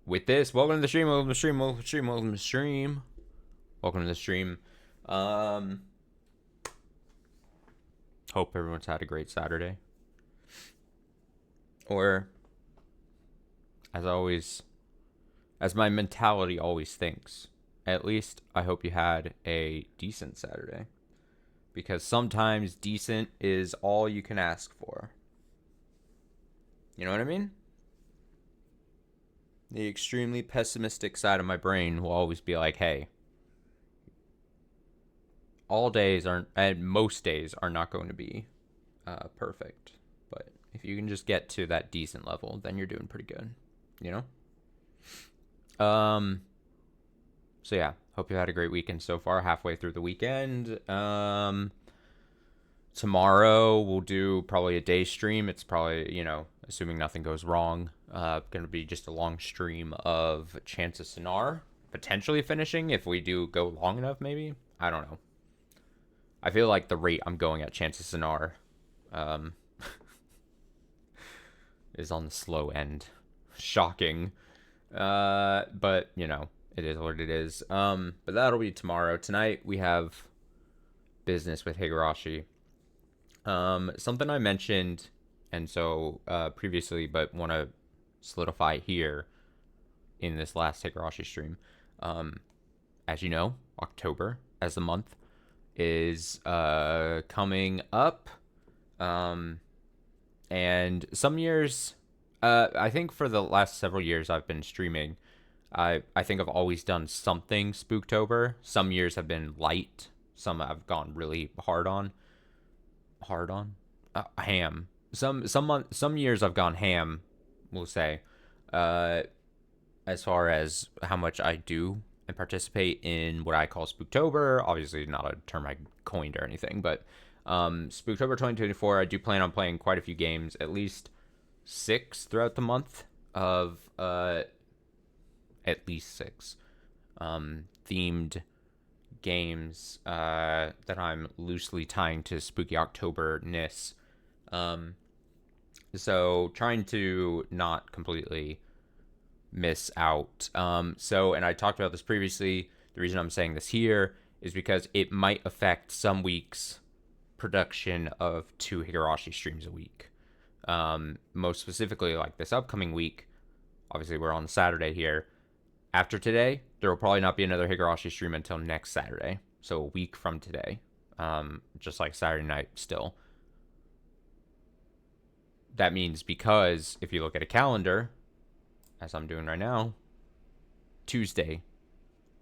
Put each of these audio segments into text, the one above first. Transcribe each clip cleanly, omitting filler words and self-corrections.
with this, welcome to the stream, welcome to the stream, welcome to the stream, welcome to the stream. Welcome to the stream. Hope everyone's had a great Saturday. Or, as always, as my mentality always thinks, at least I hope you had a decent Saturday. Because sometimes decent is all you can ask for. You know what I mean? The extremely pessimistic side of my brain will always be like, hey, all days aren't, and most days are not going to be perfect. But if you can just get to that decent level, then you're doing pretty good, you know? So yeah, hope you had a great weekend so far, halfway through the weekend. Tomorrow we'll do probably a day stream. It's probably, assuming nothing goes wrong, going to be just a long stream of Chance of Sonar, potentially finishing if we do go long enough, maybe. I don't know. I feel like the rate I'm going at Chance of Sonar is on the slow end. Shocking. But, it is what it is. But that'll be tomorrow. Tonight we have business with Higurashi. Something I mentioned, and so previously, but want to solidify here in this last Higurashi stream. As you know, October as the month is coming up. And some years, I think for the last several years I've been streaming, I think I've always done something Spooktober. Some years have been light. Some I've gone really hard on. Ham. Some years I've gone ham, we'll say, as far as how much I do and participate in what I call Spooktober. Obviously not a term I coined or anything, but Spooktober 2024, I do plan on playing quite a few games, at least 6 throughout the month of at least 6 themed games that I'm loosely tying to Spooky October-ness. So trying to not completely miss out. And I talked about this previously. The reason I'm saying this here is because it might affect some weeks' production of 2 Higurashi streams a week. Most specifically, like this upcoming week, obviously we're on Saturday here. After today, there will probably not be another Higurashi stream until next Saturday. So a week from today. Just like Saturday night still. That means because if you look at a calendar, as I'm doing right now, Tuesday,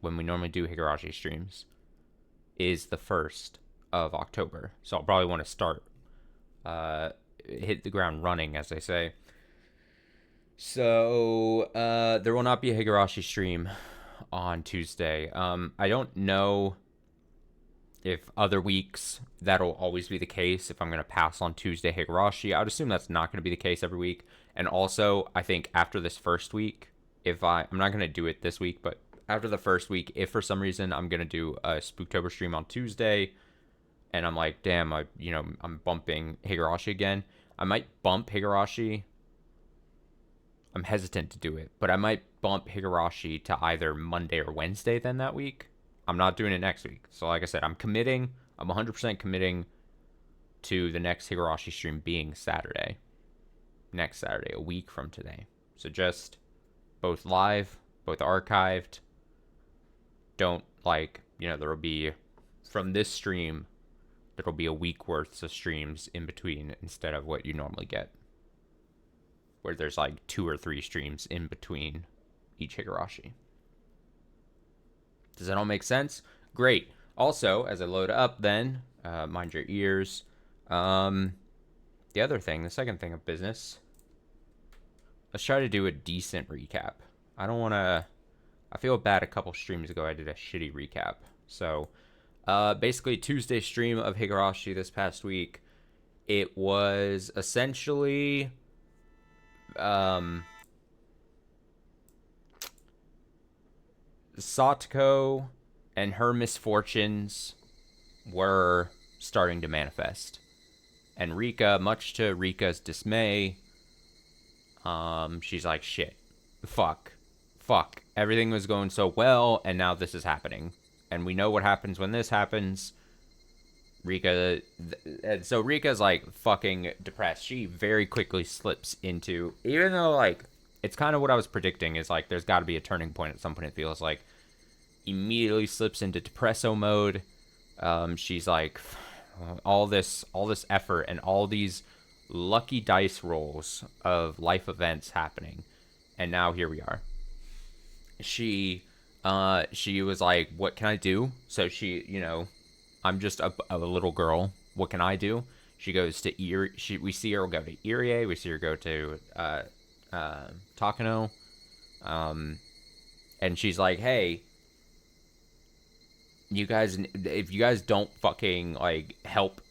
when we normally do Higurashi streams, is the 1st of October. So I'll probably want to start, hit the ground running, as they say. So there will not be a Higurashi stream on Tuesday. I don't know if other weeks that'll always be the case, if I'm going to pass on Tuesday Higurashi. I would assume that's not going to be the case every week. And also, I think after this first week, I'm not going to do it this week, but after the first week, if for some reason I'm going to do a Spooktober stream on Tuesday, and I'm like, damn, I'm bumping Higurashi again, I might bump Higurashi. I'm hesitant to do it, but I might bump Higurashi to either Monday or Wednesday then that week. I'm not doing it next week. So like I said, I'm 100% committing to the next Higurashi stream being Saturday. Next Saturday, a week from today. So just both live, both archived. Don't there will be, from this stream, there will be a week worth of streams in between instead of what you normally get, where there's like 2 or 3 streams in between each Higurashi. Does that all make sense? Great. Also, as I load up then, mind your ears. The second thing of business, let's try to do a decent recap. I feel bad a couple streams ago I did a shitty recap. So, basically Tuesday stream of Higurashi this past week, it was essentially Satoko and her misfortunes were starting to manifest. And Rika, much to Rika's dismay, she's like, shit, fuck, fuck, everything was going so well, and now this is happening. And we know what happens when this happens. And so Rika's like fucking depressed. She very quickly slips into, even though like it's kind of what I was predicting is like there's got to be a turning point at some point. It feels like immediately slips into depresso mode. She's like all this effort and all these lucky dice rolls of life events happening, and now here we are. She was like, what can I do? So she, I'm just a little girl. What can I do? She goes to Erie. We see her go to Erie. We see her go to Takano. And she's like, hey, you guys, if you guys don't fucking like help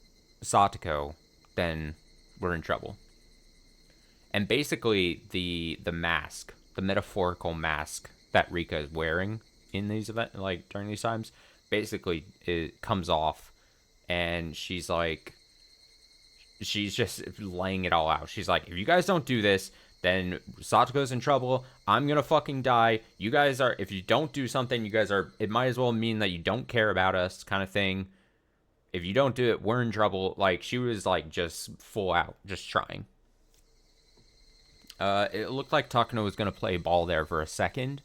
Satoko, then we're in trouble. And basically, the mask, the metaphorical mask that Rika is wearing in these events, like during these times, basically it comes off, and she's just laying it all out. She's like, if you guys don't do this, then Satoko's in trouble. I'm gonna fucking die. You guys are, if you don't do something, you guys are, it might as well mean that you don't care about us, kind of thing. If you don't do it, we're in trouble. Like, she was like just full out, just trying. It looked like Takano was gonna play ball there for a second.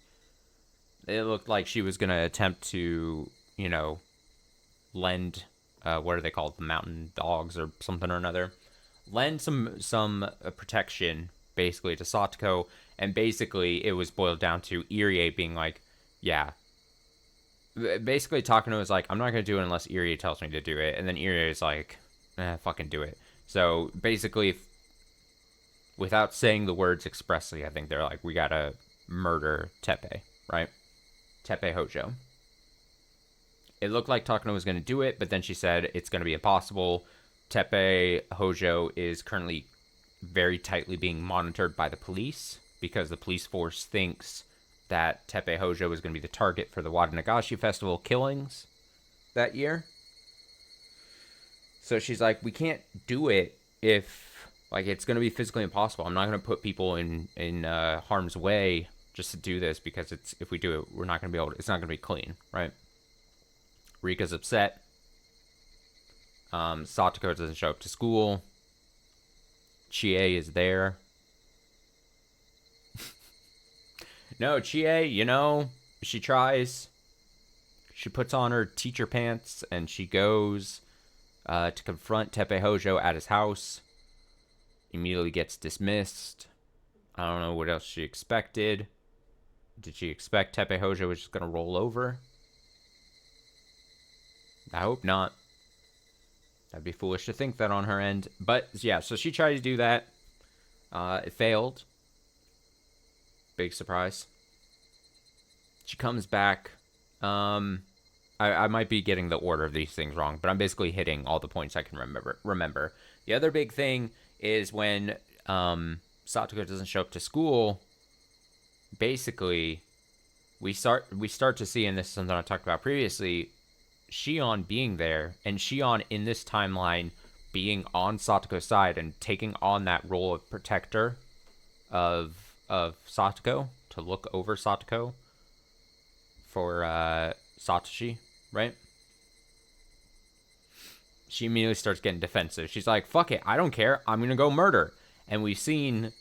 It looked like she was gonna attempt to, lend, what are they called, the mountain dogs or something or another, lend some protection basically to Satoko, and basically it was boiled down to Irie being like, yeah. Basically Takano was like, I'm not gonna do it unless Irie tells me to do it, and then Irie is like, fucking do it. So basically, without saying the words expressly, I think they're like, we gotta murder Teppei, right? Teppei Hojo. It looked like Takano was going to do it, but then she said it's going to be impossible. Teppei Hojo is currently very tightly being monitored by the police because the police force thinks that Teppei Hojo is going to be the target for the Wadanagashi Festival killings that year. So she's like, we can't do it if, like, it's going to be physically impossible. I'm not going to put people in harm's way just to do this, because if we do it, we're not going to be able to, it's not going to be clean, right? Rika's upset. Satoko doesn't show up to school. Chie is there. No, Chie, she tries. She puts on her teacher pants and she goes to confront Teppei Hojo at his house. Immediately gets dismissed. I don't know what else she expected. Did she expect Teppei Hojo was just going to roll over? I hope not. That'd be foolish to think that on her end. But, yeah, so she tried to do that. It failed. Big surprise. She comes back. I might be getting the order of these things wrong, but I'm basically hitting all the points I can remember. The other big thing is when Satoko doesn't show up to school, basically, we start to see, and this is something I talked about previously, Shion being there, and Shion in this timeline being on Satoko's side and taking on that role of protector of Satoko, to look over Satoko for Satoshi, right? She immediately starts getting defensive. She's like, fuck it, I don't care, I'm gonna go murder. And we've seen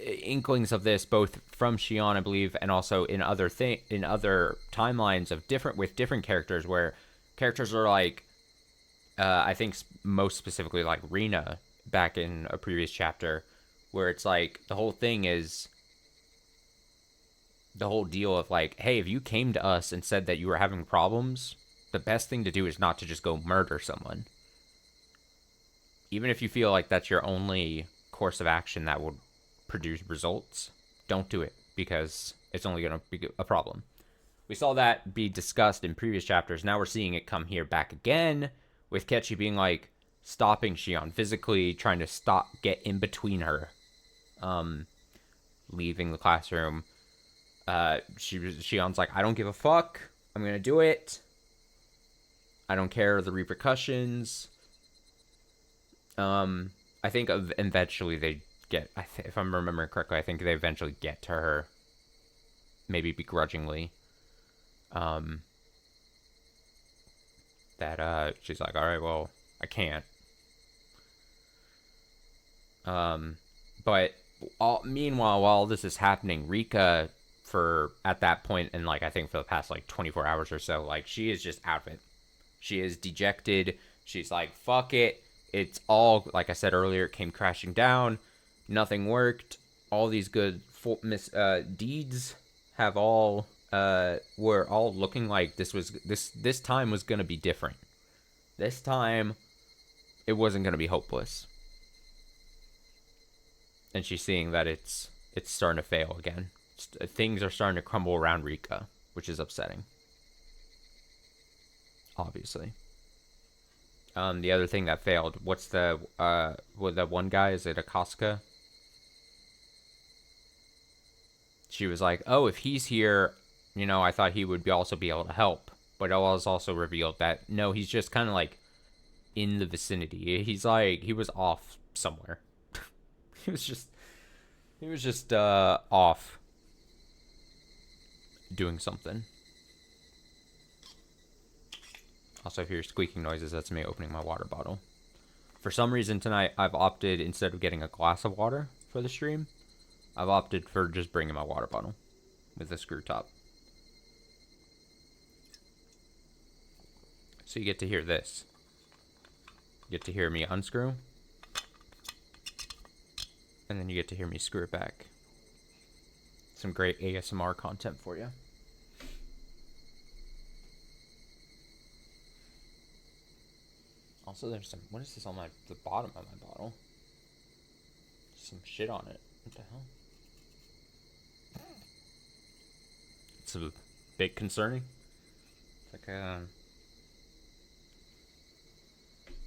inklings of this both from Shion, I believe, and also in other timelines of different characters, where characters are like, I think most specifically like Rina back in a previous chapter, where it's like the whole thing is the whole deal of like, hey, if you came to us and said that you were having problems, the best thing to do is not to just go murder someone. Even if you feel like that's your only course of action that would produce results, don't do it, because it's only going to be a problem. We saw that be discussed in previous chapters. Now we're seeing it come here back again, with Ketchy being like stopping Shion physically, trying to get in between her, leaving the classroom. Shion's like, I don't give a fuck, I'm gonna do it, I don't care the repercussions. I think eventually they get, if I'm remembering correctly, I think they eventually get to her maybe begrudgingly, that she's like, all right, well, I can't. But meanwhile, while this is happening, Rika, for at that point, and like I think for the past like 24 hours or so, like she is just out of it. She is dejected. She's like, fuck it. It's all, like I said earlier, it came crashing down. Nothing worked. All these good deeds have all were all looking like this time was gonna be different. This time, it wasn't gonna be hopeless. And she's seeing that it's starting to fail again. Things are starting to crumble around Rika, which is upsetting. Obviously. The other thing that failed, what's the one guy, is it Akaska? She was like, oh, if he's here, I thought he would also be able to help. But it was also revealed that, no, he's just kind of like in the vicinity. He's like, he was off somewhere. he was just off doing something. Also, if you hear squeaking noises, that's me opening my water bottle. For some reason tonight, I've opted, instead of getting a glass of water for the stream, I've opted for just bringing my water bottle with a screw top. So you get to hear this. You get to hear me unscrew. And then you get to hear me screw it back. Some great ASMR content for you. Also, there's some... What is this on the bottom of my bottle? Some shit on it. What the hell? It's a bit concerning. It's like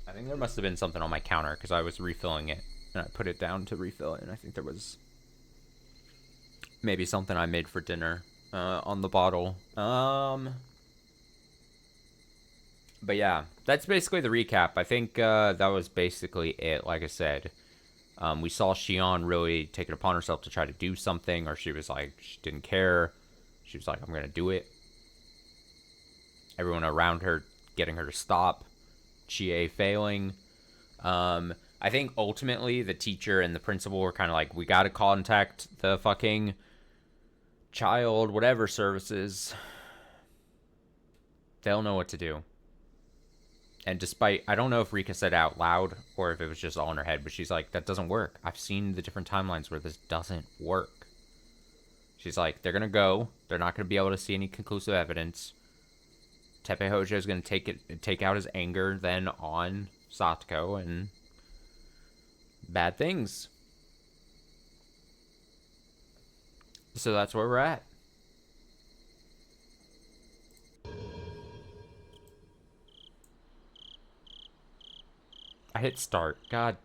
I think there must have been something on my counter because I was refilling it. And I put it down to refill it. And I think there was maybe something I made for dinner on the bottle. But yeah, that's basically the recap. I think that was basically it. Like I said, we saw Shion really take it upon herself to try to do something, or she was like, she didn't care. She was like, I'm going to do it. Everyone around her getting her to stop. Chie failing. I think ultimately the teacher and the principal were kind of like, we got to contact the fucking child whatever services. They'll know what to do. And despite, I don't know if Rika said out loud or if it was just all in her head, but she's like, that doesn't work. I've seen the different timelines where this doesn't work. She's like, they're going to go. They're not going to be able to see any conclusive evidence. Teppei Hojo is going to take out his anger then on Satoko, and bad things. So that's where we're at. I hit start. God.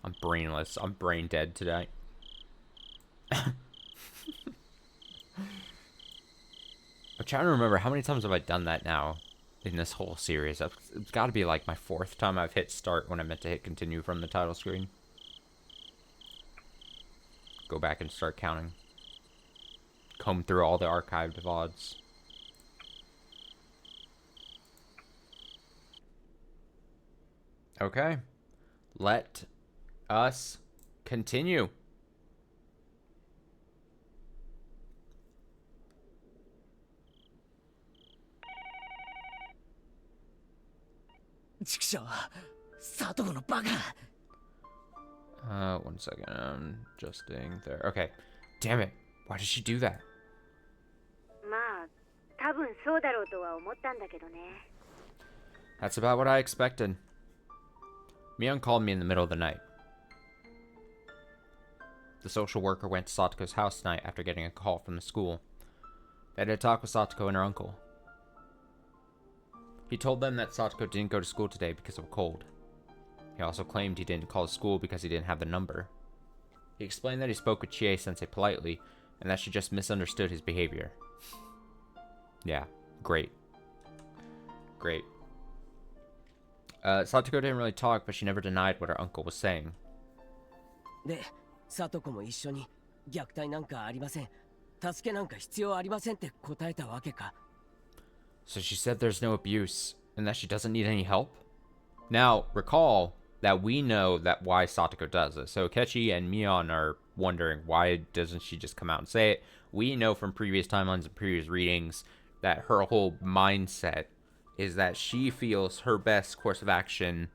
I'm brainless. I'm brain dead today. I'm trying to remember how many times have I done that now in this whole series. It's got to be like my 4th time I've hit start when I meant to hit continue from the title screen. Go back and start counting. Comb through all the archived VODs. Okay. Let us continue. One second. I'm adjusting there. Okay. Damn it. Why did she do that? That's about what I expected. Mion called me in the middle of the night. The social worker went to Satoko's house tonight after getting a call from the school. They had a talk with Satoko and her uncle. He told them that Satoko didn't go to school today because of a cold. He also claimed he didn't call the school because he didn't have the number. He explained that he spoke with Chie-sensei politely, and that she just misunderstood his behavior. Yeah, great. Great. Satoko didn't really talk, but she never denied what her uncle was saying. で、サトコも一緒に虐待なんかありません。助けなんか必要ありませんって答えたわけか。So she said there's no abuse and that she doesn't need any help? Now, recall that we know that why Satoko does it. So Kechi and Mion are wondering why doesn't she just come out and say it? We know from previous timelines and previous readings that her whole mindset is that she feels her best course of action,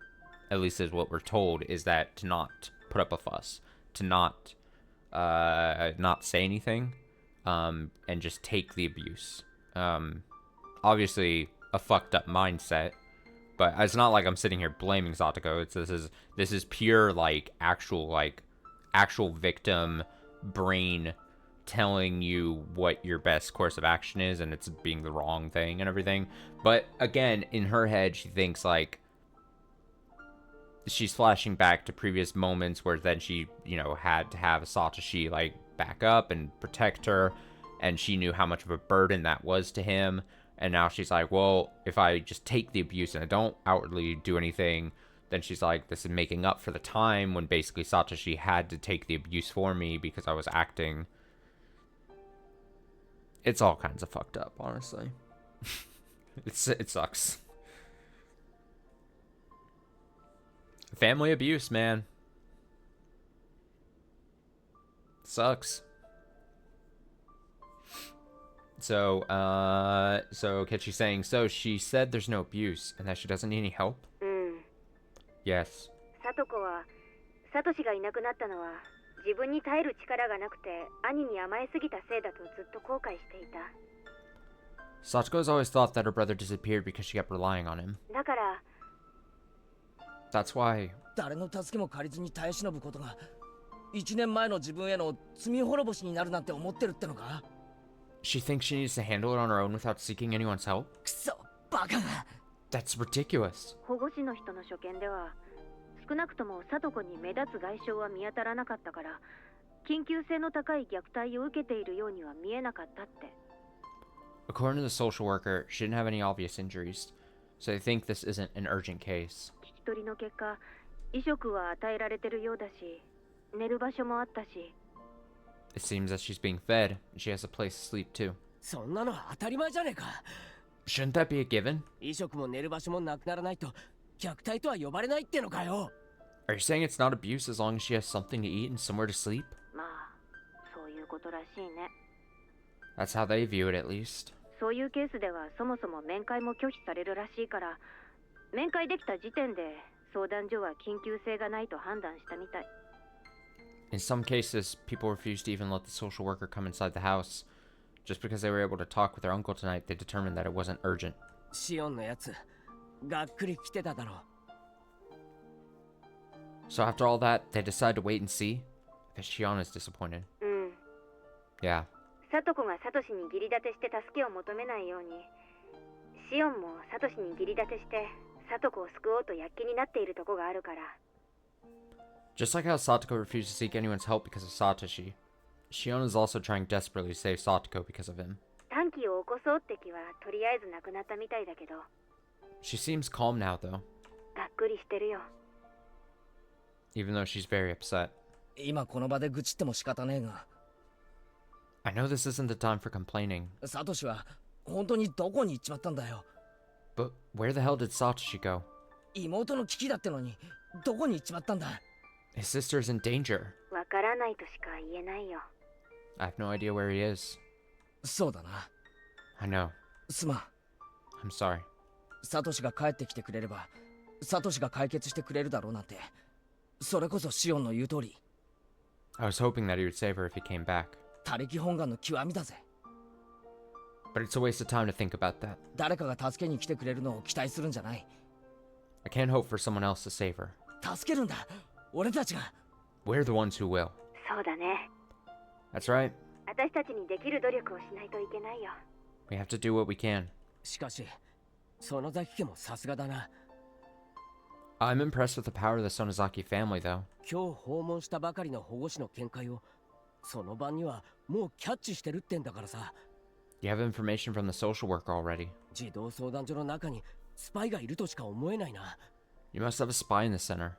at least is what we're told, is that to not put up a fuss, to not say anything, and just take the abuse. Obviously a fucked up mindset, but it's not like I'm sitting here blaming Satoko. This is pure actual victim brain telling you what your best course of action is, and it's being the wrong thing and everything. But again, in her head, she thinks like she's flashing back to previous moments where then she, had to have Satoshi like back up and protect her, and she knew how much of a burden that was to him. And now she's like, well, if I just take the abuse and I don't outwardly do anything, then she's like, this is making up for the time when basically Satoshi had to take the abuse for me because I was acting. It's all kinds of fucked up, honestly. It sucks. Family abuse, man. Sucks. So Kechi's saying, so she said there's no abuse and that she doesn't need any help? Yes. Satoko はサトシがいなくなったのは自分に耐える力がなくて兄に甘えすぎたせいだとずっと後悔していた。Satoko has always thought that her brother disappeared because she kept relying on him. だから That's why 誰の助けも借りずに耐え忍ぶことが1年前の自分への罪滅ぼしになるなんて思ってるってのか。 she thinks she needs to handle it on her own without seeking anyone's help? くそ、バカが。 That's ridiculous. 保護司の人の所見では少なくともサトコに目立つ外傷は見当たらなかったから緊急性の高い虐待を受けているようには見えなかったって。 According to the social worker, she didn't have any obvious injuries, so they think this isn't an urgent case. 聞き取りの結果、衣食は与えられてるようだし、寝る場所もあったし。 It seems that she's being fed, and she has a place to sleep too. そんなの当たり前じゃねえか。 Shouldn't that be a given? 衣食も寝る場所もなくならないと虐待とは呼ばれないってのかよ。 Are you saying it's not abuse as long as she has something to eat and somewhere to sleep? まあ、そういうことらしいね。 That's how they view it, at least. そういうケースではそもそも面会も拒否されるらしいから、面会できた時点で相談所は緊急性がないと判断したみたい。 In some cases, people refuse to even let the social worker come inside the house. Just because they were able to talk with their uncle tonight, they determined that it wasn't urgent. シオンのやつ、がっくり来てただろ。 So after all that, they decide to wait and see? I guess Shion is disappointed. うん。 Yeah. サトコがサトシに義理立てして助けを求めないように、シオンもサトシに義理立てしてサトコを救おうと躍起になっているとこがあるから。 Just like how Satoko refused to seek anyone's help because of Satoshi, Shion is also trying desperately to save Satoko because of him. 短期を起こそうって気はとりあえずなくなったみたいだけど。 She seems calm now, though, がっくりしてるよ。 even though she's very upset. 今この場で愚痴っても仕方ねえが。 I know this isn't the time for complaining. サトシは本当にどこに行っちまったんだよ。 But where the hell did Satoshi go? 妹の危機だってのにどこに行っちまったんだ。 His sister is in danger. わからないとしか言えないよ。 I have no idea where he is. そうだな。 I know. すまん。 I'm sorry. サトシが帰ってきてくれれば、サトシが解決してくれるだろうなんて。それこそシオンの言う通り。 I was hoping that he would save her if he came back. 他力本願の極みだぜ。 But it's a waste of time to think about that. 誰かが助けに来てくれるのを期待するんじゃない。 I can't hope for someone else to save her. 助けるんだ。俺たちが。 We're the ones who will. そうだね。 That's right. 私たちにできる努力をしないといけないよ。 We have to do what we can. しかし、園崎家もさすがだな。 I'm impressed with the power of the Sonozaki family, though. 今日訪問したばかりの保護司の見解を、その晩にはもうキャッチしてるってんだからさ。You have information from the social worker already. 児童相談所の中にスパイがいるとしか思えないな。You must have a spy in the center.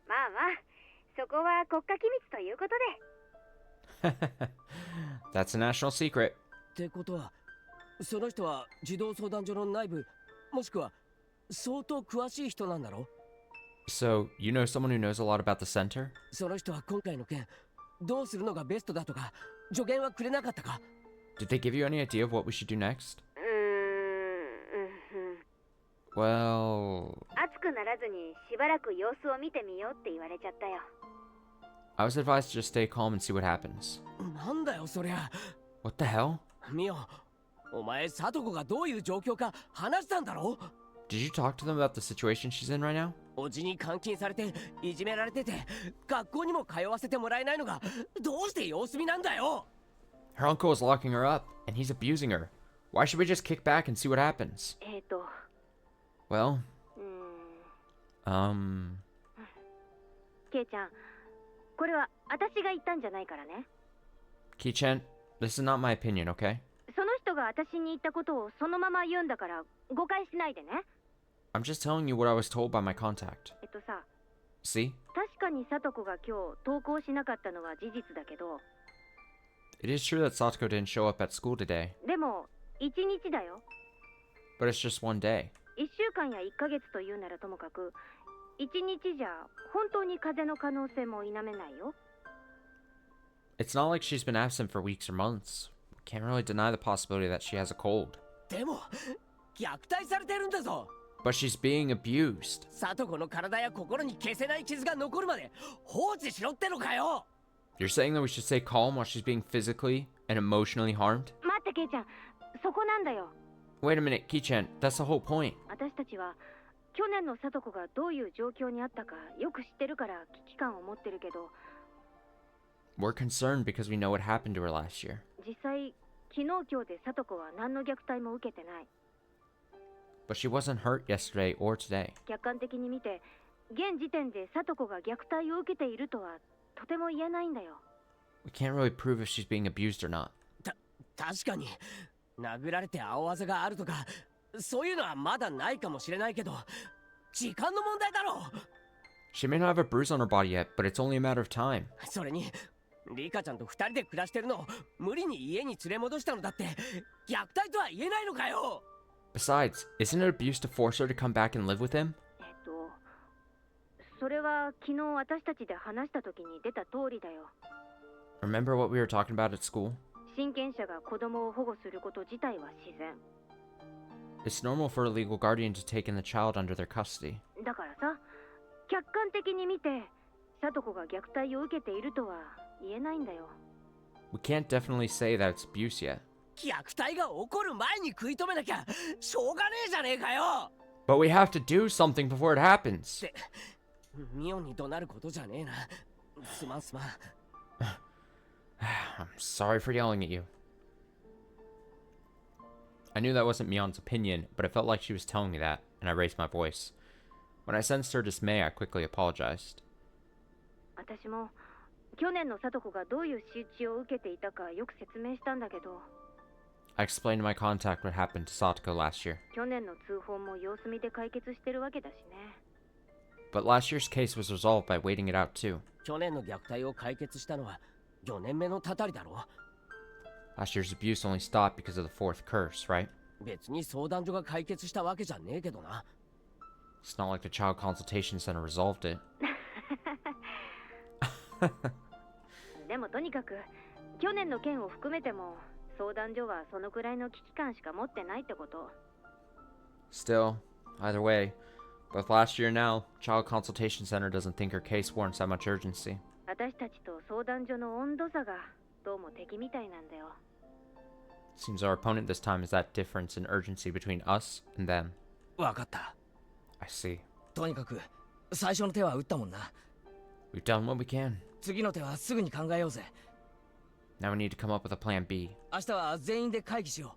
まあまあ、そこは国家機密ということで。That's a national secret. ってことは、その人は児童相談所の内部、もしくは相当詳しい人なんだろ？ So, you know someone who knows a lot about the center? その人は今回の件、どうするのがベストだとか助言はくれなかったか？ Did they give you any idea of what we should do next? うん。Well, 熱くならずにしばらく様子を見てみようって言われちゃったよ。I was advised to just stay calm and see what happens. なんだよそりゃ。 What the hell? ミオ、お前サトコがどういう状況か話したんだろ？ Did you talk to them about the situation she's in right now? おじに監禁されていじめられてて学校にも通わせてもらえないのがどうして様子見なんだよ。 Her uncle is locking her up, and he's abusing her. Why should we just kick back and see what happens? Well, ケイちゃん、これは私が言ったんじゃないからね。 Ki-chan, this is not my opinion, okay? その人が私に言ったことをそのまま言うんだから誤解しないでね。 I'm just telling you what I was told by my contact. さ、 See? 確かにサトコが今日登校しなかったのは事実だけど、 It is true that Satoko didn't show up at school today, でも1日だよ。 but it's just one day. 1週間や1ヶ月というならともかく、1日じゃ本当に風邪の可能性も否めないよ。 It's not like she's been absent for weeks or months. We can't really deny the possibility that she has a cold. でも虐待されてるんだぞ。 But she's being abused. サトコの体や心に消せない傷が残るまで放置しろってのかよ。 You're saying that we should stay calm while she's being physically and emotionally harmed? 待ってケイちゃん、そこなんだよ。 Wait a minute, Ki-chan, that's the whole point. 私たちは去年のサトコがどういう状況にあったかよく知ってるから危機感を持ってるけど、 We're concerned because we know what happened to her last year. 実際昨日今日でサトコは何の虐待も受けてない。 But she wasn't hurt yesterday or today. 客観的に見て現時点でサトコが虐待を受けているとはとても言えないんだよ。 We can't really prove if she's being abused or not. 確かに殴られて青あざがあるとかそういうのはまだないかもしれないけど、時間の問題だろう。 She may not have a bruise on her body yet, but it's only a matter of time. それにリカちゃんと2人で暮らしてるのを無理に家に連れ戻したのだって虐待とは言えないのかよ。 Besides, isn't it abuse to force her to come back and live with him? それは昨日私たちで話した時に出た通りだよ。 Remember what we were talking about at school? 親権者が子供を保護すること自体は自然。 It's normal for a legal guardian to take in the child under their custody. だからさ、客観的に見てサトコが虐待を受けているとは言えないんだよ。 We can't definitely say that it's abuse yet. 虐待が起こる前に食い止めなきゃしょうがねえじゃねえかよ。 But we have to do something before it happens. ミオンに怒鳴ることじゃねえな。すまんすまん。I'm sorry for yelling at you. I knew that wasn't Mion's opinion, but it felt like she was telling me that, and I raised my voice. When I sensed her dismay, I quickly apologized. 私も去年のサトコがどういう仕打ちを受けていたかよく説明したんだけど、 I explained to my contact what happened to Satoko last year. 去年の通報も様子見で解決してるわけだしね。 But last year's case was resolved by waiting it out too. 去年の虐待を解決したのは4年目のたたりだろ。 Last year's abuse only stopped because of the fourth curse, right? 別に相談所が解決したわけじゃねえけどな。 It's not like the child consultation center resolved it. でもとにかく去年の件を含めても相談所はそのくらいの危機感しか持ってないってこと。 Still, either way, both last year and now, child consultation center doesn't think her case warrants that much urgency. 私たちと相談所の温度差がどうも敵みたいなんだよ。 Seems our opponent this time is that difference in urgency between us and them. わかった。 I see. とにかく最初の手は打ったもんな。 We've done what we can. 次の手はすぐに考えようぜ。 Now we need to come up with a plan B. 明日は全員で会議しよ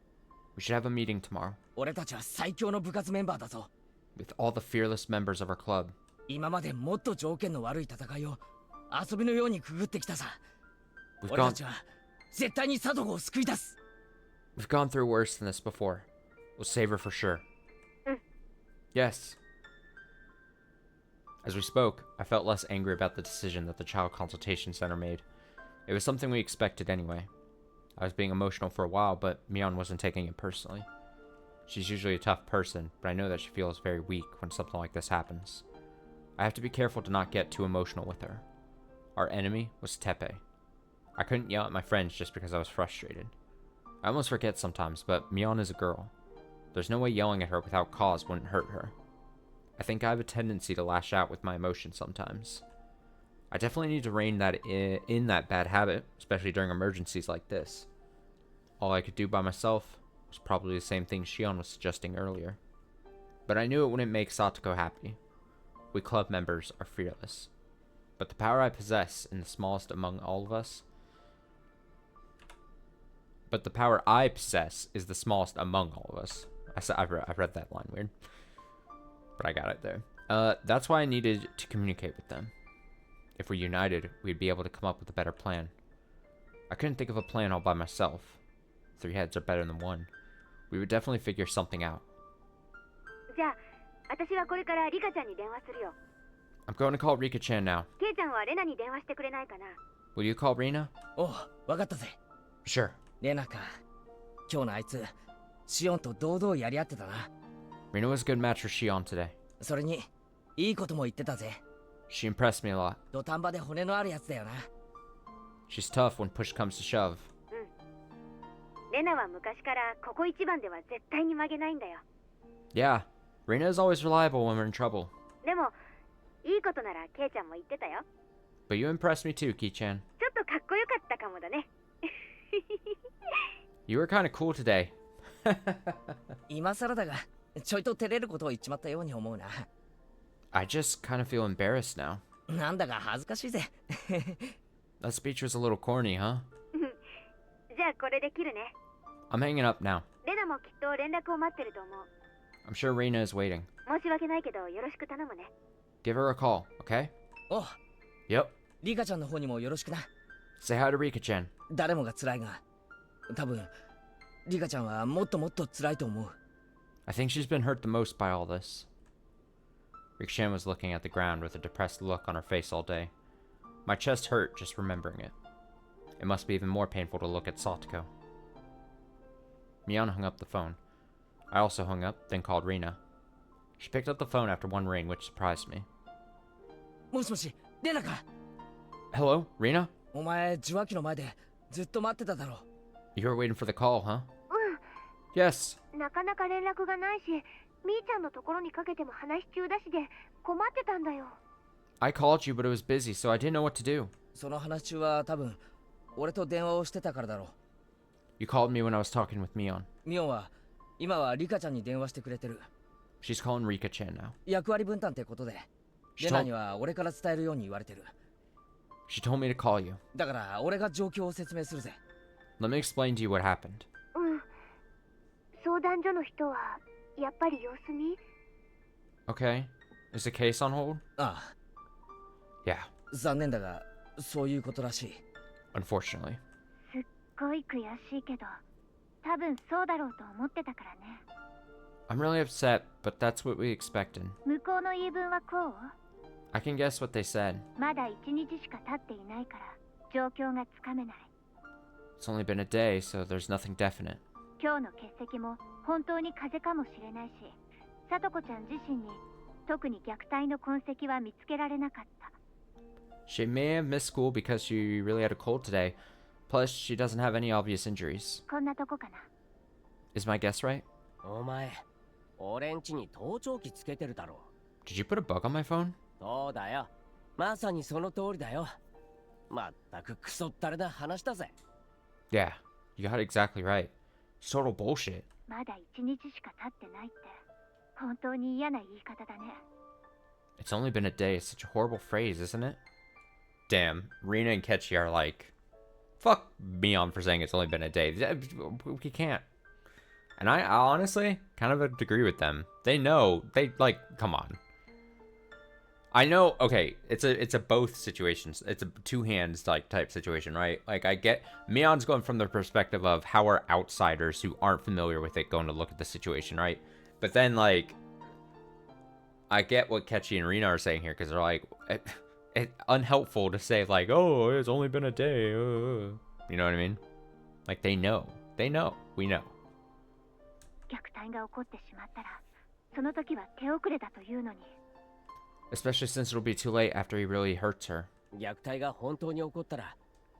う。 We should have a meeting tomorrow 俺たちは最強の部活メンバーだぞ。 with all the fearless members of our club. 今までもっと条件の悪い戦いを遊びのようにくぐってきたさ。 We've 俺た gone ちは絶対にサトコを救い出す。 we've gone through worse than this before. We'll save her for sure. Yes. As we spoke, I felt less angry about the decision that the Child Consultation Center made. It was something we expected anyway. I was being emotional for a while, but Mion wasn't taking it personally. She's usually a tough person, but I know that she feels very weak when something like this happens. I have to be careful to not get too emotional with her. Our enemy was Tepe. I couldn't yell at my friends just because I was frustrated. I almost forget sometimes, but Mion is a girl. There's no way yelling at her without cause wouldn't hurt her. I think I have a tendency to lash out with my emotions sometimes. I definitely need to rein that in that bad habit, especially during emergencies like this. All I could do by myself was probably the same thing Shion was suggesting earlier. But I knew it wouldn't make Satoko happy. We club members are fearless. But the power I possess in the smallest among all of us... But the power I possess is the smallest among all of us. I read that line weird. But I got it there. That's why I needed to communicate with them. If we're united, we'd be able to come up with a better plan. I couldn't think of a plan all by myself. 3 heads are better than 1. We would definitely figure something out. じゃあ、私はこれからリカちゃんに電話するよ。 I'm going to call Rika-chan now. ケイちゃんはレナに電話してくれないかな。 Will you call Rina? おう、わかったぜ。 Sure. レナか。今日のあいつ、シオンと堂々やり合ってたな。 Rina was a good match for Shion today. それに、いいことも言ってたぜ。 She impressed me a lot. 土壇場で骨のあるやつだよな。 She's tough when push comes to shove. レナは昔からここ一番では絶対に曲げないんだよ。 Yeah, Rina is always reliable when we're in trouble. でも、いいことならケイちゃんも言ってたよ。 But you impressed me too, Ki-chan. ちょっとかっこよかったかもだね。 You were kind of cool today. 今更だが、ちょいと照れることを言っちまったように思うな。I just kind of feel embarrassed now. なんだか恥ずかしいぜ。 That speech was a little corny, huh? じゃあこれで切るね。 I'm hanging up now. レナもきっと連絡を待ってると思う。 I'm sure Rina is waiting. 申し訳ないけどよろしく頼むね。 Give her a call, okay? おう、 Yep. リカちゃんの方にもよろしくな。 Say hi to Rika-chan. 誰もが辛いが、多分リカちゃんはもっともっと辛いと思う。 I think she's been hurt the most by all this. Rika-chan was looking at the ground with a depressed look on her face all day. My chest hurt just remembering it. It must be even more painful to look at Satoko. Mion hung up the phone. I also hung up, then called Rina. She picked up the phone after one ring, which surprised me. もしもし、レナか。 Hello, Rina? お前、受話器の前でずっと待ってただろ。 You were waiting for the call, huh? う Yes. ん。なかなか連絡がないし、みーちゃんのところにかけても話し中だしで困ってたんだよ。 I called you, but it was busy, so I didn't know what to do. その話中は多分俺と電話をしてたからだろう。 You called me when I was talking with Mion. ミオンは今はリカちゃんに電話してくれてる。 She's calling Rika-chan now. 役割分担ってことで、レナには俺から伝えるように言われてる。 She told me to call you. だから俺が状況を説明するぜ。 Let me explain to you what happened. うん。相談所の人はやっぱり様子見？ Okay. Is the case on hold? ああ、 Yeah, 残念だがそういうことらしい。 unfortunately. すっごい悔しいけど、多分そうだろうと思ってたからね。 I'm really upset, but that's what we expected. 向こうの言い分はこう？ I can guess what they said. まだ1日しか経っていないから状況がつかめない。 It's only been a day, so there's nothing definite. 今日の欠席も本当に風邪かもしれないし、さとこちゃん自身に特に虐待の痕跡は見つけられなかった。 She may have missed school because she really had a cold today. Plus, she doesn't have any obvious injuries. こんなとこかな。 Is my guess right? お前、俺んちに盗聴器つけてるだろ。 Did you put a bug on my phone? そうだよ。まさにその通りだよ。まったくクソったれな話だぜ。 Yeah, you got it exactly right. It's total bullshit. まだ1日しか経ってないって本当に嫌な言い方だね。 It's only been a day. It's such a horrible phrase, isn't it? Damn, Rina and Ketchi are like, fuck Mion for saying it's only been a day. We can't. And I honestly kind of agree with them. They know, come on. I know, okay, it's a both situations. It's a two hands type situation, right? Like I get Mion's going from the perspective of how are outsiders who aren't familiar with it going to look at the situation, right? But then like I get what Ketchy and Rena are saying here, because they're like, unhelpful to say, like, oh, it's only been a day. You know what I mean? Like, they know. They know. We know. 虐待が起こってしまったら、その時は手遅れだというのに。Especially since it'll be too late after he really hurts her. 虐待が本当に起こったら、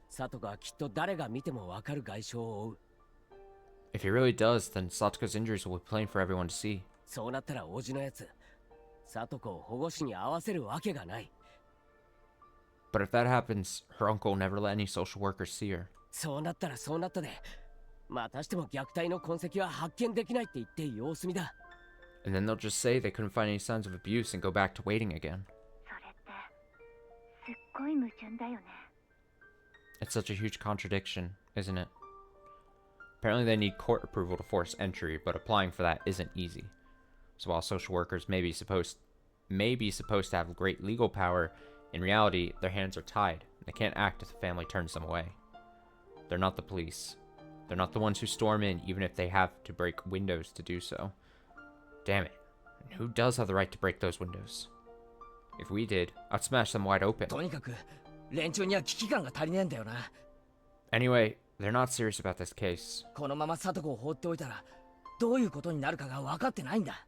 サトコはきっと誰が見てもわかる外傷を負う。If he really does, then Satoko's injuries will be plain for everyone to see. そうなったら叔父のやつ、サトコを保護司に合わせるわけがない。But if that happens, her uncle will never let any social workers see her. そうなったらそうなったで、またしても虐待の痕跡は発見できないって言って様子見だ。And then they'll just say they couldn't find any signs of abuse and go back to waiting again. それってすっごい矛盾だよね。It's such a huge contradiction, isn't it? Apparently they need court approval to force entry, but applying for that isn't easy. So while social workers may be supposed to have great legal power, in reality, their hands are tied. They can't act if the family turns them away. They're not the police. They're not the ones who storm in, even if they have to break windows to do so. Damn it. And who does have the right to break those windows? If we did, I'd smash them wide open. とにかく連中には危機感が足りねえんだよな。Anyway, they're not serious about this case. このままサトコを放っておいたら、どういうことになるかが分かってないんだ。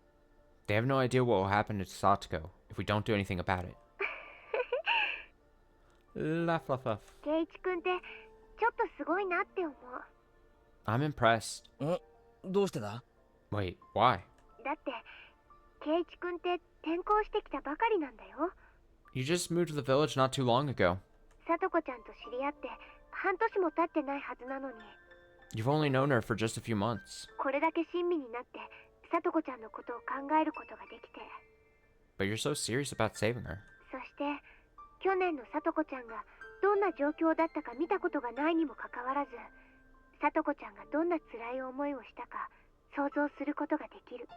They have no idea what will happen to Satoko if we don't do anything about it. Laugh, laugh, laugh. 圭一君ってちょっとすごいなって思う。I'm impressed. どうしてだ？ Wait, why? だって圭一君って転校してきたばかりなんだよ。You just moved to the village not too long ago. さとこちゃんと知り合って半年も経ってないはずなのに。You've only known her for just a few months. これだけ親身になってさとこちゃんのことを考えることができて。But you're so serious about saving her. そして去年のさとこちゃんがどんな状況だったか見たことがないにもかかわらず、さとこちゃんがどんな辛い思いをしたか想像することができる。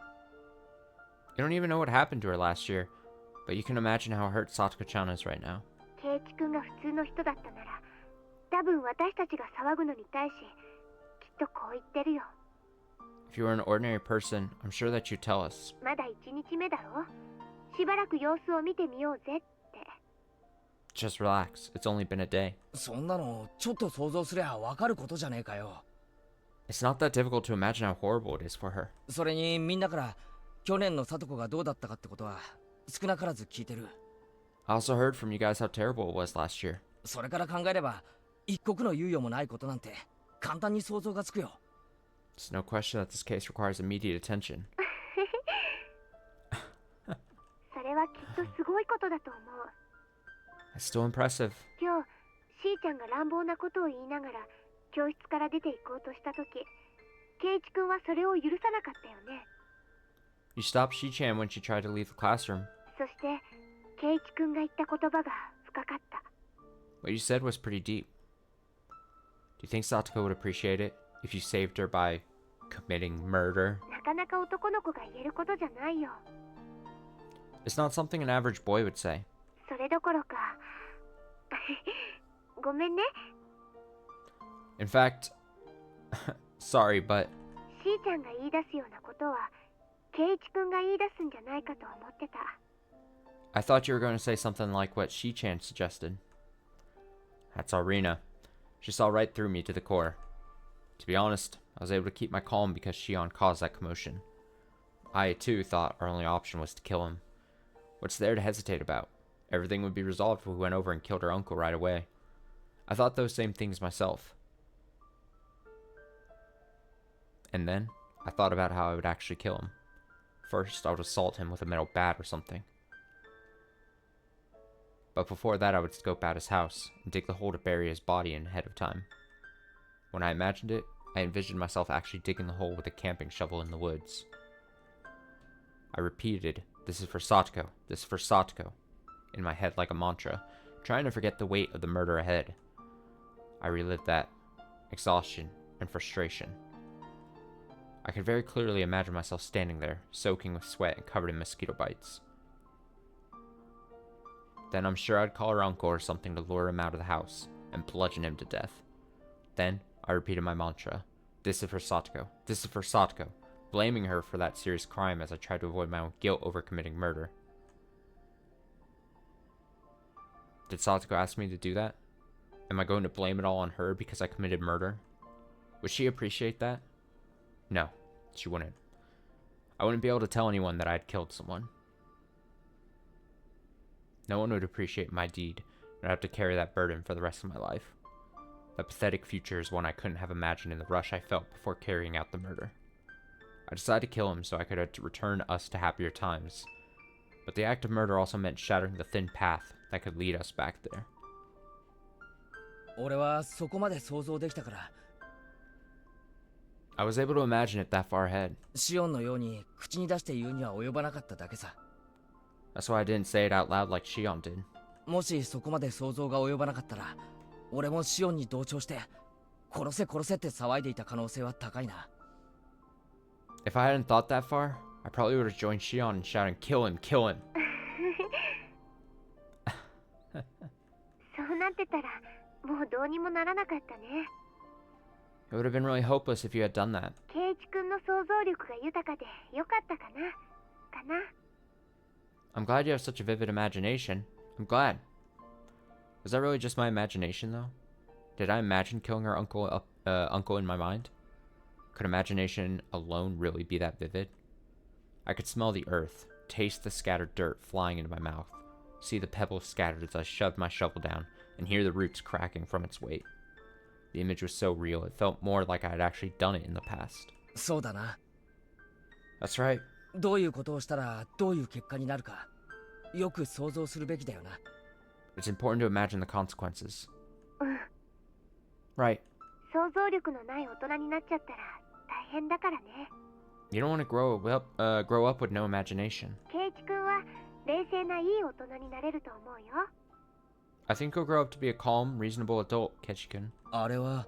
You don't even know what happened to her last year, but you can imagine how hurt Satoko-chan is right now. 圭一君が普通の人だったなら、多分私たちが騒ぐのに対し、きっとこう言ってるよ。If you were an ordinary person, I'm sure that you'd tell us. まだ1日目だろ。しばらく様子を見てみようぜって。Just relax. It's only been a day. そんなのちょっと想像すりゃ分かることじゃねえかよ。It's not that difficult to imagine how horrible it is for her. それにみんなから去年のサトコがどうだったかってことは少なからず聞いてる。I also heard from you guys how terrible it was last year. それから考えれば一刻の猶予もないことなんて簡単に想像がつくよ。It's no question that this case requires immediate attention. それはきっとすごいことだと思う。It's still impressive. 今日、しーちゃんが乱暴なことを言いながら教室から出て行こうとしたとき、圭一君はそれを許さなかったよね。You stopped Shi-chan when she tried to leave the classroom. そして、圭一君が言った言葉が深かった。What you said was pretty deep. Do you think Satoko would appreciate it if you saved her by committing murder? なかなか男の子が言えることじゃないよ。It's not something an average boy would say. それどころかごめんね。In fact, sorry, but しーちゃんが言い出すようなことは圭一君が言い出すんじゃないかと思ってた。 I thought you were going to say something like what Shi-chan suggested. That's Arena. She saw right through me to the core. To be honest, I was able to keep my calm because Shion caused that commotion. I, too, thought our only option was to kill him. What's there to hesitate about? Everything would be resolved if we went over and killed her uncle right away. I thought those same things myself. And then, I thought about how I would actually kill him. First, I would assault him with a metal bat or something. But before that, I would scope out his house and dig the hole to bury his body in ahead of time. When I imagined it, I envisioned myself actually digging the hole with a camping shovel in the woods. I repeated, "This is for Satoko, this is for Satoko," in my head like a mantra, trying to forget the weight of the murder ahead. I relived that, exhaustion and frustration. I could very clearly imagine myself standing there, soaking with sweat and covered in mosquito bites. Then I'm sure I'd call her uncle or something to lure him out of the house and bludgeon him to death. Then I repeated my mantra, "This is for Satoko, this is for Satoko," blaming her for that serious crime as I tried to avoid my own guilt over committing murder. Did Satoko ask me to do that? Am I going to blame it all on her because I committed murder? Would she appreciate that? No, she wouldn't. I wouldn't be able to tell anyone that I had killed someone. No one would appreciate my deed, and I'd have to carry that burden for the rest of my life. That pathetic future is one I couldn't have imagined in the rush I felt before carrying out the murder. I decided to kill him so I could return us to happier times. But the act of murder also meant shattering the thin path that could lead us back there. 俺はそこまで想像できたから、 I was able to imagine it that far ahead. シオンのように口に出して言うには及ばなかっただけさ。 That's why I didn't say it out loud like Shion did. もしそこまで想像が及ばなかったら、俺もシオンに同調して殺せ殺せって騒いでいた可能性は高いな。 If I hadn't thought that far, I probably would have joined Shion in shouting, "Kill him, kill him!" そうなってたらもうどうにもならなかったね。 It would have been really hopeless if you had done that. ケイイチ君の想像力が豊かでよかったかな。 I'm glad you have such a vivid imagination. I'm glad. Was that really just my imagination, though? Did I imagine killing our uncle in my mind? Could imagination alone really be that vivid? I could smell the earth, taste the scattered dirt flying into my mouth, see the pebbles scattered as I shoved my shovel down, and hear the roots cracking from its weight. The image was so real, it felt more like I had actually done it in the past. そうだな。 That's right. どういうことをしたらどういう結果になるか、よく想像するべきだよな。 It's important to imagine the consequences. うん。 Right. 想像力のない大人になっちゃったら大変だからね。 You don't want to grow up with no imagination. ケイイチ君は冷静ないい大人になれると思うよ。 I think he'll grow up to be a calm, reasonable adult, Kechi-kun. あれは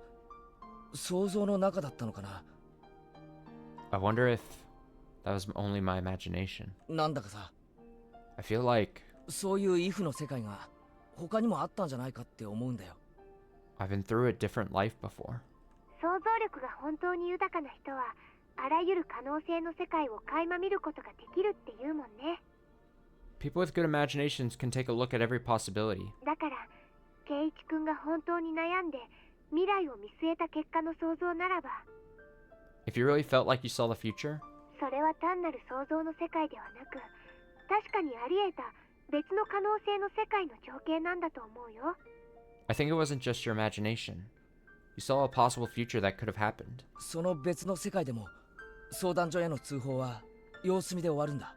想像の中だったのかな。 I wonder if that was only my imagination. なんだかさ、 I feel like そういうイフの世界が他にもあったんじゃないかって思うんだよ。 I've been through a different life before. 想像力が本当に豊かな人はあらゆる可能性の世界を垣間見ることができるって言うもんね。 People with good imaginations can take a look at every possibility. だからケイイチ君が本当に悩んで未来を見据えた結果の想像ならば、 If you really felt like you saw the future, それは単なる想像の世界ではなく、確かにあり得た別の可能性の世界の情景なんだと思うよ。 I think it wasn't just your imagination. You saw a possible future that could have happened. その別の世界でも相談所への通報は様子見で終わるんだ。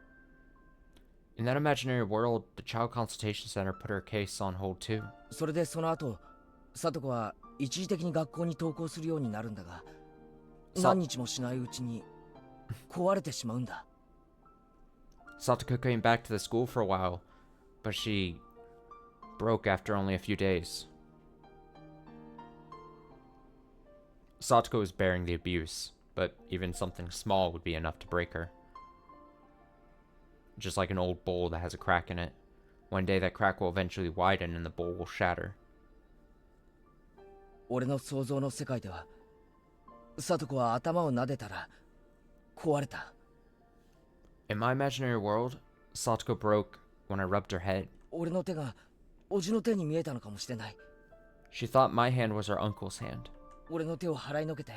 In that imaginary world, the Child Consultation Center put her case on hold too. それでその後、サトコは一時的に学校に登校するようになるんだが、何日もしないうちに壊れてしまうんだ。 Satoko came back to the school for a while, but she broke after only a few days. Satoko was bearing the abuse, but even something small would be enough to break her. Just like an old bowl that has a crack in it. One day that crack will eventually widen and the bowl will shatter. 俺の想像の世界では、サトコは頭を撫でたら壊れた。 In my imaginary world, Satoko broke when I rubbed her head. 俺の手がおじの手に見えたのかもしれない。 She thought my hand was her uncle's hand. 俺の手を払いのけて、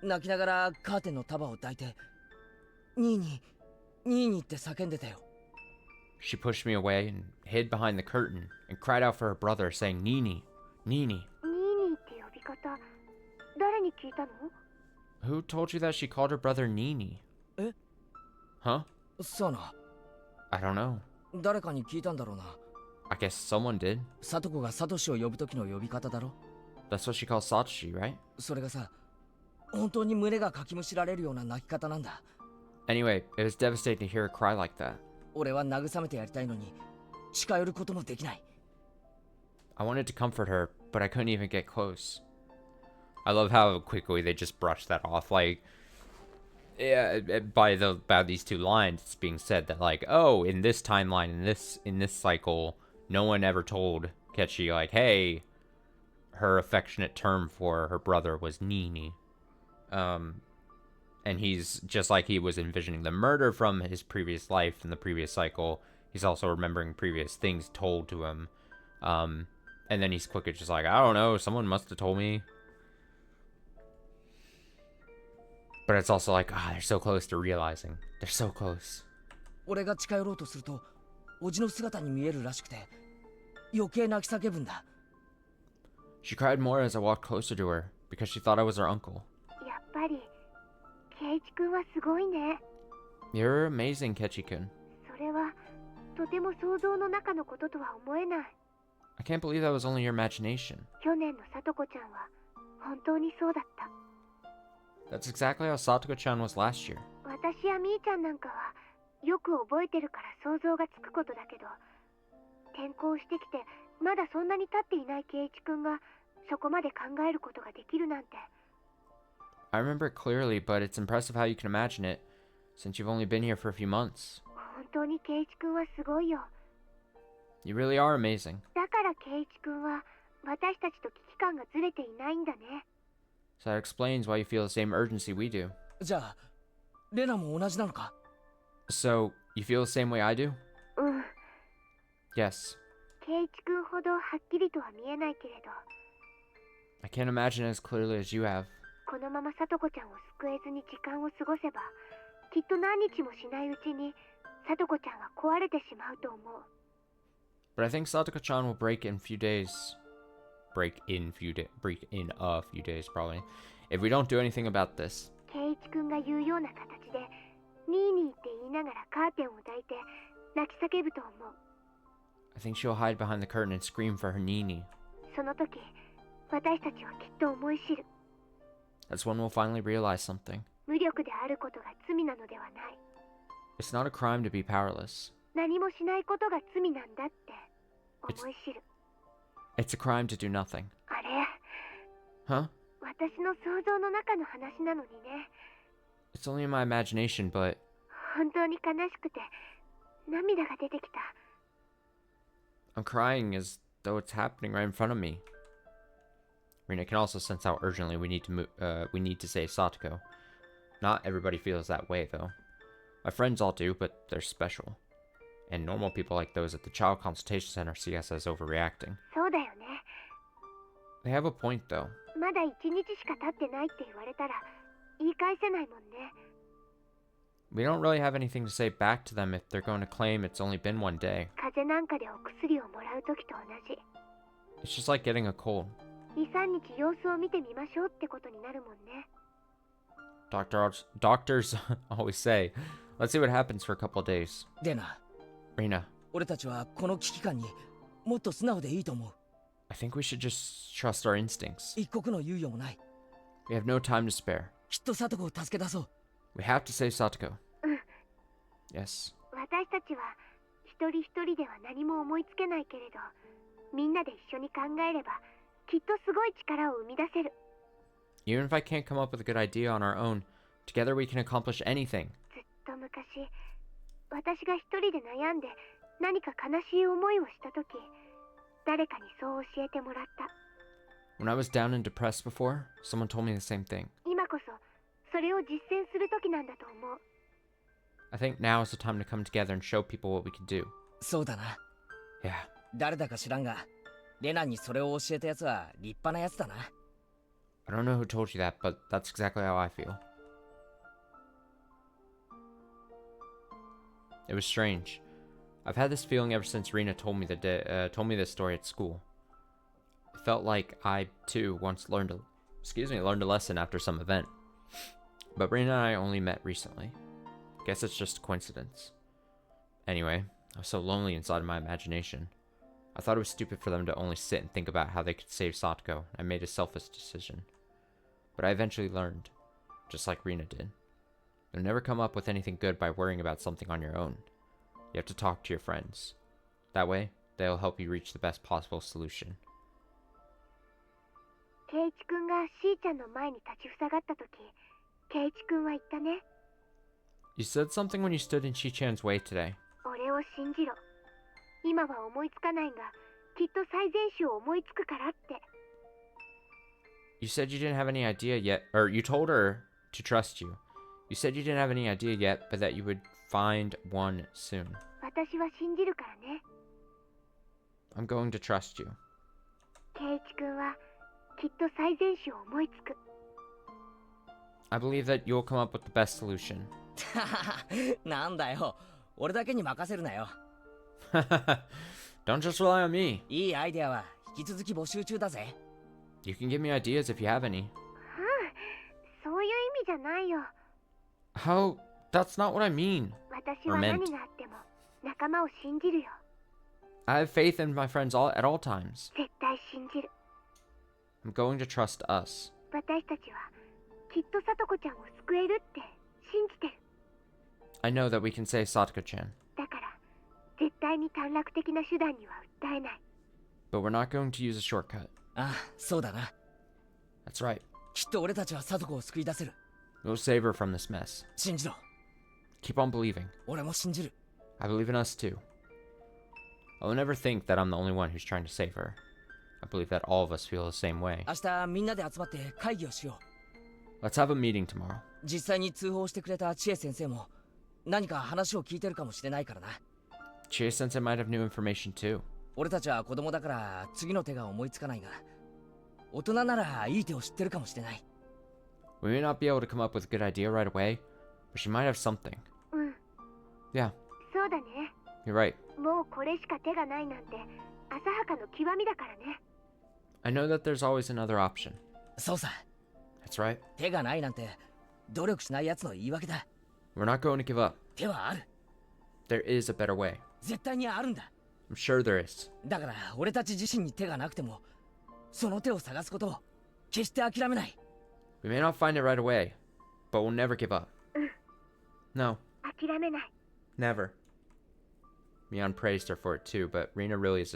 泣きながらカーテンの束を抱いて、ニーニー、ニーニーって叫んでたよ。 She pushed me away and hid behind the curtain and cried out for her brother, saying, "Nini, Nini." ニーニーって呼び方、誰に聞いたの？ Who told you that she called her brother Nini? え？ Huh? さあな。 I don't know. 誰かに聞いたんだろうな。 I guess someone did. サトコがサトシを呼ぶ時の呼び方だろ。 That's what she calls Satoshi, right? それがさ、本当に胸がかきむしられるような泣き方なんだ。 Anyway, it was devastating to hear her cry like that. 俺は慰めてやりたいのに、近寄ることもできない。 I wanted to comfort her, but I couldn't even get close. I love how quickly they just brushed that off. Like, yeah, by these two lines, it's being said that like, oh, in this timeline, in this cycle, no one ever told Kechi like, hey, her affectionate term for her brother was Nini. And he's just like he was envisioning the murder from his previous life in the previous cycle. He's also remembering previous things told to him And then he's quick, it's just like, I don't know, someone must have told me. But it's also like, they're so close to realizing. They're so close. 俺が近寄ろうとすると、おじの姿に見えるらしくて、余計泣き叫ぶんだ。She cried more as I walked closer to her, because she thought I was her uncle. やっぱり圭一君はすごいね。 You're amazing, Kechi-kun. それはとても想像の中のこととは思えない。 I can't believe that was only your imagination. 去年のさとこちゃんは本当にそうだった。 That's exactly how Satoko-chan was last year. 私やみーちゃんなんかはよく覚えてるから想像がつくことだけど、転校してきてまだそんなに経っていない圭一君がそこまで考えることができるなんて。 I remember it clearly, but it's impressive how you can imagine it, since you've only been here for a few months. 本当に圭一君はすごいよ。 You really are amazing. だから圭一君は私たちと危機感がずれていないんだね。 So that explains why you feel the same urgency we do. じゃあ、レナも同じなのか？ So, you feel the same way I do? うん。 Yes. 圭一君ほどはっきりとは見えないけれど、 I can't imagine it as clearly as you have. このままさとこちゃんを救えずに時間を過ごせば、きっと何日もしないうちにさとこちゃんは壊れてしまうと思う。 But I think Satoko-chan will break in a few days, probably, if we don't do anything about this. 圭一君が言うような形でニーニーって言いながらカーテンを抱いて泣き叫ぶと思う。 I think she'll hide behind the curtain and scream for her Nini. その時、私たちはきっと思い知る。 That's when we'll finally realize something. 無力であることが罪なのではない。 It's not a crime to be powerless. 何もしないことが罪なんだって思い知る。 It's a crime to do nothing. あれ、 Huh? 私の想像の中の話なのにね。 It's only in my imagination, but 本当に悲しくて涙が出てきた。 I'm crying as though it's happening right in front of me. Rina can also sense how urgently we need to save Satoko. Not everybody feels that way, though. My friends all do, but they're special. And normal people like those at the Child Consultation Center see us as overreacting. そうだよね。 They have a point, though. まだ1日しか経ってないって言われたら言い返せないもんね。 We don't really have anything to say back to them if they're going to claim it's only been one day. 風邪なんかでお薬をもらう時と同じ。 It's just like getting a cold. 2、3日様子を見てみましょうってことになるもんね。 Doctors always say, let's see what happens for a couple of days. レナ、 Rina, 俺たちはこの危機感にもっと素直でいいと思う。 I think we should just trust our instincts. 一刻の猶予もない。 We have no time to spare. きっとサトコを助け出そう。 We have to save Satoko. うん。 Yes. 私たちは一人一人では何も思いつけないけれど、みんなで一緒に考えればきっとすごい力を生み出せる。 Even if I can't come up with a good idea on our own, together we can accomplish anything. ずっと昔、私が一人で悩んで何か悲しい思いをした時、誰かにそう教えてもらった。 When I was down and depressed before, someone told me the same thing. 今こそそれを実践する時なんだと思う。 I think now is the time to come together and show people what we can do. そうだな。 Yeah. 誰だか知らんが、レナにそれを教えたやつは立派なやつだな。 I don't know who told you that, but that's exactly how I feel. It was strange. I've had this feeling ever since Rina told me this story at school. It felt like I too once learned a lesson after some event. But Rina and I only met recently. Guess it's just a coincidence. Anyway, I was so lonely inside of my imagination. I thought it was stupid for them to only sit and think about how they could save Satoko. I made a selfish decision. But I eventually learned, just like Rina did. You'll never come up with anything good by worrying about something on your own. You have to talk to your friends. That way, they'll help you reach the best possible solution. 圭一君がしーちゃんの前に立ちふさがった時、圭一君は言ったね。 You said something when you stood in Shi-chan's way today. 俺を信じろ。今は思いつかないが、きっと最善手を思いつくからって。 You said you didn't have any idea yet, or you told her to trust you. You said you didn't have any idea yet, but that you would find one soon. 私は信じるからね。I'm going to trust you. 圭一君はきっと最善手を思いつく。 I believe that you'll come up with the best solution. なんだよ、俺だけに任せるなよ。Don't just rely on me. いいアイデアは引き続き募集中だぜ。You can give me ideas if you have any. そういう意味じゃないよ。 How? That's not what I mean. 私は何があっても仲間を信じるよ。 I have faith in my friends at all times. 絶対信じる。 I'm going to trust us. 私たちはきっとさとこちゃんを救えるって信じてる。 I know that we can save Satoko-chan, だから絶対に短絡的な手段には訴えない。 but we're not going to use a shortcut. ああ、そうだな。 That's right. きっと俺たちはサトコを救い出せる。 We'll save her from this mess. 信じろ。 Keep on believing. 俺も信じる。 I believe in us too. I will never think that I'm the only one who's trying to save her. I believe that all of us feel the same way. 明日みんなで集まって会議をしよう。 Let's have a meeting tomorrow. 実際に通報してくれた千恵先生も何か話を聞いてるかもしれないからな。 Chie-sensei might have new information too. 俺たちは子供だから次の手が思いつかないが、大人ならいい手を知ってるかもしれない。 We may not be able to come up with a good idea right away, but she might have something. うん、 Yeah, そうだね。 you're right. もうこれしか手がないなんて浅はかの極みだからね。 I know that there's always another option. そうさ、 That's right. 手がないなんて努力しない奴の言い訳だ。 We're not going to give up. 手はある。 There is a better way. 絶対にあるんだ。 I'm sure there is. だから俺たち自身に手がなくても、その手を探すことを決して諦めない。 We may not find it right away, but we'll never give up. No, 諦めない。 never. Mion praised her for it too, but Rina really is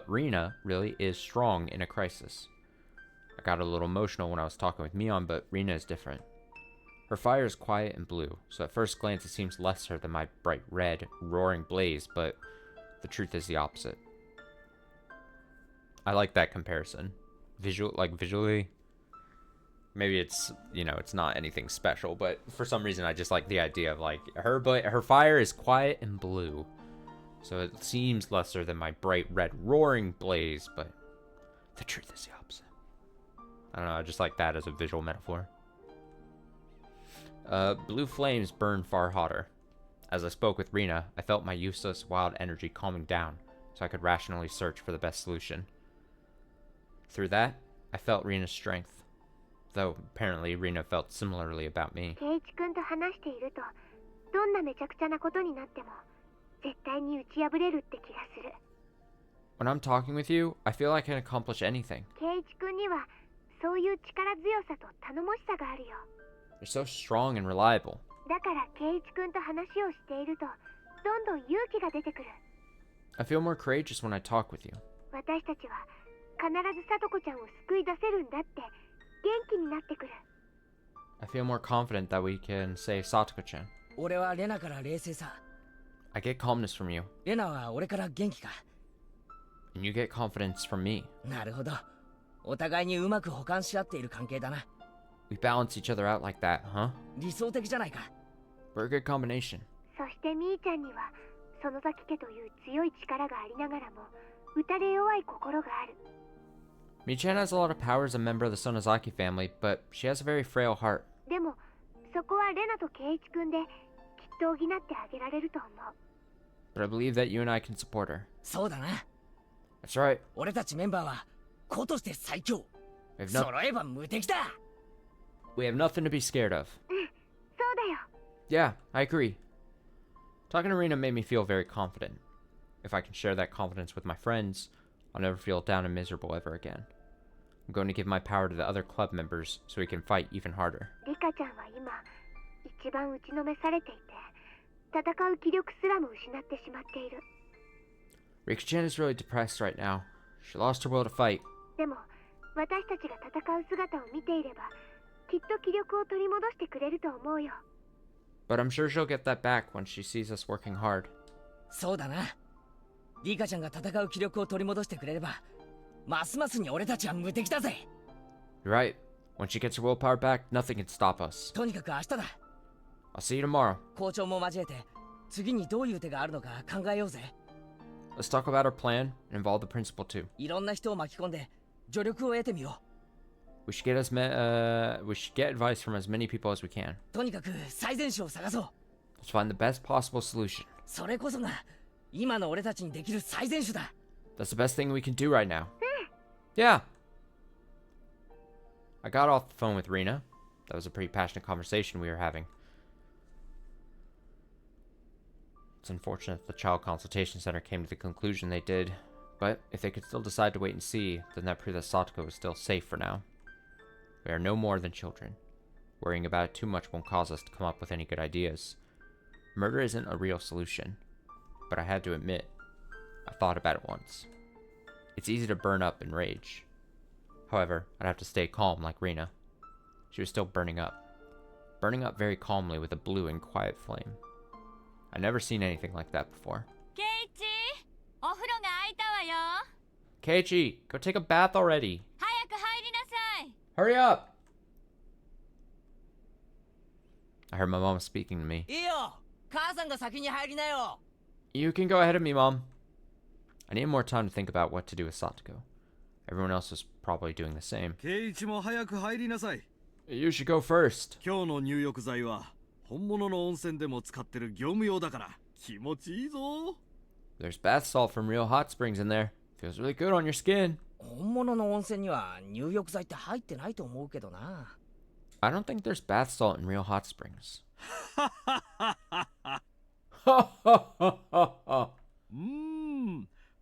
Rina really is strong in a crisis. I got a little emotional when I was talking with Mion, but Rina is different. Her fire is quiet and blue, so at first glance it seems lesser than my bright red, roaring blaze, but the truth is the opposite. I like that comparison. Visually, maybe it's, it's not anything special, but for some reason I just like the idea of her fire is quiet and blue, so it seems lesser than my bright red roaring blaze, but the truth is the opposite. I don't know, I just like that as a visual metaphor. Blue flames burn far hotter. As I spoke with Rina, I felt my useless wild energy calming down, so I could rationally search for the best solution. Through that, I felt Rina's strength, though apparently Rina felt similarly about me. 圭一君と話していると、どんなめちゃくちゃなことになっても絶対に打ち破れるって気がする。 When I'm talking with you, I feel I can accomplish anything. 圭一君にはそういう力強さと頼もしさがあるよ。 You're so strong and reliable. だから圭一君と話をしているとどんどん勇気が出てくる。 I feel more courageous when I talk with you. 私たちは必ずさとこちゃんを救い出せるんだって元気になってくる。 I feel more confident that we can save Satoko-chan. 俺はレナから冷静さ。 I get calmness from you, レナは俺から元気か。 and you get confidence from me. なるほど。お互いにうまく補完し合っている関係だな。 We balance each other out like that, huh? 理想的じゃないか。 We're a good combination. そしてみーちゃんには園崎家という強い力がありながらも打たれ弱い心がある。 Mi-chan has a lot of power as a member of the Sonozaki family, but she has a very frail heart. でもそこはレナと圭一君できっと補ってあげられると思う。 But I believe that you and I can support her. そうだな。 That's right. 俺たちメンバーは子として最強。 We have, no- 揃えば無敵だ。 we have nothing to be scared of. そうだよ。 Yeah, I agree. Talking to Rina made me feel very confident. If I can share that confidence with my friends, I'll never feel down and miserable ever again. I'm going to give my power to the other club members so we can fight even harder. リカちゃんは今一番打ちのめされていて戦う気力すらも失ってしまっている。 Rika-chan is really depressed right now. She lost her will to fight. でも私たちが戦う姿を見ていればきっと気力を取り戻してくれると思うよ。 But I'm sure she'll get that back when she sees us working hard. そうだな。リカちゃんが戦う気力を取り戻してくれれば、ますますに俺たちは無敵だぜ。 You're right. When she gets her willpower back, nothing can stop us. とにかく明日だ。 I'll see you tomorrow. 校長も交えて、次にどういう手があるのか考えようぜ。Let's talk about our plan and involve the principal too. いろんな人を巻き込んで助力を得てみよ We should get advice from as many people as we can. う。とにかく最善手を探そう。 Let's find the best possible solution. それこそが今の俺たちにできる最善手だ。 That's the best thing we can do right now. Yeah. I got off the phone with Rena. That was a pretty passionate conversation we were having. It's unfortunate that the Child Consultation Center came to the conclusion they did, but if they could still decide to wait and see, then that proved that Satoko was still safe for now. We are no more than children. Worrying about it too much won't cause us to come up with any good ideas. Murder isn't a real solution, but I had to admit, I thought about it once. It's easy to burn up in rage. However, I'd have to stay calm like Rena. She was still burning up very calmly with a blue and quiet flame. I'd never seen anything like that before. Keiichi, お風呂が空いたわよ。 Keiichi, go take a bath already. 早く入りなさい。 Hurry up! I heard my mom speaking to me. いいよ。母さんが先に入りなよ。 You can go ahead of me, Mom. I needed more time to think about what to do with Satoko. Everyone else was probably doing the same. ケイイチも早く入りなさい。 You should go first. 今日の入浴剤は本物の温泉でも使ってる業務用だから気持ちいいぞ。 There's bath salt from real hot springs in there. Feels really good on your skin. 本物の温泉には入浴剤って入ってないと思うけどな。 I don't think there's bath salt in real hot springs.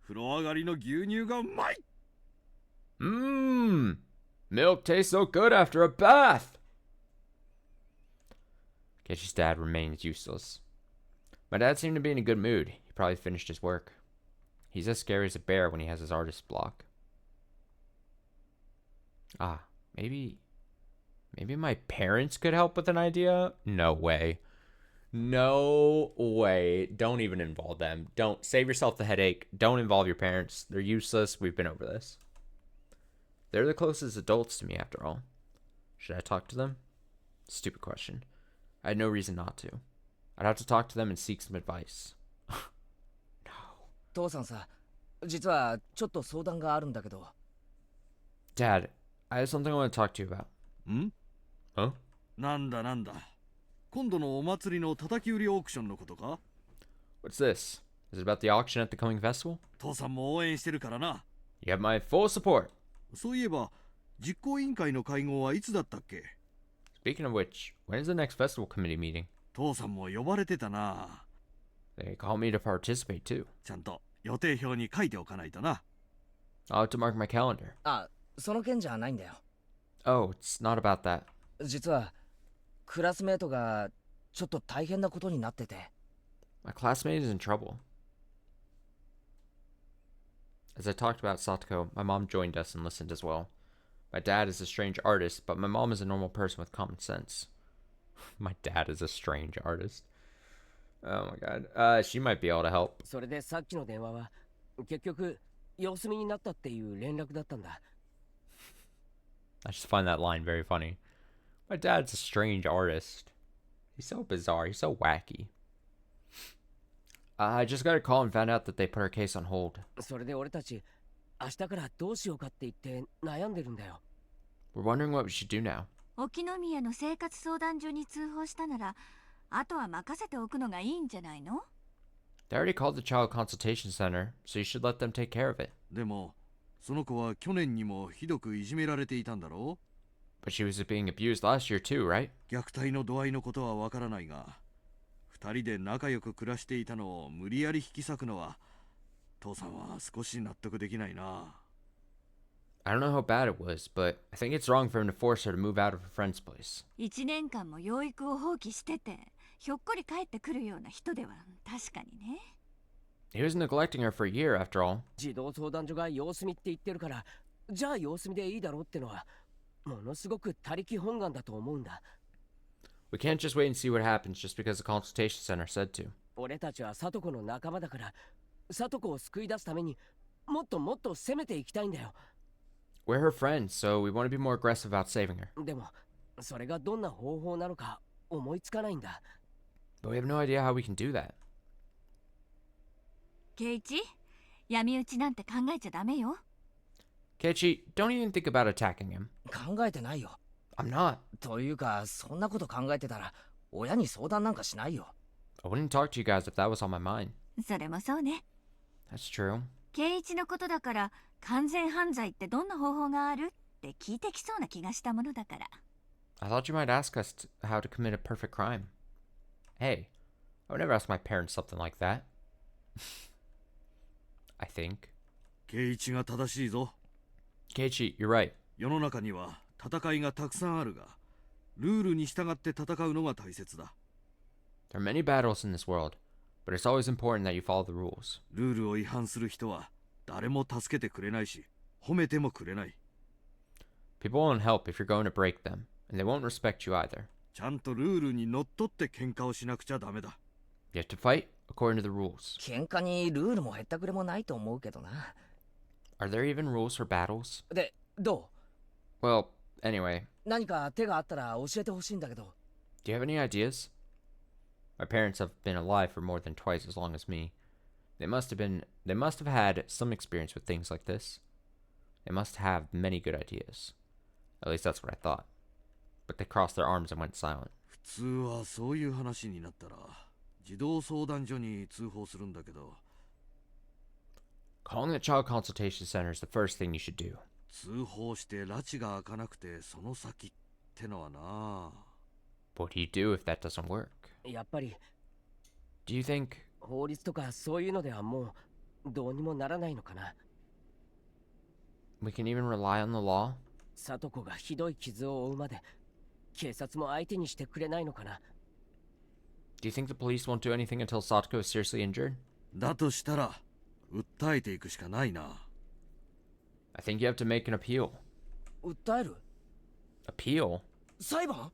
風呂上がりの牛乳がうまい。 Milk tastes so good after a bath. Keiichi's dad remains useless. My dad seemed to be in a good mood. He probably finished his work. He's as scary as a bear when he has his artist block. Maybe my parents could help with an idea? No way. No way. Don't even involve them. Don't. Save yourself the headache. Don't involve your parents. They're useless. We've been over this. They're the closest adults to me, after all. Should I talk to them? Stupid question. I had no reason not to. I'd have to talk to them and seek some advice. No. 父さんさ、実はちょっと相談があるんだけど。 Dad, I have something I want to talk to you about. ん Huh? なんだ今度のお祭りの叩き売りオークションのことか？ What's this? Is it about the auction at the coming festival? 父さんも応援してるからな。 You have my full support. そういえば実行委員会の会合はいつだったっけ？ Speaking of which, when is the next festival committee meeting? 父さんも呼ばれてたな。 They called me to participate too. ちゃんと予定表に書いておかないとな。 I'll have to mark my calendar. あ、その件じゃないんだよ。 Oh, it's not about that. 実はクラスメートがちょっと大変なことになってて。 My classmate is in trouble. As I talked about Satoko, my mom joined us and listened as well. My dad is a strange artist, but my mom is a normal person with common sense. My dad is a strange artist. Oh my god. She might be able to help. それでさっきの電話は結局様子見になったっていう連絡だったんだ。 I just find that line very funny. My dad's a strange artist. He's so bizarre. He's so wacky. I just got a call and found out that they put our case on hold. それで俺たち明日からどうしようかって言って悩んでるんだよ。 We're wondering what we should do now. 沖宮の生活相談所に通報したなら、あとは任せておくのがいいんじゃないの？ They already called the Child Consultation Center, so you should let them take care of it. でもその子は去年にもひどくいじめられていたんだろう？ But she was being abused last year too, right? 虐待の度合いのことはわからないが、二人で仲良く暮らしていたのを無理やり引き裂くのは、父さんは少し納得できないな。 I don't know how bad it was, but I think it's wrong for him to force her to move out of her friend's place. 1年間も養育を放棄してて、ひょっこり帰ってくるような人では確かにね。 He was neglecting her for a year after all. 児童相談所が様子見って言ってるから、じゃあ様子見でいいだろうってのはものすごく他力本願だと思うんだ。 We can't just wait and see what happens just because the consultation center said to. 俺たちはサトコの仲間だから、サトコを救い出すためにもっともっと攻めていきたいんだよ。 We're her friends, so we want to be more aggressive about saving her. でもそれがどんな方法なのか思いつかないんだ。 But we have no idea how we can do that. ケイチ、闇討ちなんて考えちゃダメよ。 Keiichi, don't even think about attacking him. 考えてないよ。 I'm not. というか、そんなこと考えてたら親に相談なんかしないよ。 I wouldn't talk to you guys if that was on my mind. それもそうね。 That's true. 圭一のことだから完全犯罪ってどんな方法があるって聞いてきそうな気がしたものだから。 I thought you might ask us how to commit a perfect crime. Hey, I would never ask my parents something like that. I think. 圭一が正しいぞ。 Keiichi, you're right. 世の中には戦いがたくさんあるが、ルールに従って戦うのが大切だ。There are many battles in this world, but it's always important that you follow the rules. ルールを違反する人は誰も助けてくれないし、褒めてもくれない。People won't help if you're going to break them, and they won't respect you either. ちゃんとルールにのっとって喧嘩をしなくちゃダメだ。You have to fight according to the rules. 喧嘩にルールもへったくれもないと思うけどな。 Are there even rules for battles? で、ど Well, anyway, う？何か手があったら教えてほしいんだけど。 do you have any ideas? My parents have been alive for more than twice as long as me. They must have had some experience with things like this. They must have many good ideas. At least that's what I thought. But they crossed their arms and went silent. 普通はそういう話になったら児童相談所に通報するんだけど、 Calling the child consultation center is the first thing you should do. 通報して拉致が開かなくてその先ってのはな。 What do you do if that doesn't work? やっぱり Do you think 法律とかそういうのではもうどうにもならないのかな。 we can even rely on the law? 里子がひどい傷を負うまで警察も相手にしてくれないのかな。 Do you think the police won't do anything until Satoko is seriously injured? だとしたら訴えていくしかないな。 I think you have to make an appeal. 訴える？ Appeal? 裁判？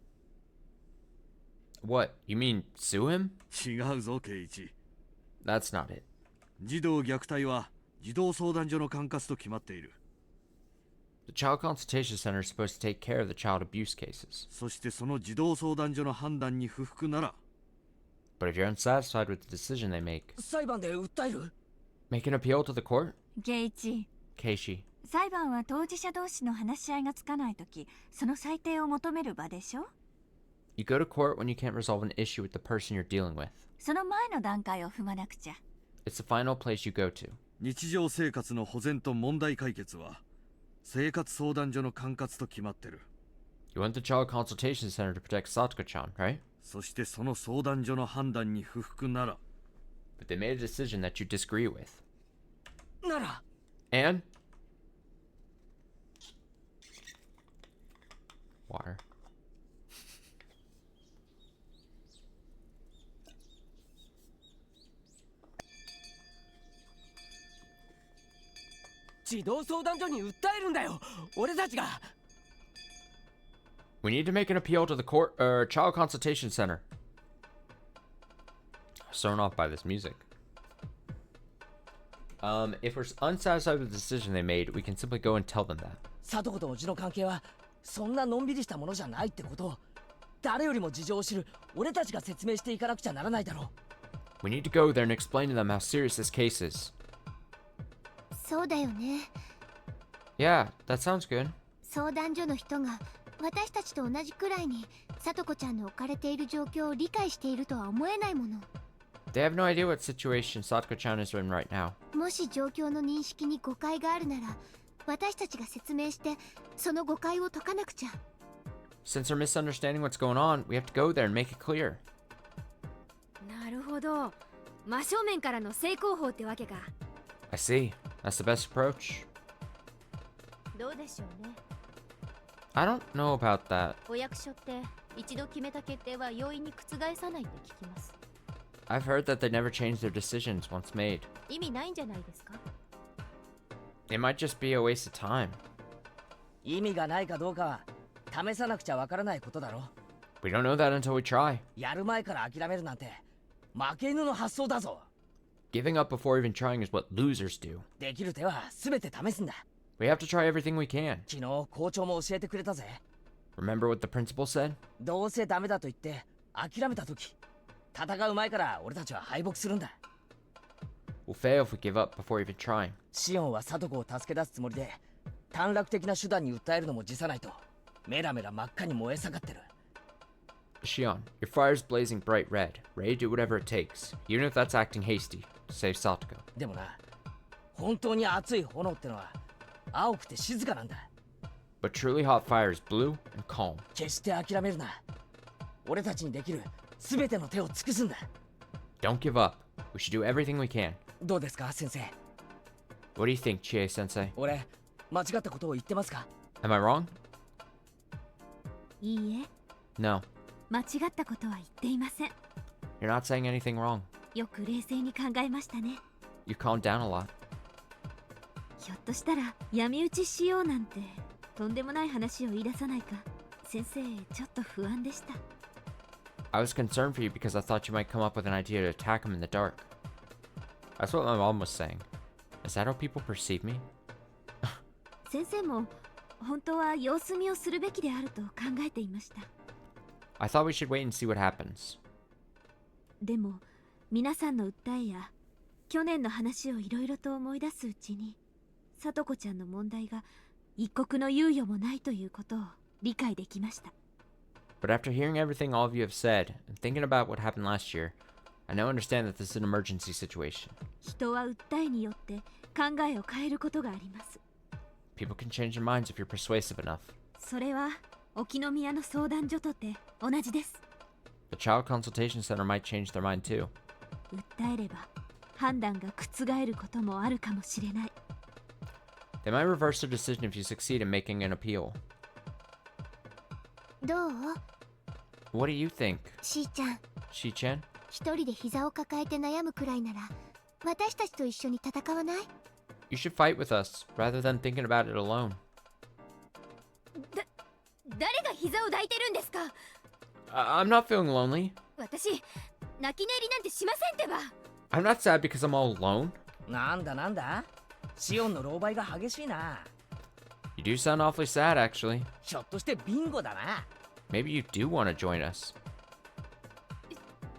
What? You mean sue him? 違うぞ圭一。 That's not it. 児童虐待は児童相談所の管轄と決まっている。 The child consultation center is supposed to take care of the child abuse cases. そしてその児童相談所の判断に不服なら、 But if you're unsatisfied with the decision they make, 裁判で訴える？ make an appeal to the court? 圭一、 Keiichi. 裁判は当事者同士の話し合いがつかないとき、その裁定を求める場でしょ。 You go to court when you can't resolve an issue with the person you're dealing with. その前の段階を踏まなくちゃ。 It's the final place you go to. 日常生活の保全と問題解決は生活相談所の管轄と決まってる。 You want the child consultation center to protect Satoko-chan, right? そしてその相談所の判断に不服なら、 But they made a decision that you disagree with. なら And? Water. 児童相談所に訴えるんだよ俺たちが。 We need to make an appeal to the child consultation center. I was thrown off by this music. If we're unsatisfied with the decision they made, we can simply go and tell them that. 里子とうちの関係はそんなのんびりしたものじゃないってことを誰よりも事情を知る俺たちが説明していかなくちゃならないだろう。 We need to go there and explain to them how serious this case is. そうだよね。 Yeah, that sounds good. 相談所の人が私たちと同じくらいに里子ちゃんの置かれている状況を理解しているとは思えないもの。 They have no idea what situation Satoko-chan is in right now. もし状況の認識に誤解があるなら私たちが説明してその誤解を解かなくちゃ。 Since they're misunderstanding what's going on, we have to go there and make it clear. なるほど。真正面からの正攻法ってわけか。 I see. That's the best approach. どうでしょうね。 I don't know about that. お役所って一度決めた決定は容易に覆さないって聞きます。 I've heard that they never change their decisions once made. 意味ないんじゃないですか。 It might just be a waste of time. 意味がないかどうかは試さなくちゃわからないことだろ。 We don't know that until we try. やる前から諦めるなんて負け犬の発想だぞ。 Giving up before even trying is what losers do. できる手は全て試すんだ。 We have to try everything we can. 昨日校長も教えてくれたぜ。 Remember what the principal said? どうせダメだと言って諦めた時戦う前から俺たちは敗北するんだ。We'll fail if we give up before even trying. シオンは聡子を助け出すつもりで短絡的な手段に訴えるのも辞さないとメラメラ真っ赤に燃え盛ってる。 Shion, your fire's blazing bright red, ready to do whatever it takes, even if that's acting hasty, to save Satoko. でもな、本当に熱い炎ってのは青くて静かなんだ。 But truly hot fire is blue and calm. 決して諦めるな。俺たちにできる全ての手を尽くすんだ。 Don't give up. We should do everything we can. どうですか先生。 What do you think, Chie-sensei? 俺間違ったことを言ってますか？ Am I wrong? いいえ、 No. 間違ったことは言っていません。 You're not saying anything wrong. よく冷静に考えましたね。 You calmed down a lot. ひょっとしたら闇討ちしようなんてとんでもない話を言い出さないか先生ちょっと不安でした。 I was concerned for you because I thought you might come up with an idea to attack him in the dark. That's what my mom was saying. Is that how people perceive me? 先生も本当は様子見をするべきであると考えていました。 I thought we should wait and see what happens. でも皆さんの訴えや去年の話をいろいろと思い出すうちに聡子ちゃんの問題が一刻の猶予もないということを理解できました。 But after hearing everything all of you have said and thinking about what happened last year, I now understand that this is an emergency situation. 人は訴えによって考えを変えることがあります。 People can change their minds if you're persuasive enough. それは沖宮の相談所とて同じです。 The Child Consultation Center might change their mind too. 訴えれば判断が覆ることもあるかもしれない。 They might reverse their decision if you succeed in making an appeal. どう？ What do you think? しーちゃん、 Shi-chan? 一人で膝を抱えて悩むくらいなら私たちと一緒に戦わない？ You should fight with us rather than thinking about it alone. 誰が膝を抱いてるんですか？ I'm not feeling lonely. 私泣き寝入りなんてしませんってば。 I'm not sad because I'm all alone. なんだシオンの狼狽が激しいな。 You do sound awfully sad, actually. ひょっとしてビンゴだな。 Maybe you do want to join us.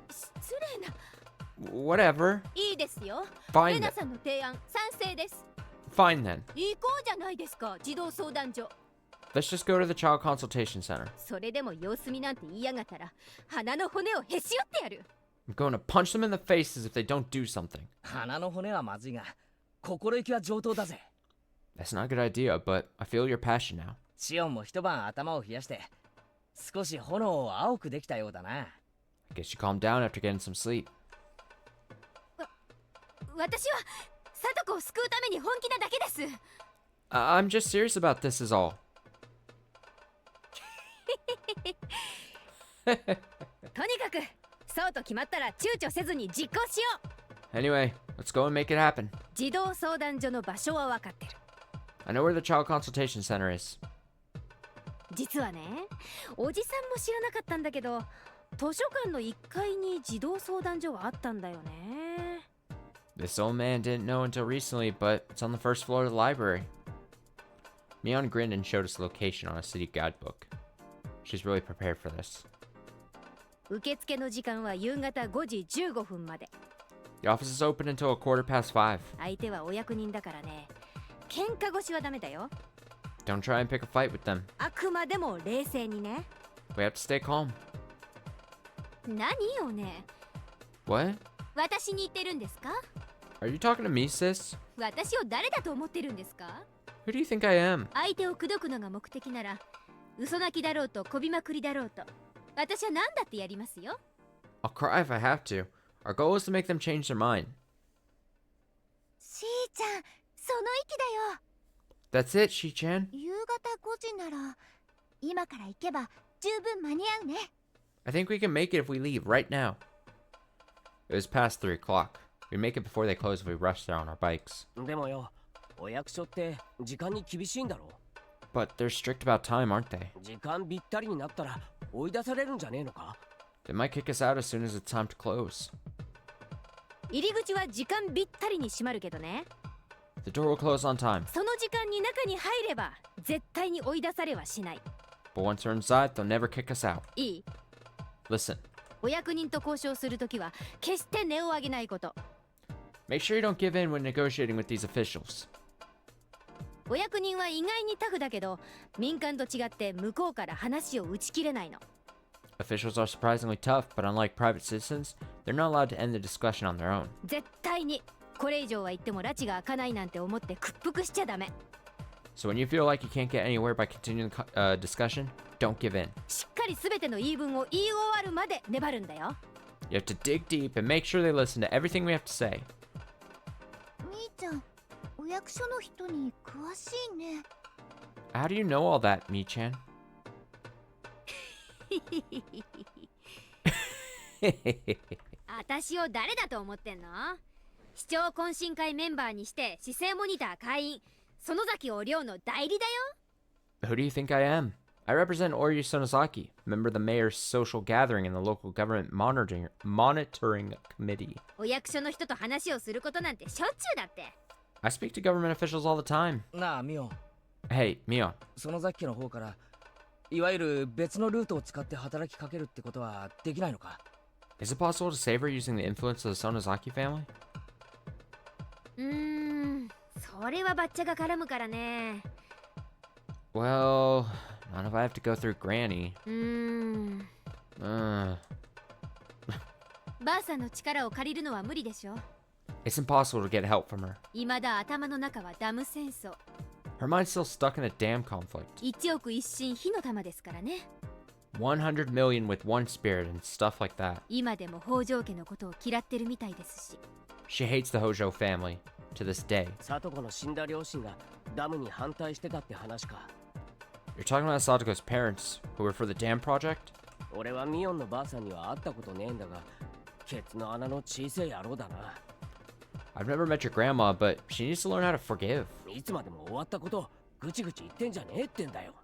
失礼な。 Whatever. いいですよ。 Fine レ then. ナさんの提案賛成です。 Fine then. 行こうじゃないですか、児童相談所。 Let's just go to the Child Consultation Center. それでも様子見なんて言いやがったら鼻の骨をへし折ってやる。 I'm going to punch them in the faces if they don't do something. 鼻の骨はまずいが心意気は上等だぜ。 That's not a good idea, but I feel your passion now. シオンも一晩頭を冷やして少し炎を青くできたようだな。 I guess you calmed down after getting some sleep. 私は聡子を救うために本気なだけです。 I'm just serious about this is all. とにかくそうと決まったら躊躇せずに実行しよう。 Anyway, let's go and make it happen. 児童相談所の場所は分かってる。 I know where the Child Consultation Center is. 実はね、おじさんも知らなかったんだけど図書館の1階に児童相談所があったんだよね。 This old man didn't know until recently, but it's on the first floor of the library. Mion grinned and showed us the location on a city guidebook. She's really prepared for this. 受付の時間は夕方5時15分まで。 The office is open until a 5:15. 相手はお役人だからね、喧嘩腰はダメだよ。 Don't try and pick a fight with them. あくまでも冷静にね。 We have to stay calm. 何よね、 What? 私に言ってるんですか？ Are you talking to me, sis? 私を誰だと思ってるんですか？ Who do you think I am? 相手を口説くのが目的なら嘘泣きだろうとこびまくりだろうと私は何だってやりますよ。 I'll cry if I have to. Our goal is to make them change their mind. しーちゃん、その息だよ。 That's it, Shi-chan. 夕方5時なら今から行けば十分間に合うね。 I think we can make it if we leave right now. It was past 3 o'clock. We'd make it before they close if we rushed there on our bikes. でもよ、お役所って時間に厳しいんだろ。 But they're strict about time, aren't they? 時間ぴったりになったら追い出されるんじゃねえのか？ They might kick us out as soon as it's time to close. 入り口は時間ぴったりに閉まるけどね、 The door will close on time. その時間に中に入れば絶対に追い出されはしない。 But once we're inside, they'll never kick us out. いい？ Listen, お役人と交渉するときは決して音を上げないこと。Make sure you don't give in when negotiating with these officials. お役人は意外にタフだけど、民間と違って向こうから話を打ち切れないの。Officials are surprisingly tough, but unlike private citizens, they're not allowed to end the discussion on their own. 絶対にこれ以上は言っても拉致が開かないなんて思って屈服しちゃダメ。So when you feel like you can't get anywhere by continuing the discussion, don't give in. しっかり全ての言い分を言い終わるまで粘るんだよ。You have to dig deep and make sure they listen to everything we have to say. みーちゃん、お役所の人に詳しいね。How do you know all that, Mi-chan? 私を誰だと思ってんの？市長懇親会メンバーにして市政モニター会員、園崎お亮の代理だよ。Who do you think I am? I represent Oryu Sonozaki, member of the mayor's social gathering in the local government monitoring committee. お役所の人と話をすることなんてしょっちゅうだって。I speak to government officials all the time. なあミオン、 Hey, Mio, 園崎家の方からいわゆる別のルートを使って働きかけるってことはできないのか？ is it possible to save her using the influence of the Sonozaki family? それはバッチャが絡むからね。Well, not if I have to go through Granny. ばあさんの力を借りるのは無理でしょ。 It's impossible to get help from her. 未だ頭の中はダム戦争。 Her mind's still stuck in a dam conflict. 1億一心火の玉ですからね。100 million with one spirit and stuff like that. 今でも北条家のことを嫌ってるみたいですし。 She hates the Hojo family to this day. 里子の死んだ両親がダムに反対してたって話か。 You're talking about Satoko's parents, who were for the dam project? 俺はミオンのばあさんには会ったことねえんだが、ケツの穴の小さい野郎だな。 I've never met your grandma, but she needs to learn how to forgive. いつまでも終わったことぐちぐち言ってんじゃねえってんだよ。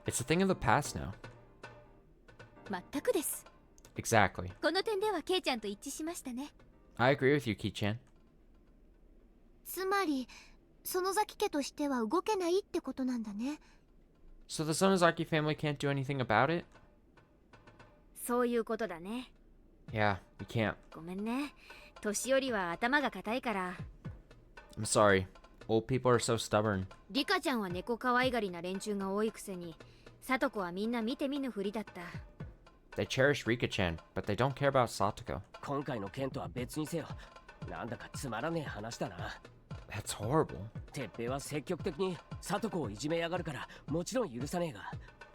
It's a thing of the past now. 全くです。 Exactly. この点ではケイちゃんと一致しましたね。 I agree with you, Ki-chan. つまり、園崎家としては動けないってことなんだね。So the Sonozaki family can't do anything about it? そういうことだね。 Yeah, we can't. ごめんね。年寄りは頭が固いから。 I'm sorry. Old people are so stubborn. リカちゃんは猫可愛がりな連中が多いくせに、サトコはみんな見て見ぬふりだった。 They cherish Rika-chan, but they don't care about Satoko. 今回の件とは別にせよ。なんだかつまらねえ話だな。 That's horrible. てっぺいは積極的に里子をいじめやがるからもちろん許さねえが、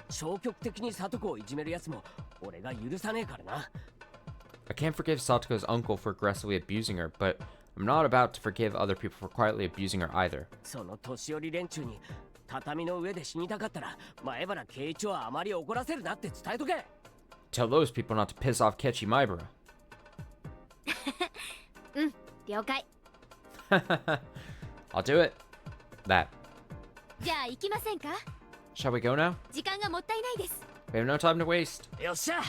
消極的に里子をいじめるやつも俺が許さねえからな。 I can't forgive Satoko's uncle for aggressively abusing her, but I'm not about to forgive other people for quietly abusing her either. その年寄り連中に畳の上で死にたかったら前原圭一はあまり怒らせるなって伝えとけ。 Tell those people not to piss off Kechi Maibara. 了解。 I'll do it. That. じゃあ行きませんか？ Shall we go now? 時間がもったいないです。 We have no time to waste. よっしゃ、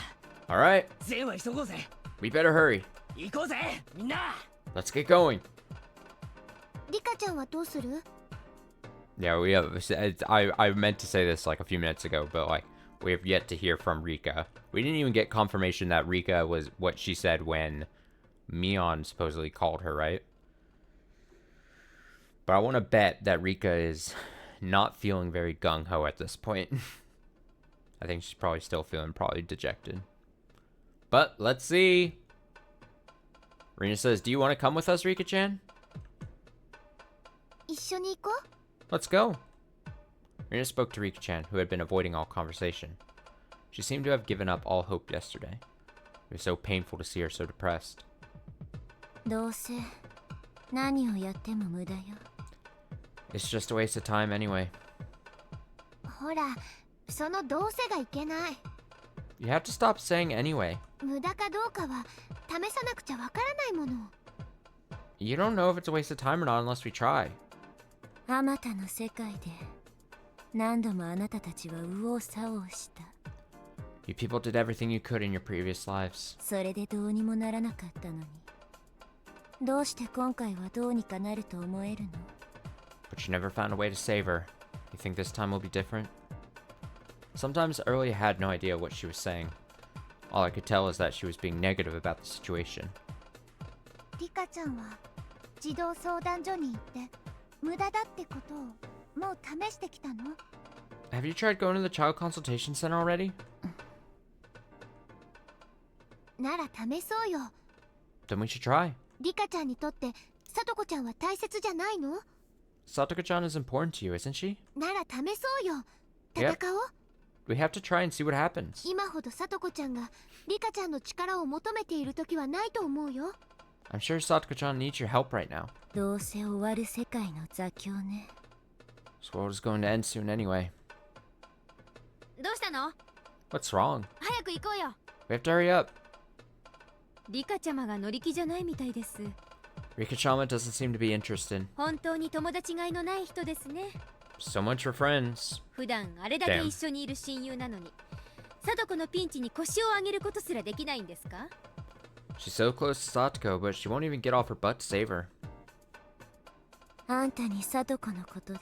Alright, 全は急ごうぜ。 we better hurry. 行こうぜみんな。 Let's get going. リカちゃんはどうする？ Yeah, we have. I meant to say this like a few minutes ago, but like we have yet to hear from Rika. We didn't even get confirmation that Rika was what she said when Mion supposedly called her, right? But I want to bet that Rika is not feeling very gung-ho at this point. I think she's probably still feeling probably dejected. But let's see. Rina says, do you want to come with us, Rika-chan? 一緒に行こう。 Let's go. Rina spoke to Rika-chan, who had been avoiding all conversation. She seemed to have given up all hope yesterday. It was so painful to see her so depressed. どうせ何をやっても無駄よ。 It's just a waste of time anyway. ほら、そのどうせがいけない。 You have to stop saying anyway. 無駄かどうかは試さなくちゃわからないもの。 You don't know if it's a waste of time or not unless we try. あまたの世界で何度もあなたたちは右往左往した。 You people did everything you could in your previous lives. それでどうにもならなかったのに。どうして今回はどうにかなると思えるの？ But you never found a way to save her. You think this time will be different? Sometimes I really had no idea what she was saying. All I could tell is that she was being negative about the situation. リカちゃんは児童相談所に行って無駄だってことをもう試してきたの？ Have you tried going to the child consultation center already? なら試そうよ。 Then we should try. リカちゃんにとってさとこちゃんは大切じゃないの？ Satoko-chan is important to you, isn't she? なら試そうよ。 Yep. 戦おう。 We have to try and see what happens. 今ほどさとこちゃんがリカちゃんの力を求めている時はないと思うよ。 I'm sure Satoko-chan needs your help right now. どうせ終わる世界の座興ね。 This world is going to end soon anyway. どうしたの？ What's wrong? 早く行こうよ。 We have to hurry up. リカちゃまが乗り気じゃないみたいです。 Rika-chama doesn't seem to be interested. 本当に友達がいのない人ですね。 So much for friends. 普段あれだけ一緒にいる親友なのに、貞子のピンチに腰を上げることすらできないんですか？ She's so close to Satoko, but she won't even get off her butt to save her. あんたにさとこのことで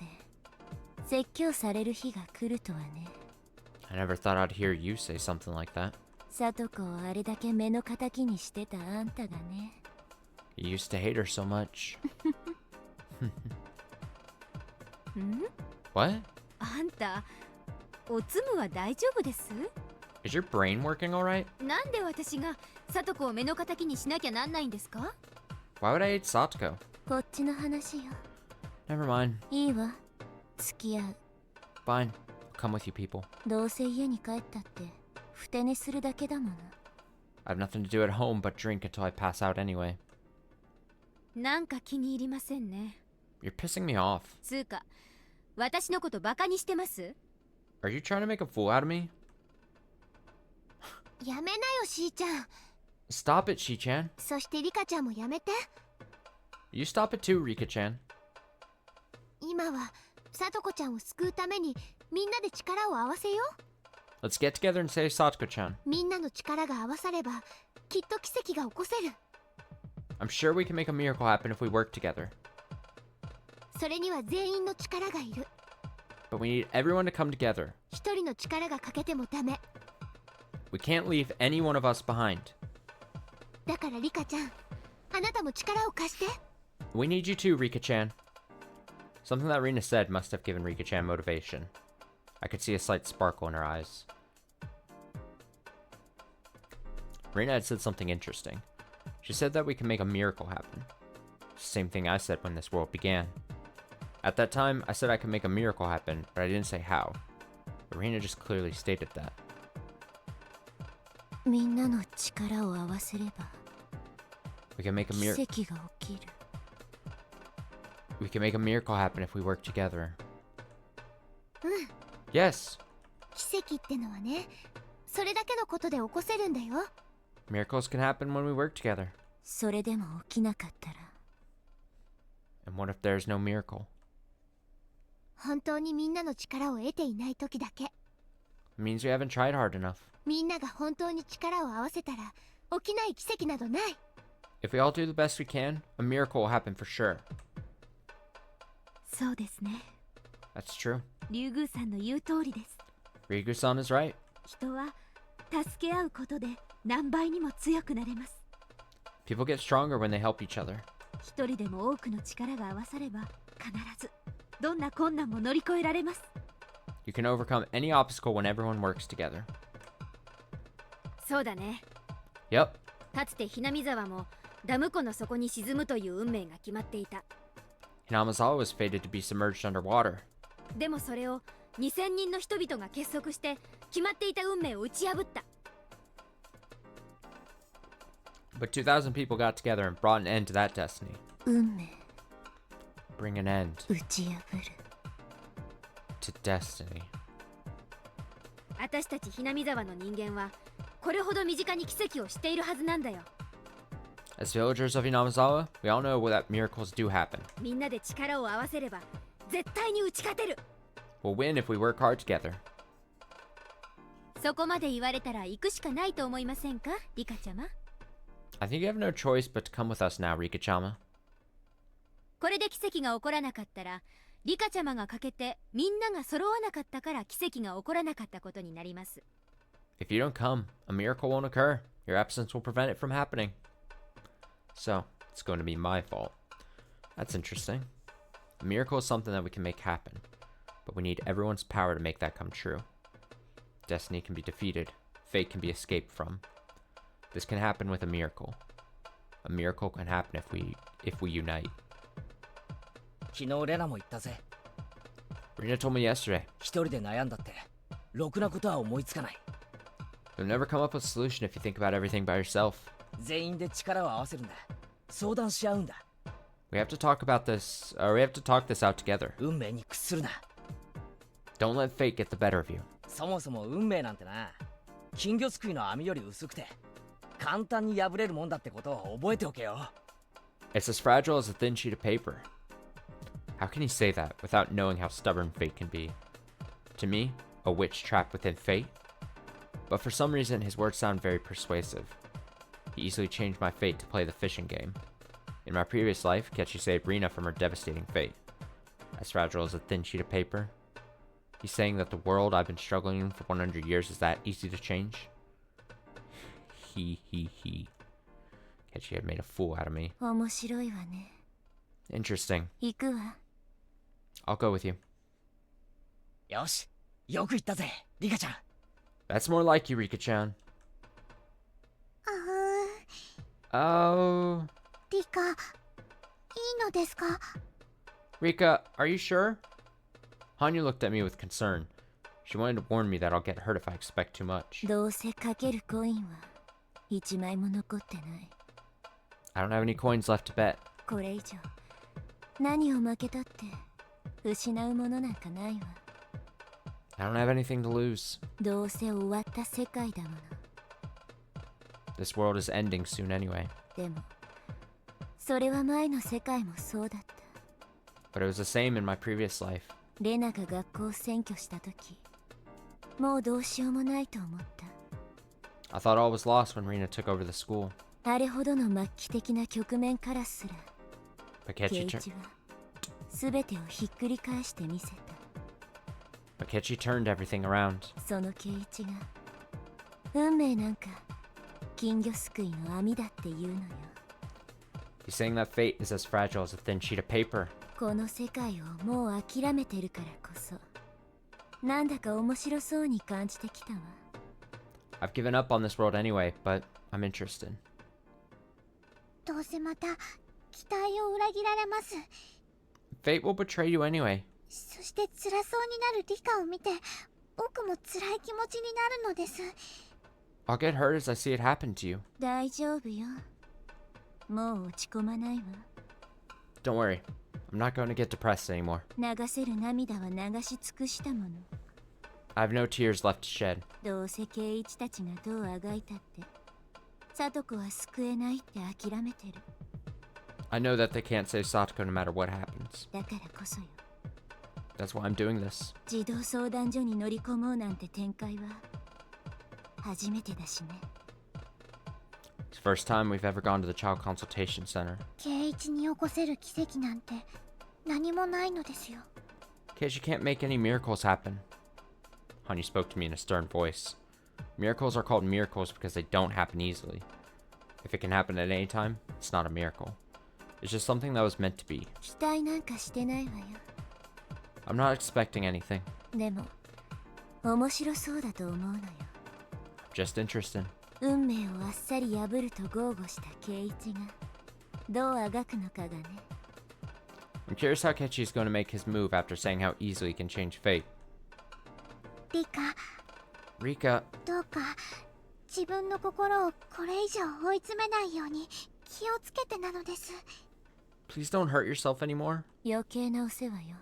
説教される日が来るとはね。 I never thought I'd hear you say something like that. さとこをあれだけ目の敵にしてたあんたがね。 You used to hate her so much. ん？ What? あんた、おつむは大丈夫です？ Is your brain working alright? なんで私が貞子を目の敵にしなきゃなんないんですか？ Why would I hate Satoko? こっちの話よ。 Never mind. いいわ。付き合う。 Fine. I'll come with you people. どうせ家に帰ったってふて寝するだけだもの。 I have nothing to do at home but drink until I pass out anyway. なんか気に入りませんね。 You're pissing me off. つうか、私のことバカにしてます？ Are you trying to make a fool out of me? やめなよしーちゃん。 Stop it, Shi-chan. そしてリカちゃんもやめて。 You stop it too, Rika-chan. 今はさとこちゃんを救うためにみんなで力を合わせよう。 Let's get together and save Satoko-chan. みんなの力が合わさればきっと奇跡が起こせる。 I'm sure we can make a miracle happen if we work together. それには全員の力がいる。 But we need everyone to come together. 一人の力が欠けてもダメ。 We can't leave any one of us behind. だからリカちゃん、あなたも力を貸して。 We need you too, Rika-chan. Something that Rina said must have given Rika-chan motivation. I could see a slight sparkle in her eyes. Rina had said something interesting. She said that we can make a miracle happen. Same thing I said when this world began. At that time, I said I could make a miracle happen, but I didn't say how. But Rina just clearly stated that. みんなの力を合わせれば We can make a 奇 miracle. 跡が起きる。 We can make a miracle happen if we work together. うん、 Yes. 奇跡ってのはね、それだけのことで起こせるんだよ。 Miracles can happen when we work together. それでも起きなかったら And what if there's no miracle? 本当にみんなの力を得ていない時だけ。 It means we haven't tried hard enough. みんなが本当に力を合わせたら起きない奇跡などない。 If we all do the best we can, a miracle will happen for sure. そうですね。 That's true. 竜宮さんの言う通りです。 Rigu-san is right. 人は助け合うことで何倍にも強くなれます。 People get stronger when they help each other. 一人でも多くの力が合わされば必ずどんな困難も乗り越えられます。 You can overcome any obstacle when everyone works together. そうだね。 Yep. かつてひなみ沢もダム湖の底に沈むという運命が決まっていた。 Hinamazawa was fated to be submerged underwater. でもそれを2000人の人々が結束して決まっていた運命を打ち破った。 But 2,000 people got together and brought an end to that destiny. 運命 Bring an end 打ち破る。 to destiny. 私たちひなみ沢の人間はこれほど身近に奇跡をしているはずなんだよ。 As villagers of Hinamazawa, we all know that miracles do happen. みんなで力を合わせれば絶対に打ち勝てる。 We'll win if we work hard together. そこまで言われたら行くしかないと思いませんか、リカちゃま。 I think you have no choice but to come with us now, Rika-chama. これで奇跡が起こらなかったらリカちゃまが欠けてみんなが揃わなかったから奇跡が起こらなかったことになります。 If you don't come, a miracle won't occur. Your absence will prevent it from happening. So, it's going to be my fault. That's interesting. A miracle is something that we can make happen, but we need everyone's power to make that come true. Destiny can be defeated, fate can be escaped from. This can happen with a miracle. A miracle can happen if we unite. 昨日レナも言ったぜ。 Rina told me yesterday. 一人で悩んだってろくなことは思いつかない。 You'll never come up with a solution if you think about everything by yourself. 全員で力を合わせるんだ。相談し合うんだ。 We have to talk about this, or we have to talk this out together. 運命に屈するな。 Don't let fate get the better of you. そもそも運命なんてな、金魚すくいの網より薄くて簡単に破れるもんだってことを覚えておけよ。 It's as fragile as a thin sheet of paper. How can he say that without knowing how stubborn fate can be? To me, a witch trapped within fate? But for some reason, his words sound very persuasive. He easily changed my fate to play the fishing game. In my previous life, Ketchy saved Rina from her devastating fate. As fragile as a thin sheet of paper. He's saying that the world I've been struggling in for 100 years is that easy to change? He. Ketchy had made a fool out of me. 面白いわね。 Interesting. 行くわ。 I'll go with you. よし、よく言ったぜ、リカちゃん。 That's more like you, Rika-chan. あ Oh... リカ、いいのですか？ Rika, are you sure? Hanya looked at me with concern. She wanted to warn me that I'll get hurt if I expect too much. どうせかけるコインは一枚も残ってない。 I don't have any coins left to bet. これ以上何を負けたって失うものなんかないわ。 I don't have anything to lose. どうせ終わった世界だもの。 This world is ending soon anyway. でもそれは前の世界もそうだった。 But it was the same in my previous life. レナが学校を占拠した時もうどうしようもないと思った。 I thought all was lost when Rina took over the school. あれほどの末期的な局面からすら But ケ Ketchy, イチは全てをひっくり返してみせた。 but Ketchy turned everything around. そのケイチが運命なんか金魚すくいの網だって言うのよ。 He's saying that fate is as fragile as a thin sheet of paper. この世界をもう諦めてるからこそなんだか面白そうに感じてきたわ。 I've given up on this world anyway, but I'm interested. どうせまた期待を裏切られます。 Fate will betray you anyway. そして辛そうになるリカを見て僕も辛い気持ちになるのです。 I'll get hurt as I see it happen to you. 大丈夫よ。もう落ち込まないわ。 Don't worry. I'm not going to get depressed anymore. 流せる涙は流し尽くしたもの。 I have no tears left to shed. どうせ圭一たちがどうあがいたって聡子は救えないって諦めてる。 I know that they can't save Satoko no matter what happens. だからこそよ。 That's why I'm doing this. 児童相談所に乗り込もうなんて展開は初めてだしね。 It's the first time we've ever gone to the child consultation center. 圭一に起こせる奇跡なんて何もないのですよ。 Kids, you can't make any miracles happen. Honey spoke to me in a stern voice. Miracles are called miracles because they don't happen easily. If it can happen at any time, it's not a miracle. It's just something that was meant to be. 期待なんかしてないわよ。 I'm not expecting anything. でも面白そうだと思うのよ。 Just interested. 運命をあっさり破ると豪語した圭一がどうあがくのかがね。 I'm curious how Kechi is going to make his move after saying how easily he can change fate. リカ、 Rika, どうか自分の心をこれ以上追い詰めないように気をつけてなのです。 please don't hurt yourself anymore. 余計なお世話よ。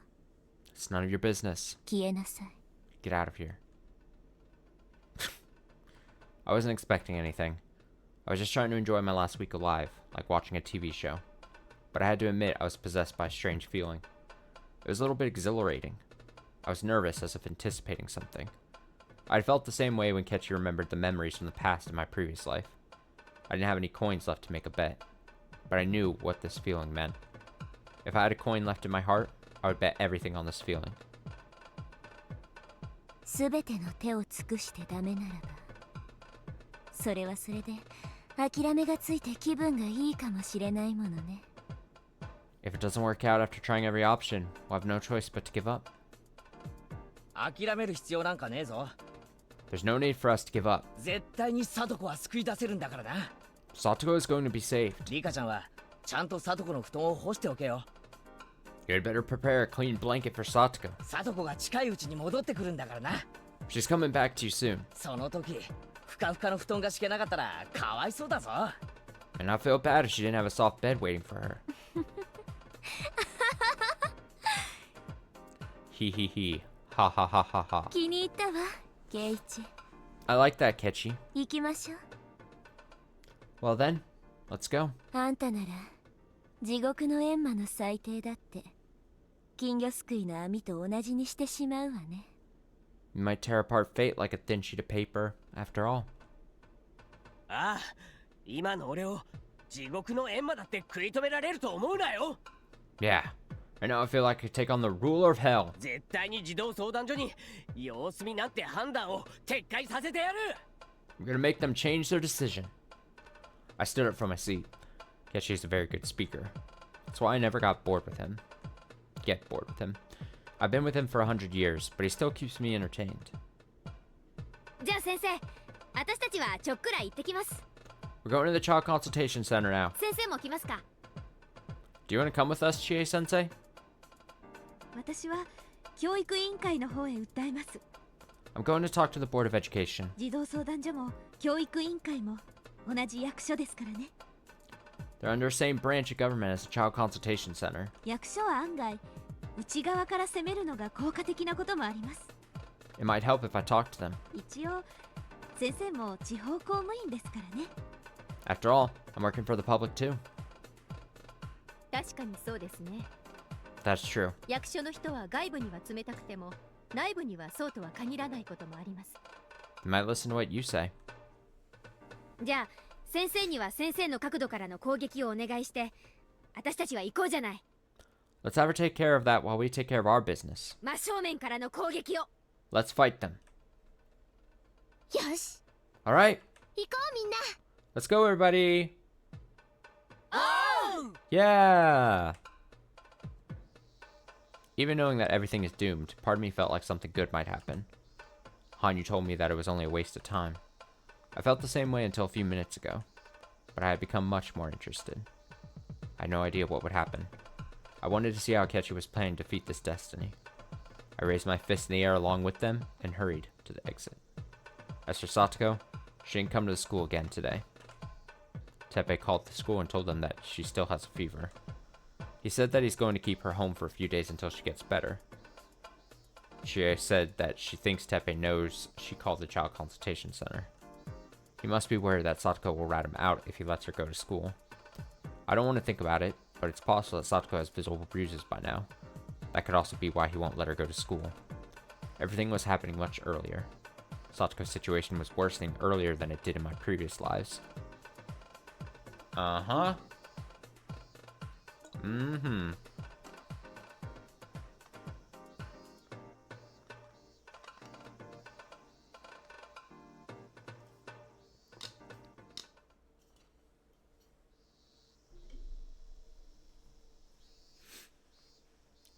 It's none of your business. 消えなさい。 Get out of here. I wasn't expecting anything. I was just trying to enjoy my last week alive, like watching a TV show. But I had to admit I was possessed by a strange feeling. It was a little bit exhilarating. I was nervous, as if anticipating something. I'd felt the same way when Ketchy remembered the memories from the past in my previous life. I didn't have any coins left to make a bet, but I knew what this feeling meant. If I had a coin left in my heart, I would bet everything on this feeling. すべての手を尽くしてダメならばそれはそれで諦めがついて気分がいいかもしれないものね。If it doesn't work out after trying every option, we'll have no choice but to give up. 諦める必要なんかねえぞ。 There's no need for us to give up. 絶対にサトコは救い出せるんだからな。 Satoko is going to be saved. リカちゃんはちゃんとサトコの布団を干しておけよ。 You'd better prepare a clean blanket for Satoko. サトコが近いうちに戻ってくるんだからな。 She's coming back to you soon. その時、ふかふかの布団が敷けなかったらかわいそうだぞ。 And I feel bad if she didn't have a soft bed waiting for her. Hee hee hee. Ha ha ha ha ha. 気に入ったわケイチ。 I like that, Ketchy. 行きましょう。 Well then, let's go. あんたなら地獄の閻魔の最低だって金魚すくいの網と同じにしてしまうわね。 We might tear apart fate like a thin sheet of paper, after all. ああ、今の俺を地獄の閻魔だって食い止められると思うなよ。 Yeah. Right now I feel like I could take on the ruler of hell. 絶対に児童相談所に様子見なんて判断を撤回させてやる。 We're gonna make them change their decision. I stood up from my seat. Ketchy's a very good speaker. That's why I never got bored with him. Get bored with him. I've been with him for 100 years, but he still keeps me entertained. じゃあ先生、私たちはちょっくら行ってきます。 We're going to the child consultation center now. 先生も来ますか？ Do you want to come with us, Chie-sensei? 私は教育委員会の方へ訴えます。 I'm going to talk to the Board of Education. 児童相談所も教育委員会も同じ役所ですからね。 They're under the same branch of government as the child consultation center. 役所は案外内側から攻めるのが効果的なこともあります。 It might help if I talk to them. 一応先生も地方公務員ですからね。 After all, I'm working for the public too. 確かにそうですね。 That's true. 役所の人は外部には冷たくても内部にはそうとは限らないこともあります。 You might listen to what you say. じゃあ先生には先生の角度からの攻撃をお願いして私たちは行こうじゃない。 Let's have her take care of that while we take care of our business. 真正面からの攻撃を。 Let's fight them. よし Alright, 行こうみんな。 let's go everybody! おう Yeah! Even knowing that everything is doomed, part of me felt like something good might happen. Hanyu told me that it was only a waste of time. I felt the same way until a few minutes ago, but I had become much more interested. I had no idea what would happen. I wanted to see how Akechi was planning to defeat this destiny. I raised my fist in the air along with them and hurried to the exit. As for Satoko, she didn't come to the school again today. Teppei called the school and told them that she still has a fever. He said that he's going to keep her home for a few days until she gets better. Chie said that she thinks Teppei knows she called the child consultation center. He must be worried that Satoko will rat him out if he lets her go to school. I don't want to think about it, but it's possible that Satoko has visible bruises by now. That could also be why he won't let her go to school. Everything was happening much earlier. Satoko's situation was worsening earlier than it did in my previous lives. Uh-huh. Mm-hmm.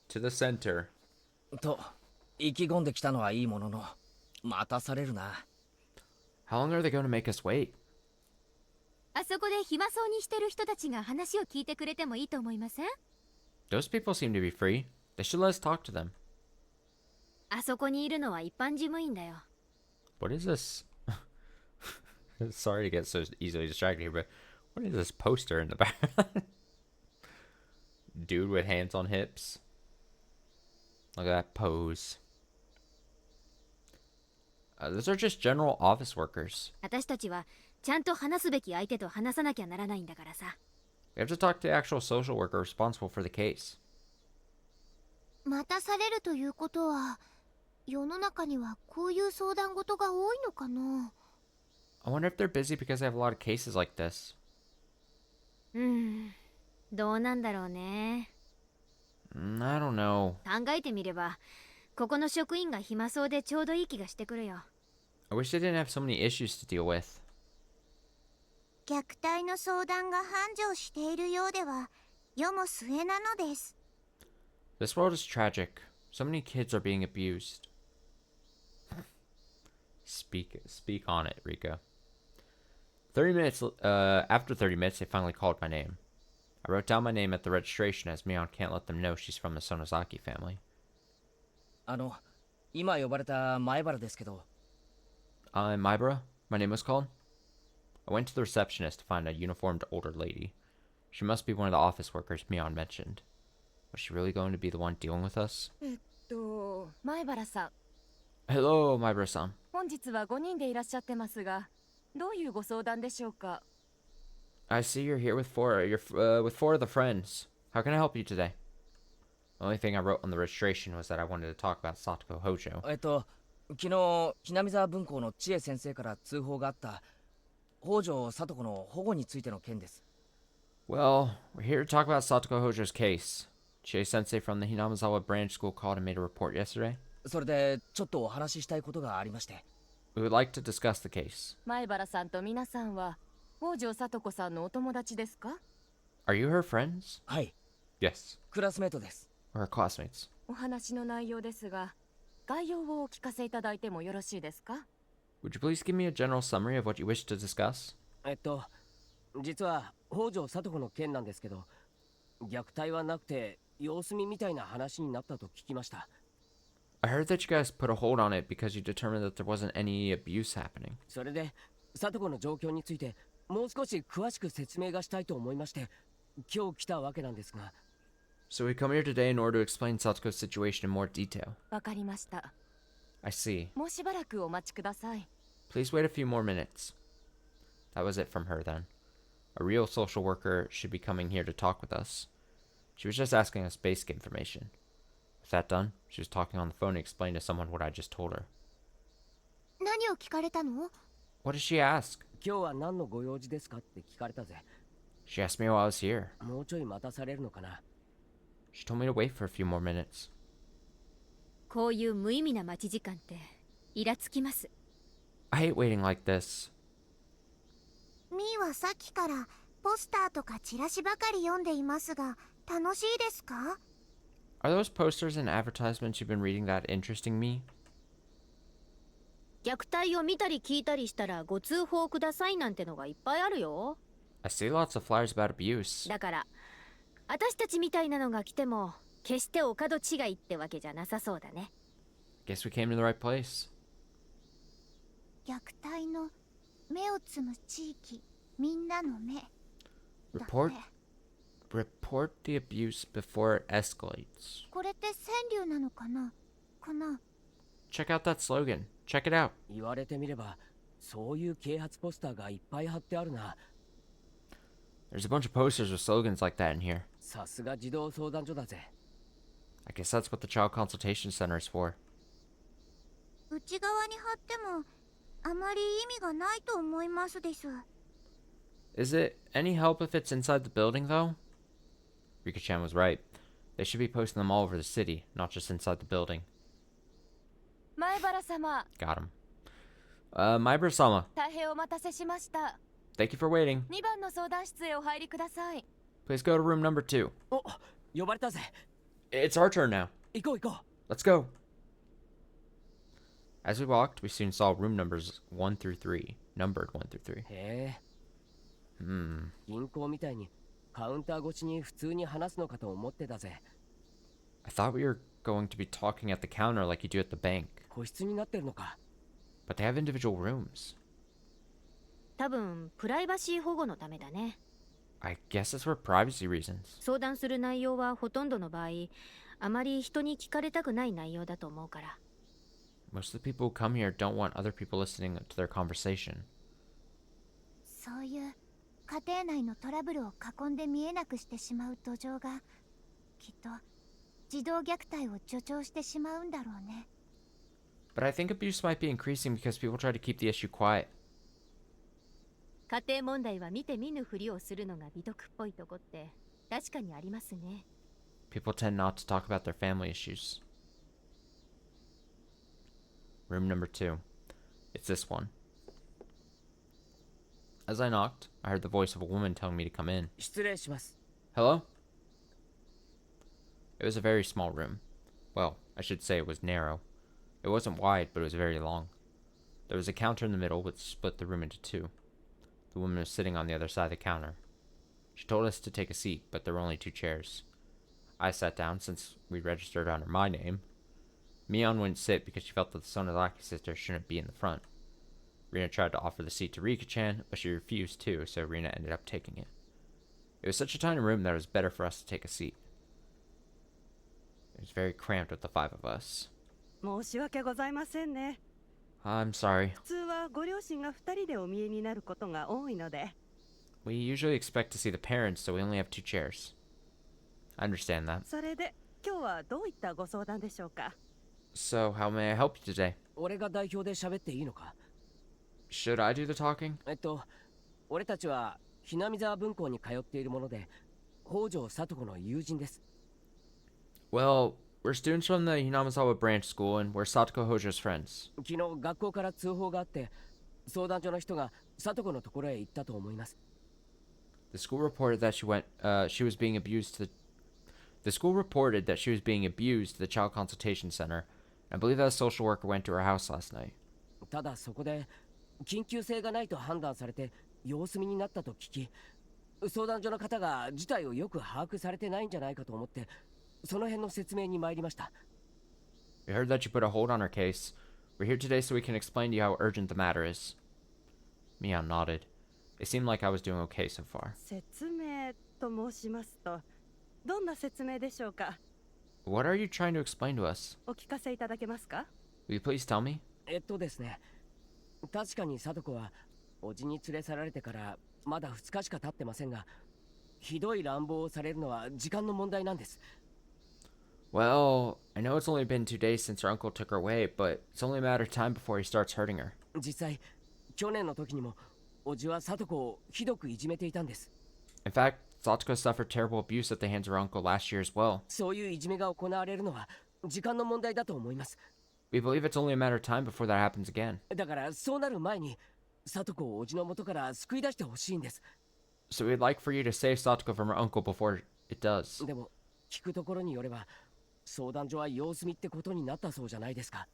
To the center. と意気込んできたのはいいものの待たされるな。 How long are they going to make us wait? あそこで暇そうにしてる人たちが話を聞いてくれてもいいと思いません？ Those people seem to be free. They should let us talk to them. あそこにいるのは一般事務員だよ。 What is this? Sorry to get so easily distracted here, but what is this poster in the back? Dude with hands on hips. Look at that pose. Those are just general office workers. 私たちはちゃんと話すべき相手と話さなきゃならないんだからさ。 We have to talk to the actual social worker responsible for the case. 待たされるということは世の中にはこういう相談事が多いのかな。 I wonder if they're busy because they have a lot of cases like this. どうなんだろうね。I don't know. 考えてみればここの職員が暇そうでちょうどいい気がしてくるよ。 I wish they didn't have so many issues to deal with. 虐待の相談が繁盛しているようでは世も末なのです。 This world is tragic. So many kids are being abused. Speak on it, Rika. 30 minutes, after 30 minutes, they finally called my name. I wrote down my name at the registration as Mion can't let them know she's from the Sonozaki family. 今呼ばれた前原ですけど。Maibara, my name was called. I went to the receptionist to find a uniformed older lady. She must be one of the office workers Mion mentioned. Was she really going to be the one dealing with us? 前原さん、 Hello, Maibara-san. 本日は5人でいらっしゃってますが、どういうご相談でしょうか。 I see you're here with with four of the friends. How can I help you today? The only thing I wrote on the registration was that I wanted to talk about Satoko Hojo. 昨日、ひなみざ文庫の千恵先生から通報があった北条聡子の保護についての件です。 Well, we're here to talk about Satoko Hojo's case. Chie-sensei from the Hinamazawa branch school called and made a report yesterday. それでちょっとお話ししたいことがありまして。 We would like to discuss the case. 前原さんと皆さんは北条聡子さんのお友達ですか。 Are you her friends? はい、 Yes. クラスメートです。 We're her classmates. お話の内容ですが、概要をお聞かせいただいてもよろしいですか。 Would you please give me a general summary of what you wish to discuss? 実は北条聡子の件なんですけど、虐待はなくて様子見みたいな話になったと聞きました。 I heard that you guys put a hold on it because you determined that there wasn't any abuse happening. それで聡子の状況についてもう少し詳しく説明がしたいと思いまして、今日来たわけなんですが。 So we come here today in order to explain Satoko's situation in more detail. わかりました。 I see. もうしばらくお待ちください。 Please wait a few more minutes. That was it from her then. A real social worker should be coming here to talk with us. She was just asking us basic information. With that done, she was talking on the phone and explained to someone what I just told her. 何を聞かれたの？ What did she ask? 今日は何のご用事ですかって聞かれたぜ。 She asked me while I was here. もうちょい待たされるのかな。 She told me to wait for a few more minutes. こういう無意味な待ち時間ってイラつきます。 I hate waiting like this. ミーはさっきからポスターとかチラシばかり読んでいますが、楽しいですか？ Are those posters and advertisements you've been reading that interesting me? 虐待を見たり聞いたりしたらご通報くださいなんてのがいっぱいあるよ。 I see lots of flyers about abuse. だから私たちみたいなのが来ても決してお門違いってわけじゃなさそうだね。 Guess we came to the right place. 虐待の目をつむ地域、みんなの目。 Report the abuse before it escalates. これって川柳なのかな？ Check out that slogan. Check it out. 言われてみれば、そういう啓発ポスターがいっぱい貼ってあるな。 There's a bunch of posters with slogans like that in here. さすが児童相談所だぜ。 I guess that's what the Child Consultation Center is for. 内側に貼ってもあまり意味がないと思いますです。 Is it any help if it's inside the building, though? Rika-chan was right. They should be posting them all over the city, not just inside the building. 前原様、 Got him. Maibara-sama, 大変お待たせしました。 thank you for waiting. 2番の相談室へお入りください。 Please go to room number 2. お、呼ばれたぜ。 It's our turn now. 行こう行こ Let's go. As we walked, we soon saw room numbers 1 through 3, numbered 1 through 3. う。へえ、 Hmm. 銀行みたいにカウンター越しに普通に話すのかと思ってたぜ。 I thought we were going to be talking at the counter like you do at the bank, 個室になってるのか。 but they have individual rooms. 多分プライバシー保護のためだね。 I guess it's for privacy reasons. 相談する内容はほとんどの場合あまり人に聞かれたくない内容だと思うから。 Most of the people who come here don't want other people listening to their conversation. そういう家庭内のトラブルを囲んで見えなくしてしまう土壌がきっと児童虐待を助長してしまうんだろうね。 But I think abuse might be increasing because people try to keep the issue quiet. 家庭問題は見て見ぬふりをするのが美徳っぽいとこって確かにありますね。 People tend not to talk about their family issues. Room number 2. It's this one. As I knocked, I heard the voice of a woman telling me to come in. 失礼します。 Hello? It was a very small room. Well, I should say it was narrow. It wasn't wide, but it was very long. There was a counter in the middle, which split the room into two. The woman was sitting on the other side of the counter. She told us to take a seat, but there were only 2 chairs. I sat down since we registered under my name. Mion wouldn't sit because she felt that the Sonozaki sister shouldn't be in the front. Rina tried to offer the seat to Rika-chan, but she refused too, so Rina ended up taking it. It was such a tiny room that it was better for us to take a seat. It was very cramped with the 5 of us. 申し訳ございませんね。 I'm sorry. 普通はご両親が2人でお見えになることが多いので。 We usually expect to see the parents, so we only have 2 chairs. I understand that. それで今日はどういったご相談でしょうか。 So, how may I help you today? 俺が代表で喋っていいのか？ Should I do the talking? 俺たちはひなみ沢分校に通っているもので、北条聡子の友人です。Well, we're students from the Hinamizawa branch school, and we're Satoko Hojo's friends. 昨日学校から通報があって、相談所の人が聡子のところへ行ったと思います。The school reported that she was being abused The school reported that she was being abused to the child consultation center. I believe that a social worker went to her house last night. ただそこで緊急性がないと判断されて様子見になったと聞き、相談所の方が事態をよく把握されてないんじゃないかと思って、その辺の説明に参りました。We heard that you put a hold on her case. We're here today so we can explain to you how urgent the matter is. Mion nodded. It seemed like I was doing okay so far. 説明と申しますと、どんな説明でしょうか。 What are you trying to explain to us? お聞かせいただけますか。 Will you please tell me? ですね、確かに聡子はおじに連れ去られてからまだ2日しか経ってませんが、ひどい乱暴をされるのは時間の問題なんです。Well, I know it's only been 2 days since her uncle took her away, but it's only a matter of time before he starts hurting her. 実際、去年の時にもおじは聡子をひどくいじめていたんです。In fact, Satoko suffered terrible abuse at the hands of her uncle last year as well. そういういじめが行われるのは時間の問題だと思います。We believe it's only a matter of time before that happens again. だからそうなる前に聡子をおじの元から救い出してほしいんです。So we'd like for you to save Satoko from her uncle before it does. でも聞くところによれば相談所は様子見ってことになったそうじゃないですか。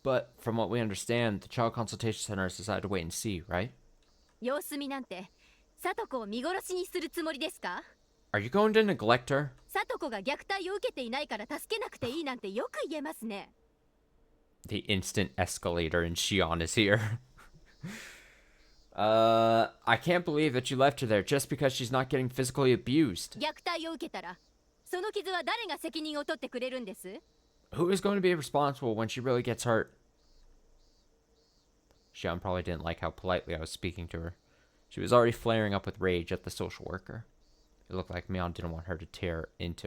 But from what we understand, the child consultation center has decided to wait and see, right? 様子見なんて聡子を見殺しにするつもりですか？ Are you going to neglect her? 聡子が虐待を受けていないから助けなくていいなんてよく言えますね。 The instant escalator in Shion is here. I can't believe that you left her there just because she's not getting physically abused. 虐待を受けたらその傷は誰が責任を取ってくれるんです？ Who is going to be responsible when she really gets hurt? Shion probably didn't like how politely I was speaking to her. She was already flaring up with rage at the social worker. It looked like Mion didn't want her to tear into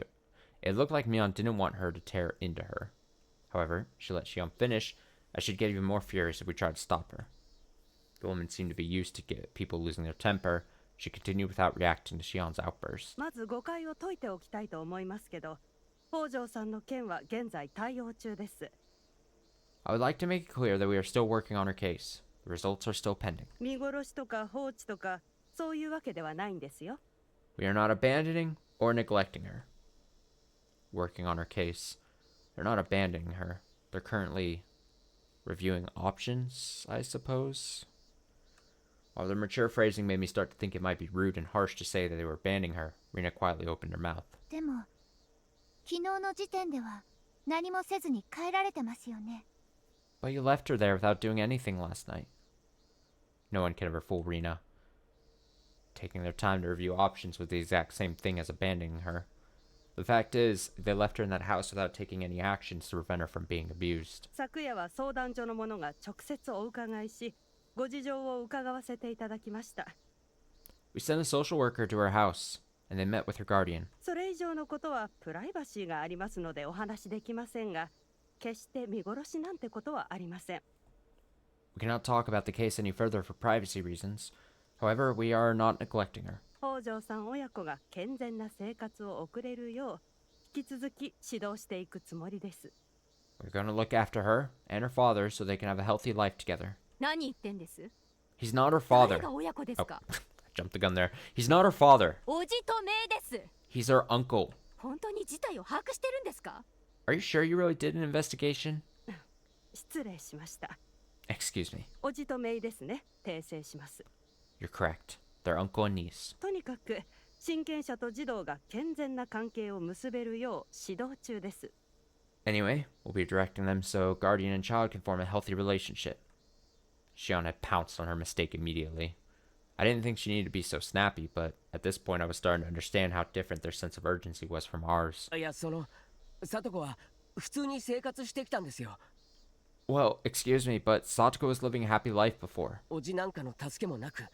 her. However, she let Shion finish, as she'd get even more furious if we tried to stop her. The woman seemed to be used to people losing their temper. She continued without reacting to Shion's outburst. まず誤解を解いておきたいと思いますけど、北条さんの件は現在対応中です。 I would like to make it clear that we are still working on her case. The results are still pending. 見殺しとか放置とかそういうわけではないんですよ。 We are not abandoning or neglecting her. Working on her case. They're not abandoning her. They're currently reviewing options, I suppose. While their mature phrasing made me start to think it might be rude and harsh to say that they were abandoning her, Rina quietly opened her mouth. でも昨日の時点では何もせずに帰られてますよね。 But you left her there without doing anything last night. No one can ever fool Rina. Taking their time to review options was the exact same thing as abandoning her. The fact is, they left her in that house without taking any actions to prevent her from being abused. 昨夜は相談所の者が直接お伺いし、ご事情を伺わせていただきました。 We sent a social worker to her house, and they met with her guardian. それ以上のことはプライバシーがありますのでお話しできませんが、決して見殺しなんてことはありません。 We cannot talk about the case any further for privacy reasons. However, we are not neglecting her. 北条さん親子が健全な生活を送れるよう、引き続き指導していくつもりです。 We're going to look after her and her father so they can have a healthy life together. 何言ってんです？ He's not her 誰 father. が親子ですか？ I jumped the gun there. He's not her father. おじとめいです。 He's her uncle. 本当に事態を把握してるんですか？ Are you sure you really did an investigation? 失礼しました。 Excuse me. おじと姪ですね。訂正します。 You're correct. They're uncle and niece. とにかく親権者と児童が健全な関係を結べるよう指導中です。 Anyway, we'll be directing them so guardian and child can form a healthy relationship. Shion had pounced on her mistake immediately. I didn't think she needed to be so snappy, but at this point I was starting to understand how different their sense of urgency was from ours. いや、聡子は普通に生活してきたんですよ。 Well, excuse me, but Satoko was living a happy life before, おじなんかの助けもなく、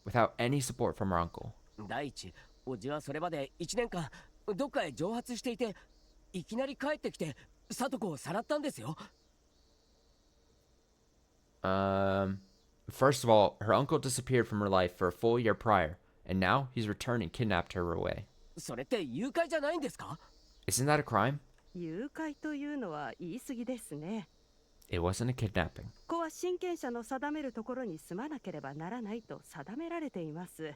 without any support from her uncle. 第一、おじはそれまで1年間どっかへ蒸発していて、いきなり帰ってきて聡子をさらったんですよ。 First of all, her uncle disappeared from her life for a full year prior, and now he's returned and kidnapped her away. それって誘拐じゃないんですか？ Isn't that a crime? 誘拐というのは言い過ぎですね。 It wasn't a kidnapping. 子は親権者の定めるところに住まなければならないと定められています。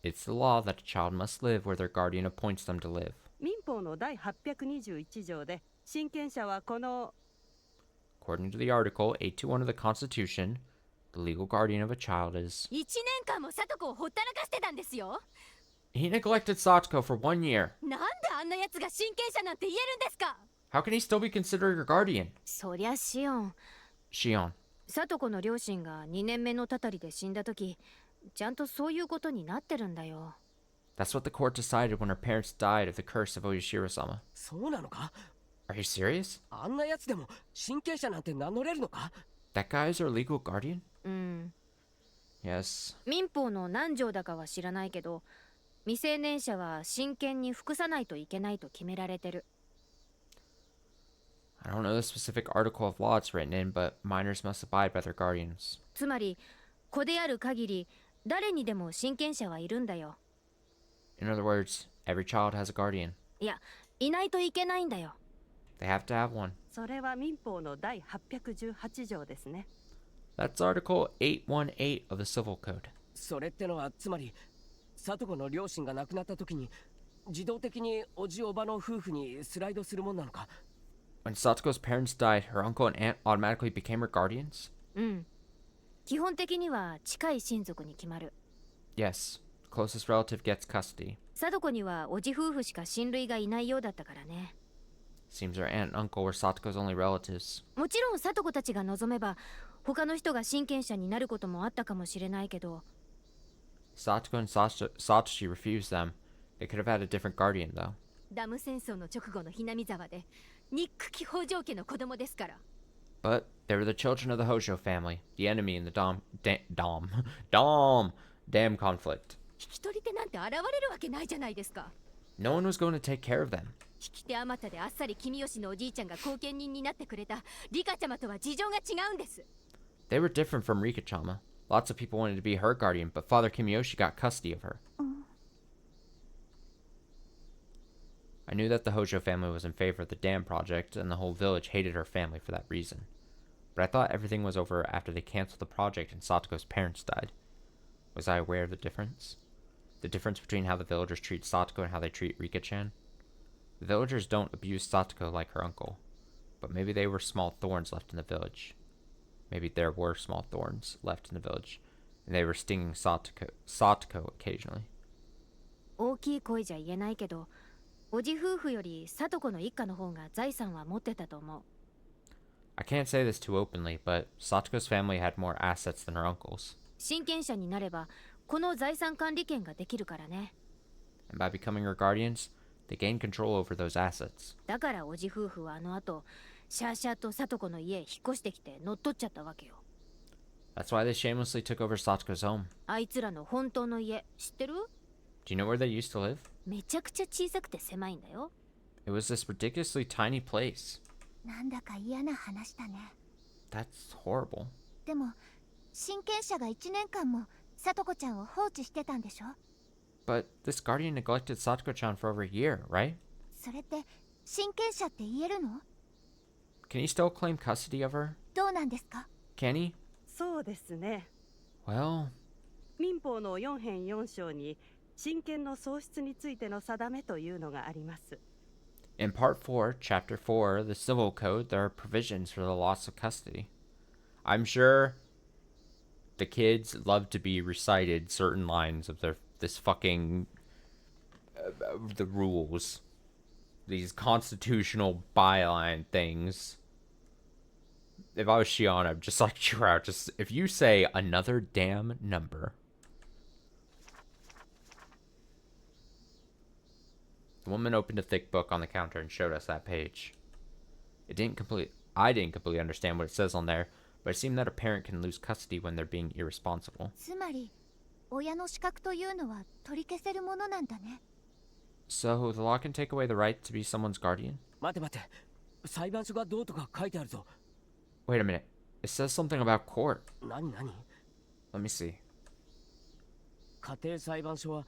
It's the law that a child must live where their guardian appoints them to live. 民法の第821条で親権者はこの According to the article 821 of the Constitution, the legal guardian of a child is... 1年間も聡子をほったらかしてたんですよ。 He neglected Satoko for 1 year. なんであんなやつが親権者なんて言えるんですか？ How can he still be considered your guardian? そりゃシオン。 Shion. 聡子の両親が2年目のたたりで死んだ時、ちゃんとそういうことになってるんだよ。 That's what the court decided when her parents died of the curse of Oyashiro-sama. そうなのか？ Are you serious? あんなやつでも親権者なんて名乗れるのか？ That guy is our legal guardian? うん。 Yes. 民法の何条だかは知らないけど、未成年者は親権に服さないといけないと決められてる。 I don't know the specific article of law it's written in, but minors must abide by their guardians. つまり、子である限り、誰にでも親権者はいるんだよ。 In other words, every child has a guardian. いや、いないといけないんだよ。 They have to have one. それは民法の第818条ですね。 That's Article 818 of the Civil Code. それってのはつまり聡子の両親が亡くなった時に自動的におじおばの夫婦にスライドするもんなのか？ When Satoko's parents died, her uncle and aunt automatically became her guardians? うん。基本的には近い親族に決まる。 Yes. Closest relative gets custody. 貞子にはおじ夫婦しか親類がいないようだったからね。 Seems her aunt and uncle were Satoko's only relatives. もちろん貞子たちが望めば他の人が親権者になることもあったかもしれないけど、 Satoko and Satoshi refused them. They could have had a different guardian, though. ダム戦争の直後のひなみ沢でニック・キホージョー家の子供ですから。 But they were the children of the Hojo family, the enemy in the Dam conflict. 引き取り手なんて現れるわけないじゃないですか。 No one was going to take care of them. 引き手あまたであっさり君吉のおじいちゃんが後見人になってくれたリカちゃまとは事情が違うんです。 They were different from Rika-chama. Lots of people wanted to be her guardian, but Father Kimiyoshi got custody of her. I knew that the Hojo family was in favor of the dam project, and the whole village hated her family for that reason. But I thought everything was over after they canceled the project and Satoko's parents died. Was I aware of the difference? The difference between how the villagers treat Satoko and how they treat Rika-chan? The villagers don't abuse Satoko like her uncle, but maybe they were small thorns left in the village. Maybe there were small thorns left in the village, and they were stinging Satoko occasionally. 大きい声じゃ言えないけど、おじ夫婦より聡子の一家の方が財産は持ってたと思う。 I can't say this too openly, but Satoko's family had more assets than her uncle's. 親権者になればこの財産管理権ができるからね。 And by becoming her guardians, they gained control over those assets. だからおじ夫婦はあの後シャーシャーと聡子の家へ引っ越してきて乗っ取っちゃったわけよ。 That's why they shamelessly took over Satoko's home. あいつらの本当の家知ってる？ Do you know where they used to live? めちゃくちゃ小さくて狭いんだよ。 It was this ridiculously tiny place. なんだか嫌な話だね。 That's horrible. でも親権者が1年間も聡子ちゃんを放置してたんでしょ？ But this guardian neglected Satoko-chan for over a year, right? それって親権者って言えるの？ Can he still claim custody of her? どうなんですか？ Can he? そうですね。 Well, 民法の4編4章に親権の喪失についての定めというのがあります。In Part 4, Chapter 4 of the Civil Code, there are provisions for the loss of custody. I'm sure the kids love to be recited certain lines of this fucking the rules, these constitutional byline things. If I was Shion, I'd just like chew out. Just if you say another damn number. The woman opened a thick book on the counter and showed us that page. I didn't completely understand what it says on there, but it seemed that a parent can lose custody when they're being irresponsible. つまり親の資格というのは取り消せるものなんだね。 So the law can take away the right to be someone's guardian? 待て待て、裁判所がどうとか書いてあるぞ。 Wait a minute. It says something about court. 何？ Let me see. 家庭裁判所は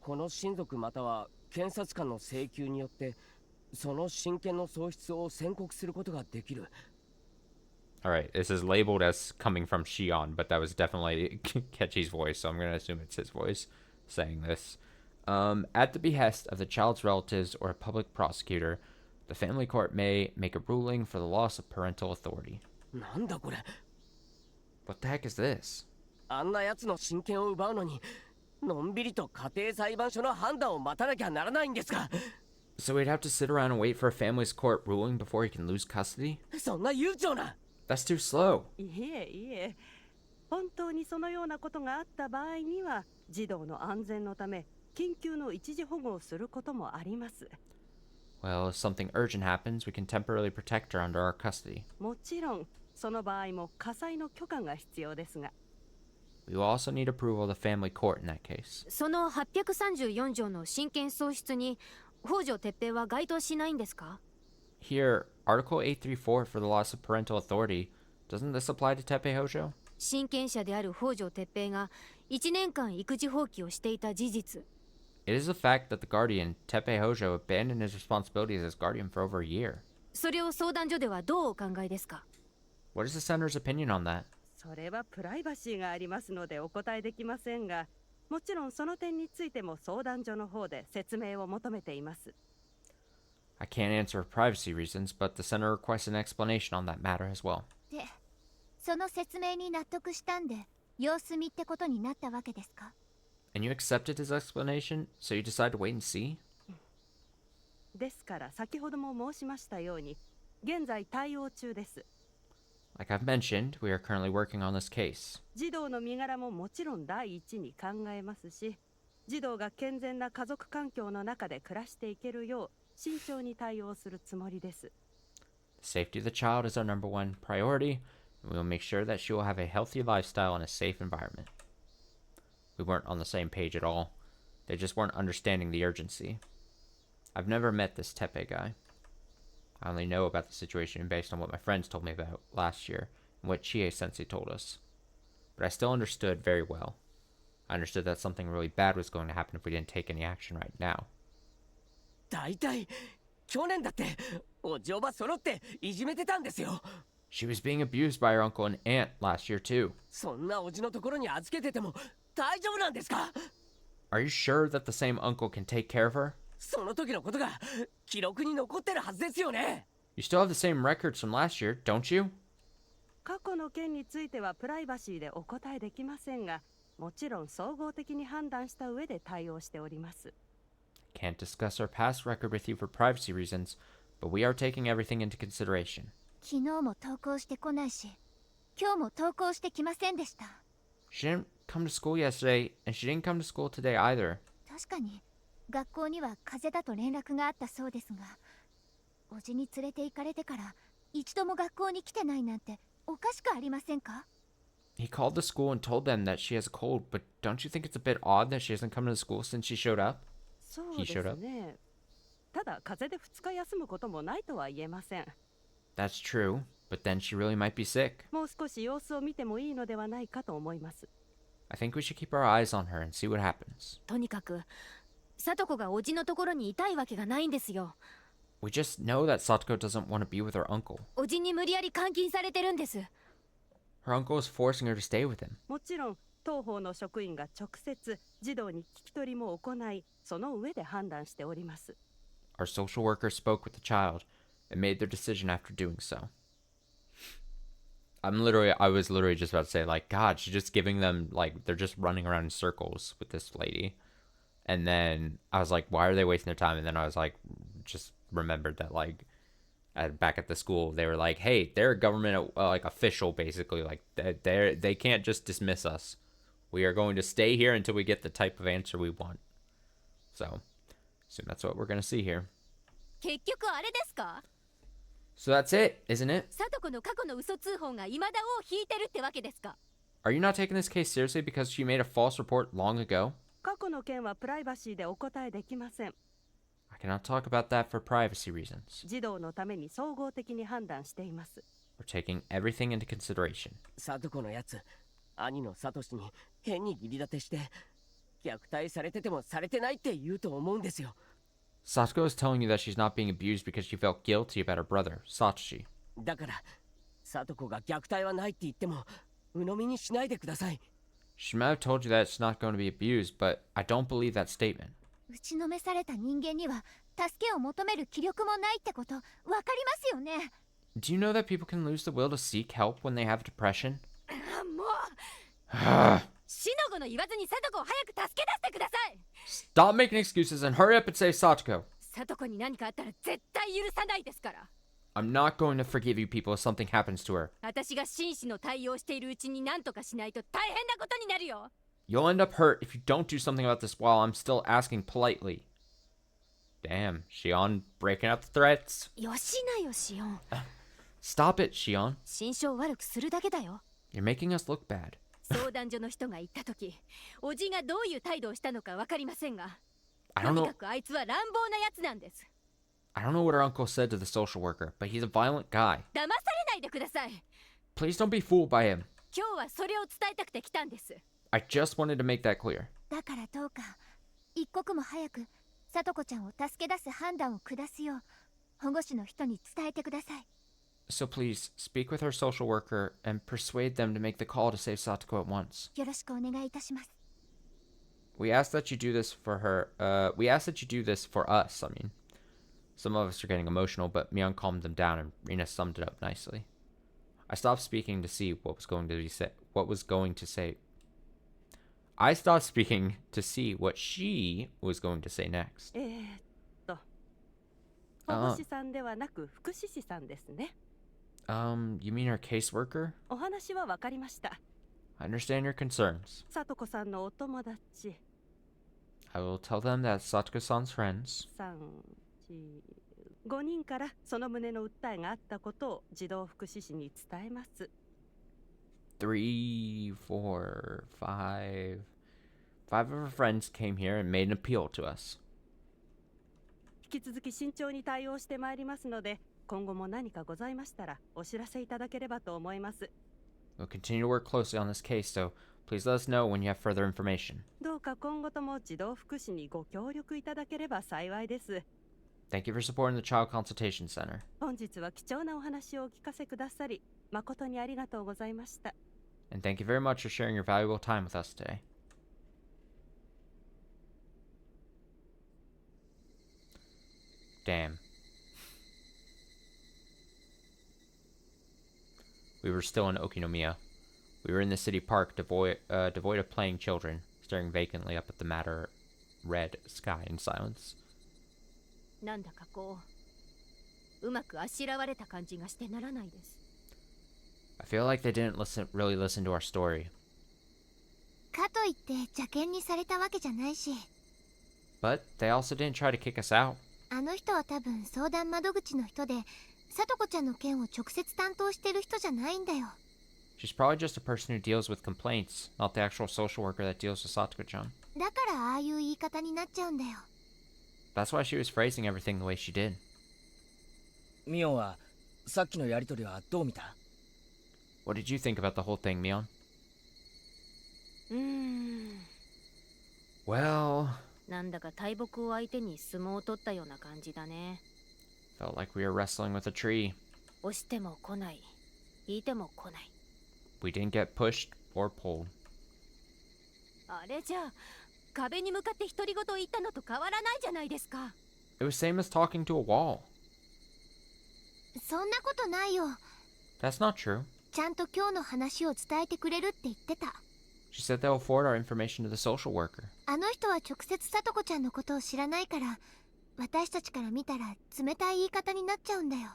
この親族または検察官の請求によってその親権の喪失を宣告することができる。 Alright, this is labeled as coming from Shion, but that was definitely Kechi's voice, so I'm going to assume it's his voice saying this. At the behest of the child's relatives or a public prosecutor, the family court may make a ruling for the loss of parental authority. なんだこれ。 What the heck is this? あんな奴の親権を奪うのにのんびりと家庭裁判所の判断を待たなきゃならないんですか。 So we'd have to sit around and wait for a family's court ruling before he can lose custody? そんな悠長な。 That's too slow. いえいえ、本当にそのようなことがあった場合には児童の安全のため緊急の一時保護をすることもあります。 Well, if something urgent happens, we can temporarily protect her under our custody. もちろんその場合も家裁の許可が必要ですが。 We will also need approval of the family court in that case. その834条の親権喪失に北条哲平は該当しないんですか？ Here, Article 834 for the loss of parental authority, doesn't this apply to Teppei Hojo? 親権者である北条哲平が1年間育児放棄をしていた事実。 It is a fact that the guardian, Teppei Hojo, abandoned his responsibilities as guardian for over a year. それを相談所ではどうお考えですか？ What is the senator's opinion on that? それはプライバシーがありますのでお答えできませんが、もちろんその点についても相談所の方で説明を求めています。 I can't answer for privacy reasons, but the senator requests an explanation on that matter as well. で、その説明に納得したんで様子見ってことになったわけですか？ And you accepted his explanation, so you decide to wait and see? ですから先ほども申しましたように、現在対応中です。 Like I've mentioned, we are currently working on this case. 児童の身柄ももちろん第一に考えますし、児童が健全な家族環境の中で暮らしていけるよう慎重に対応するつもりです。 The safety of the child is our number one priority, and we will make sure that she will have a healthy lifestyle in a safe environment. We weren't on the same page at all. They just weren't understanding the urgency. I've never met this Teppei guy. I only know about the situation based on what my friends told me about last year and what Chie-sensei told us. But I still understood very well. I understood that something really bad was going to happen if we didn't take any action right now. だいたい去年だってお嬢ば揃っていじめてたんですよ。 She was being abused by her uncle and aunt last year too. そんなおじのところに預けてても大丈夫なんですか？ Are you sure that the same uncle can take care of her? その時のことが記録に残ってるはずですよね。 You still have the same records from last year, don't you? 過去の件についてはプライバシーでお答えできませんが、もちろん総合的に判断した上で対応しております。 Can't discuss our past record with you for privacy reasons, but we are taking everything into consideration. 昨日も登校してこないし、今日も登校してきませんでした。 She didn't come to school yesterday, and she didn't come to school today either. 確かに学校には風邪だと連絡があったそうですが、おじに連れて行かれてから一度も学校に来てないなんておかしくありませんか？ He called the school and told them that she has a cold, but don't you think it's a bit odd that she hasn't come to the school since she showed up? そうですね。ただ風邪で2日休むこともないとは言えません。 That's true, but then she really might be sick. もう少し様子を見てもいいのではないかと思います。 I think we should keep our eyes on her and see what happens. とにかく聡子がおじのところにいたいわけがないんですよ。 We just know that Satoko doesn't want to be with her uncle. おじに無理やり監禁されてるんです。 Her uncle is forcing her to stay with him. もちろん当方の職員が直接児童に聞き取りも行い、その上で判断しております。Our social worker spoke with the child and made their decision after doing so. I was literally just about to say, like, God, she's just giving them, like, they're just running around in circles with this lady. And then I was like, why are they wasting their time? And then I was like, just remembered that, like, back at the school, they were like, hey, they're a government, like, official, basically. Like, they can't just dismiss us. We are going to stay here until we get the type of answer we want. So, assume that's what we're going to see here. 結局あれですか？ So that's it, isn't it? サトコの過去の嘘通報が未だ尾を引いてるってわけですか？ Are you not taking this case seriously because she made a false report long ago? 過去の件はプライバシーでお答えできません。I cannot talk about that for privacy reasons. 児童のために総合的に判断しています。We're taking everything into consideration. サトコのやつ、兄のサトシに変に義理立てして、虐待されててもされてないって言うと思うんですよ。Satoko is telling you that she's not being abused because she felt guilty about her brother, Satoshi. だから、サトコが虐待はないって言っても、鵜呑みにしないでください。She might have told you that it's not going to be abused, but I don't believe that statement. 打ちのめされた人間には助けを求める気力もないってことわかりますよね。 Do you know that people can lose the will to seek help when they have depression? もうシノゴの言わずにサトコを早く助け出してください。 Stop making excuses and hurry up and save Satoko. サトコに何かあったら絶対許さないですから。 I'm not going to forgive you people if something happens to her. 私が真摯の対応しているうちに何とかしないと大変なことになるよ。 You'll end up hurt if you don't do something about this while I'm still asking politely. Damn, Shion breaking out the threats. よしなよシオン。 Stop it, Shion. 心象悪くするだけだよ。 You're making us look bad. 相談所の人が言った時、おじがどういう態度をしたのかわかりませんが、 I と don't に know. かくあいつは乱暴なやつなんです。 I don't know what her uncle said to the social worker, but he's a violent guy. 騙されないでください。 Please don't be fooled by him. 今日はそれを伝えたくて来たんです。 I just wanted to make that clear. だからどうか一刻も早くサトコちゃんを助け出す判断を下すよう保護司の人に伝えてください。 So please, speak with her social worker and persuade them to make the call to save Satoko at once. よろしくお願いいたします。 We ask that you do this for her. We ask that you do this for us, I mean. Some of us are getting emotional, but Mion calmed them down and Rina summed it up nicely. I stopped speaking to see what was going to be said. I stopped speaking to see what she was going to say next. 保護士さんではなく福祉士さんですね。You mean her caseworker? お話はわかりました。 I understand your concerns. さとこさんのお友達 I will tell them that Satoko-san's friends, 3、4、5人からその旨の訴えがあったことを児童福祉士に伝えます。 3, 4, 5 of her friends came here and made an appeal to us. 引き続き慎重に対応してまいりますので、今後も何かございましたらお知らせいただければと思います。 We'll continue to work closely on this case, so please let us know when you have further information. どうか今後とも児童福祉にご協力いただければ幸いです。 Thank you for supporting the Child Consultation Center. 本日は貴重なお話をお聞かせくださり、誠にありがとうございました。 And thank you very much for sharing your valuable time with us today. Damn. We were still in Okinomiya. We were in the city park, devoid of playing children, staring vacantly up at the matter red sky in silence. なんだかこう、うまくあしらわれた感じがしてならないです。 I feel like they didn't really listen to our story. かといって邪険にされたわけじゃないし、 But they also didn't try to kick us out. あの人は多分相談窓口の人でサトコちゃんの件を直接担当してる人じゃないんだよ。 She's probably just a person who deals with complaints, not the actual social worker that deals with Satoko-chan. だからああいう言い方になっちゃうんだよ。 That's why she was phrasing everything the way she did. ミオンはさっきのやりとりはどう見た？ What did you think about the whole thing, Mion? Well, なんだか大木を相手に相撲を取ったような感じだね。 felt like we were wrestling with a tree. 押しても来ない、引いても来ない。 We didn't get pushed or pulled. あれじゃあ壁に向かって独り言言ったのと変わらないじゃないですか。 It was same as talking to a wall. そんなことないよ。 That's not true. ちゃんと今日の話を伝えてくれるって言ってた。 She said they'll forward our information to the social worker. あの人は直接さとこちゃんのことを知らないから、私たちから見たら冷たい言い方になっちゃうんだよ。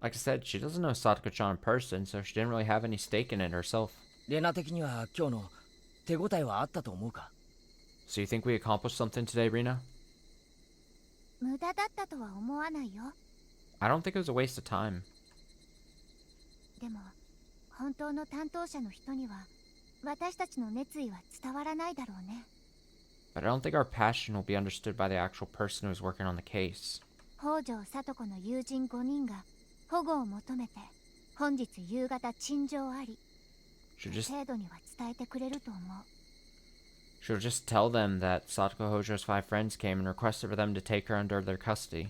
Like I said, she doesn't know Satoko-chan in person, so she didn't really have any stake in it herself. レナ的には今日の手応えはあったと思うか？ So you think we accomplished something today, Rina? 無駄だったとは思わないよ。 I don't think it was a waste of time. でも本当の担当者の人には私たちの熱意は伝わらないだろうね。 But I don't think our passion will be understood by the actual person who's working on the case. 北条聡子の友人5人が保護を求めて本日夕方陳情あり。 She'll just 程度には伝えてくれると思う。 she'll just tell them that Satoko Hojo's 5 friends came and requested for them to take her under their custody.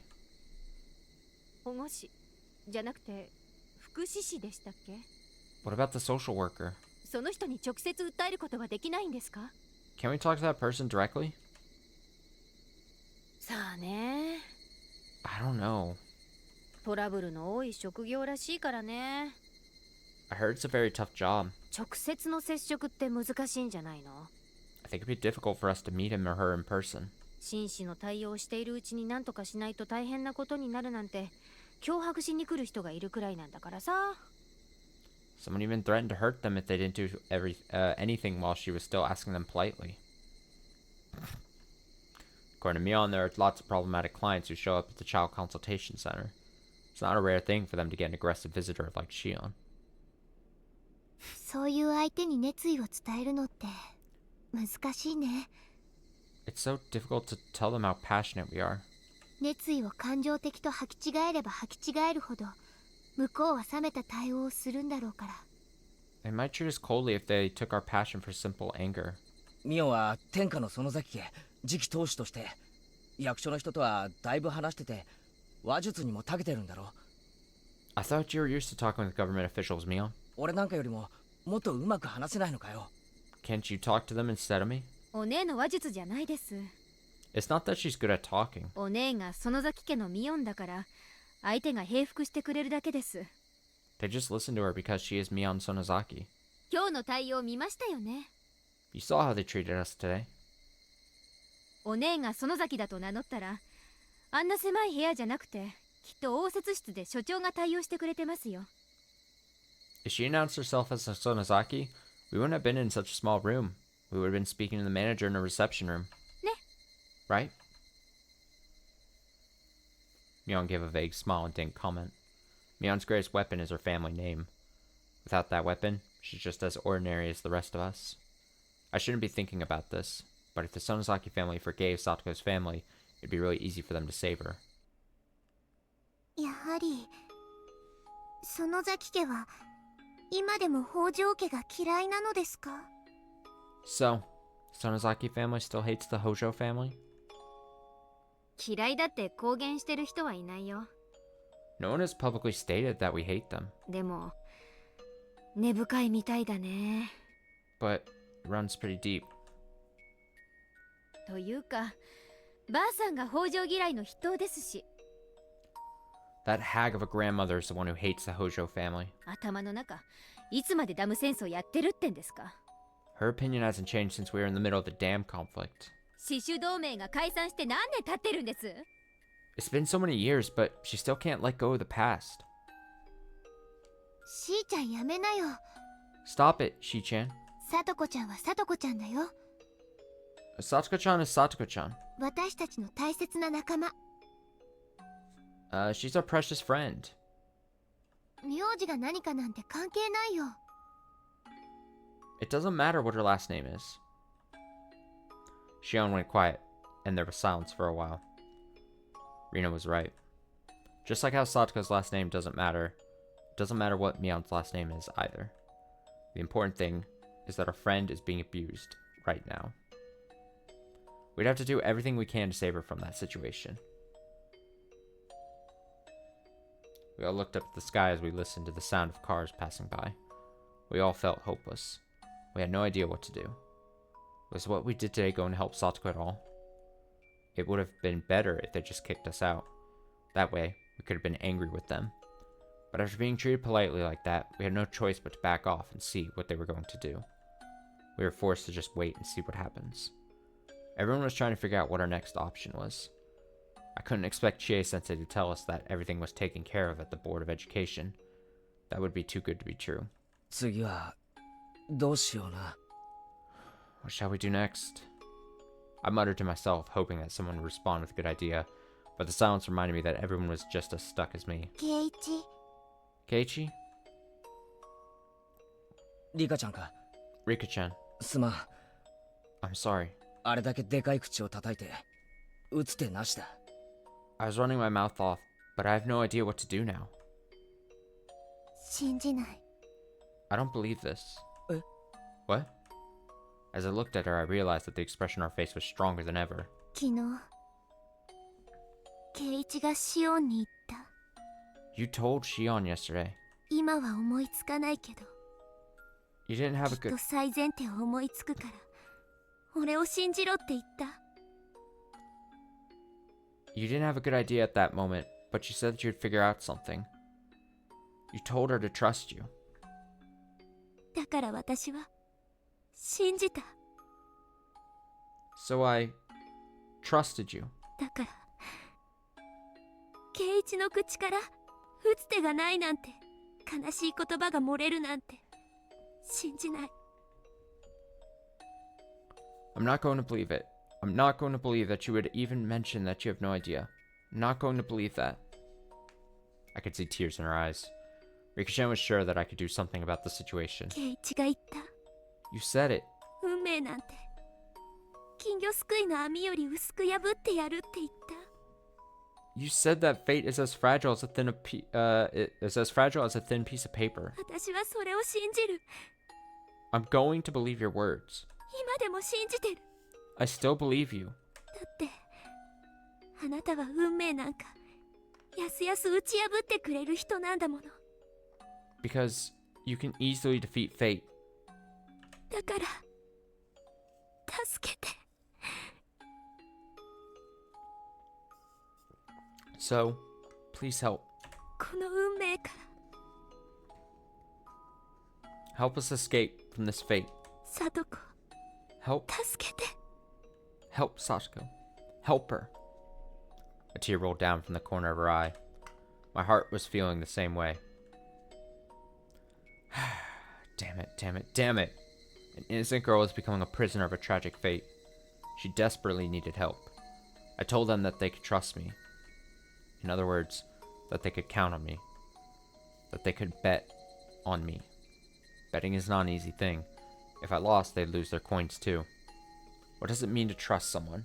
保護士じゃなくて福祉士でしたっけ？ What about the social worker? その人に直接訴えることはできないんですか？ Can we talk to that person directly? さあね。 I don't know. トラブルの多い職業らしいからね。 I heard it's a very tough job. 直接の接触って難しいんじゃないの？ I think it'd be difficult for us to meet him or her in person. 紳士の対応をしているうちに何とかしないと大変なことになるなんて脅迫しに来る人がいるくらいなんだからさ。 Someone even threatened to hurt them if they didn't do anything while she was still asking them politely. According to Mion, there are lots of problematic clients who show up at the child consultation center. It's not a rare thing for them to get an aggressive visitor like Shion. そういう相手に熱意を伝えるのって難しいね。 It's so difficult to tell them how passionate we are. 熱意を感情的と履き違えれば履き違えるほど向こうは冷めた対応をするんだろうから。 They might treat us coldly if they took our passion for simple anger. ミオは天下の園崎家次期当主として役所の人とはだいぶ話してて話術にも長けてるんだろう。 I thought you were used to talking with government officials, Mion. 俺なんかよりももっとうまく話せないのかよ。 Can't you talk to them instead of me? お姉の話術じゃないです。 It's not that she's good at talking. お姉が園崎家のミオンだから相手が平服してくれるだけです。 They just listen to her because she is Mion Sonozaki. 今日の対応見ましたよね。 You saw how they treated us today. お姉が園崎だと名乗ったらあんな狭い部屋じゃなくてきっと応接室で所長が対応してくれてますよ。 If she announced herself as a Sonozaki, we wouldn't have been in such a small room. We would have been speaking to the manager in a reception room. ね。 Right? Mion gave a vague smile and didn't comment. Mion's greatest weapon is her family name. Without that weapon, she's just as ordinary as the rest of us. I shouldn't be thinking about this, but if the Sonozaki family forgave Satoko's family, it'd be really easy for them to save her. やはり園崎家は今でも北条家が嫌いなのですか？ So, Sonozaki family still hates the Hojo family? 嫌いだって公言してる人はいないよ。 No one has publicly stated that we hate them, でも根深いみたいだね。 but it runs pretty deep. というかばあさんが北条嫌いの筆頭ですし。 That hag of a grandmother is the one who hates the Hojo family. 頭の中いつまでダム戦争やってるってんですか？ Her opinion hasn't changed since we were in the middle of the dam conflict. 死守同盟が解散して何年経ってるんです？ It's been so many years, but she still can't let go of the past. しーちゃんやめなよ。 Stop it, Shi-chan. さとこちゃんはさとこちゃんだよ。 Satoko-chan is Satoko-chan. 私たちの大切な仲間。 She's our precious friend. 名字が何かなんて関係ないよ。 It doesn't matter what her last name is. Shion went quiet, and there was silence for a while. Rina was right. Just like how Satoko's last name doesn't matter, it doesn't matter what Mion's last name is either. The important thing is that our friend is being abused right now. We'd have to do everything we can to save her from that situation. We all looked up at the sky as we listened to the sound of cars passing by. We all felt hopeless. We had no idea what to do. Was what we did today going to help Satoko at all? It would have been better if they just kicked us out. That way, we could have been angry with them. But after being treated politely like that, we had no choice but to back off and see what they were going to do. We were forced to just wait and see what happens. Everyone was trying to figure out what our next option was. I couldn't expect Chie-sensei to tell us that everything was taken care of at the Board of Education. That would be too good to be true. 次はどうしような。 What shall we do next? I muttered to myself, hoping that someone would respond with a good idea, but the silence reminded me that everyone was just as stuck as me. 圭一 Keiichi? リカちゃんか。 Rika-chan. すまん。 I'm sorry. あれだけでかい口を叩いて打つ手なしだ。 I was running my mouth off, but I have no idea what to do now. 信じない。 I don't believe this. Eh? What? As I looked at her, I realized that the expression on her face was stronger than ever. 昨日圭一がシオンに言った。 You told Shion yesterday. 今は思いつかないけど You didn't have a きっ good... と最前提を思いつくから俺を信じろって言った。 You didn't have a good idea at that moment, but you said that you'd figure out something. You told her to trust you. だから私は信じた。 So I trusted you. だから圭一の口から打つ手がないなんて悲しい言葉が漏れるなんて信じない。 I'm not going to believe it. I'm not going to believe that you would even mention that you have no idea. I'm not going to believe that. I could see tears in her eyes. Rika-chan was sure that I could do something about the situation. 圭一が言った。 You said it. 運命なんて金魚すくいの網より薄く破ってやるって言った。 You said that fate is as fragile as a thin piece of paper. 私はそれを信じる。 I'm going to believe your words. 今でも信じてる。 I still believe you. だってあなたは運命なんかやすやす打ち破ってくれる人なんだもの。 Because you can easily defeat fate. だから助けて。 So, please help. この運命から Help us escape from this fate. サトコ Help. 助けて。 Help Sasuke. Help her. A tear rolled down from the corner of her eye. My heart was feeling the same way. Damn it, damn it, damn it. An innocent girl was becoming a prisoner of a tragic fate. She desperately needed help. I told them that they could trust me. In other words, that they could count on me. That they could bet on me. Betting is not an easy thing. If I lost, they'd lose their coins too. What does it mean to trust someone?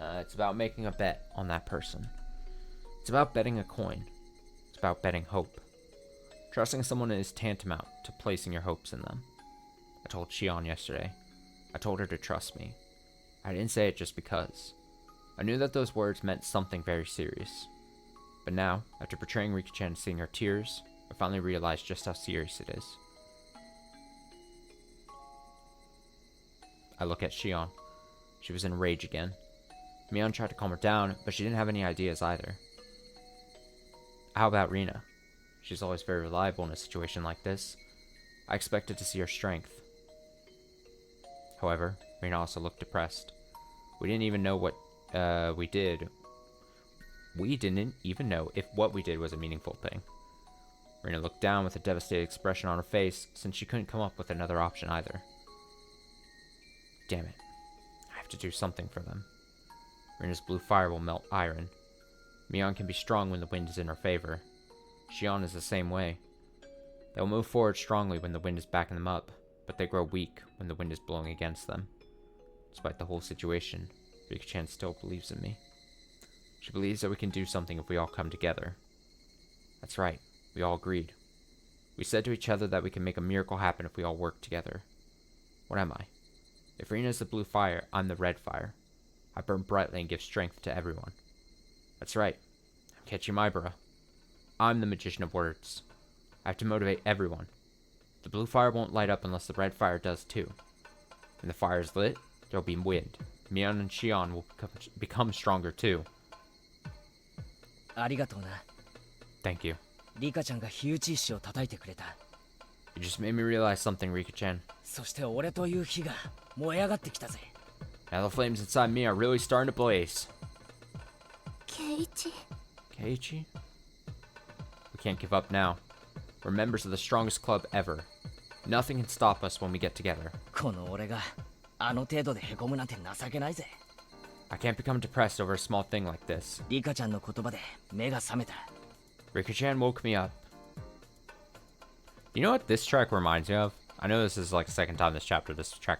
It's about making a bet on that person. It's about betting a coin. It's about betting hope. Trusting someone is tantamount to placing your hopes in them. I told Shion yesterday. I told her to trust me. I didn't say it just because. I knew that those words meant something very serious. But now, after betraying Rika-chan and seeing her tears, I finally realized just how serious it is. I look at Shion. She was in rage again. Mion tried to calm her down, but she didn't have any ideas either. How about Rina? She's always very reliable in a situation like this. I expected to see her strength. However, Rina also looked depressed. We didn't even know what we did. We didn't even know if what we did was a meaningful thing. Rina looked down with a devastated expression on her face, since she couldn't come up with another option either. Damn it. I have to do something for them. Rina's blue fire will melt iron. Mion can be strong when the wind is in her favor. Shion is the same way. They will move forward strongly when the wind is backing them up, but they grow weak when the wind is blowing against them. Despite the whole situation, Rika-chan still believes in me. She believes that we can do something if we all come together. That's right, we all agreed. We said to each other that we can make a miracle happen if we all work together. What am I? If Rina is the blue fire, I'm the red fire. I burn brightly and give strength to everyone. That's right, I'm Kechimybara. I'm the magician of words. I have to motivate everyone. The blue fire won't light up unless the red fire does too. When the fire is lit, there'll be wind. Mion and Shion will become stronger too. ありがとうな。 Thank you. リカちゃんが火打ち石を叩いてくれた。 You just made me realize something, Rika-chan. そして俺という火が燃え上がってきたぜ。 Now the flames inside me are really starting to blaze. ケイチ。 Keiichi? We can't give up now. We're members of the strongest club ever. Nothing can stop us when we get together. この俺があの程度でへこむなんて情けないぜ。 I can't become depressed over a small thing like this. リカちゃんの言葉で目が覚めた。 Rika-chan woke me up. You know what this track reminds me of? I know this is like the second time this track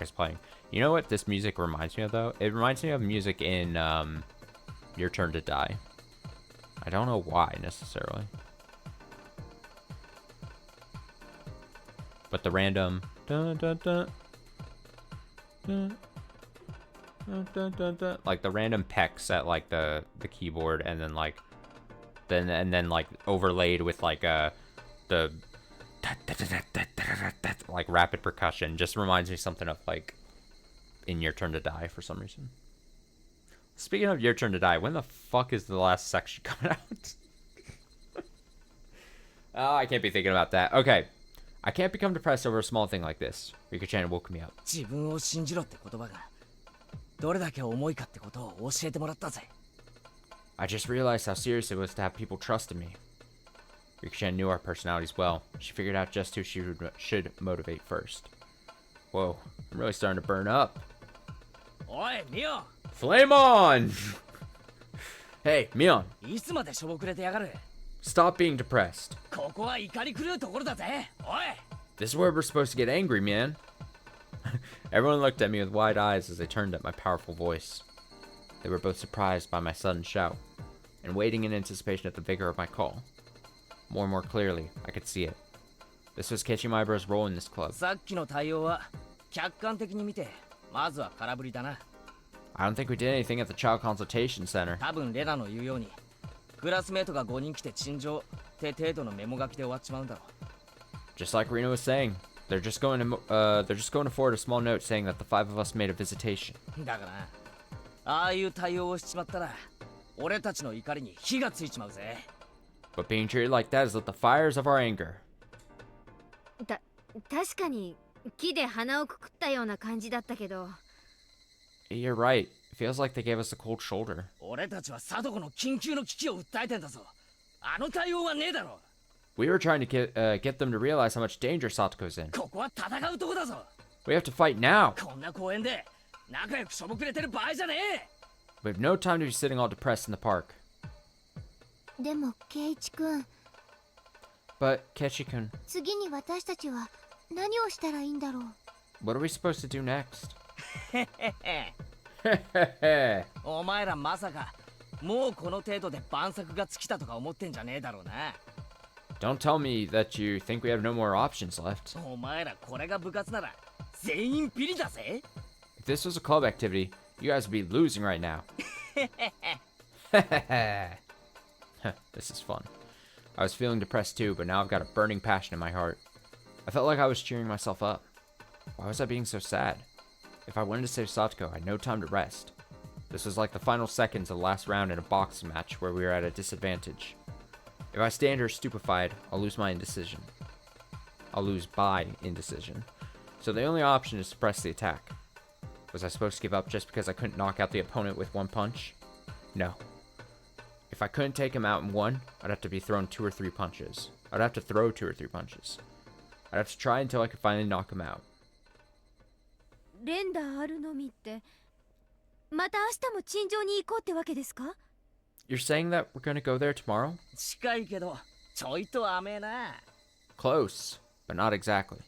is playing. You know what this music reminds me of though? It reminds me of music in Your Turn to Die. I don't know why necessarily. But the random dun, dun, dun, dun, dun, dun, dun, dun, like the random pecks at like the keyboard and then like like overlaid with like the like rapid percussion just reminds me something of like in Your Turn to Die for some reason. Speaking of Your Turn to Die, when the fuck is the last section coming out? Oh, I can't be thinking about that. Okay. I can't become depressed over a small thing like this. Rika-chan woke me up. 自分を信じろって言葉がどれだけ重いかってことを教えてもらったぜ。 I just realized how serious it was to have people trust in me. Rika-chan knew our personalities well. She figured out just who she should motivate first. Whoa, I'm really starting to burn up. おい、ミオン Flame on! Hey, Mion, いつまでしょぼくれてやがる。 stop being depressed. ここは怒り狂うところだぜ。おい This is where we're supposed to get angry, man. Everyone looked at me with wide eyes as they turned at my powerful voice. They were both surprised by my sudden shout, and waiting in anticipation of the vigor of my call. More and more clearly, I could see it. This was Keiichi role in this club. さっきの対応は客観的に見てまずは空振りだな。 I don't think we did anything at the child consultation center. 多分レナの言うようにクラスメートが5人来て陳情って程度のメモ書きで終わっちまうんだろう。 Just like Reno was saying, they're just going to forward a small note saying that the 5 of us made a visitation. だからああいう対応をしちまったら俺たちの怒りに火がついちまうぜ。 But being treated like that has lit the fires of our anger. 確かに木で鼻をくくったような感じだったけど。 You're right. It feels like they gave us a cold shoulder. 俺たちは貞子の緊急の危機を訴えてんだぞ。あの対応はねえだろ。 We were trying to get them to realize how much danger Satoko's in. ここは戦うとこだぞ。 We have to fight now. こんな公園で仲良くしょぼくれてる場合じゃねえ。 We have no time to be sitting all depressed in the park. でもケイチくん、 But, Kechi-kun, 次に私たちは何をしたらいいんだろう。 what are we supposed to do next? お前らまさかもうこの程度で晩作が尽きたとか思ってんじゃねえだろうな。 Don't tell me that you think we have no more options left. お前らこれが部活なら全員ビリだぜ。 If this was a club activity, you guys would be losing right now. This is fun. I was feeling depressed too, but now I've got a burning passion in my heart. I felt like I was cheering myself up. Why was I being so sad? If I wanted to save Satoko, I had no time to rest. This was like the final seconds of the last round in a boxing match where we were at a disadvantage. If I stand here stupefied, I'll lose my indecision. I'll lose by indecision. So the only option is to press the attack. Was I supposed to give up just because I couldn't knock out the opponent with one punch? No. If I couldn't take him out in one, I'd have to be thrown 2 or 3 punches. I'd have to throw 2 or 3 punches. I'd have to try until I could finally knock him out. 連打あるのみってまた明日も陳情に行こうってわけですか？ You're saying that we're gonna go there tomorrow? 近いけどちょいと甘えな。 Close, but not exactly.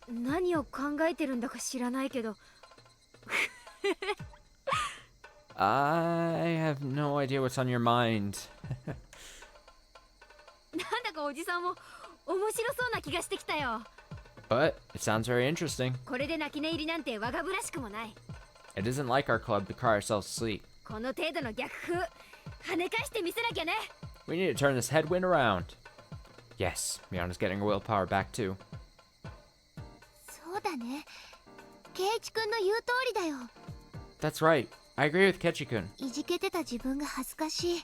何を考えてるんだか知らないけど。I have no idea what's on your mind. なんだかおじさんも面白そうな気がしてきたよ。 But it sounds very interesting. これで泣き寝入りなんて我がぶらしくもない。 It isn't like our club to cry ourselves to sleep. この程度の逆風跳ね返してみせなきゃね。We need to turn this headwind around. Yes, Miona's getting her willpower back too. そうだね。圭一君の言う通りだよ。 That's right. I agree with Kechi-kun. いじけてた自分が恥ずかしい。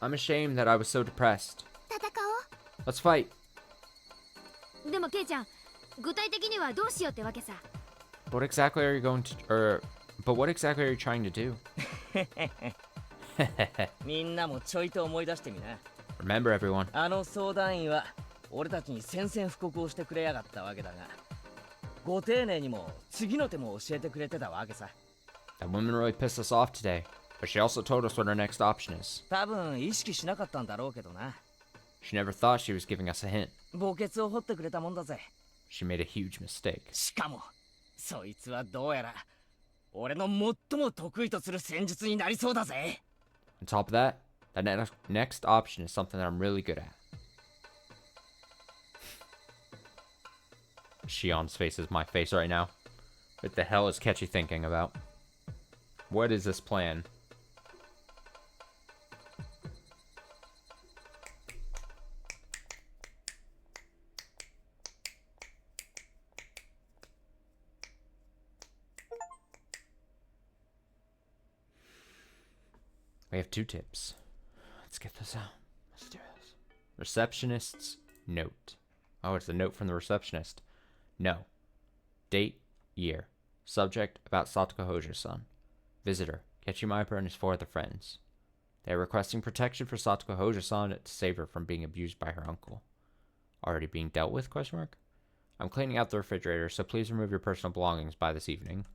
I'm ashamed that I was so depressed. 戦 Let's fight. う。でもケイちゃん、具体的にはどうしようってわけさ。What exactly are you going to, but what exactly are you trying to do? みんなもちょいと思い出してみな。 Remember, everyone. あの相談員は俺たちに宣戦布告をしてくれやがったわけだが、ご丁寧にも次の手も教えてくれてたわけさ。 That woman really pissed us off today, but she also told us what our next option is. 多分意識しなかったんだろうけどな。 She never thought she was giving us a hint. 墓穴を掘ってくれたもんだぜ。 She made a huge mistake. しかもそいつはどうやら俺の最も得意とする戦術になりそうだぜ。 On top of that, next option is something that I'm really good at. Shion's face is my face right now. What the hell is Kechi thinking about? What is this plan? We have 2 tips. Let's get this out. Let's do this. Receptionist's note. Oh, it's a note from the receptionist. No. Date, year. Subject, about Satoko Hojo-san. Visitor, Kechimaiper and his 4 other friends. They are requesting protection for Satoko Hojo-san to save her from being abused by her uncle. Already being dealt with, ? I'm cleaning out the refrigerator, so please remove your personal belongings by this evening.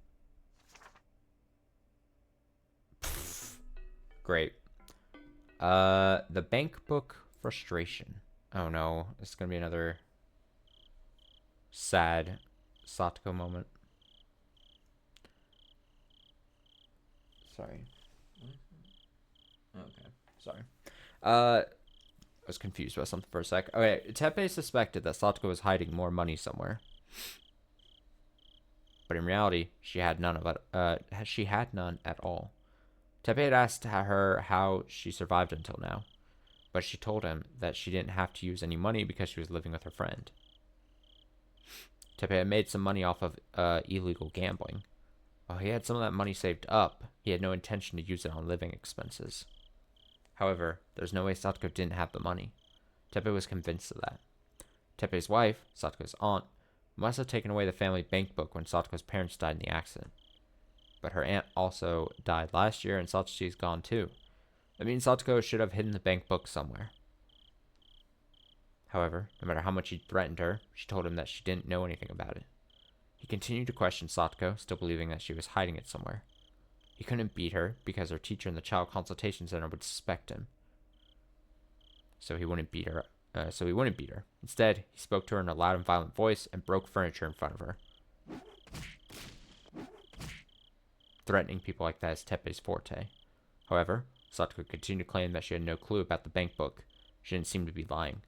Great. The bank book frustration. Oh no, it's gonna be another sad Satoko moment. Sorry. Okay, sorry. I was confused about something for a sec. Okay, Teppei suspected that Satoko was hiding more money somewhere. But in reality, she had none of it. She had none at all. Teppei had asked her how she survived until now, but she told him that she didn't have to use any money because she was living with her friend. Teppei had made some money off of illegal gambling. While he had some of that money saved up, he had no intention to use it on living expenses. However, there's no way Satoko didn't have the money. Teppei was convinced of that. Teppei's wife, Satoko's aunt, must have taken away the family bank book when Satoko's parents died in the accident. But her aunt also died last year and Satoshi is gone too. That means Satoko should have hidden the bank book somewhere. However, no matter how much he threatened her, she told him that she didn't know anything about it. He continued to question Satoko, still believing that she was hiding it somewhere. He couldn't beat her because her teacher in the child consultation center would suspect him. So he wouldn't beat her. Instead, he spoke to her in a loud and violent voice and broke furniture in front of her. Threatening people like that is Teppei's forte. However, Satoko continued to claim that she had no clue about the bank book. She didn't seem to be lying.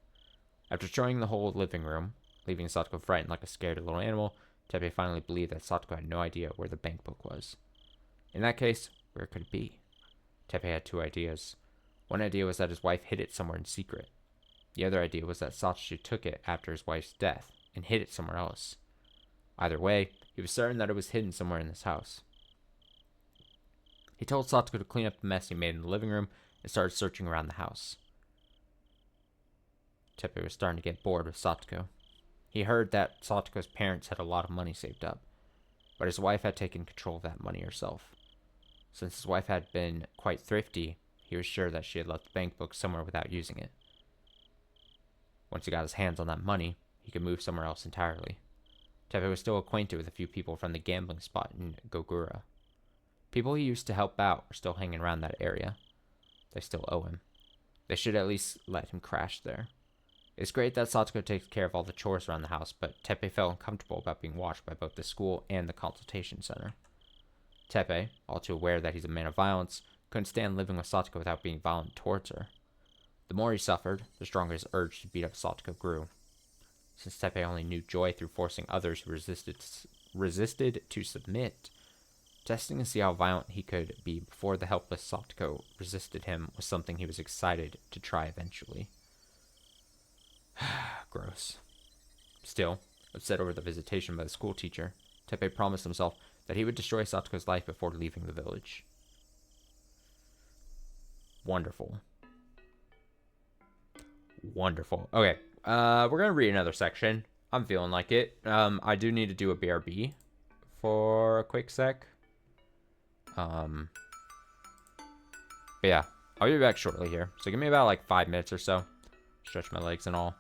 After showing the whole living room, leaving Satoko frightened like a scared little animal, Teppei finally believed that Satoko had no idea where the bank book was. In that case, where could it be? Teppei had 2 ideas. One idea was that his wife hid it somewhere in secret. The other idea was that Satoshi took it after his wife's death and hid it somewhere else. Either way, he was certain that it was hidden somewhere in this house. He told Satoko to clean up the mess he made in the living room and started searching around the house. Teppei was starting to get bored with Satoko. He heard that Satoko's parents had a lot of money saved up, but his wife had taken control of that money herself. Since his wife had been quite thrifty, he was sure that she had left the bank book somewhere without using it. Once he got his hands on that money, he could move somewhere else entirely. Teppei was still acquainted with a few people from the gambling spot in Gogura. People he used to help out are still hanging around that area. They still owe him. They should at least let him crash there. It's great that Satoko takes care of all the chores around the house, but Teppei felt uncomfortable about being watched by both the school and the consultation center. Teppei, all too aware that he's a man of violence, couldn't stand living with Satoko without being violent towards her. The more he suffered, the stronger his urge to beat up Satoko grew. Since Teppei only knew joy through forcing others who resisted to submit, Testing to see how violent he could be before the helpless Satoko resisted him was something he was excited to try eventually. Gross. Still, upset over the visitation by the school teacher, Teppei promised himself that he would destroy Satoko's life before leaving the village. Wonderful. Wonderful. Okay, we're going to read another section. I'm feeling like it. I do need to do a BRB for a quick sec. But yeah, I'll be back shortly here. So give me about like 5 minutes or so. Stretch my legs and all.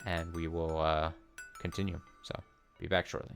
And we will continue. So be back shortly.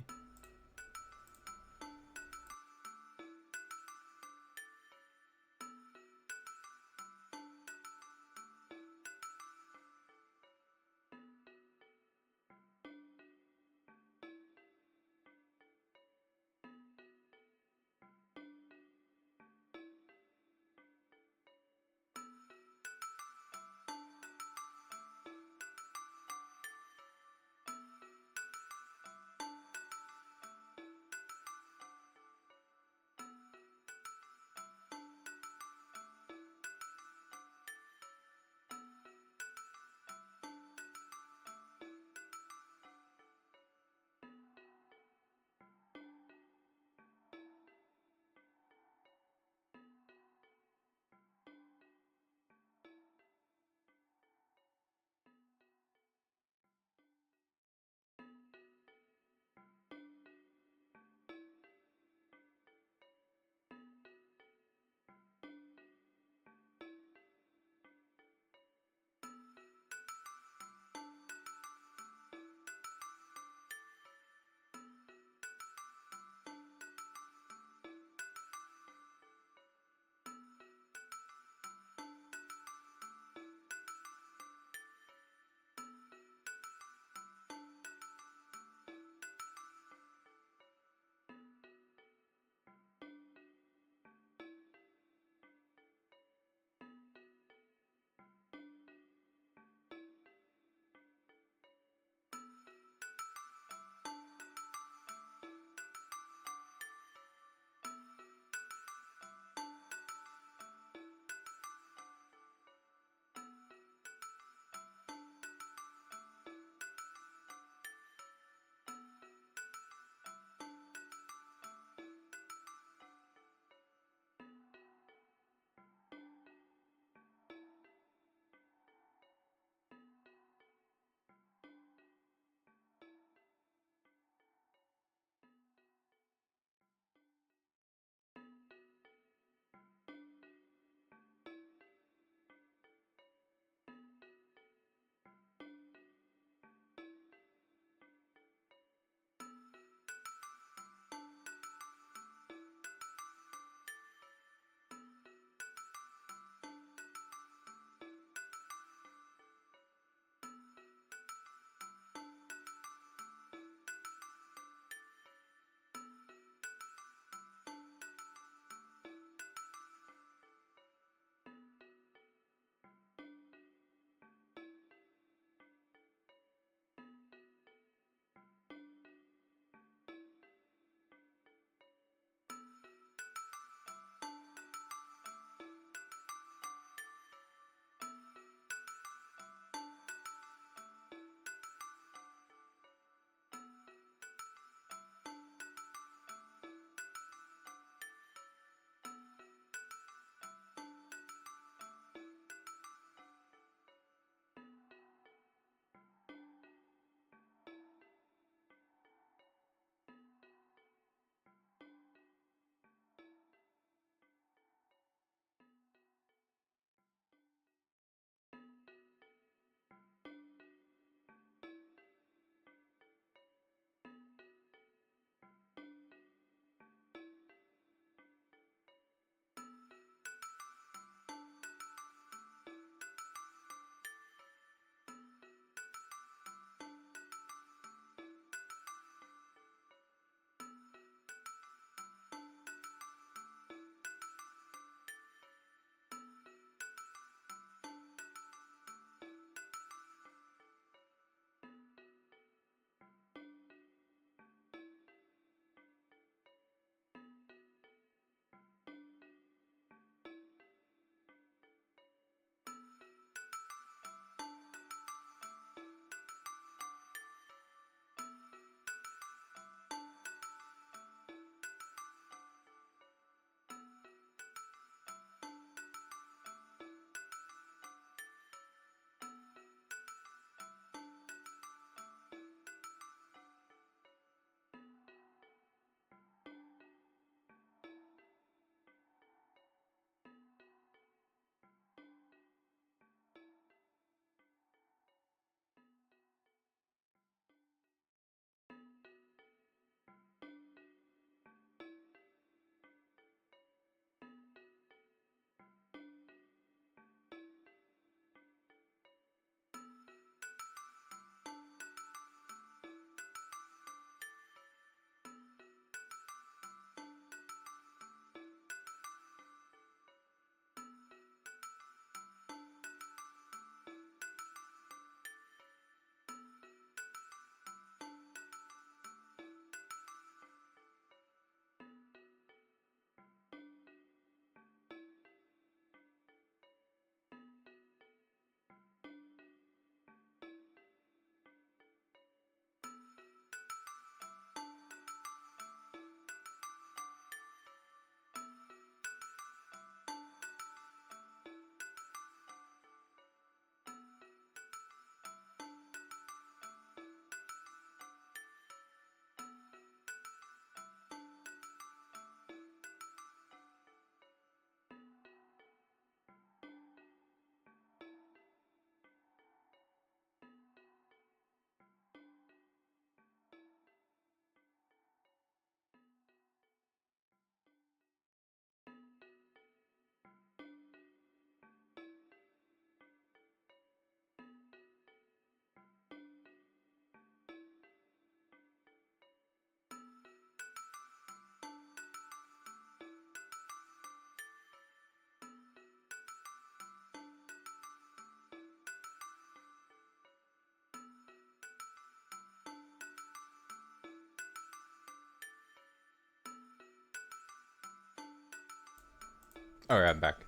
Alright, I'm back.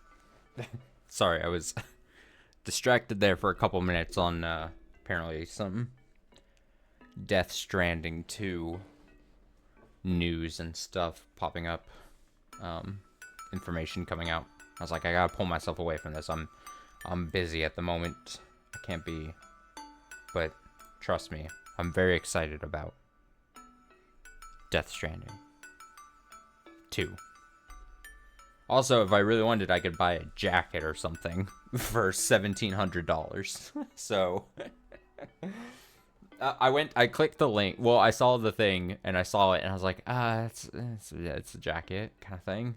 Sorry, I was distracted there for a couple minutes on apparently some Death Stranding 2 news and stuff popping up. Information coming out. I was like, I gotta pull myself away from this. I'm busy at the moment. I can't be. But trust me, I'm very excited about Death Stranding 2. Also, if I really wanted, I could buy a jacket or something for $1,700. So, I clicked the link. Well, I saw the thing, and I saw it, and I was like, it's a jacket kind of thing.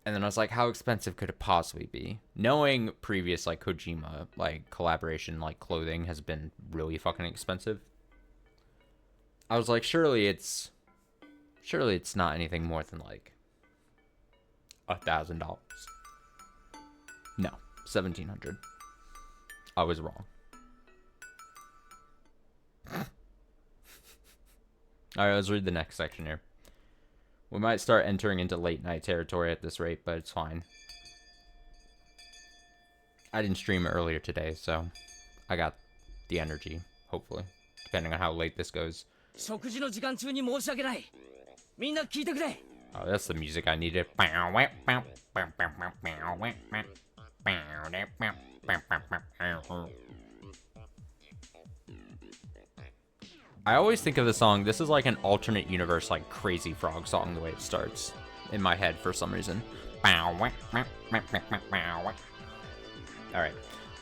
And then I was like, how expensive could it possibly be? Knowing previous, like, Kojima, like, collaboration, like, clothing has been really fucking expensive. I was like, surely it's not anything more than, like, $1,000. No, $1,700. I was wrong. Alright, let's read the next section here. We might start entering into late night territory at this rate, but it's fine. I didn't stream earlier today, so I got the energy, hopefully, depending on how late this goes. Oh, that's the music I needed. I always think of the song, this is like an alternate universe, like Crazy Frog song, the way it starts in my head for some reason. Alright.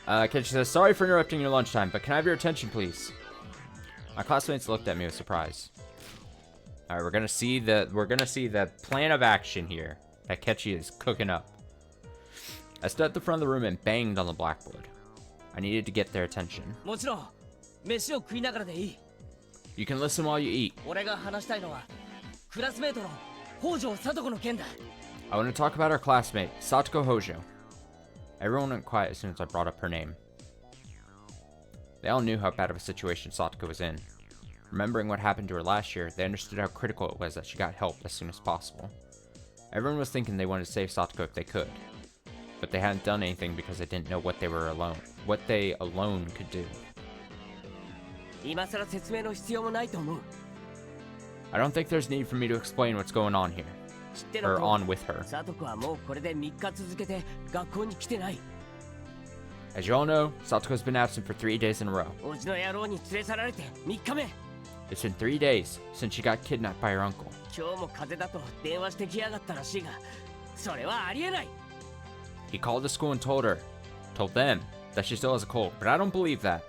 Kenshi says, sorry for interrupting your lunchtime, but can I have your attention, please? My classmates looked at me with surprise. Alright, we're gonna see the plan of action here that Kechi is cooking up. I stood at the front of the room and banged on the blackboard. I needed to get their attention. You can listen while you eat. I want to talk about our classmate, Satoko Hojo. Everyone went quiet as soon as I brought up her name. They all knew how bad of a situation Satoko was in. Remembering what happened to her last year, they understood how critical it was that she got help as soon as possible. Everyone was thinking they wanted to save Satoko if they could, but they hadn't done anything because they didn't know what they alone could do. I don't think there's need for me to explain what's going on here. Or on with her. As you all know, Satoko's been absent for 3 days in a row. It's been 3 days since she got kidnapped by her uncle. He called the school and told them that she still has a cold, but I don't believe that.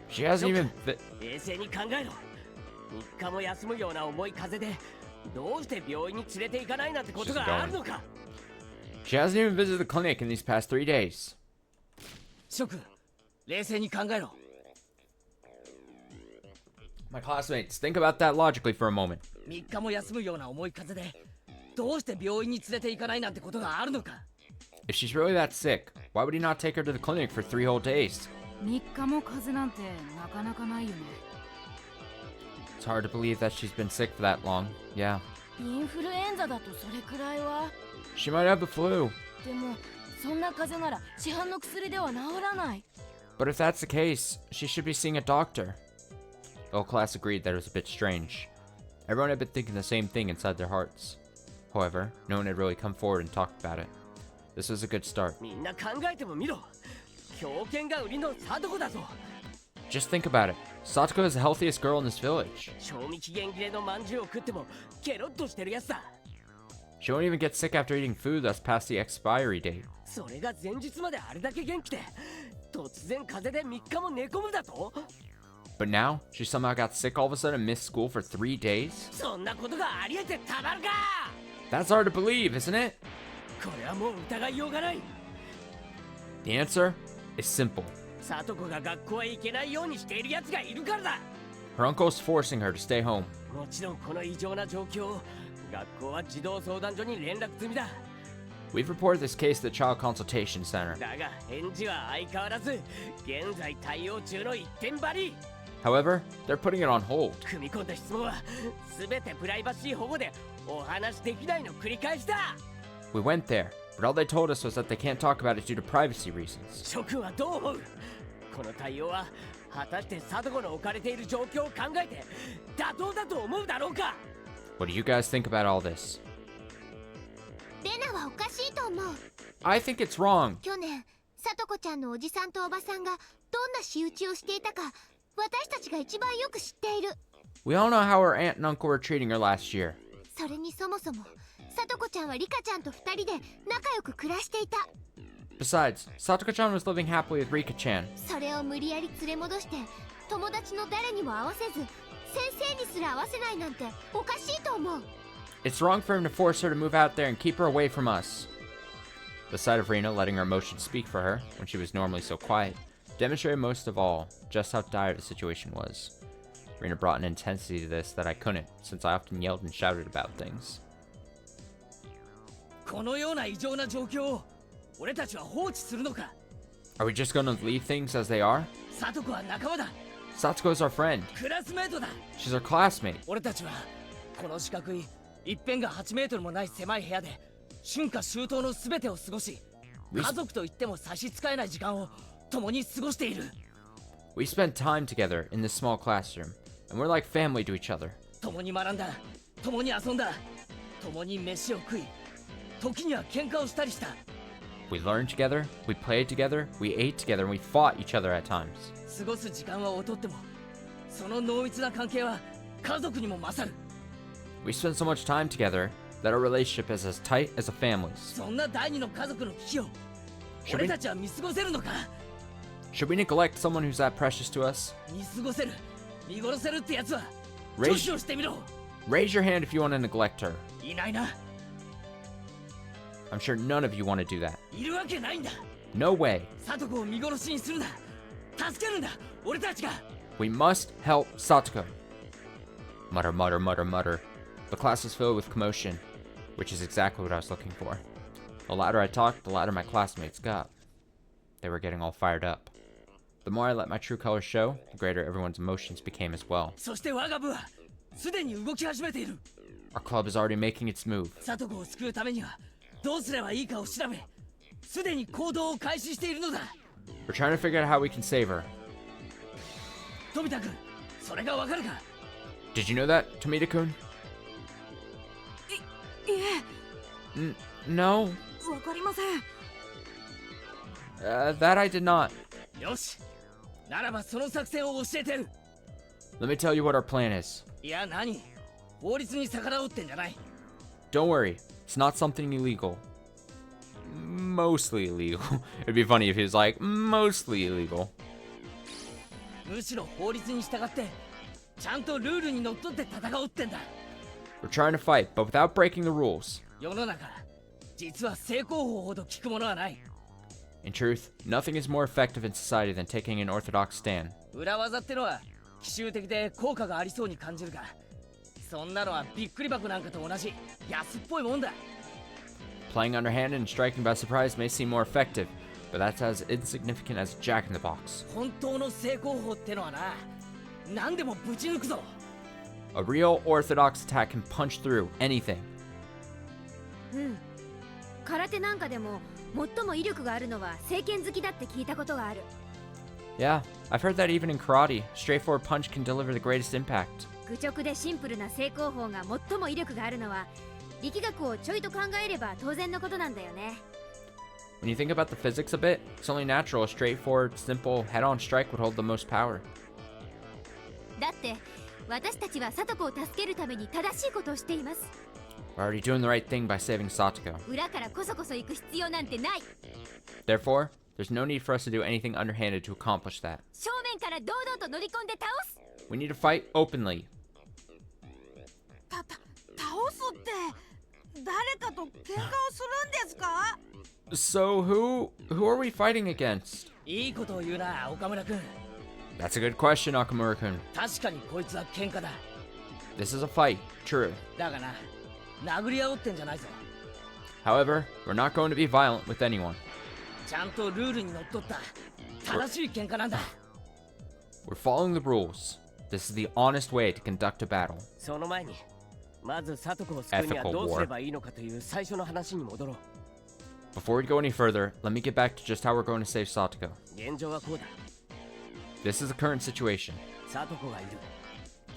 She hasn't even She hasn't even visited the clinic in these past 3 days. My classmates, think about that logically for a moment. If she's really that sick, why would he not take her to the clinic for 3 whole days? It's hard to believe that she's been sick for that long. Yeah. She might have the flu. But if that's the case, she should be seeing a doctor. The whole class agreed that it was a bit strange. Everyone had been thinking the same thing inside their hearts. However, no one had really come forward and talked about it. This was a good start. Just think about it. Satoko is the healthiest girl in this village. She won't even get sick after eating food that's past the expiry date. But now, she somehow got sick all of a sudden and missed school for 3 days? That's hard to believe, isn't it? The answer is simple. Her uncle is forcing her to stay home. We've reported this case to the Child Consultation Center. However, they're putting it on hold. 組み込んだ質問は全てプライバシー保護でお話できないの繰り返しだ。 We went there, but all they told us was that they can't talk about it due to privacy reasons. 諸君はどう思う？この対応は果たして貞子の置かれている状況を考えて妥当だと思うだろうか？ What do you guys think about all this? レナはおかしいと思う。 I think it's wrong. 去年さとこちゃんのおじさんとおばさんがどんな仕打ちをしていたか私たちが一番よく知っている。 We all know how her aunt and uncle were treating her last year. それにそもそもさとこちゃんはリカちゃんと2人で仲良く暮らしていた。 Besides, Satoko-chan was living happily with Rika-chan. それを無理やり連れ戻して友達の誰にも会わせず先生にすら会わせないなんておかしいと思う。 It's wrong for him to force her to move out there and keep her away from us. The sight of Rina letting her emotions speak for her, when she was normally so quiet, demonstrated most of all just how dire the situation was. Rina brought an intensity to this that I couldn't, since I often yelled and shouted about things. このような異常な状況を俺たちは放置するのか？ Are we just gonna leave things as they are? 貞子は仲間だ。 Satsuko is our friend. クラスメートだ。 She's our classmate. 俺たちはこの四角い一辺が8メートルもない狭い部屋で春夏秋冬の全てを過ごし、家族といっても差し支えない時間を共に過ごしている。 We spent time together in this small classroom, and we're like family to each other. 共に学んだ、共に遊んだ、共に飯を食い、時には喧嘩をしたりした。 We learned together, we played together, we ate together, and we fought each other at times. 過ごす時間は劣っても、その濃密な関係は家族にも勝る。 We spent so much time together that our relationship is as tight as a family's. そんな第二の家族の危機を Should 俺 we, たちは見過ごせるのか？ should we neglect someone who's that precious to us? 見過ごせる、見殺せるってやつは Raise- 挙手をしてみろ。 Raise your hand if you want to neglect her. いないな。 I'm sure none of you want to do that. いるわけないんだ。 No way. 貞子を見殺しにするんだ。助けるんだ、俺たちが。 We must help Satoko. Mutter, mutter, mutter, mutter. The class was filled with commotion, which is exactly what I was looking for. The louder I talked, the louder my classmates got. They were getting all fired up. The more I let my true colors show, the greater everyone's emotions became as well. そして我が部はすでに動き始めている。 Our club is already making its move. 貞子を救うためにはどうすればいいかを調べ、すでに行動を開始しているのだ。 We're trying to figure out how we can save her. 富田君、それがわかるか？ Did you know that, Tomita-kun? いえ、 No. わかりません。 That I did not. よし、ならばその作戦を教えてやる。 Let me tell you what our plan is. いや何、法律に逆らうってんじゃない。 Don't worry, it's not something illegal. Mostly illegal. It'd be funny if he was like, mostly illegal. むしろ法律に従ってちゃんとルールにのっとって戦おうってんだ。 We're trying to fight, but without breaking the rules. 世の中、実は正攻法ほど効くものはない。 In truth, nothing is more effective in society than taking an orthodox stand. 裏技ってのは奇襲的で効果がありそうに感じるが、そんなのはびっくり箱なんかと同じ安っぽいもんだ。 Playing underhanded and striking by surprise may seem more effective, but that's as insignificant as Jack in the Box. 本当の正攻法ってのはな、何でもぶち抜くぞ。 A real orthodox attack can punch through anything. うん。空手なんかでも最も威力があるのは正拳突きだって聞いたことがある。 Yeah, I've heard that even in karate, straightforward punch can deliver the greatest impact. 愚直でシンプルな正攻法が最も威力があるのは力学をちょいと考えれば当然のことなんだよね。 When you think about the physics a bit, it's only natural a straightforward, simple, head-on strike would hold the most power. だって私たちは聡子を助けるために正しいことをしています。 We're already doing the right thing by saving Satoko. 裏からこそこそ行く必要なんてない。 Therefore, there's no need for us to do anything underhanded to accomplish that. 正面から堂々と乗り込んで倒す。 We need to fight openly. 倒すって誰かと喧嘩をするんですか？ So who are we fighting against? いいことを言うな、岡村君。 That's a good question, Nakamura-kun. 確かにこいつは喧嘩だ。 This is a fight, true. だがな、殴り合おうってんじゃないぞ。 However, we're not going to be violent with anyone. ちゃんとルールにのっとった正しい喧嘩なんだ。We're following the rules. This is the honest way to conduct a battle. その前にまずサトコを救うにはどうすればいいのかという最初の話に戻ろう。 Before we go any further, let me get back to just how we're going to save Satoko. 現状はこうだ。 This is the current situation. サトコがいる。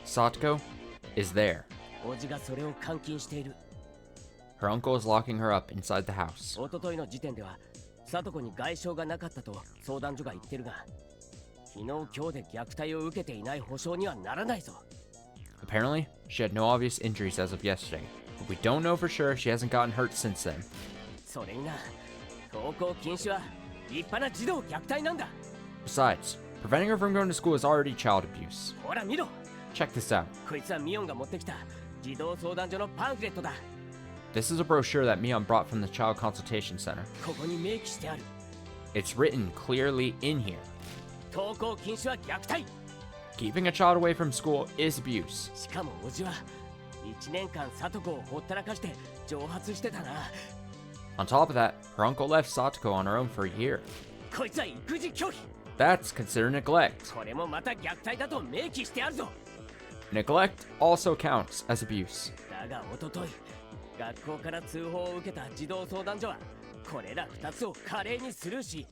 Satoko is there. おじがそれを監禁している。 Her uncle is locking her up inside the house. 一昨日の時点ではサトコに外傷がなかったと相談所が言ってるが、昨日今日で虐待を受けていない保証にはならないぞ。 Apparently, she had no obvious injuries as of yesterday, but we don't know for sure if she hasn't gotten hurt since then. それにな、登校禁止は立派な児童虐待なんだ。 Besides, preventing her from going to school is already child abuse. ほら見ろ。 Check this out. こいつはミオンが持ってきた児童相談所のパンフレットだ。 This is a brochure that Mion brought from the Child Consultation Center. ここに明記してある。 It's written clearly in here. 登校禁止は虐待。 Keeping a child away from school is abuse. しかもおじは1年間サトコをほったらかして蒸発してたな。 On top of that, her uncle left Satoko on her own for a year. こいつは育児拒否。 That's considered neglect. これもまた虐待だと明記してあるぞ。 Neglect also counts as abuse. だが一昨日学校から通報を受けた児童相談所はこれら2つを華麗にスルーし、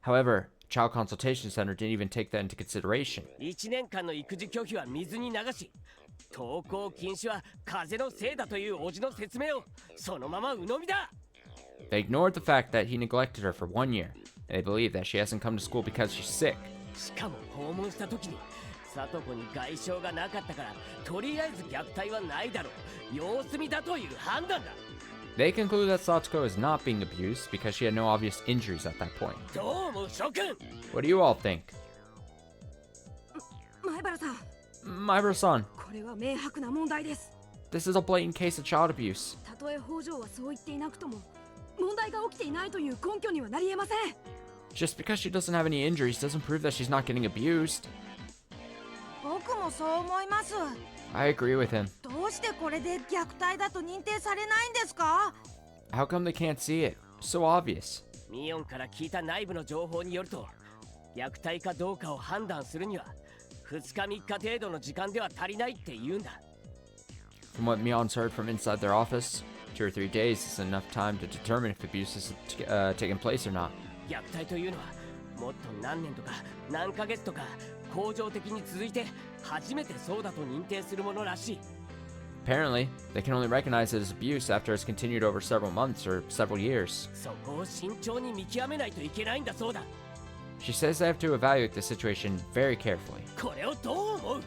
However, Child Consultation Center didn't even take that into consideration. 1年間の育児拒否は水に流し、登校禁止は風邪のせいだというおじの説明をそのまま鵜呑みだ。 They ignored the fact that he neglected her for 1 year, and they believe that she hasn't come to school because she's sick. しかも訪問した時にサトコに外傷がなかったからとりあえず虐待はないだろう、様子見だという判断だ。 They conclude that Satoko is not being abused because she had no obvious injuries at that point. どう思う諸君。 What do you all think? 前原さん、 Myra-san, これは明白な問題です。 this is a blatant case of child abuse. たとえ北条はそう言っていなくとも問題が起きていないという根拠にはなりえません。 Just because she doesn't have any injuries doesn't prove that she's not getting abused. 僕もそう思います。 I agree with him. どうしてこれで虐待だと認定されないんですか？ How come they can't see it? So obvious. ミオンから聞いた内部の情報によると、虐待かどうかを判断するには2日3日程度の時間では足りないって言うんだ。 From what Mion's heard from inside their office, 2 or 3 days is enough time to determine if abuse is taking place or not. 虐待というのはもっと何年とか何ヶ月とか恒常的に続いて初めてそうだと認定するものらしい。 Apparently, they can only recognize it as abuse after it's continued over several months or several years. そこを慎重に見極めないといけないんだそうだ。 She says they have to evaluate the situation very carefully. これをどう思う？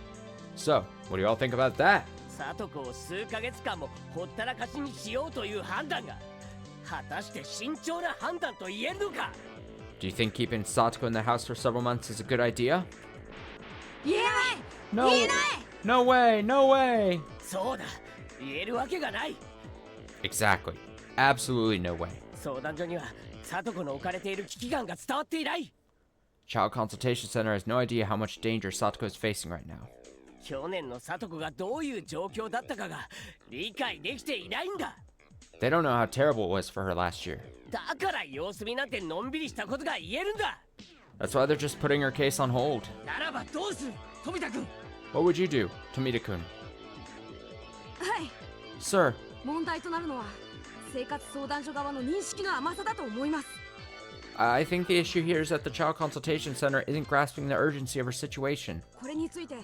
So, what do you all think about that? サトコを数ヶ月間もほったらかしにしようという判断が果たして慎重な判断と言えるのか？ Do you think keeping Satoko in the house for several months is a good idea? 言えない。 No! 言えない。 No way! No way! そうだ、言えるわけがない。 Exactly. Absolutely no way. 相談所にはサトコの置かれている危機感が伝わっていない。 Child Consultation Center has no idea how much danger Satoko is facing right now. 去年のサトコがどういう状況だったかが理解できていないんだ。 They don't know how terrible it was for her last year. だから様子見なんてのんびりしたことが言えるんだ。 That's why they're just putting her case on hold. ならばどうする、富田君。 What would you do, Tomita-kun? はい。 Sir, 問題となるのは生活相談所側の認識の甘さだと思います。 I think the issue here is that the Child Consultation Center isn't grasping the urgency of her situation. これについて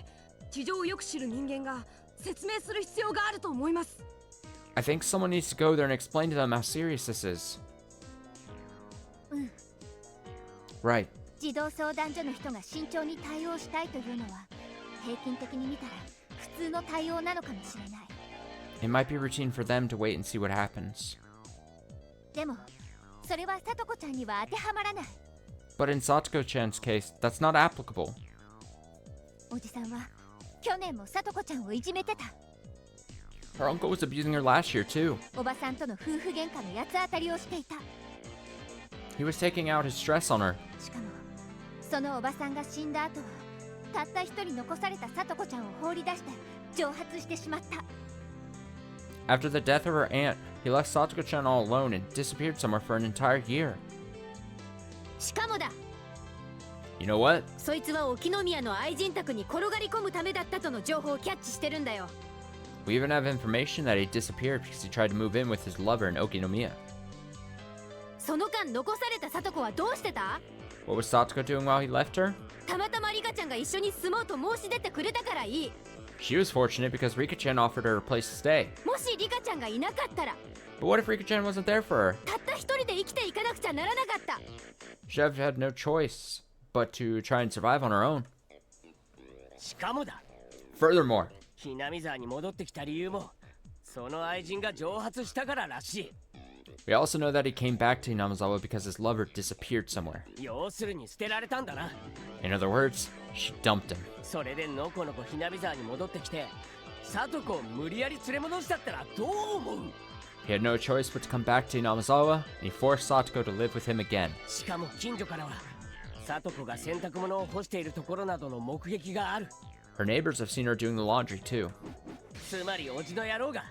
事情をよく知る人間が説明する必要があると思います。 I think someone needs to go there and explain to them how serious this is. Right. 児童相談所の人が慎重に対応したいというのは平均的に見たら普通の対応なのかもしれない。 It might be routine for them to wait and see what happens. でもそれはさとこちゃんには当てはまらない。 But in Satoko-chan's case, that's not applicable. おじさんは去年もさとこちゃんをいじめてた。 Her uncle was abusing her last year, too. おばさんとの夫婦喧嘩の八つ当たりをしていた。 He was taking out his stress on her. しかもそのおばさんが死んだ後はたった一人残されたさとこちゃんを放り出して蒸発してしまった。 After the death of her aunt, he left Satoko-chan all alone and disappeared somewhere for an entire year. しかもだ。You know what? そいつは沖宮の愛人宅に転がり込むためだったとの情報をキャッチしてるんだよ。We even have information that he disappeared because he tried to move in with his lover in Okinomiya. その間残された聡子はどうしてた？ What was Satoko doing while he left her? たまたまリカちゃんが一緒に住もうと申し出てくれたからいい。 She was fortunate because Rika-chan offered her a place to stay. もしリカちゃんがいなかったら、 But what if Rika-chan wasn't there for her? たった一人で生きていかなくちゃならなかった。 She'd have had no choice but to try and survive on her own. しかもだ。 Furthermore, ひなみ沢に戻ってきた理由も、その愛人が蒸発したかららしい。 we also know that he came back to Hinamizawa because his lover disappeared somewhere. 要するに捨てられたんだな。 In other words, she dumped him. それでのこのこひなみ沢に戻ってきて、聡子を無理やり連れ戻したったらどう思う？ He had no choice but to come back to Hinamizawa, and he forced Satoko to live with him again. しかも近所からは、聡子が洗濯物を干しているところなどの目撃がある。 Her neighbors have seen her doing the laundry too. つまりおじの野郎が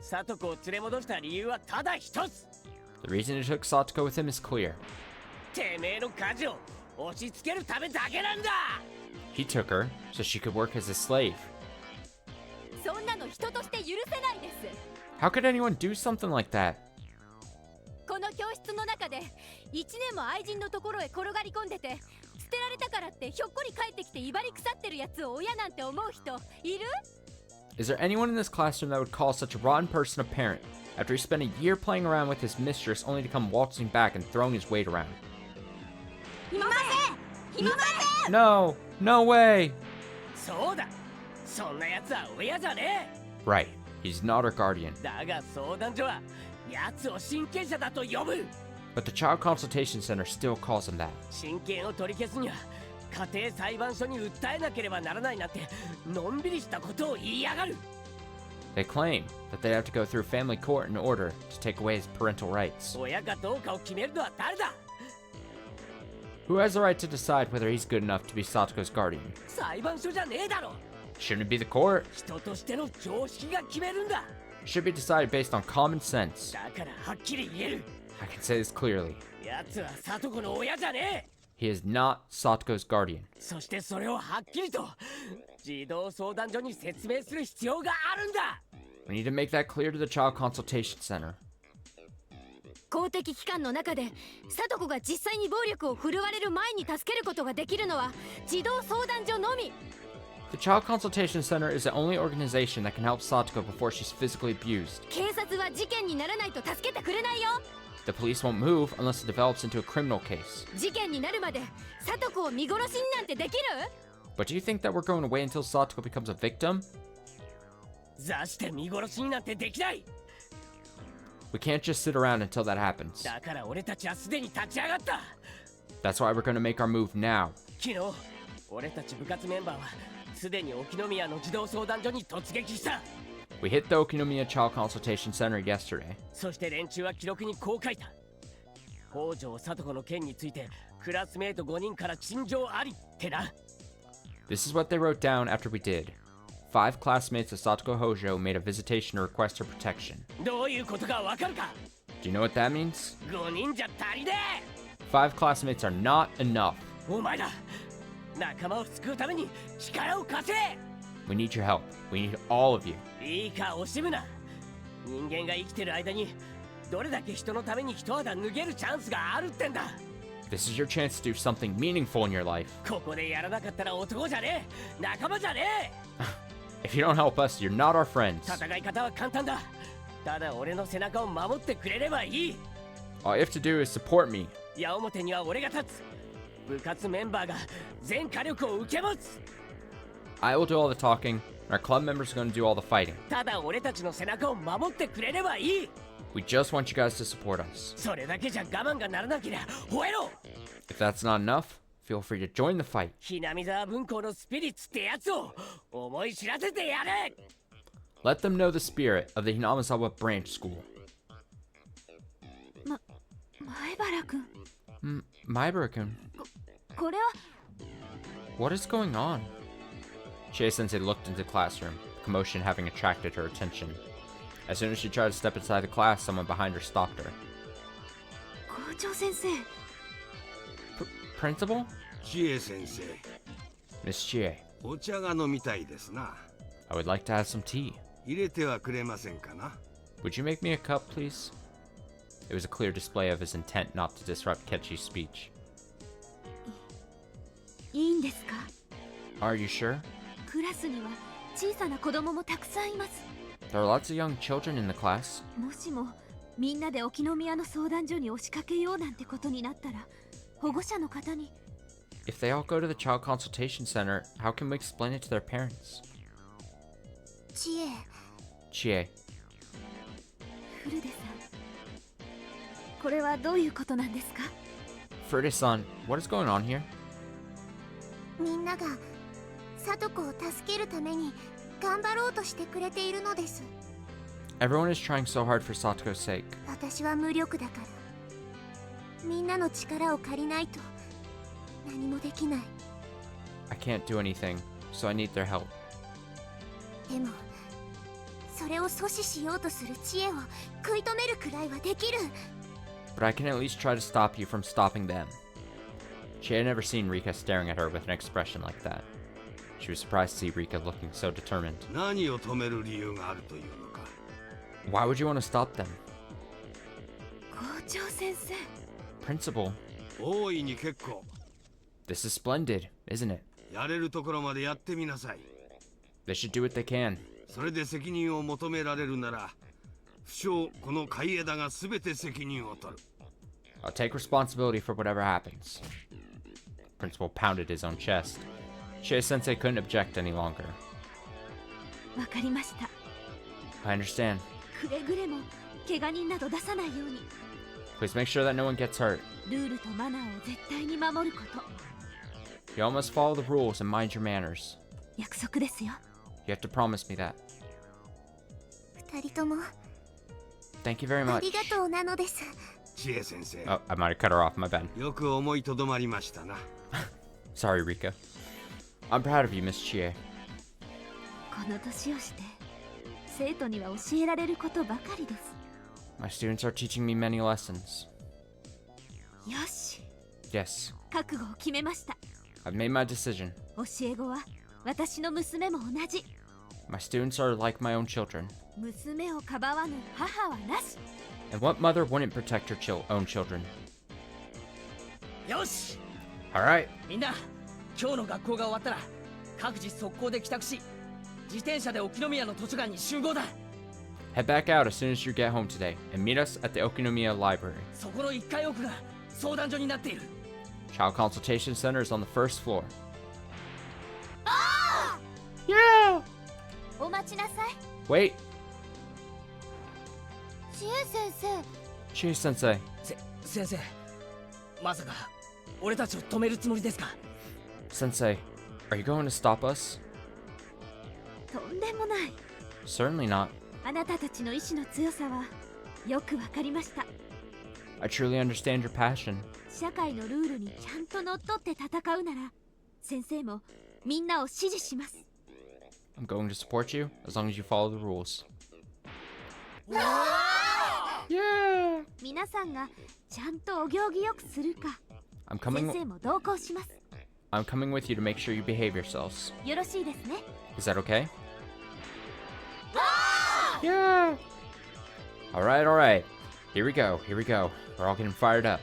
聡子を連れ戻した理由はただ一つ。 The reason he took Satoko with him is clear. てめえの家事を押し付けるためだけなんだ。 He took her so she could work as a slave. そんなの人として許せないです。 How could anyone do something like that? この教室の中で1年も愛人のところへ転がり込んでて、捨てられたからってひょっこり帰ってきて威張り腐ってるやつを親なんて思う人いる？ Is there anyone in this classroom that would call such a rotten person a parent after he spent a year playing around with his mistress only to come waltzing back and throwing his weight around? いません、いません。 No! No way! そうだ、そんなやつは親じゃね Right. He's not her guardian. え。だが相談所はやつを親権者だと呼ぶ。 But the Child Consultation Center still calls him that. 親権を取り消すには家庭裁判所に訴えなければならないなんてのんびりしたことを言いやがる。 They claim that they have to go through family court in order to take away his parental rights. 親かどうかを決めるのは誰だ？ Who has the right to decide whether he's good enough to be Satoko's guardian? 裁判所じゃねえだろ。 Shouldn't it be the court? 人としての常識が決めるんだ。 It should be decided based on common sense. だからはっきり言える。 I can say this clearly. やつは聡子の親じゃねえ。 He is not Satoko's guardian. そしてそれをはっきりと児童相談所に説明する必要があるんだ。 We need to make that clear to the Child Consultation Center. 公的機関の中で聡子が実際に暴力を振るわれる前に助けることができるのは児童相談所のみ。 The Child Consultation Center is the only organization that can help Satoko before she's physically abused. 警察は事件にならないと助けてくれないよ。 The police won't move unless it develops into a criminal case. 事件になるまで聡子を見殺しになんてできる？ But do you think that we're going to wait until Satoko becomes a victim? 座して見殺しになんてできない。 We can't just sit around until that happens. だから俺たちはすでに立ち上がった。 That's why we're going to make our move now. 昨日俺たち部活メンバーはすでに沖宮の児童相談所に突撃した。 We hit the Okinomiya Child Consultation Center yesterday. そして連中は記録にこう書いた。北条聡子の件についてクラスメート5人から陳情ありってな。 This is what they wrote down after we did. 5 classmates of Satoko Hojo made a visitation to request her protection. どういうことかわかるか？ Do you know what that means? 5人じゃ足りね5 classmates are not enough. え。お前だ。仲間を救うために力を貸せ。 We need your help. We need all of you. いいか惜しむな。人間が生きてる間にどれだけ人のために一肌脱げるチャンスがあるってんだ。 This is your chance to do something meaningful in your life. ここでやらなかったら男じゃねえ。仲間じゃねえ。 If you don't help us, you're not our friends. 戦い方は簡単だ。ただ俺の背中を守ってくれればいい。 All you have to do is support me. 矢面には俺が立つ。部活メンバーが全火力を受け持つ。 I will do all the talking, and our club members are going to do all the fighting. ただ俺たちの背中を守ってくれればいい。 We just want you guys to support us. それだけじゃ我慢がならなけりゃ吠えろ。 If that's not enough, feel free to join the fight. ひなみ沢分校のスピリッツってやつを思い知らせてやれ。 Let them know the spirit of the Hinamizawa Branch School. 前原くん、 Maibara-kun, これは what is going on? Chie-sensei looked into the classroom, commotion having attracted her attention. As soon as she tried to step inside the class, someone behind her stopped her. 校長先生。 Principal? 千恵先生、 Miss Chie, お茶が飲みたいですな。 I would like to have some tea. 入れてはくれませんかな。 Would you make me a cup, please? It was a clear display of his intent not to disrupt Ketchi's speech. いいんですか？ Are you sure? クラスには小さな子供もたくさんいます。 There are lots of young children in the class. もしもみんなで沖宮の相談所に押しかけようなんてことになったら、保護者の方に。 If they all go to the child consultation center, how can we explain it to their parents? 知恵、 Chie, フルデさん、これはどういうことなんですか？ Frude-san, what is going on here? みんなが聡子を助けるために頑張ろうとしてくれているのです。 Everyone is trying so hard for Satoko's sake. 私は無力だから、みんなの力を借りないと何もできない。 I can't do anything, so I need their help. でもそれを阻止しようとする知恵を食い止めるくらいはできる。 But I can at least try to stop you from stopping them. She had never seen Rika staring at her with an expression like that. She was surprised to see Rika looking so determined. 何を止める理由があるというのか。 Why would you want to stop them? 校長先生。 Principal, 大いに結構。 this is splendid, isn't it? やれるところまでやってみなさい。 They should do what they can. それで責任を求められるなら、不詳この海枝が全て責任を取る。 I'll take responsibility for whatever happens. Principal pounded his own chest. Chie-sensei couldn't object any longer. わかりました。 I understand. くれぐれも怪我人など出さないように。 Please make sure that no one gets hurt. ルールとマナーを絶対に守ること。 You all must follow the rules and mind your manners. 約束ですよ。 You have to promise me that. 二人とも Thank you very あ much. りがとうなのです。知恵先生、 Oh, I might have cut her off, my bad. よく思いとどまりましたな。 Sorry, Rika. I'm proud of you, Miss Chie. この年をして生徒には教えられることばかりです。 My students are teaching me many lessons. よし、 Yes, 覚悟を決めました。 I've made my decision. 教え子は私の娘も同じ。 My students are like my own children. 娘をかばわぬ母はなし。 And what mother wouldn't protect her own children? よし Alright, みんな今日の学校が終わったら各自速攻で帰宅し自転車で沖宮の図書館に集合だ。 head back out as soon as you get home today and meet us at the Okinomiya Library. そこの1階奥が相談所になっている。 Child Consultation Center is on the first floor. お待ちなさい。 Wait, 知恵先生、 Chie-sensei. 先生まさか俺たちを止めるつもりですか？ Sensei, are you going to stop us? とんでもない。 Certainly not. あなたたちの意志の強さはよくわかりました。 I truly understand your passion. 社会のルールにちゃんとのっとって戦うなら、先生もみんなを支持します。 I'm going to support you as long as you follow the rules. 皆さんがちゃんとお行儀よくするか、 I'm 先 coming 生も同行します。 I'm coming with you to make sure you behave yourselves. よろしいですね。 Is that okay? Yeah. Alright, alright. Here we go, here we go. We're all getting fired up.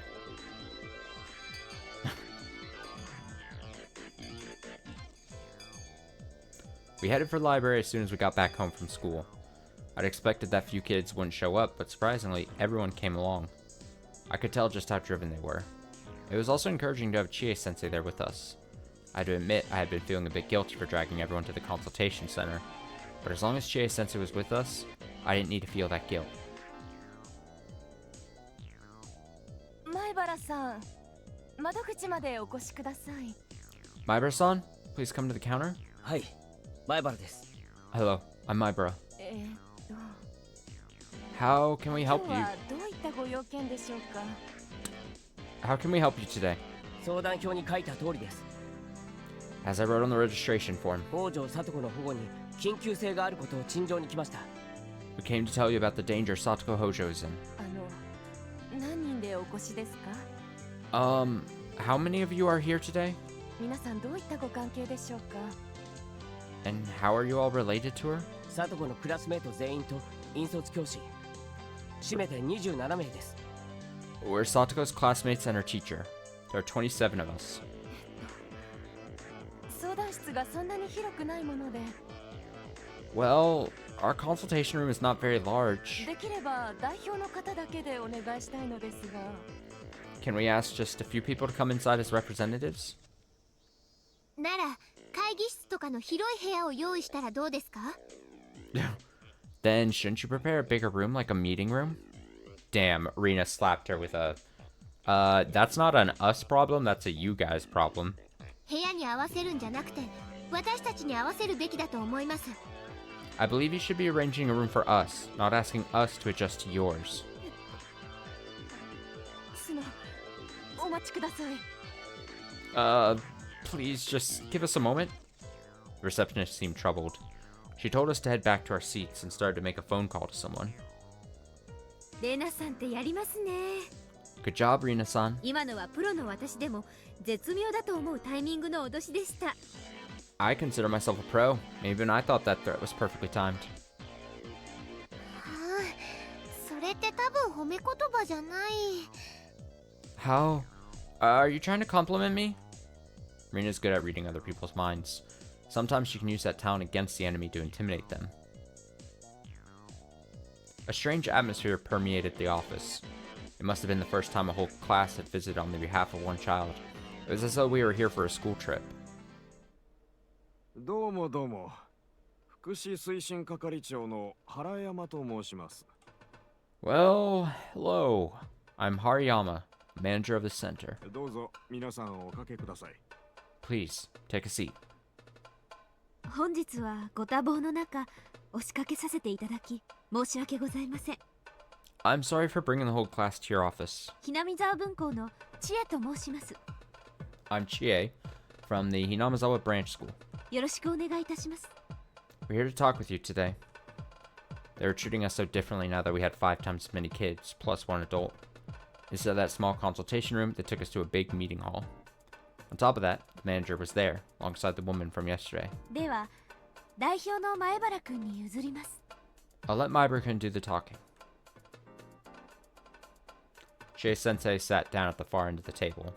We headed for the library as soon as we got back home from school. I'd expected that few kids wouldn't show up, but surprisingly, everyone came along. I could tell just how driven they were. It was also encouraging to have Chie-sensei there with us. I had to admit I had been feeling a bit guilty for dragging everyone to the consultation center, but as long as Chie-sensei was with us, I didn't need to feel that guilt. 前原さん、窓口までお越しください。 Maibara-san, please come to the counter. はい前原です。 Hello, I'm Maibara. と How can we 今 help 日 you? はどういったご用件でしょうか。 How can we help you today? 相談表に書いた通りです。 As I wrote on the registration form, 北条聡子の保護に緊急性があることを陳情に来ました。 we came to tell you about the danger Satoko Hojo is in. 何人でお越しですか？ How many of you are here today? 皆さんどういったご関係でしょうか。 And how are you all related to her? サトコのクラスメート全員と引率教師締めて27名です。 We're Satoko's classmates and her teacher. There are 27 of us. 相談室がそんなに広くないもので、 Well, our consultation room is not very large. できれば代表の方だけでお願いしたいのですが。 Can we ask just a few people to come inside as representatives? なら会議室とかの広い部屋を用意したらどうですか？ Then shouldn't you prepare a bigger room like a meeting room? Damn, Rena slapped her with a... that's not an us problem, that's a you guys problem. 部屋に合わせるんじゃなくて私たちに合わせるべきだと思います。 I believe you should be arranging a room for us, not asking us to adjust to yours. お待ちください。 Please just give us a moment. The receptionist seemed troubled. She told us to head back to our seats and started to make a phone call to someone. レナさんってやりますね。 Good job, Rina-san. 今のはプロの私でも絶妙だと思うタイミングの脅しでした。 I consider myself a pro. Maybe even I thought that threat was perfectly timed. それって多分褒め言葉じゃない。 How? Are you trying to compliment me? Rina's good at reading other people's minds. Sometimes she can use that talent against the enemy to intimidate them. A strange atmosphere permeated the office. It must have been the first time a whole class had visited on the behalf of one child. It was as though we were here for a school trip. どうもどうも。福祉推進係長の原山と申します。 Well, hello. I'm Hariyama, manager of the center. どうぞ皆さんおかけください。 Please, take a seat. 本日はご多忙の中押しかけさせていただき申し訳ございません。 I'm sorry for bringing the whole class to your office. ひなみざわ分校の千恵と申します。 I'm Chie from the Hinamizawa branch school. よろしくお願いいたします。 We're here to talk with you today. They were treating us so differently now that we had 5 times as many kids, plus 1 adult. Instead of that small consultation room, they took us to a big meeting hall. On top of that, the manager was there, alongside the woman from yesterday. では代表の前原くんに譲ります。 I'll let Maibara-kun do the talking. Chie-sensei sat down at the far end of the table.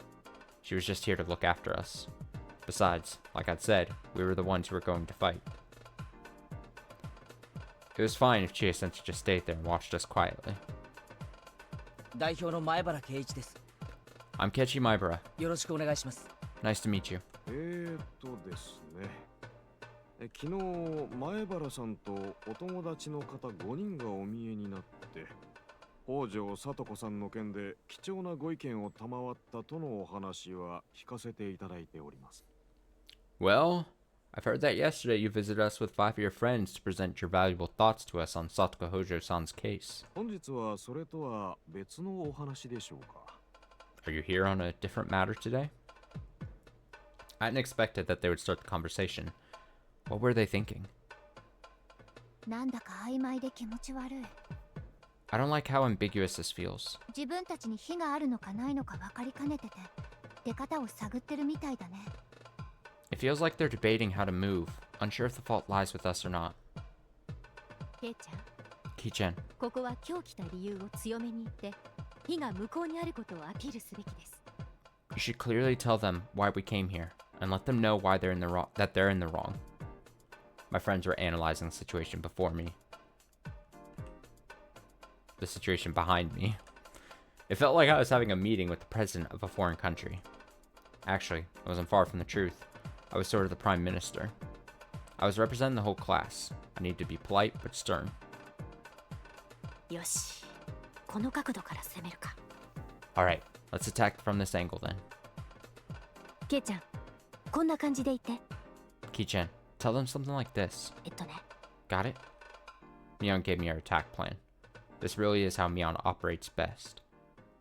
She was just here to look after us. Besides, like I'd said, we were the ones who were going to fight. It was fine if Chie-sensei just stayed there and watched us quietly. 代表の前原圭一です。 I'm Kechi Maibara. よろしくお願いします。 Nice to meet you. ですね。昨日前原さんとお友達の方5人がお見えになって、北条聡子さんの件で貴重なご意見を賜ったとのお話は聞かせていただいております。 Well, I've heard that yesterday you visited us with 5 of your friends to present your valuable thoughts to us on Satoko Hojo-san's case. 本日はそれとは別のお話でしょうか。 Are you here on a different matter today? I hadn't expected that they would start the conversation. What were they thinking? なんだか曖昧で気持ち悪い。 I don't like how ambiguous this feels. 自分たちに非があるのかないのか分かりかねてて、出方を探ってるみたいだね。 It feels like they're debating how to move, unsure if the fault lies with us or not. ケイちゃん、 Ki-chan, ここは今日来た理由を強めに言って火が向こうにあることをアピールすべきです。 you should clearly tell them why we came here, and let them know why they're in the wrong. That they're in the wrong. My friends were analyzing the situation before me. The situation behind me. It felt like I was having a meeting with the president of a foreign country. Actually, I wasn't far from the truth. I was sort of the prime minister. I was representing the whole class. I needed to be polite but stern. よし、この角度から攻めるか。 Alright, let's attack from this angle then. ケイちゃん、こんな感じで言って。 Ki-chan, tell them something like this. ね。Got it? Mion gave me our attack plan. This really is how Mion operates best.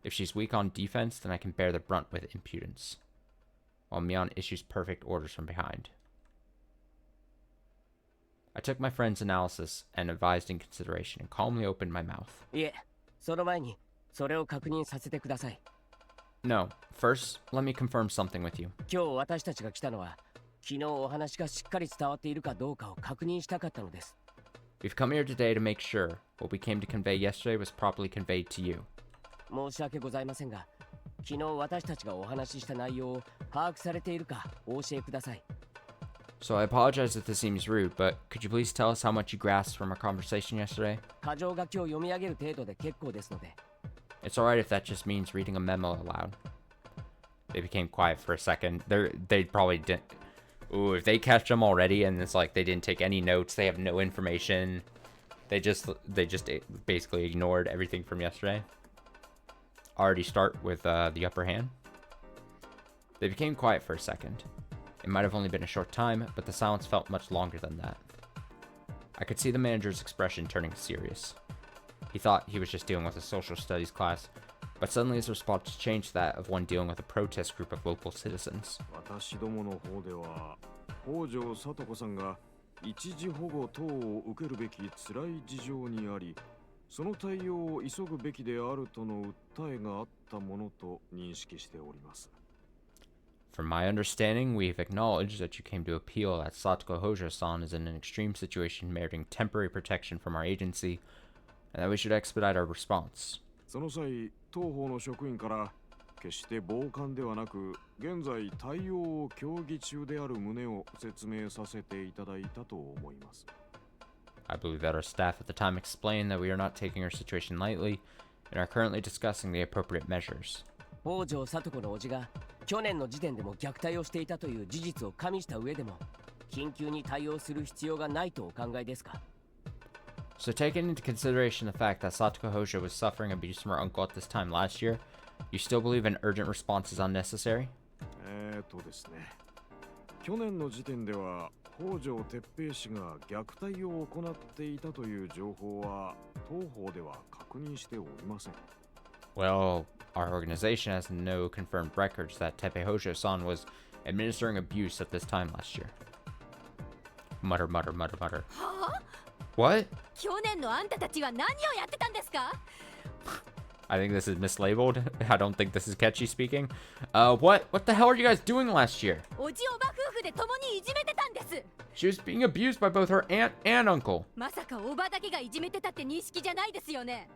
If she's weak on defense, then I can bear the brunt with impudence, while Mion issues perfect orders from behind. I took my friend's analysis and advised in consideration and calmly opened my mouth. いえ、その前にそれを確認させてください。No. First, let me confirm something with you. 今日私たちが来たのは昨日お話がしっかり伝わっているかどうかを確認したかったのです。 We've come here today to make sure what we came to convey yesterday was properly conveyed to you. 申し訳ございませんが、昨日私たちがお話しした内容を把握されているかお教えください。 So I apologize if this seems rude, but could you please tell us how much you grasped from our conversation yesterday? 箇条書きを読み上げる程度で結構ですので。 It's alright if that just means reading a memo aloud. They became quiet for a second. They probably didn't. Ooh, if they catch them already and it's like they didn't take any notes, they have no information. They just basically ignored everything from yesterday. Already start with the upper hand. They became quiet for a second. It might have only been a short time, but the silence felt much longer than that. I could see the manager's expression turning serious. He thought he was just dealing with a social studies class, but suddenly his response changed that of one dealing with a protest group of local citizens. 私どもの方では北条聡子さんが一時保護等を受けるべき辛い事情にあり、その対応を急ぐべきであるとの訴えがあったものと認識しております。 From my understanding, we've acknowledged that you came to appeal that Satoko Hojo-san is in an extreme situation meriting temporary protection from our agency, and that we should expedite our response. その際、当方の職員から決して傍観ではなく、現在対応を協議中である旨を説明させていただいたと思います。 I believe that our staff at the time explained that we are not taking our situation lightly and are currently discussing the appropriate measures. 北条聡子の叔父が去年の時点でも虐待をしていたという事実を加味した上でも緊急に対応する必要がないとお考えですか？ So taking into consideration the fact that Satoko Hojo was suffering abuse from her uncle at this time last year, you still believe an urgent response is unnecessary? ですね。去年の時点では北条哲平氏が虐待を行っていたという情報は当方では確認しておりません。 Well, our organization has no confirmed records that Teppei Hojo-san was administering abuse at this time last year. Mutter, mutter, mutter, mutter. What? 去年のあんたたちは何をやってたんですか？ I think this is mislabeled. I don't think this is Ketchy speaking. What the hell are you guys doing last year? おじおば夫婦で共にいじめてたんです。 She was being abused by both her aunt and uncle. まさかおばだけがいじめてたって認識じゃないですよね。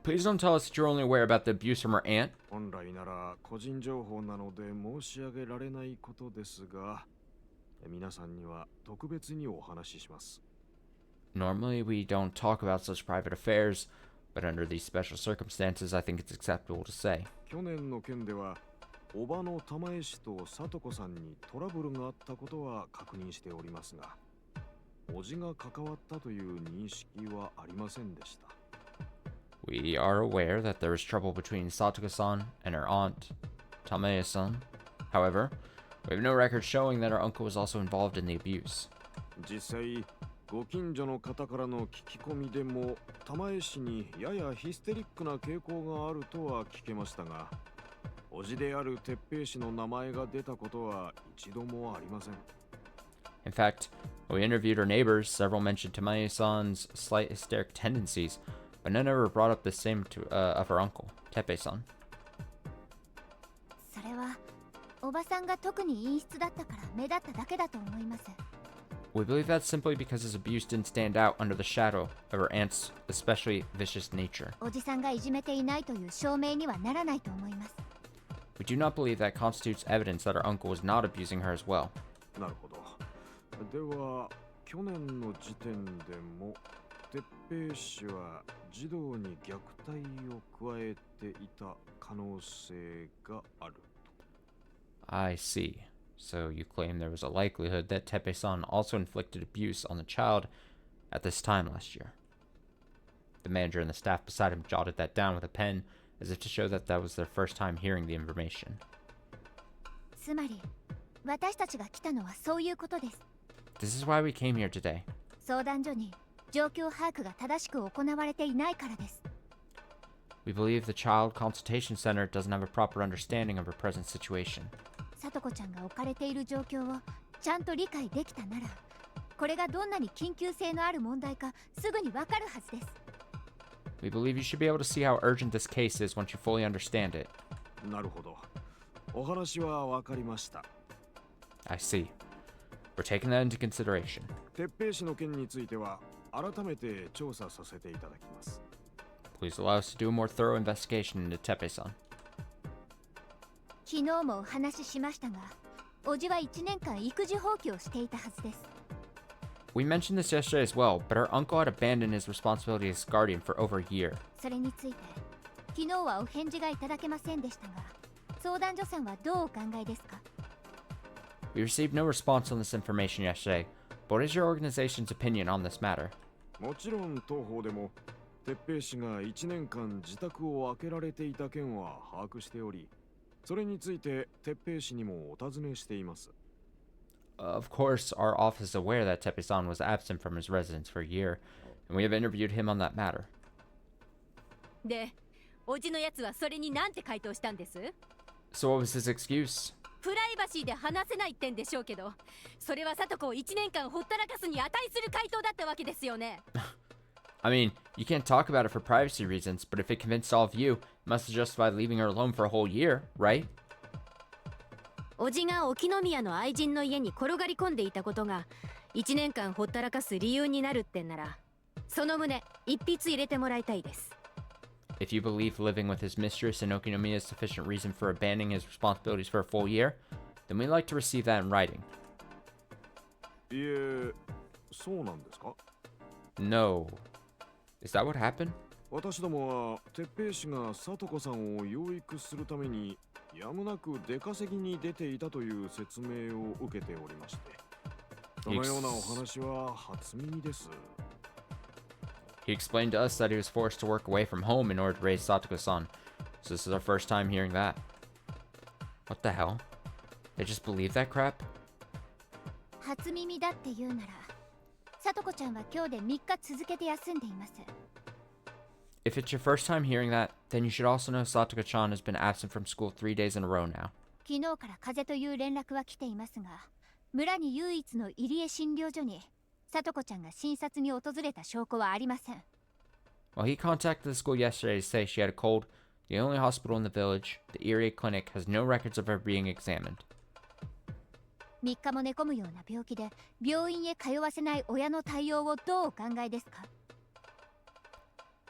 Please don't tell us that you're only aware about the abuse from her aunt. 本来なら個人情報なので申し上げられないことですが、皆さんには特別にお話しします。 Normally, we don't talk about such private affairs, but under these special circumstances, I think it's acceptable to say. 去年の件では、叔母の玉江氏と聡子さんにトラブルがあったことは確認しておりますが、叔父が関わったという認識はありませんでした。 We are aware that there is trouble between Satoko-san and her aunt, Tamae-san. However, we have no record showing that our uncle was also involved in the abuse. 実際、ご近所の方からの聞き込みでも、玉江氏にややヒステリックな傾向があるとは聞けましたが、叔父である哲平氏の名前が出たことは一度もありません。 In fact, when we interviewed her neighbors, several mentioned Tamae-san's slight hysteric tendencies, but none ever brought up the same of her uncle, Teppei-san. それはおばさんが特に陰湿だったから目立っただけだと思います。 We believe that's simply because his abuse didn't stand out under the shadow of her aunt's especially vicious nature. おじさんがいじめていないという証明にはならないと思います。 We do not believe that constitutes evidence that our uncle was not abusing her as well. なるほど。では、去年の時点でも、哲平氏は児童に虐待を加えていた可能性がある。 I see. So you claim there was a likelihood that Teppei-san also inflicted abuse on the child at this time last year. The manager and the staff beside him jotted that down with a pen, as if to show that that was their first time hearing the information. つまり、私たちが来たのはそういうことです。 This is why we came here today. 相談所に状況把握が正しく行われていないからです。 We believe the Child Consultation Center doesn't have a proper understanding of her present situation. 聡子ちゃんが置かれている状況をちゃんと理解できたなら、これがどんなに緊急性のある問題かすぐにわかるはずです。 We believe you should be able to see how urgent this case is once you fully understand it. なるほど。お話はわかりました。I see. We're taking that into consideration. 鉄平氏の件については改めて調査させていただきます。Please allow us to do a more thorough investigation into Tepe-san. 昨日もお話ししましたが、おじは1年間育児放棄をしていたはずです。We mentioned this yesterday as well, but our uncle had abandoned his responsibility as guardian for over a year. それについて昨日はお返事がいただけませんでしたが、相談所さんはどうお考えですか？ We received no response on this information yesterday, but what is your organization's opinion on this matter? もちろん当方でも鉄平氏が1年間自宅を開けられていた件は把握しており、それについて鉄平氏にもお尋ねしています。Of course, our office is aware that Tepe-san was absent from his residence for a year, and we have interviewed him on that matter. で、おじのやつはそれになんて回答したんです？ So what was his excuse? プライバシーで話せないってんでしょうけど、それは聡子を1年間ほったらかすに値する回答だったわけですよね。I mean, you can't talk about it for privacy reasons, but if it convinced all of you, it must have justified leaving her alone for a whole year, right? おじが沖宮の愛人の家に転がり込んでいたことが1年間ほったらかす理由になるってんなら、その旨一筆入れてもらいたいです。If you believe living with his mistress in Okinomiya is sufficient reason for abandoning his responsibilities for a full year, then we'd like to receive that in writing. いえ、そうなんですか？ No. Is that what happened? 私どもは鉄平氏が聡子さんを養育するためにやむなく出稼ぎに出ていたという説明を受けておりまして、そのようなお話は初耳です。He explained to us that he was forced to work away from home in order to raise Satoko-san, so this is our first time hearing that. What the hell? They just believe that crap? 初耳だって言うなら、聡子ちゃんは今日で3日続けて休んでいます。If it's your first time hearing that, then you should also know Satoko-chan has been absent from school 3 days in a row now. 昨日から風邪という連絡は来ていますが、村に唯一の入江診療所に聡子ちゃんが診察に訪れた証拠はありません。Well, he contacted the school yesterday to say she had a cold. The only hospital in the village, the Irie Clinic, has no records of her being examined. 3日も寝込むような病気で病院へ通わせない親の対応をどうお考えですか？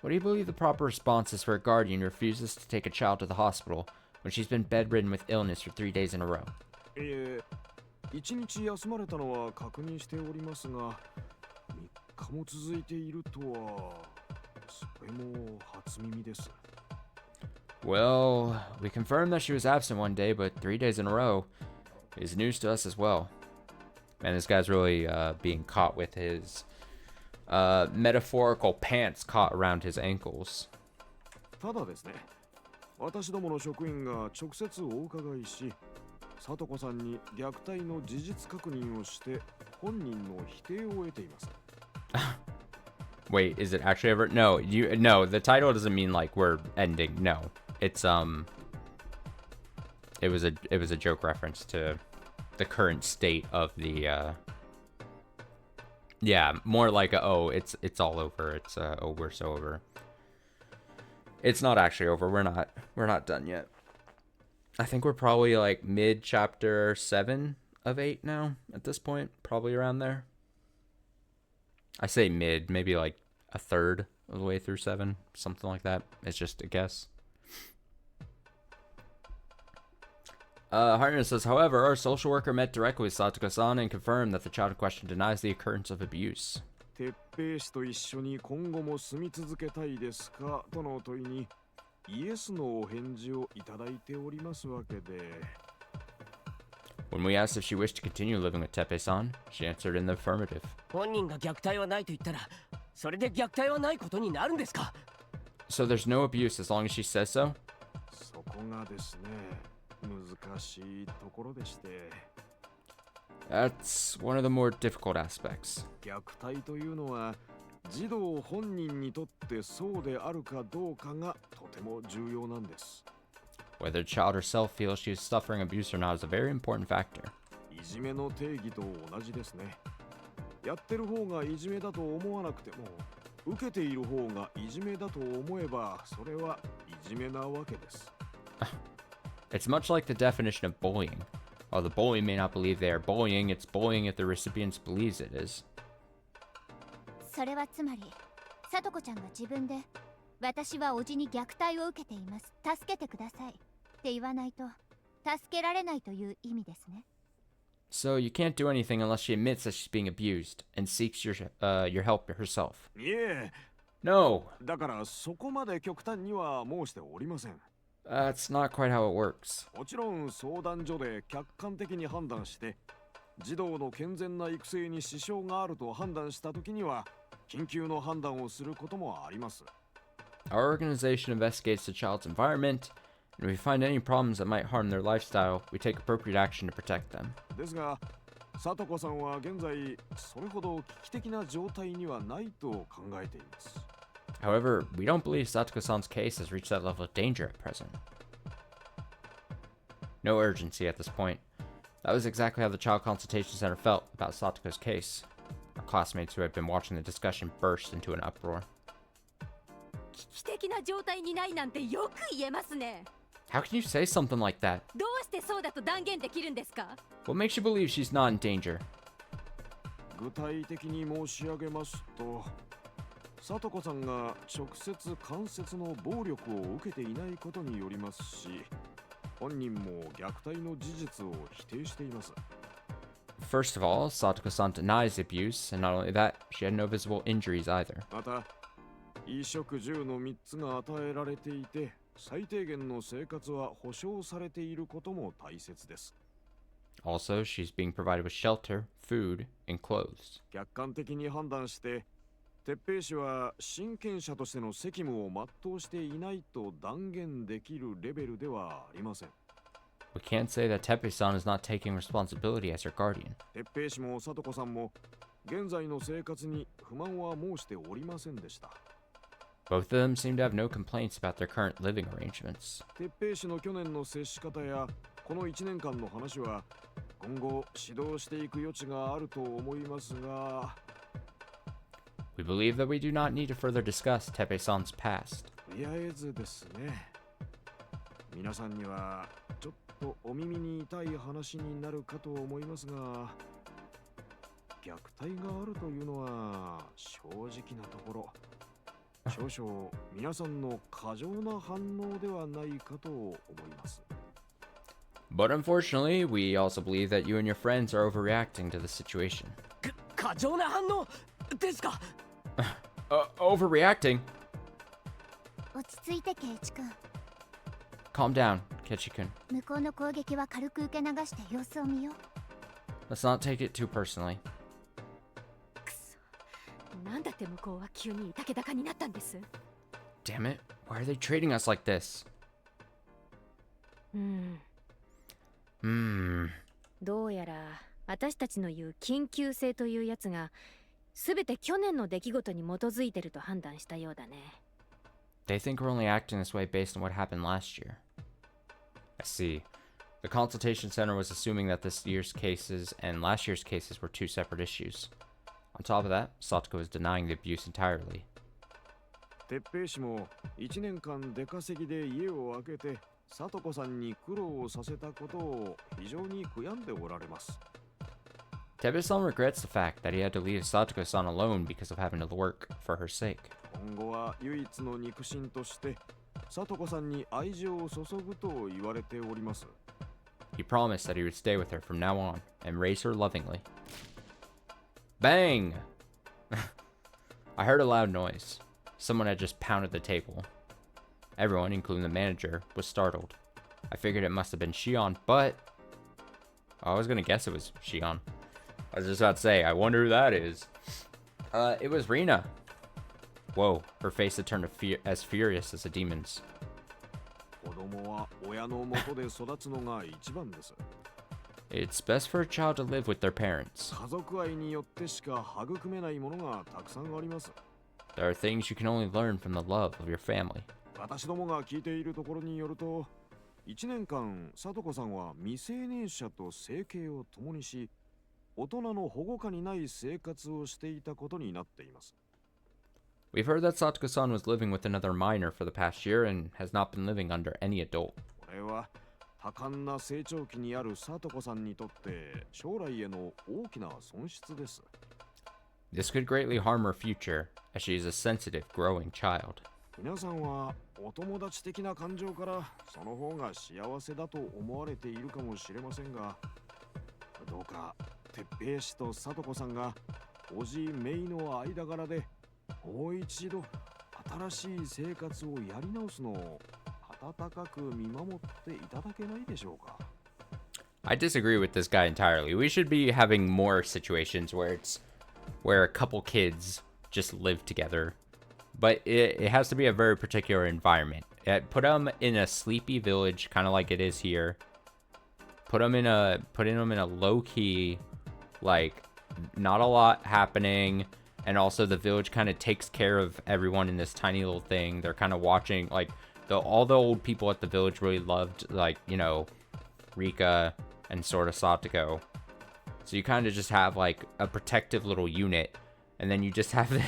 What do you believe the proper response is for a guardian who refuses to take a child to the hospital when she's been bedridden with illness for 3 days in a row? 1日休まれたのは確認しておりますが、3日も続いているとは、それも初耳です。Well, we confirmed that she was absent one day, but 3 days in a row is news to us as well. Man, this guy's really being caught with his metaphorical pants caught around his ankles. ただですね、私どもの職員が直接お伺いし、聡子さんに虐待の事実確認をして本人の否定を得ています。Wait, is it actually ever? No, no. The title doesn't mean like we're ending. No, it's It was a joke reference to the current state of the. Yeah, more like it's all over. It's we're so over. It's not actually over. We're not done yet. I think we're probably like mid chapter 7 of 8 now at this point, probably around there. I say mid, maybe like a third of the way through 7, something like that. It's just a guess. Hartnett says, however, our social worker met directly with Satoko-san and confirmed that the child in question denies the occurrence of abuse. 鉄平氏と一緒に今後も住み続けたいですかとの問いにイエスのお返事をいただいておりますわけで。When we asked if she wished to continue living with Tepe-san, she answered in the affirmative. 本人が虐待はないと言ったら、それで虐待はないことになるんですか？ So there's no abuse as long as she says so? そこがですね、難しいところでして。That's one of the more difficult aspects. 虐待というのは児童本人にとってそうであるかどうかがとても重要なんです。Whether the child herself feels she is suffering abuse or not is a very important factor. いじめの定義と同じですね。やってる方がいじめだと思わなくても、受けている方がいじめだと思えば、それはいじめなわけです。It's much like the definition of bullying. While the bully may not believe they are bullying, it's bullying if the recipient believes it is. それはつまり、さとこちゃんが自分で私はおじに虐待を受けています。助けてくださいって言わないと助けられないという意味ですね。So you can't do anything unless she admits that she's being abused and seeks your help herself. いえ。No. だからそこまで極端には申しておりません。That's not quite how it works. もちろん相談所で客観的に判断して児童の健全な育成に支障があると判断したときには緊急の判断をすることもあります。Our organization investigates the child's environment, and if we find any problems that might harm their lifestyle, we take appropriate action to protect them. ですが、さとこさんは現在それほど危機的な状態にはないと考えています。However, we don't believe Satoko-san's case has reached that level of danger at present. No urgency at this point. That was exactly how the Child Consultation Center felt about Satoko's case. Our classmates who had been watching the discussion burst into an uproar. 危機的な状態にないなんてよく言えますね。 How can you say something like that? どうしてそうだと断言できるんですか？ What makes you believe she's not in danger? 具体的に申し上げますと、さとこさんが直接間接の暴力を受けていないことによりますし、本人も虐待の事実を否定しています。First of all, Satoko-san denies the abuse, and not only that, she had no visible injuries either. また、衣食住の3つが与えられていて、最低限の生活は保障されていることも大切です。Also, she's being provided with shelter, food, and clothes. 客観的に判断して、鉄平氏は親権者としての責務を全うしていないと断言できるレベルではありません。We can't say that Teppei-san is not taking responsibility as her guardian. 鉄平氏もさとこさんも現在の生活に不満は申しておりませんでした。Both of them seem to have no complaints about their current living arrangements. 鉄平氏の去年の接し方やこの1年間の話は今後指導していく余地があると思いますが、We believe that we do not need to further discuss Teppei-san's past. とりあえずですね、皆さんにはちょっとお耳に痛い話になるかと思いますが、虐待があるというのは正直なところ少々皆さんの過剰な反応ではないかと思います。 But unfortunately, we also believe that you and your friends are overreacting to the situation. 過剰な反応ですか？ Overreacting? 落ち着いてケイチ君。 Calm down, Kechi-kun. 向こうの攻撃は軽く受け流して様子を見よう。 Let's not take it too personally. なんだって向こうは急に竹高になったんです。 Damn it, why are they treating us like this? どうやら私たちの言う緊急性というやつが全て去年の出来事に基づいてると判断したようだね。 They think we're only acting this way based on what happened last year. I see. The consultation center was assuming that this year's cases and last year's cases were two separate issues. On top of that, Satoko is denying the abuse entirely. 鉄平氏も1年間出稼ぎで家を空けてさとこさんに苦労をさせたことを非常に悔やんでおられます。 Teppei-san regrets the fact that he had to leave Satoko-san alone because of having to work for her sake. 今後は唯一の肉親としてさとこさんに愛情を注ぐと言われております。 He promised that he would stay with her from now on and raise her lovingly. Bang! I heard a loud noise. Someone had just pounded the table. Everyone, including the manager, was startled. I figured it must have been Shion, but I was gonna guess it was Shion. I was just about to say, I wonder who that is. It was Rina. Whoa, her face had turned as furious as a demon's. 子供は親の元で育つのが一番です。 It's best for a child to live with their parents. 家族愛によってしか育めないものがたくさんあります。 There are things you can only learn from the love of your family. 私どもが聞いているところによると、1年間、さとこさんは未成年者と生計を共にし、大人の保護下にない生活をしていたことになっています。 We've heard that Satoko-san was living with another minor for the past year and has not been living under any adult. これは多感な成長期にある聡子さんにとって将来への大きな損失です。This could greatly harm her future, as she is a sensitive, growing child. 皆さんはお友達的な感情からその方が幸せだと思われているかもしれませんが、どうか哲平氏と聡子さんがおじメイの間柄でもう一度新しい生活をやり直すのを温かく見守っていただけないでしょうか。I disagree with this guy entirely. We should be having more situations where a couple kids just live together. But it has to be a very particular environment. Put them in a sleepy village, kind of like it is here. Put them in a low-key, like, not a lot happening. And also the village kind of takes care of everyone in this tiny little thing. They're kind of watching, like, all the old people at the village really loved, like, you know, Rika and sort of Satoko. So you kind of just have, like, a protective little unit. And then you just have the...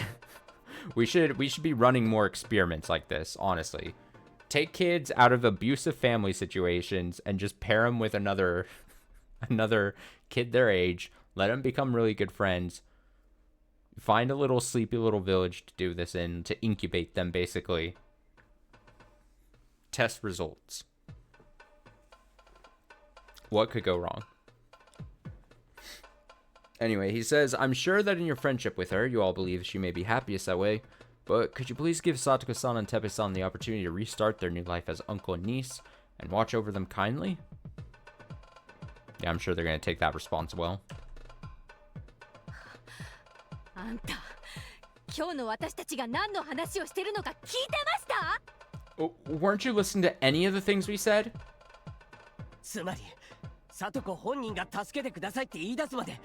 We should be running more experiments like this, honestly. Take kids out of abusive family situations and just pair them with another kid their age. Let them become really good friends. Find a little sleepy little village to do this in, to incubate them, basically. Test results. What could go wrong? Anyway, he says, I'm sure that in your friendship with her, you all believe she may be happiest that way, but could you please give Satoko-san and Tepe-san the opportunity to restart their new life as uncle and niece, and watch over them kindly? Yeah, I'm sure they're going to take that response well. あんた、今日の私たちが何の話をしてるのか聞いてました？ Weren't you listening to any of the things we said? つまり、聡子本人が助けてくださいって言い出すまで、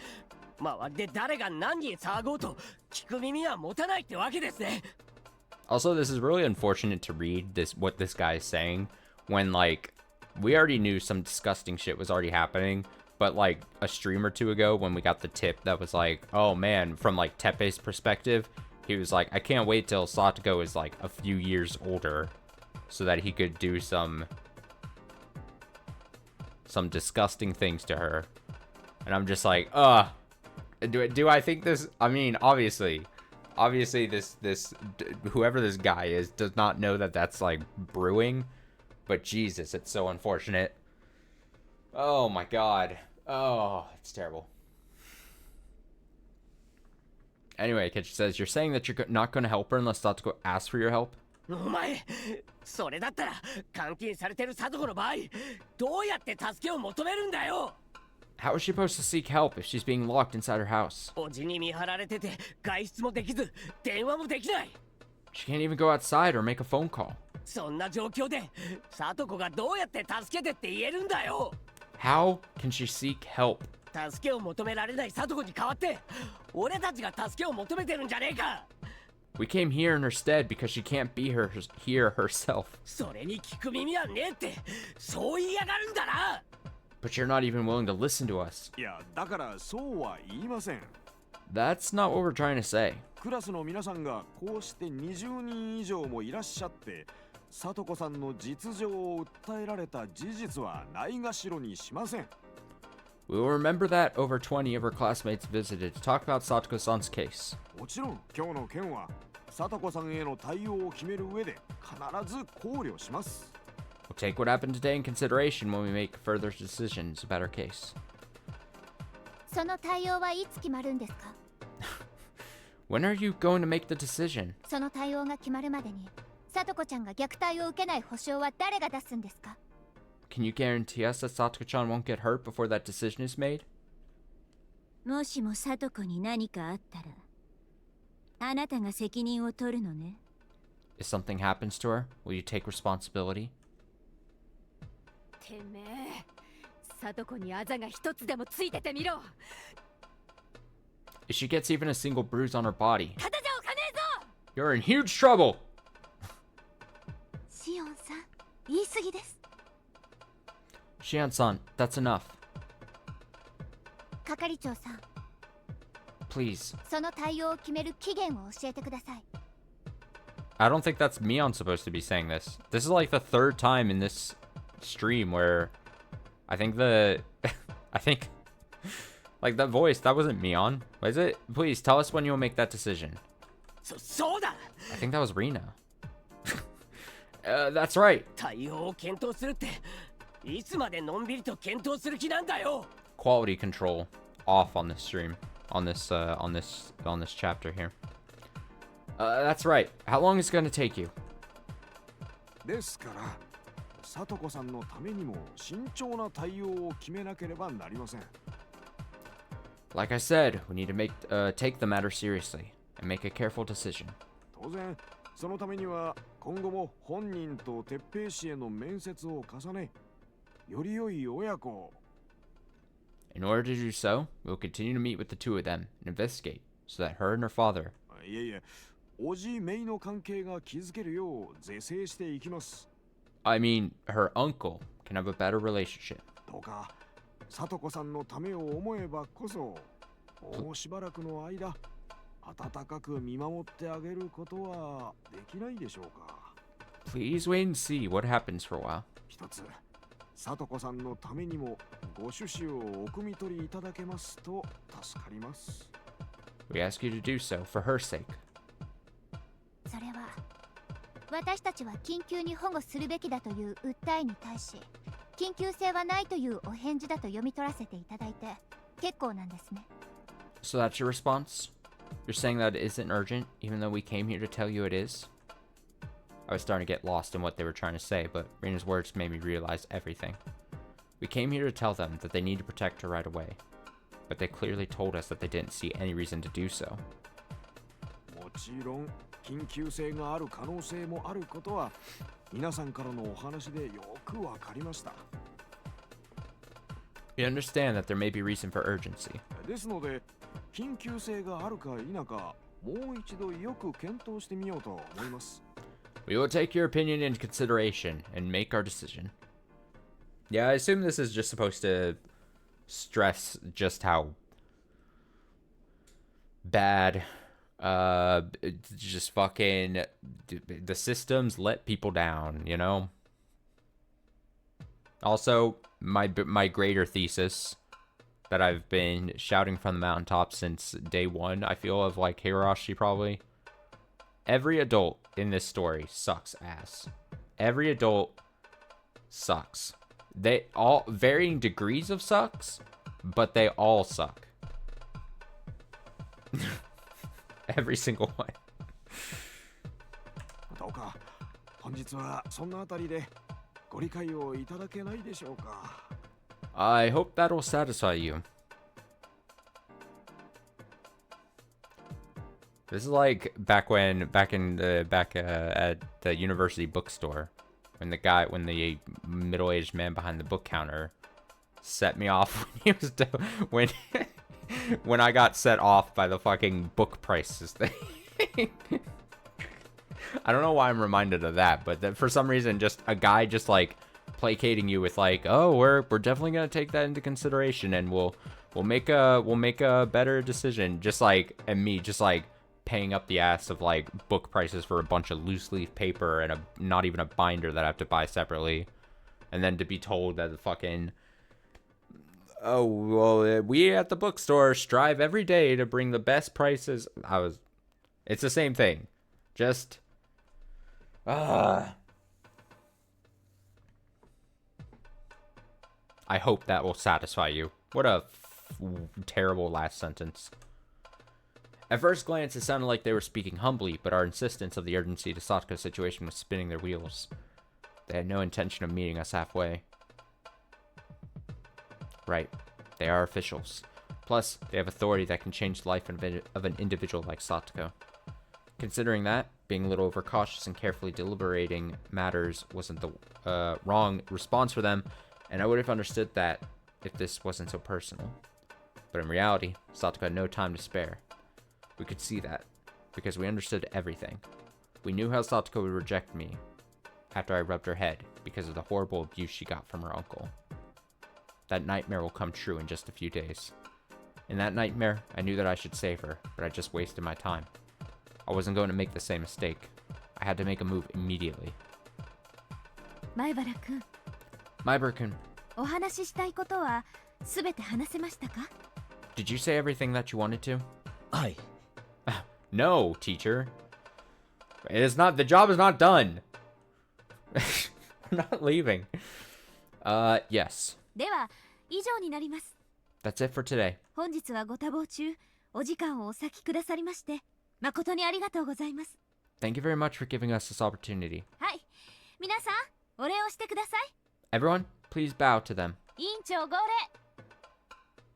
周りで誰が何人騒ごうと聞く耳は持たないってわけですね。 Also, this is really unfortunate to read what this guy is saying when, like, we already knew some disgusting shit was already happening, but, like, a stream or two ago when we got the tip that was like, oh man, from, like, Tepe's perspective, he was like, I can't wait till Satoko is, like, a few years older so that he could do some disgusting things to her. And I'm just like, do I think this? I mean, obviously this whoever this guy is does not know that that's like brewing, but Jesus, it's so unfortunate. Oh my god. Oh, it's terrible. Anyway, Kitch says, you're saying that you're not going to help her unless Satoko asks for your help? お前、それだったら監禁されてる聡子の場合、どうやって助けを求めるんだよ。 How is she supposed to seek help if she's being locked inside her house? おじに見張られてて外出もできず電話もできない。 She can't even go outside or make a phone call. そんな状況で聡子がどうやって助けてって言えるんだよ。 How can she seek help? 助けを求められない聡子に代わって俺たちが助けを求めてるんじゃねえか。 We came here in her stead because she can't be here herself. それに聞く耳はねえってそう言いやがるんだな。 But you're not even willing to listen to us. いや、だからそうは言いません。 That's not what we're trying to say. クラスの皆さんがこうして20人以上もいらっしゃって、聡子さんの実情を訴えられた事実はないがしろにしません。 We will remember that over 20 of her classmates visited to talk about Satoko-san's case. もちろん今日の件は聡子さんへの対応を決める上で必ず考慮します。 We'll take what happened today in consideration when we make further decisions about her case. その対応はいつ決まるんですか？ When are you going to make the decision? その対応が決まるまでに聡子ちゃんが虐待を受けない保証は誰が出すんですか？ Can you guarantee us that Satoko-chan won't get hurt before that decision is made? もしも聡子に何かあったらあなたが責任を取るのね。 If something happens to her, will you take responsibility? てめえ、聡子にあざが一つでもついててみろ。 If she gets even a single bruise on her body, ただじゃおかねえぞ。 you're in huge trouble! シオンさん、言い過ぎです。 Shian-san, that's enough. 係長さん、 Please. その対応を決める期限を教えてください。 I don't think that's Mion supposed to be saying this. This is like the third time in this stream where I think I think, like, that voice, that wasn't Mion. Was it? Please, tell us when you'll make that decision.そうだ I think that was Rina. That's right. 対応を検討するっていつまでのんびりと検討する気なんだよ Quality control off on this stream. On this chapter here. That's right. How long is it gonna take you? ですから、さとこさんのためにも慎重な対応を決めなければなりません。Like I said, we need to take the matter seriously and make a careful decision. 当然、そのためには今後も本人と鉄平氏への面接を重ね、より良い親子を。In order to do so, we'll continue to meet with the two of them and investigate so that her and her father. いえいえ、おじめいの関係が築けるよう是正していきます。I mean, her uncle can have a better relationship. どうか、さとこさんのためを思えばこそ、もうしばらくの間、温かく見守ってあげることはできないでしょうか。Please wait and see what happens for a while. 一つ、さとこさんのためにもご趣旨をお汲み取りいただけますと助かります。We ask you to do so for her sake. それは私たちは緊急に保護するべきだという訴えに対し、緊急性はないというお返事だと読み取らせていただいて結構なんですね。So that's your response? You're saying that it isn't urgent, even though we came here to tell you it is? I was starting to get lost in what they were trying to say, but Rina's words made me realize everything. We came here to tell them that they need to protect her right away, but they clearly told us that they didn't see any reason to do so. もちろん緊急性がある可能性もあることは皆さんからのお話でよくわかりました。We understand that there may be reason for urgency. ですので、緊急性があるか否か、もう一度よく検討してみようと思います。We will take your opinion into consideration and make our decision. Yeah, I assume this is just supposed to stress just how bad just fucking the systems let people down, you know? Also, my greater thesis that I've been shouting from the mountaintop since day one, I feel, of like Higurashi probably. Every adult in this story sucks ass. Every adult sucks. They all varying degrees of sucks, but they all suck. Every single one. どうか本日はそんなあたりでご理解をいただけないでしょうか。I hope that will satisfy you. This is like back at the university bookstore, when the middle-aged man behind the book counter set me off when when I got set off by the fucking book prices thing. I don't know why I'm reminded of that, but for some reason, just a guy just like placating you with like, oh, we're definitely gonna take that into consideration and we'll make a better decision. Just like, and me just like paying up the ass of like book prices for a bunch of loose leaf paper and not even a binder that I have to buy separately, and then to be told that the fucking, oh well, we at the bookstore strive every day to bring the best prices. It's the same thing, just I hope that will satisfy you. What a terrible last sentence. At first glance, it sounded like they were speaking humbly, but our insistence of the urgency to Satoko's situation was spinning their wheels. They had no intention of meeting us halfway. Right. They are officials. Plus, they have authority that can change the life of an individual like Satoko. Considering that, being a little overcautious and carefully deliberating matters wasn't the wrong response for them, and I would have understood that if this wasn't so personal. But in reality, Satoko had no time to spare. We could see that, because we understood everything. We knew how Satoko would reject me after I rubbed her head because of the horrible abuse she got from her uncle. That nightmare will come true in just a few days. In that nightmare, I knew that I should save her, but I just wasted my time. I wasn't going to make the same mistake. I had to make a move immediately. 前原くん、Maibara-kun. お話ししたいことはすべて話せましたか？ Did you say everything that you wanted to? はい。No, teacher. It is not. The job is not done. I'm not leaving. Yes. では以上になります。 That's it for today. 本日はご多忙中、お時間をお割きくださりまして誠にありがとうございます。 Thank you very much for giving us this opportunity. はい、皆さんお礼をしてください。 Everyone, please bow to them. 委員長号令。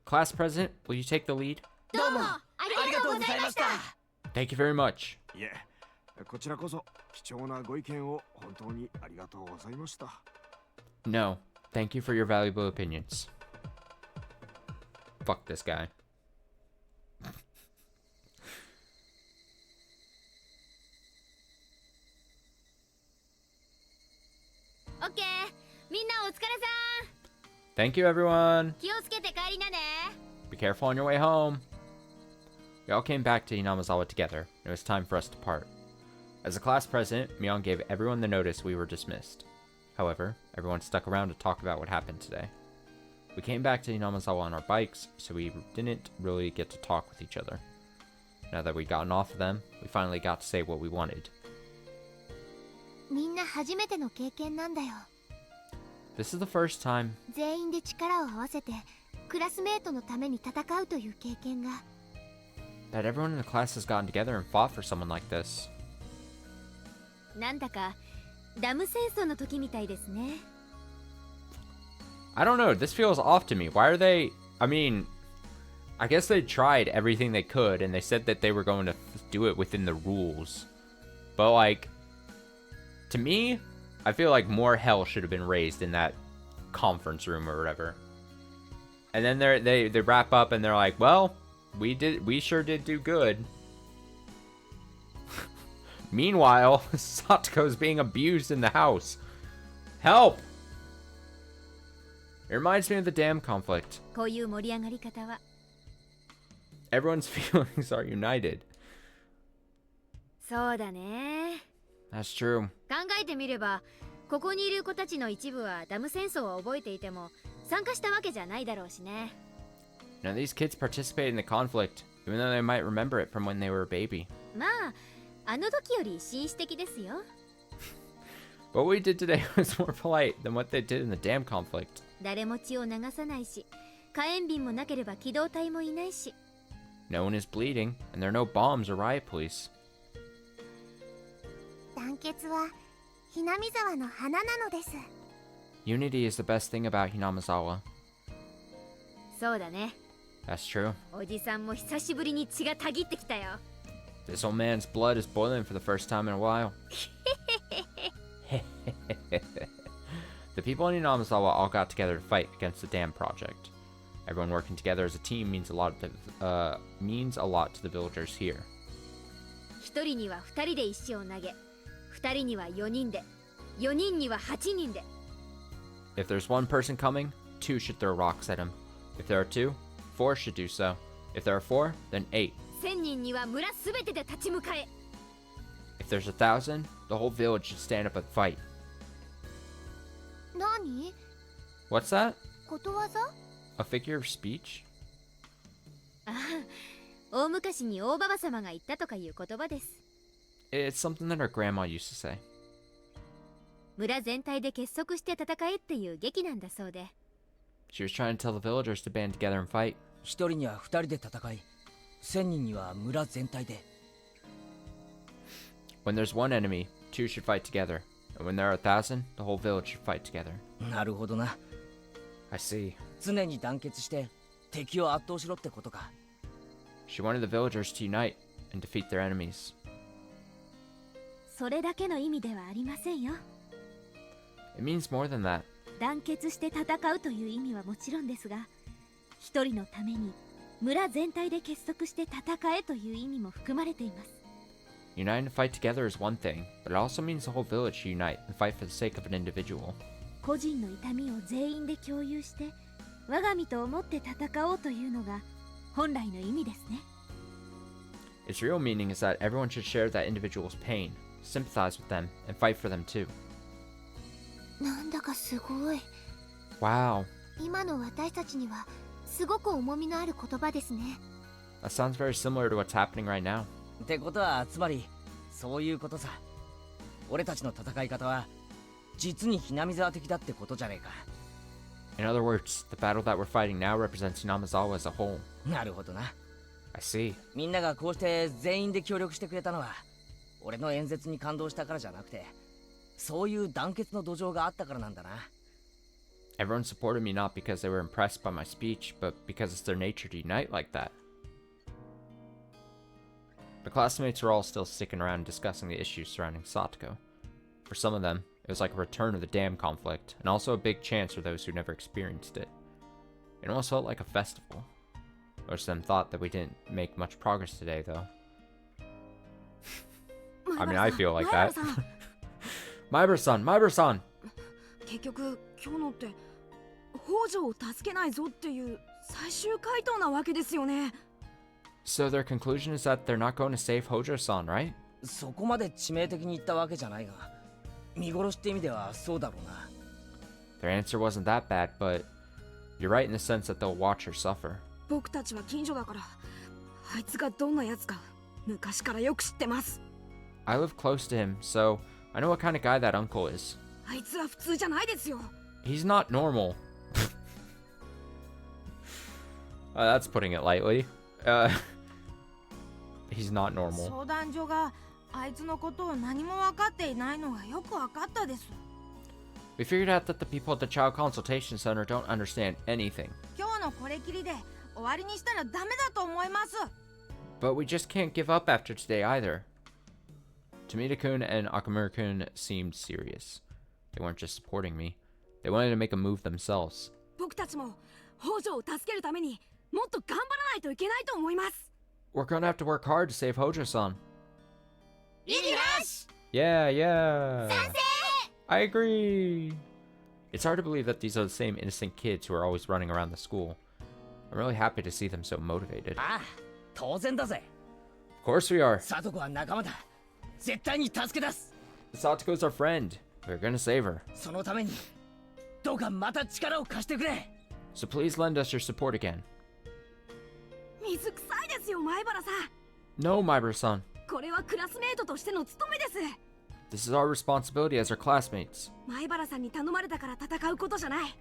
Class president, will you take the lead? どうもありがとうございました。 Thank you very much. いえ、こちらこそ貴重なご意見を本当にありがとうございました。 No, thank you for your valuable opinions. Fuck this guy. OK みんなお疲れさん。 Thank you, everyone. 気をつけて帰りなね。 Be careful on your way home. We all came back to Hinamazawa together, and it was time for us to part. As the class president, Mion gave everyone the notice we were dismissed. However, everyone stuck around to talk about what happened today. We came back to Hinamazawa on our bikes, so we didn't really get to talk with each other. Now that we'd gotten off of them, we finally got to say what we wanted. みんな初めての経験なんだよ。 This is the first time 全員で力を合わせてクラスメートのために戦うという経験が。 that everyone in the class has gotten together and fought for someone like this. なんだかダム戦争の時みたいですね。 I don't know, this feels off to me. Why are they... I mean, I guess they tried everything they could and they said that they were going to do it within the rules. But like, to me, I feel like more hell should have been raised in that conference room or whatever. And then they wrap up and they're like, well, we sure did do good. Meanwhile, Satoko's being abused in the house. Help! It reminds me of the dam conflict. こういう盛り上がり方は。 Everyone's feelings are united. そうだね。 That's true. 考えてみれば、ここにいる子たちの一部はダム戦争を覚えていても参加したわけじゃないだろうしね。 Now these kids participated in the conflict, even though they might remember it from when they were a baby. まあ、あの時より紳士的ですよ。 What we did today was more polite than what they did in the dam conflict. 誰も血を流さないし、火炎瓶もなければ機動隊もいないし。 No one is bleeding, and there are no bombs or riot police. 団結はひなみ沢の花なのです。 Unity is the best thing about Hinamazawa. そうだね。 That's true. おじさんも久しぶりに血がたぎってきたよ。 This old man's blood is boiling for the first time in a while. The people in Hinamazawa all got together to fight against the dam project. Everyone working together as a team means a lot to the villagers here. 一人には二人で石を投げ、二人には4人で、4人には8人で。 If there's one person coming, 2 should throw rocks at him. If there are 2, 4 should do so. If there are 4, then 8. 1000人には村すべてで立ち向かえ。 If there's 1,000, the whole village should stand up and fight. 何？ What's that? ことわざ？ A figure of speech? ああ、大昔に大ババ様が言ったとかいう言葉です。 It's something that our grandma used to say. 村全体で結束して戦えっていう劇なんだそうで。 She was trying to tell the villagers to band together and fight. 一人には二人で戦い、1000人には村全体で。 When there's one enemy, 2 should fight together. And when there are 1,000, the whole village should fight together. なるほどな。 I see. 常に団結して敵を圧倒しろってことか。 She wanted the villagers to unite and defeat their enemies. それだけの意味ではありませんよ。 It means more than that. 団結して戦うという意味はもちろんですが、一人のために村全体で結束して戦えという意味も含まれています。 Unite and fight together is one thing, but it also means the whole village should unite and fight for the sake of an individual. 個人の痛みを全員で共有して我が身と思って戦おうというのが本来の意味ですね。 Its real meaning is that everyone should share that individual's pain, sympathize with them, and fight for them too. なんだかすごい。Wow. 今の私たちにはすごく重みのある言葉ですね。 That sounds very similar to what's happening right now. ってことはつまりそういうことさ。俺たちの戦い方は実にひなみ沢的だってことじゃねえか。 In other words, the battle that we're fighting now represents Hinamizawa as a whole. なるほどな。 I see. みんながこうして全員で協力してくれたのは俺の演説に感動したからじゃなくて、そういう団結の土壌があったからなんだな。 Everyone supported me not because they were impressed by my speech, but because it's their nature to unite like that. The classmates were all still sticking around discussing the issues surrounding Satoko. For some of them, it was like a return of the dam conflict, and also a big chance for those who never experienced it. It almost felt like a festival. Most of them thought that we didn't make much progress today, though. I mean, I feel like that. Maibara-san, Maibara-san! 結局今日のって北条を助けないぞっていう最終回答なわけですよね。 So their conclusion is that they're not going to save Hojo-san, right? そこまで致命的に言ったわけじゃないが、見殺しって意味ではそうだろうな。 Their answer wasn't that bad, but you're right in the sense that they'll watch her suffer. 僕たちは近所だから、あいつがどんなやつか昔からよく知ってます。 I live close to him, so I know what kind of guy that uncle is. あいつは普通じゃないですよ。 He's not normal. That's putting it lightly. He's not normal. 相談所があいつのことを何も分かっていないのがよく分かったです。 We figured out that the people at the Child Consultation Center don't understand anything. 今日のこれきりで終わりにしたらダメだと思います。 But we just can't give up after today either. Tomita-kun and Akamura-kun seemed serious. They weren't just supporting me. They wanted to make a move themselves. 僕たちも北条を助けるためにもっと頑張らないといけないと思います。 We're gonna have to work hard to save Hojo-san. Higurashi! Yeah, yeah. I agree. It's hard to believe that these are the same innocent kids who are always running around the school. I'm really happy to see them so motivated. ああ、当然だぜ。 Of course we are. サトコは仲間だ。絶対に助け出す。 Satoko's our friend. We're gonna save her. そのためにどうかまた力を貸してくれ。 So please lend us your support again. 水臭いですよ、前原さん。 No, Maibara-san. これはクラスメートとしての務めです。 This is our responsibility as our classmates. 前原さんに頼まれたから戦うことじゃない。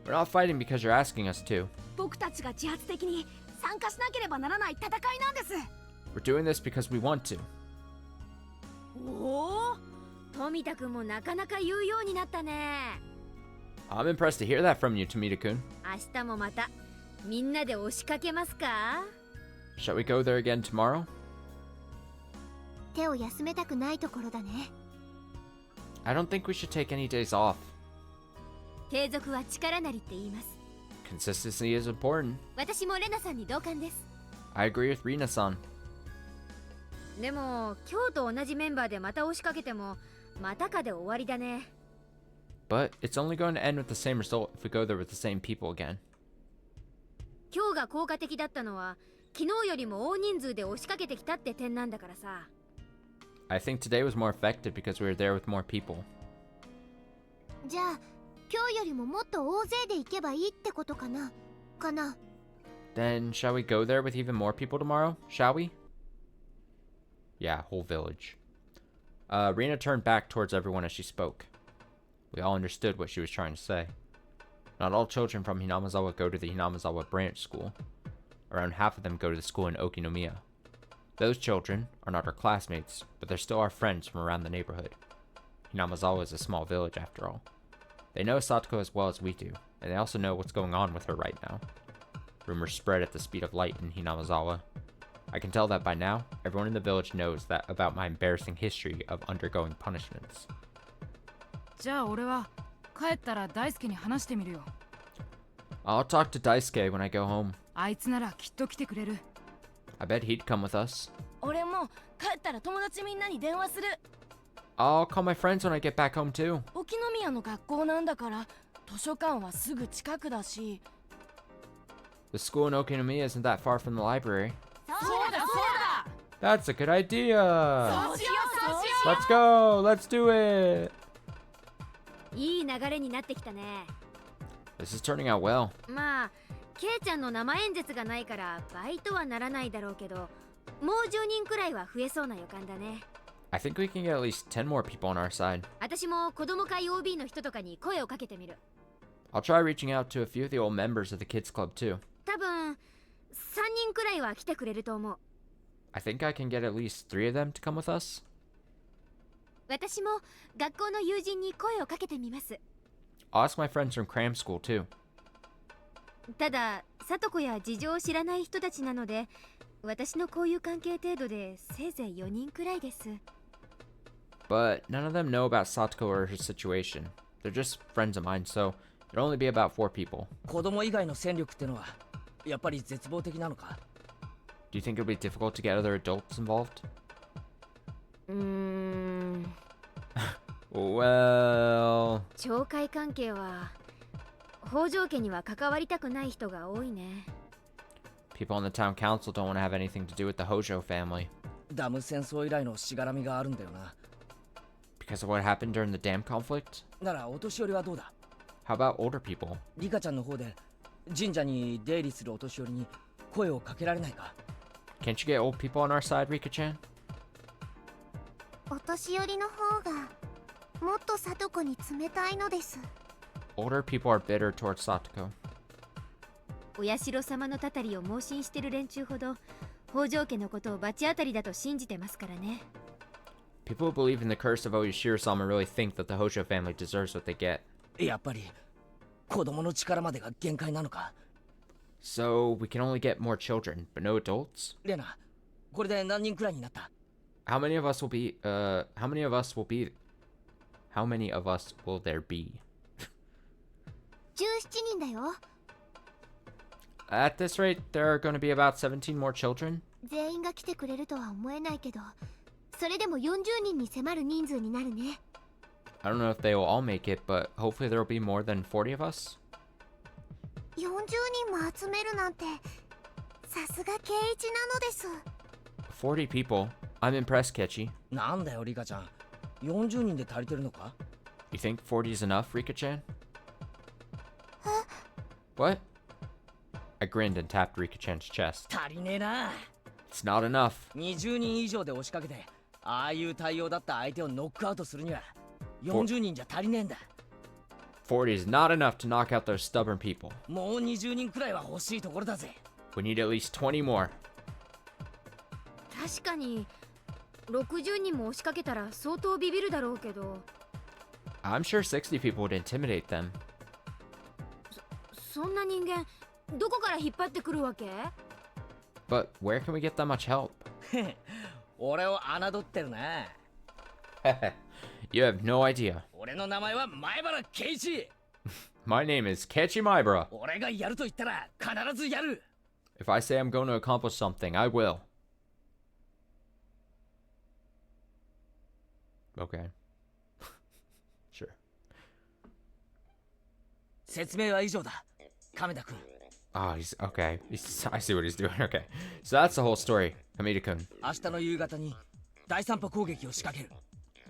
We're not fighting because you're asking us to. 僕たちが自発的に参加しなければならない戦いなんです。 We're doing this because we want to. おお、富田くんもなかなか言うようになったね。 I'm impressed to hear that from you, Tomita-kun. 明日もまたみんなで押しかけますか？ Shall we go there again tomorrow? 手を休めたくないところだね。 I don't think we should take any days off. 継続は力なりって言います。 Consistency is important. 私もレナさんに同感です。 I agree with Rina-san. でも今日と同じメンバーでまた押しかけてもまたかで終わりだね。 But it's only going to end with the same result if we go there with the same people again. 今日が効果的だったのは昨日よりも大人数で押しかけてきたって点なんだからさ。 I think today was more effective because we were there with more people. じゃあ今日よりももっと大勢で行けばいいってことかな。Then shall we go there with even more people tomorrow? Shall we? Yeah, whole village. Rina turned back towards everyone as she spoke. We all understood what she was trying to say. Not all children from Hinamizawa go to the Hinamizawa branch school. Around half of them go to the school in Okinomiya. Those children are not our classmates, but they're still our friends from around the neighborhood. Hinamizawa is a small village after all. They know Satoko as well as we do, and they also know what's going on with her right now. Rumors spread at the speed of light in Hinamizawa. I can tell that by now, everyone in the village knows that about my embarrassing history of undergoing punishments. じゃあ俺は帰ったら大輔に話してみるよ。 I'll talk to Daisuke when I go home. あいつならきっと来てくれる。 I bet he'd come with us. 俺も帰ったら友達みんなに電話する。 I'll call my friends when I get back home too. 沖宮の学校なんだから図書館はすぐ近くだし。 The school in Okinomiya isn't that far from the library. そうだそうだ。 That's a good idea. そうしようそうしよう。 Let's go. Let's do it. いい流れになってきたね。This is turning out well. まあケイちゃんの生演説がないから倍とはならないだろうけど、もう10人くらいは増えそうな予感だね。I think we can get at least 10 more people on our side. 私も子供会 OB の人とかに声をかけてみる。I'll try reaching out to a few of the old members of the kids club too. 多分3人くらいは来てくれると思う。I think I can get at least 3 of them to come with us. 私も学校の友人に声をかけてみます。I'll ask my friends from cram school too. ただ、聡子や事情を知らない人たちなので、私のこういう関係程度でせいぜい4人くらいです。But none of them know about Satoko or her situation. They're just friends of mine, so it'll only be about 4 people. 子供以外の戦力ってのはやっぱり絶望的なのか？ Do you think it'll be difficult to get other adults involved? Well... 懲戒関係は北条家には関わりたくない人が多いね。People on the town council don't want to have anything to do with the Hojo family. ダム戦争以来のしがらみがあるんだよな。Because of what happened during the dam conflict? ならお年寄りはどうだ？ How about older people? リカちゃんの方で神社に出入りするお年寄りに声をかけられないか？ Can't you get old people on our side, Rika-chan? お年寄りの方がもっと聡子に冷たいのです。 Older people are bitter towards Satoko. お社様のたたりを盲信してる連中ほど北条家のことを罰当たりだと信じてますからね。People who believe in the curse of Oyashiro-sama really think that the Hojo family deserves what they get. やっぱり子供の力までが限界なのか？ So we can only get more children, but no adults? レナ、これで何人くらいになった？ How many of us will there be? 17人だよ。At this rate, there are going to be about 17 more children? 全員が来てくれるとは思えないけど、それでも40人に迫る人数になるね。I don't know if they will all make it, but hopefully there will be more than 40 of us. 40人も集めるなんて、さすが圭一なのです。40 people? I'm impressed, Kechi. なんだよリカちゃん、40人で足りてるのか？ You think 40 is enough, Rika-chan? What? I grinned and tapped Rika-chan's chest. 足りねえな。 It's not enough. 20人以上で押しかけて、ああいう対応だった相手をノックアウトするには40人じゃ足りねえんだ。40 is not enough to knock out those stubborn people. もう20人くらいは欲しいところだぜ。 We need at least 20 more. 確かに60人も押しかけたら相当ビビるだろうけど。I'm sure 60 people would intimidate them. そんな人間どこから引っ張ってくるわけ？ But where can we get that much help? 俺を侮ってるな。You have no idea. 俺の名前は前原圭一。My name is Kechi Maibara. 俺がやると言ったら必ずやる。 If I say I'm going to accomplish something, I will. Okay. Sure. 説明は以上だ。亀田君。Oh, he's okay. I see what he's doing. Okay. So that's the whole story, Hamida-kun. 明日の夕方に第三波攻撃を仕掛ける。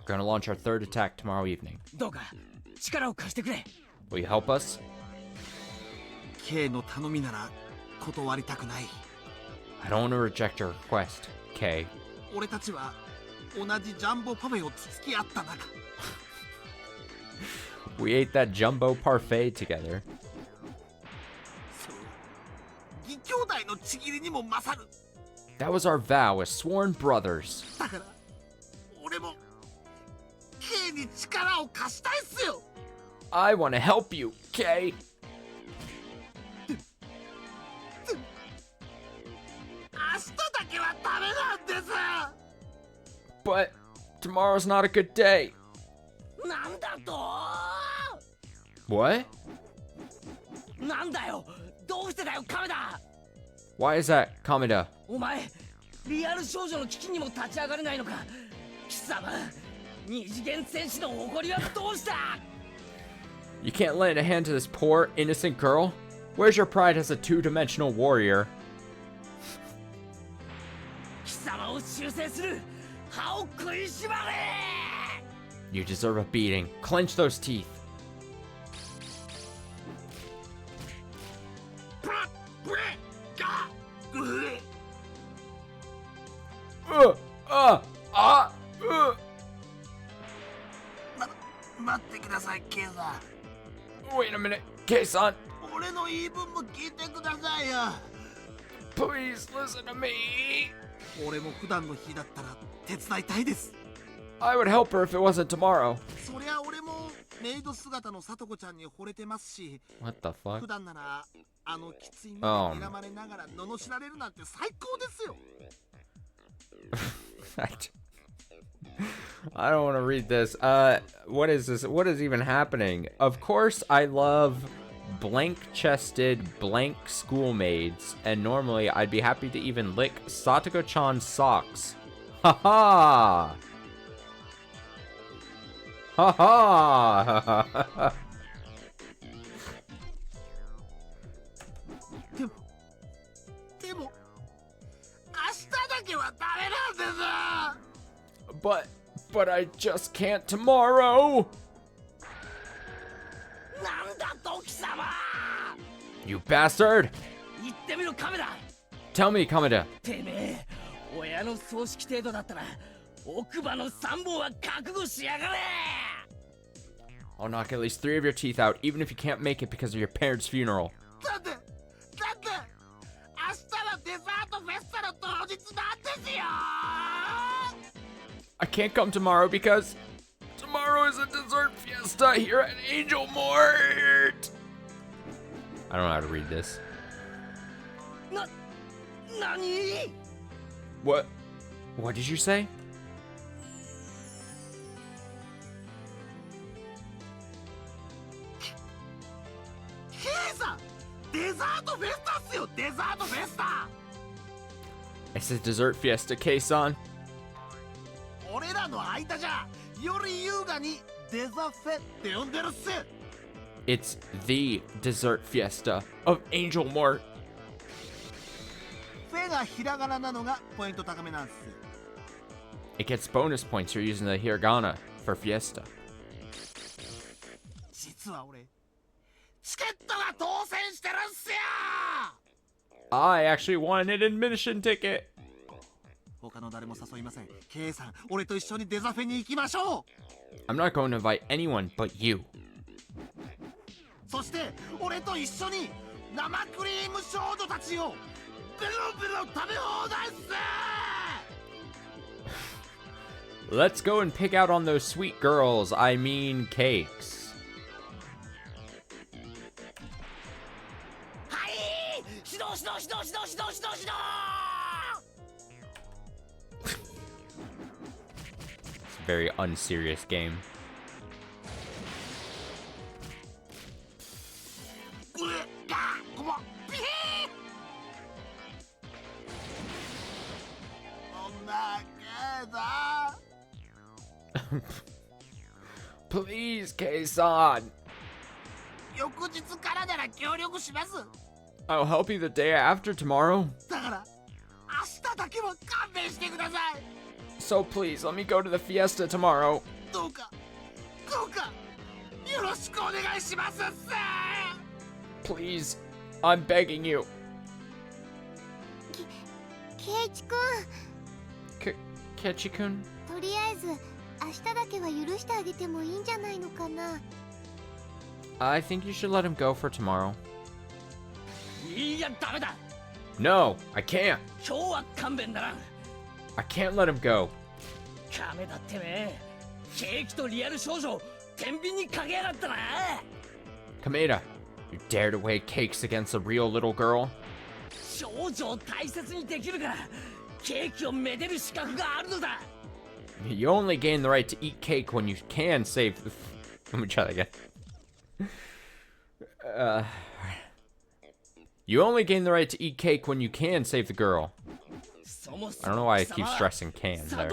We're gonna launch our third attack tomorrow evening. どうか力を貸してくれ。 Will you help us? K の頼みなら断りたくない。 I don't want to reject your request, Kay. 俺たちは同じジャンボパフェをつつき合った仲。We ate that jumbo parfait together. 義兄弟のちぎりにも勝る。 That was our vow as sworn brothers. だから俺も K に力を貸したいっすよ。 I want to help you, Kay. 明日だけはダメなんです。 But tomorrow's not a good day. なんだと？ What? なんだよ。どうしてだよ亀田。 Why is that, Kameda? お前リアル少女の危機にも立ち上がれないのか。貴様二次元戦士の誇りはどうした？ You can't lend a hand to this poor, innocent girl? Where's your pride as a two-dimensional warrior? 貴様を修正する。歯を食いしばれ。 You deserve a beating. Clench those teeth. 待ってください、ケイさん。Wait a minute, Kei-san. 俺の言い分も聞いてくださいよ。Please listen to me. 俺も普段の日だったら手伝いたいです。I would help her if it wasn't tomorrow. そりゃ俺もメイド姿のさとこちゃんに惚れてますし、What the fuck? 普段ならきつい目で睨まれながら罵られるなんて最高ですよ。I don't want to read this. What is this? What is even happening? Of course, I love blank-chested, blank schoolmaids, and normally I'd be happy to even lick Satoko-chan's socks. Ha ha! Ha ha! でも明日だけはダメなんです。But I just can't tomorrow. なんだトキ様 You bastard! 言ってみろカメラ Tell me, Kameda. てめえ親の葬式程度だったら奥歯の3本は覚悟しやがれ I'll knock at least 3 of your teeth out, even if you can't make it because of your parents' funeral. だって明日はデザートフェスタの当日なんですよ。I can't come tomorrow because tomorrow is a dessert fiesta here at Angel Mort. I don't know how to read this. 何 What did you say? ケイさん、デザートフェスタっすよ、デザートフェスタ。 I said dessert fiesta, Kei-san. 俺らの間じゃより優雅にデザフェって呼んでるっす。 It's the dessert fiesta of Angel Mort. フェがひらがななのがポイント高めなんす。 It gets bonus points for using the hiragana for fiesta. 実は俺チケットが当選してるんすよ。 I actually won an admission ticket. 他の誰も誘いません。ケイさん、俺と一緒にデザフェに行きましょう。 I'm not going to invite anyone but you. そして俺と一緒に生クリーム少女たちをベロベロ食べ放題っす。 Let's go and pick out on those sweet girls. I mean cakes. はい指導指導指導指導指導指導指導 It's a very unserious game. ごまピーそんなケイさん Please, Kei-san. 翌日からなら協力します。 I'll help you the day after tomorrow. だから明日だけは勘弁してください。 So please, let me go to the fiesta tomorrow. どうかよろしくお願いしますっす。 Please, I'm begging you. ケイチくん、 Kechi-kun? とりあえず明日だけは許してあげてもいいんじゃないのかな。 I think you should let him go for tomorrow. いやダメだ No, I can't. 今日は勘弁だな I can't let him go. カメだってめえケーキとリアル少女天秤にかけやがったな Kameda, you dare to weigh cakes against a real little girl? 少女を大切にできるからケーキをめでる資格があるのだ You only gain the right to eat cake when you can save the... Let me try that again. You only gain the right to eat cake when you can save the girl. I don't know why I keep stressing can there.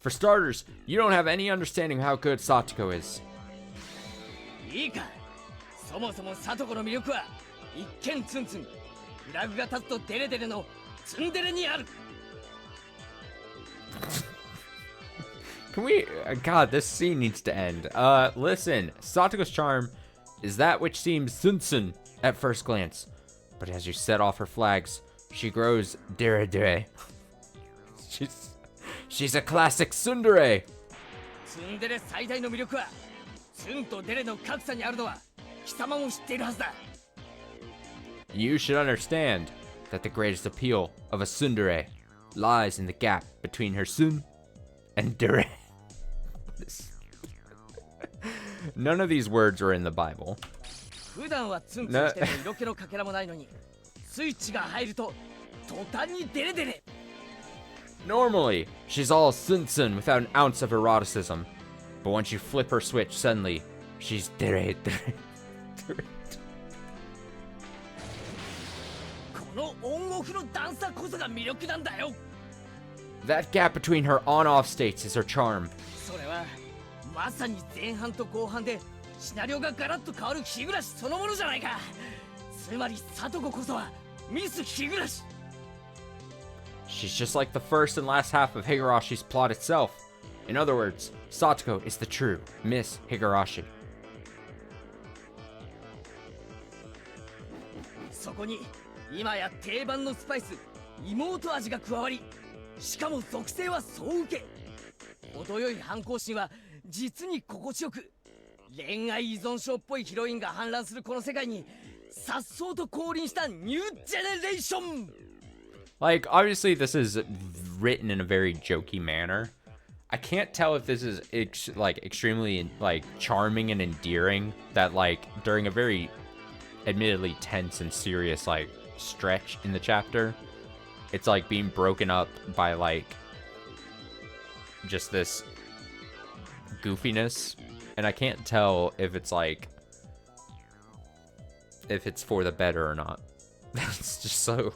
For starters, you don't have any understanding of how good Satoko is. いいかそもそも聡子の魅力は一見ツンツンフラグが立つとデレデレのツンデレにある Can we... God, this scene needs to end. Listen. Satoko's charm is that which seems sunsun at first glance. But as you set off her flags, she grows dere. She's a classic tsundere. ツンデレ最大の魅力はツンとデレの格差にあるのは貴様も知っているはずだ。 You should understand that the greatest appeal of a tsundere lies in the gap between her sun and dere. None of these words are in the Bible. 普段はツンツンしても色気のかけらもないのにスイッチが入ると途端にデレデレ。 Normally, she's all sun without an ounce of eroticism. But once you flip her switch, suddenly, she's dere. このオンオフの段差こそが魅力なんだよ。 That gap between her on-off states is her charm. それはまさに前半と後半でシナリオがガラッと変わる日暮らしそのものじゃないか。つまり里子こそはミス日暮らし。 She's just like the first and last half of Higurashi's plot itself. In other words, Satoko is the true Miss Higurashi. そこに今や定番のスパイス妹味が加わり、しかも属性は総受け。程よい反抗心は実に心地よく、恋愛依存症っぽいヒロインが氾濫するこの世界に颯爽と降臨したニュージェネレーション。 Like, obviously this is written in a very jokey manner. I can't tell if this is extremely like charming and endearing that like during a very admittedly tense and serious like stretch in the chapter, it's like being broken up by like just this goofiness, and I can't tell if it's like if it's for the better or not. That's just so.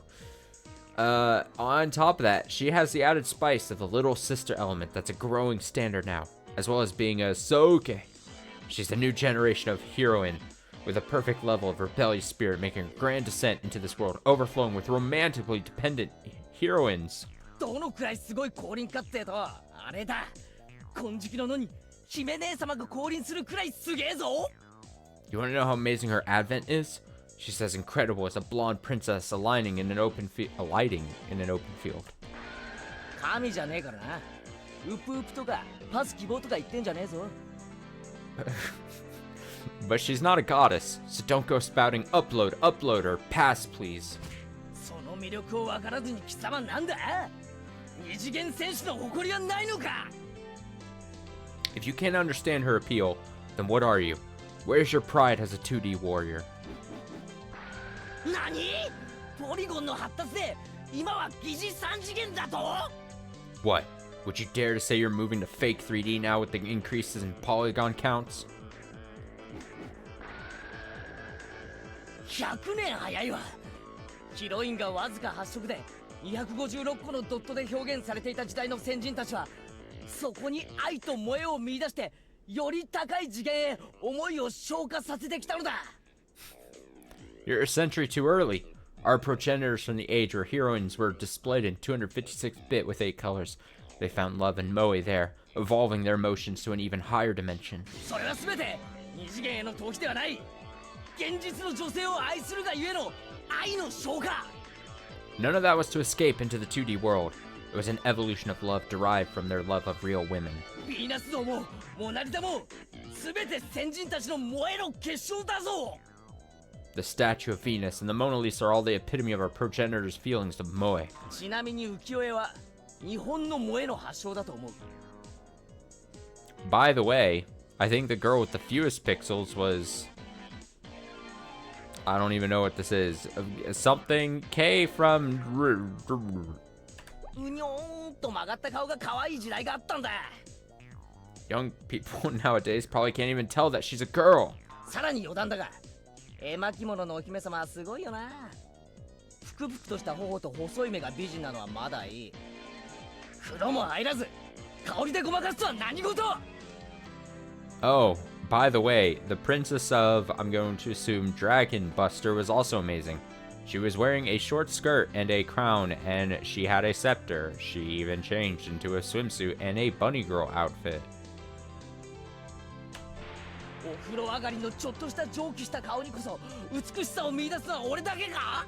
On top of that, she has the added spice of the little sister element that's a growing standard now, as well as being a Soke. She's the new generation of heroine with a perfect level of rebellious spirit, making her grand descent into this world overflowing with romantically dependent heroines. どのくらいすごい降臨かってとあれだ。金色の野に姫姉様が降臨するくらいすげえぞ。 You want to know how amazing her advent is? She's as incredible as a blonde princess alighting in an open field. 神じゃねえからな。ウプウプとかパス希望とか言ってんじゃねえぞ。But she's not a goddess, so don't go spouting upload, or pass, please. その魅力を分からずに貴様なんだ？二次元選手の誇りはないのか？ If you can't understand her appeal, then what are you? Where's your pride as a 2D warrior? 何？ポリゴンの発達で今は疑似3次元だと？ What? Would you dare to say you're moving to fake 3D now with the increases in polygon counts? 100年早いわ。ヒロインがわずか8色で256個のドットで表現されていた時代の先人たちはそこに愛と萌えを見出してより高い次元へ思いを昇華させてきたのだ。 You're a century too early. Our progenitors from the age where heroines were displayed in 256-bit with 8 colors. They found love and moe there, evolving their emotions to an even higher dimension. それは全て二次元への逃避ではない。現実の女性を愛するがゆえの愛の昇華。 None of that was to escape into the 2D world. It was an evolution of love derived from their love of real women. ヴィーナス像もモナリザも全て先人たちの萌えの結晶だぞ。 The statue of Venus and the Mona Lisa are all the epitome of our progenitors' feelings of moe. ちなみに浮世絵は日本の萌えの発祥だと思う。 By the way, I think the girl with the fewest pixels was... I don't even know what this is. Something K from... うにょーんと曲がった顔が可愛い時代があったんだ。 Young people nowadays probably can't even tell that she's a girl. さらに余談だが、絵巻物のお姫様はすごいよな。ぷくぷくとした頬と細い目が美人なのはまだいい。風呂も入らず、香りでごまかすとは何事？ Oh, by the way, the princess of, I'm going to assume, Dragon Buster was also amazing. She was wearing a short skirt and a crown, and she had a scepter. She even changed into a swimsuit and a bunny girl outfit. お風呂上がりのちょっとした蒸気した顔にこそ美しさを見出すのは俺だけか？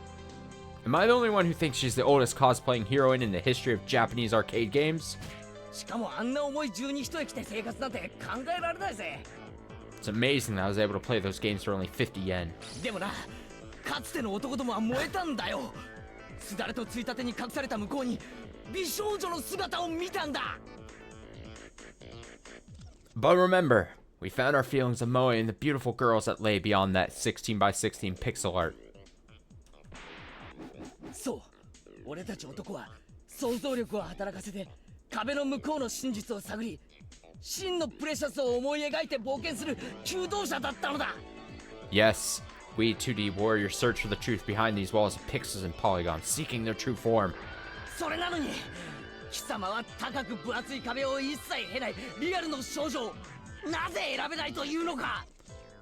Am I the only one who thinks she's the oldest cosplaying heroine in the history of Japanese arcade games? しかもあんな重い十二一重着て生活なんて考えられないぜ。 It's amazing that I was able to play those games for only 50 yen. でもな、かつての男どもは燃えたんだよ。すだれとついたてに隠された向こうに美少女の姿を見たんだ。 But remember, we found our feelings of Moe in the beautiful girls that lay beyond that 16 by 16 pixel art. そう、俺たち男は想像力を働かせて壁の向こうの真実を探り、真のプレシャスを思い描いて冒険する求道者だったのだ。 Yes, we 2D warriors search for the truth behind these walls of pixels and polygons, seeking their true form. それなのに貴様は高く分厚い壁を一切経ないリアルの少女をなぜ選べないというのか。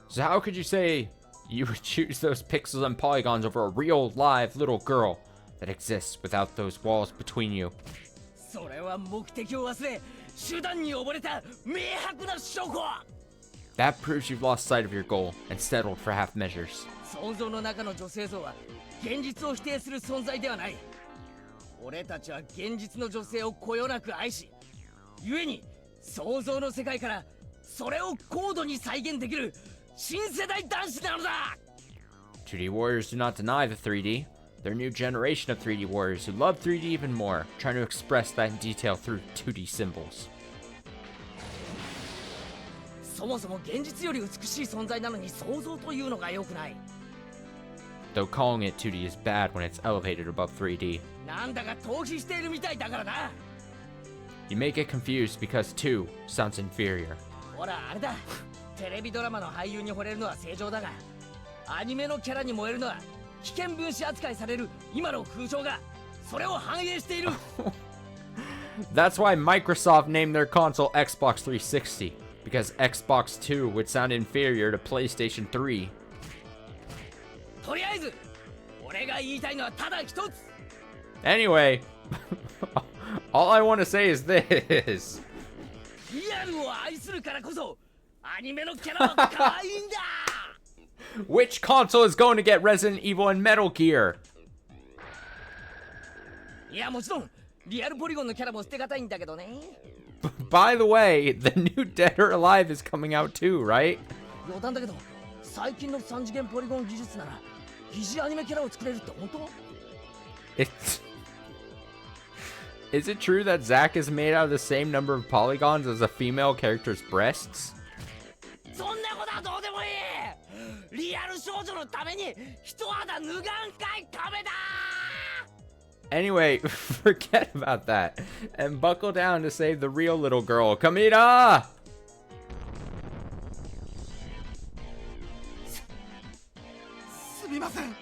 So how could you say you would choose those pixels and polygons over a real, live little girl that exists without those walls between you? それは目的を忘れ手段に溺れた明白な証拠。 That proves you've lost sight of your goal and settled for half measures. 想像の中の女性像は現実を否定する存在ではない。俺たちは現実の女性をこよなく愛し、故に想像の世界からそれを高度に再現できる新世代男子なのだ。 2D warriors do not deny the 3D. They're a new generation of 3D warriors who love 3D even more, trying to express that in detail through 2D symbols. そもそも現実より美しい存在なのに想像というのが良くない。 Though calling it 2D is bad when it's elevated above 3D. なんだか逃避しているみたいだからな。 You may get confused because 2 sounds inferior. ほらあれだ、テレビドラマの俳優に惚れるのは正常だが、アニメのキャラに燃えるのは危険分子扱いされる今の風潮がそれを反映している。That's why Microsoft named their console Xbox 360, because Xbox 2 would sound inferior to PlayStation 3. とりあえず俺が言いたいのはただ一つ。 Anyway, all I want to say is this. リアルを愛するからこそアニメのキャラは可愛いんだ。 Which console is going to get Resident Evil and Metal Gear? いやもちろんリアルポリゴンのキャラも捨てがたいんだけどね。 By the way, the new Dead or Alive is coming out too, right? 冗談だけど最近の3次元ポリゴン技術なら疑似アニメキャラを作れるって本当？ Is it true that Zack is made out of the same number of polygons as a female character's breasts? そんなことはどうでもいい。リアル少女のために一肌脱がんかい壁だ。 Anyway, forget about that and buckle down to save the real little girl, Kamita! すみません、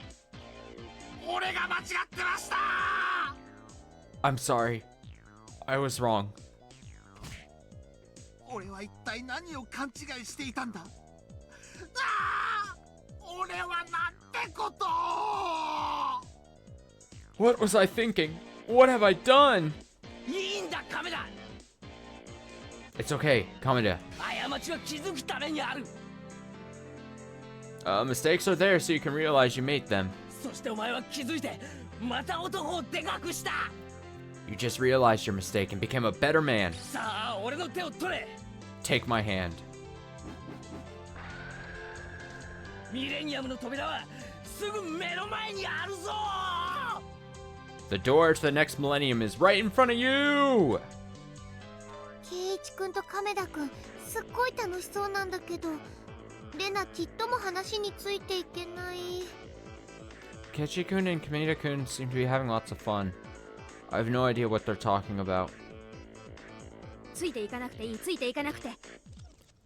俺が間違ってました。 I'm sorry. I was wrong. 俺は一体何を勘違いしていたんだ。ああ、俺はなんてことを。 What was I thinking? What have I done? いいんだ亀だ。 It's okay, Kamita. 過ちは気づくためにある。 Mistakes are there so you can realize you made them. そしてお前は気づいてまた男をでかくした。 You just realized your mistake and became a better man. さあ俺の手を取れ。 Take my hand. ミレニアムの扉はすぐ目の前にあるぞ。 The door to the next millennium is right in front of you! 圭一くんと亀田くんすっごい楽しそうなんだけど、レナちっとも話についていけない。 Kechi-kun and Kamita-kun seem to be having lots of fun. I have no idea what they're talking about. ついていかなくていい、ついていかなくて。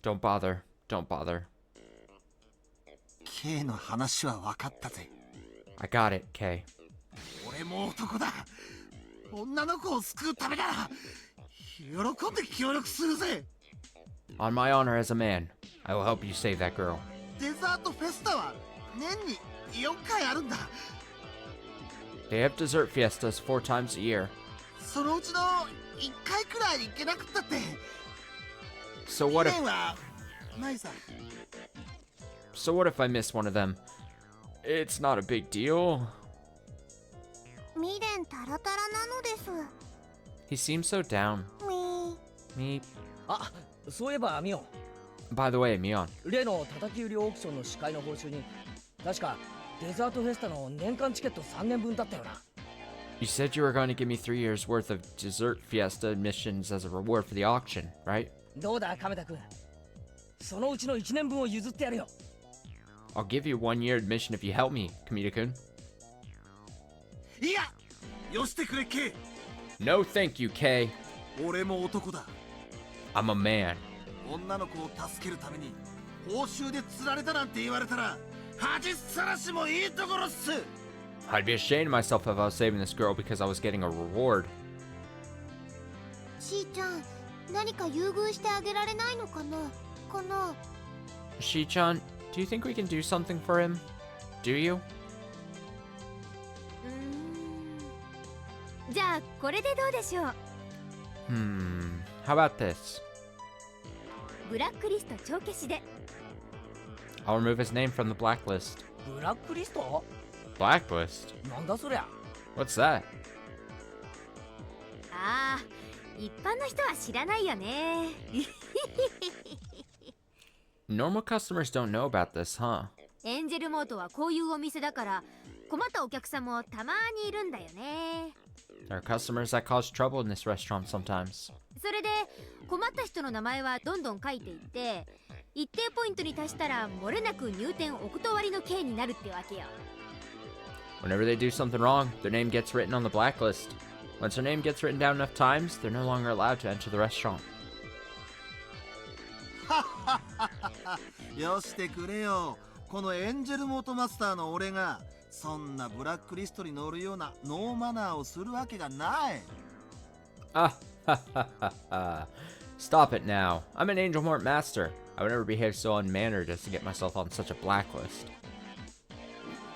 Don't bother. Don't bother. K の話は分かったぜ。 I got it, Kay. 俺も男だ。女の子を救うためなら喜んで協力するぜ。 On my honor as a man, I will help you save that girl. デザートフェスタは年に4回あるんだ。 They have dessert fiestas 4 times a year. そのうちの1回くらい行けなくったって。 So what 2 if 年はないさ。 So what if I miss one of them? It's not a big deal. 未練タラタラなのです。He seems so down. みー Me. あ、そういえばミオン、 By the way, Mion. 例の叩き売りオークションの司会の報酬に確かデザートフェスタの年間チケット3年分だったよな。 You said you were going to give me 3 years worth of dessert fiesta admissions as a reward for the auction, right? どうだ亀田君、そのうちの1年分を譲ってやるよ。 I'll give you 1 year admission if you help me, Kamita-kun. いや、よしてくれ K。 No thank you, Kay. 俺も男だ。 I'm a man. 女の子を助けるために報酬で釣られたなんて言われたら恥さらしもいいところっす。 I'd be ashamed of myself if I was saving this girl because I was getting a reward. しーちゃん、何か優遇してあげられないのかな。この Shi-chan, do you think we can do something for him? Do you? じゃあこれでどうでしょう。 How about this? ブラックリスト帳消しで。 I'll remove his name from the blacklist. ブラックリスト？ Blacklist? なんだそりゃ。 What's that? ああ、一般の人は知らないよね。Normal customers don't know about this, huh? エンジェルモートはこういうお店だから困ったお客さんもたまにいるんだよね。 There are customers that cause trouble in this restaurant sometimes. それで困った人の名前はどんどん書いていって一定ポイントに達したら漏れなく入店お断りの刑になるってわけよ。 Whenever they do something wrong, their name gets written on the blacklist. Once their name gets written down enough times, they're no longer allowed to enter the restaurant. よしてくれよ。このエンジェルモートマスターの俺がそんなブラックリストに載るようなノーマナーをするわけがない。 Ah, ha ha ha ha. Stop it now. I'm an Angel Mort master. I would never behave so unmannered as to get myself on such a blacklist.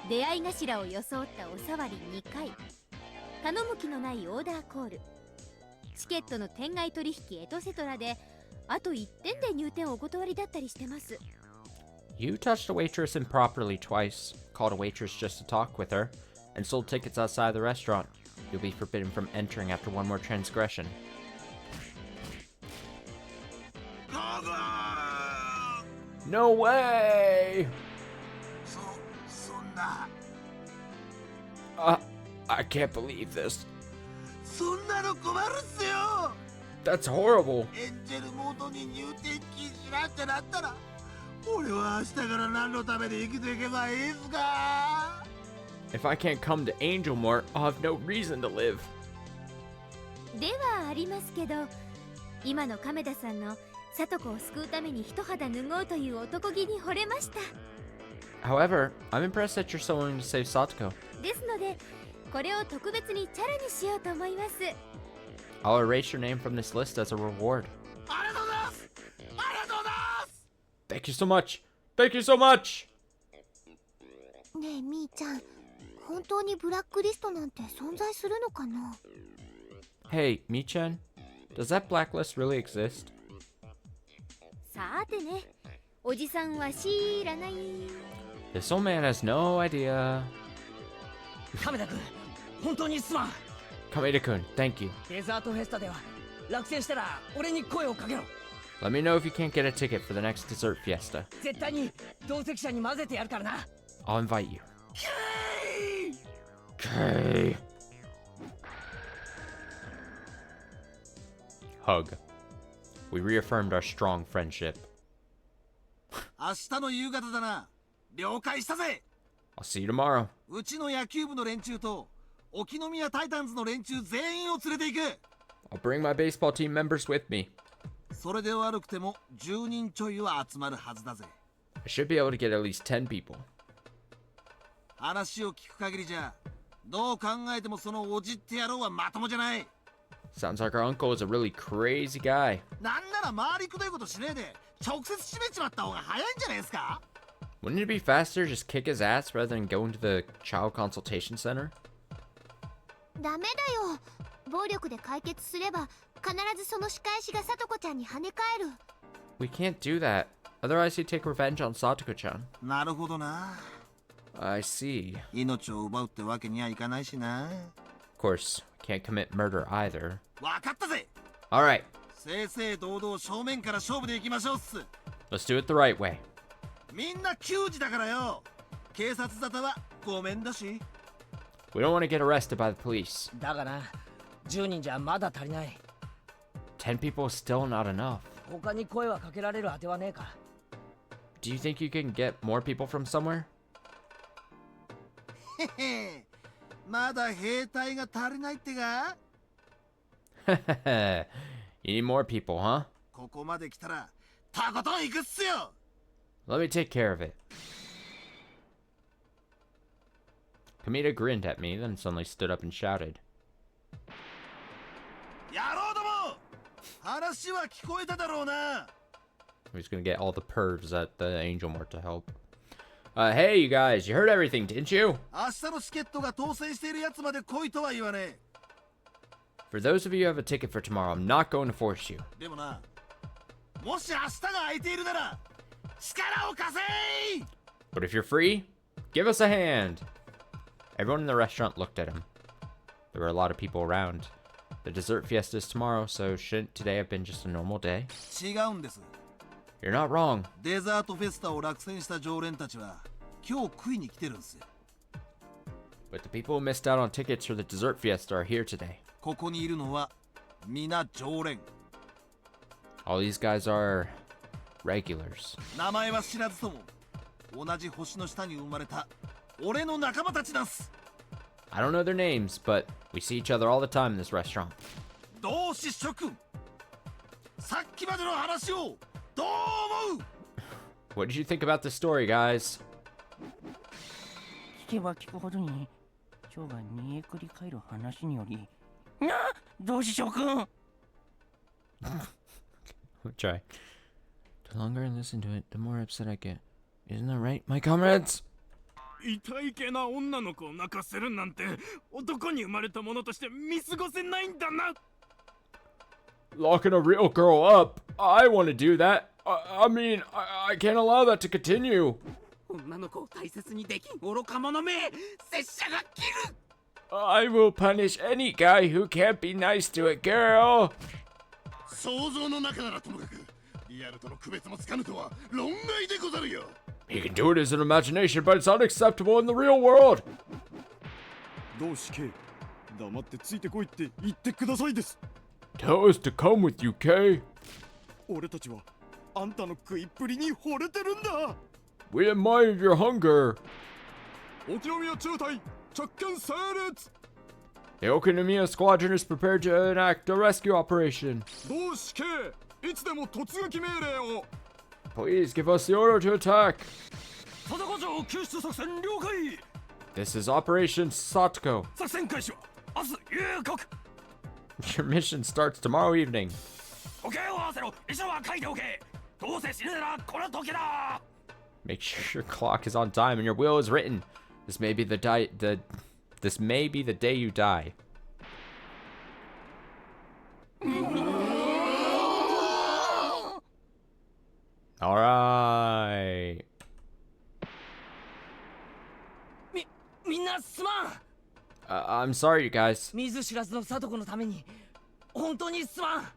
出会い頭を装ったおさわり2回、頼む気のないオーダーコール、チケットの店外取引エトセトラであと1点で入店お断りだったりしてます。 You touched a waitress improperly twice, called a waitress just to talk with her, and sold tickets outside the restaurant. You'll be forbidden from entering after one more transgression. No way! そんな I can't believe this. そんなの困るっすよ。 That's horrible. エンジェルモードに入店禁止なんてなったら俺は明日から何のために生きていけばいいっすか。 If I can't come to Angel Mort, I'll have no reason to live. ではありますけど、今の亀田さんの里子を救うために一肌脱ごうという男気に惚れました。 However, I'm impressed that you're so willing to save Satoko. ですので、これを特別にチャラにしようと思います。 I'll erase your name from this list as a reward. ありがとうございます。ありがとうございます。 Thank you so much. Thank you so much. ねえみーちゃん、本当にブラックリストなんて存在するのかな。 Hey, Michan, does that blacklist really exist? さてね、おじさんは知らない。 This old man has no idea. 亀田君、本当にすまん。 Kameda-kun, thank you. デザートフェスタでは落選したら俺に声をかけろ。 Let me know if you can't get a ticket for the next dessert fiesta. 絶対に同席者に混ぜてやるからな。 I'll invite you. Okay. Hug. We reaffirmed our strong friendship. 明日の夕方だな。了解したぜ。 I'll see you tomorrow. うちの野球部の連中と沖宮タイタンズの連中全員を連れて行く。 I'll bring my baseball team members with me. それで悪くても10人ちょいは集まるはずだぜ。 I should be able to get at least 10 people. 話を聞く限りじゃどう考えてもそのおじって野郎はまともじゃない。 Sounds like our uncle is a really crazy guy. なんなら周りくどいことしねえで直接締めちまった方が早いんじゃないですか。 Wouldn't it be faster to just kick his ass rather than going to the child consultation center? ダメだよ。暴力で解決すれば必ずその仕返しがさとこちゃんに跳ね返る。 We can't do that. Otherwise he'd take revenge on Satoko-chan. なるほどな。 I see. 命を奪うってわけにはいかないしな。 Of course, can't commit murder either. わかったぜ。 Alright, 正々堂々正面から勝負でいきましょうっす。 Let's do it the right way. みんな球児だからよ。警察沙汰はごめんだし。 We don't want to get arrested by the police. だがな、10人じゃまだ足りない。 10 people is still not enough. 他に声はかけられる当てはねえか。 Do you think you can get more people from somewhere? へへ、まだ兵隊が足りないってか。 You need more people, huh? ここまで来たらたことん行くっすよ。 Let me take care of it. Kamita grinned at me, then suddenly stood up and shouted. 野郎ども、話は聞こえただろうな。 He's gonna get all the pervs at the Angel Mart to help. Hey, you guys, you heard everything, didn't you? 明日のチケットが当選しているやつまで来いとは言わねえ。 For those of you who have a ticket for tomorrow, I'm not going to force you. でもな、もし明日が空いているなら力を貸せー。 But if you're free, give us a hand. Everyone in the restaurant looked at him. There were a lot of people around. The dessert fiesta is tomorrow, so shouldn't today have been just a normal day? 違うんです。 You're not wrong. デザートフェスタを落選した常連たちは今日食いに来てるんですよ。 But the people who missed out on tickets for the dessert fiesta are here today. ここにいるのは皆常連。 All these guys are regulars. 名前は知らずとも同じ星の下に生まれた俺の仲間たちなんす。 I don't know their names, but we see each other all the time in this restaurant. 同志諸君、さっきまでの話をどう思う？ What did you think about the story, guys? 聞けば聞くほどに蝶が煮えくり返る話によりなあ、同志諸君 We'll try. The longer I listen to it, the more upset I get. Isn't that right, my comrades? 痛いけな女の子を泣かせるなんて男に生まれた者として見過ごせないんだな。 Locking a real girl up? I want to do that. I mean, I can't allow that to continue. 女の子を大切にできん愚か者め、拙者が切る。 I will punish any guy who can't be nice to a girl. 想像の中ならともかくリアルとの区別もつかぬとは論外でござるよ。 He can do it as an imagination, but it's unacceptable in the real world. 同志 K、 黙ってついてこいって言ってくださいです。 Tell us to come with you, K. 俺たちはあんたの食いっぷりに惚れてるんだ。 We admire your hunger. 沖宮中隊着艦整列。 The Okinomiya squadron is prepared to enact a rescue operation. 同志 K、 いつでも突撃命令を。 Please give us the order to attack. 佐々子城救出作戦了解。 This is Operation Satoko. 作戦開始は明日夕刻。 Your mission starts tomorrow evening. 時計を合わせろ。医者は書いておけ。どうせ死ぬならこの時だ。 Make sure your clock is on time and your will is written. This may be the This may be the day you die. All right. みんなすまん。I'm sorry, you guys. 見ず知らずの里子のために本当にすまん。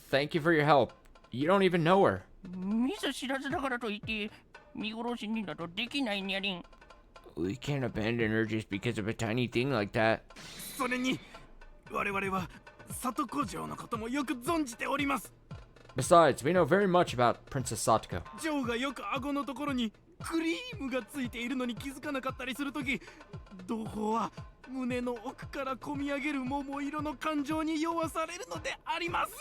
Thank you for your help. You don't even know her. 見ず知らずだからといって見殺しになどできないにゃりん。 We can't abandon her just because of a tiny thing like that. それに我々は里子城のこともよく存じております。 Besides, we know very much about Princess Satoko. ジョーがよく顎のところにクリームがついているのに気づかなかったりするとき、同胞は胸の奥からこみ上げる桃色の感情に酔わされるのであります。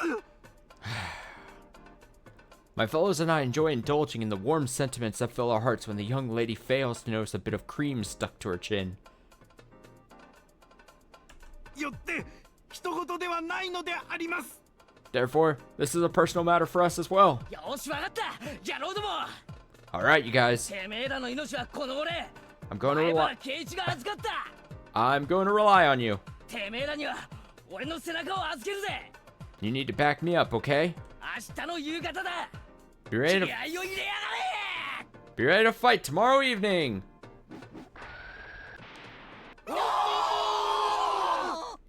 My fellows and I enjoy indulging in the warm sentiments that fill our hearts when the young lady fails to notice a bit of cream stuck to her chin. よって人事ではないのであります。 Therefore, this is a personal matter for us as well. よしわかった。野郎ども。 All right, you guys. てめえらの命はこの俺。 I'm going to rely. 圭一が預かった。 I'm going to rely on you. てめえらには俺の背中を預けるぜ。 You need to back me up, okay? 明日の夕方だ。 Be ready to. 気合を入れやがれ。 Be ready to fight tomorrow evening.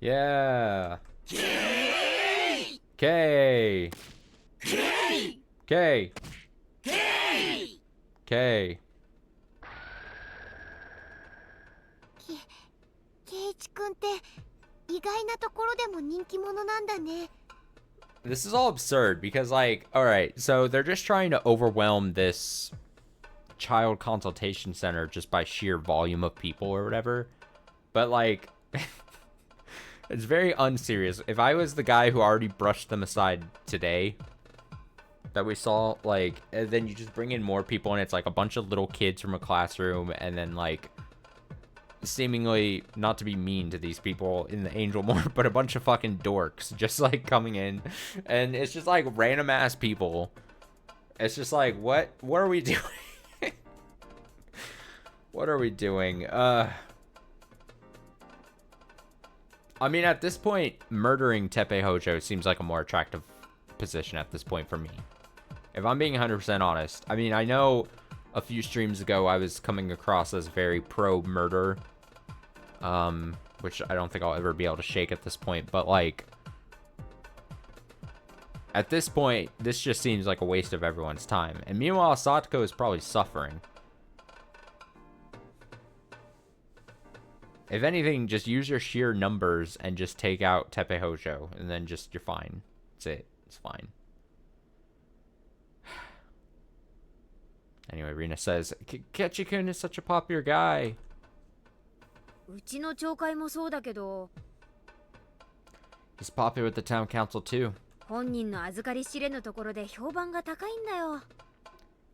Yeah. K. K. K. K. K. ケイチ君って意外なところでも人気者なんだね。 This is all absurd because, like, alright, so they're just trying to overwhelm this child consultation center just by sheer volume of people or whatever. But, like, it's very unserious. If I was the guy who already brushed them aside today that we saw, like, and then you just bring in more people and it's like a bunch of little kids from a classroom and then, like, seemingly, not to be mean to these people in the Angel more, but a bunch of fucking dorks just like coming in, and it's just like random ass people. It's just like, what are we doing? What are we doing? I mean, at this point, murdering Tepe Hojo seems like a more attractive position at this point for me, if I'm being 100% honest. I mean, I know a few streams ago I was coming across as very pro murder, which I don't think I'll ever be able to shake at this point, but like, at this point, this just seems like a waste of everyone's time. And meanwhile, Satoko is probably suffering. If anything, just use your sheer numbers and just take out Tepe Hojo, and then just, you're fine. That's it. It's fine. Anyway, Rina says, Ketchi-kun is such a popular guy. うちの町会もそうだけど、 He's popular with the town council too. 本人の預かり知れぬところで評判が高いんだよ。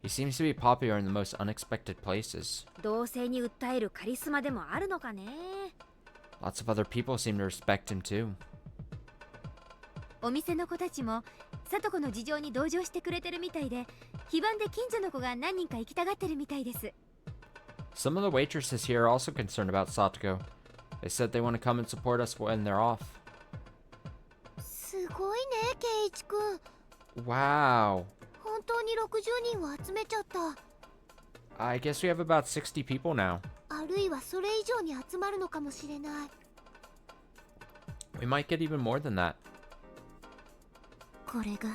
He seems to be popular in the most unexpected places. 同性に訴えるカリスマでもあるのかね。 Lots of other people seem to respect him too. お店の子たちもさとこの事情に同情してくれてるみたいで、非番で近所の子が何人か行きたがってるみたいです。 Some of the waitresses here are also concerned about Satoko. They said they want to come and support us when they're off. すごいね、ケイチ君。 Wow. 本当に60人を集めちゃった。 I guess we have about 60 people now. あるいはそれ以上に集まるのかもしれない。 We might get even more than that. これが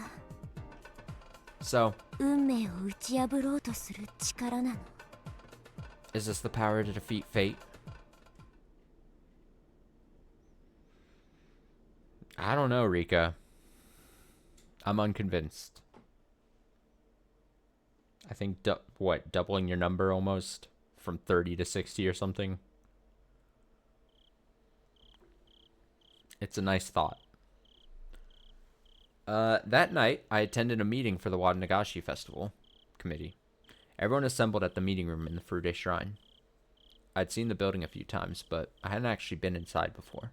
So, 運命を打ち破ろうとする力なの。 is this the power to defeat fate? I don't know, Rika. I'm unconvinced. I think, doubling your number almost? From 30 to 60 or something? It's a nice thought. That night, I attended a meeting for the Wadanagashi Festival Committee. Everyone assembled at the meeting room in the Furude Shrine. I'd seen the building a few times, but I hadn't actually been inside before.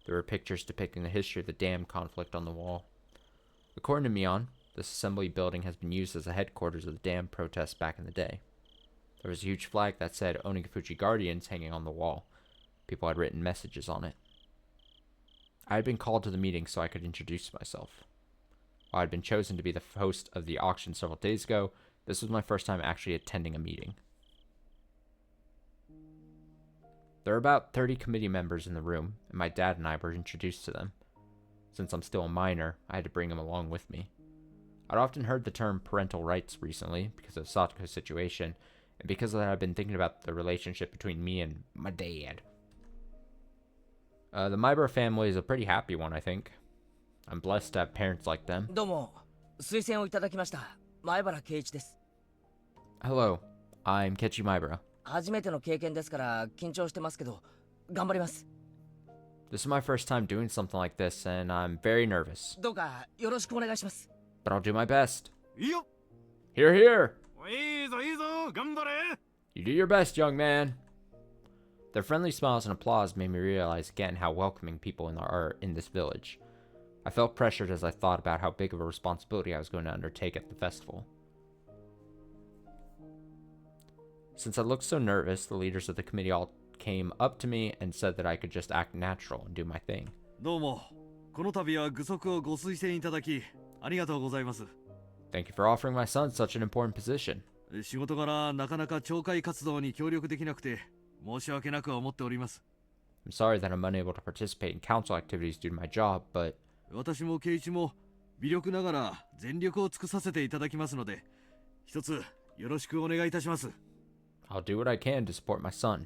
There were pictures depicting the history of the dam conflict on the wall. According to Mion, this assembly building has been used as the headquarters of the dam protests back in the day. There was a huge flag that said Onigafuchi Guardians hanging on the wall. People had written messages on it. I had been called to the meeting so I could introduce myself. While I had been chosen to be the host of the auction several days ago, this was my first time actually attending a meeting. There were about 30 committee members in the room, and my dad and I were introduced to them. Since I'm still a minor, I had to bring him along with me. I'd often heard the term parental rights recently because of Satoko's situation, and because of that I've been thinking about the relationship between me and my dad. The Maibara family is a pretty happy one, I think. I'm blessed to have parents like them. どうも、推薦をいただきました。前原圭一です。 Hello, I'm Kechi Maibara. 初めての経験ですから緊張してますけど、頑張ります。 This is my first time doing something like this, and I'm very nervous. どうかよろしくお願いします。 But I'll do my best. いいよ。 Here, here! いいぞいいぞ、頑張れ。 You do your best, young man. Their friendly smiles and applause made me realize again how welcoming people are in this village. I felt pressured as I thought about how big of a responsibility I was going to undertake at the festival. Since I looked so nervous, the leaders of the committee all came up to me and said that I could just act natural and do my thing. どうも、この度は具足をご推薦いただき、ありがとうございます。 Thank you for offering my son such an important position. 仕事柄なかなか町会活動に協力できなくて申し訳なく思っております。 I'm sorry that I'm unable to participate in council activities due to my job, but... 私も圭一も微力ながら全力を尽くさせていただきますので、一つよろしくお願いいたします。I'll do what I can to support my son.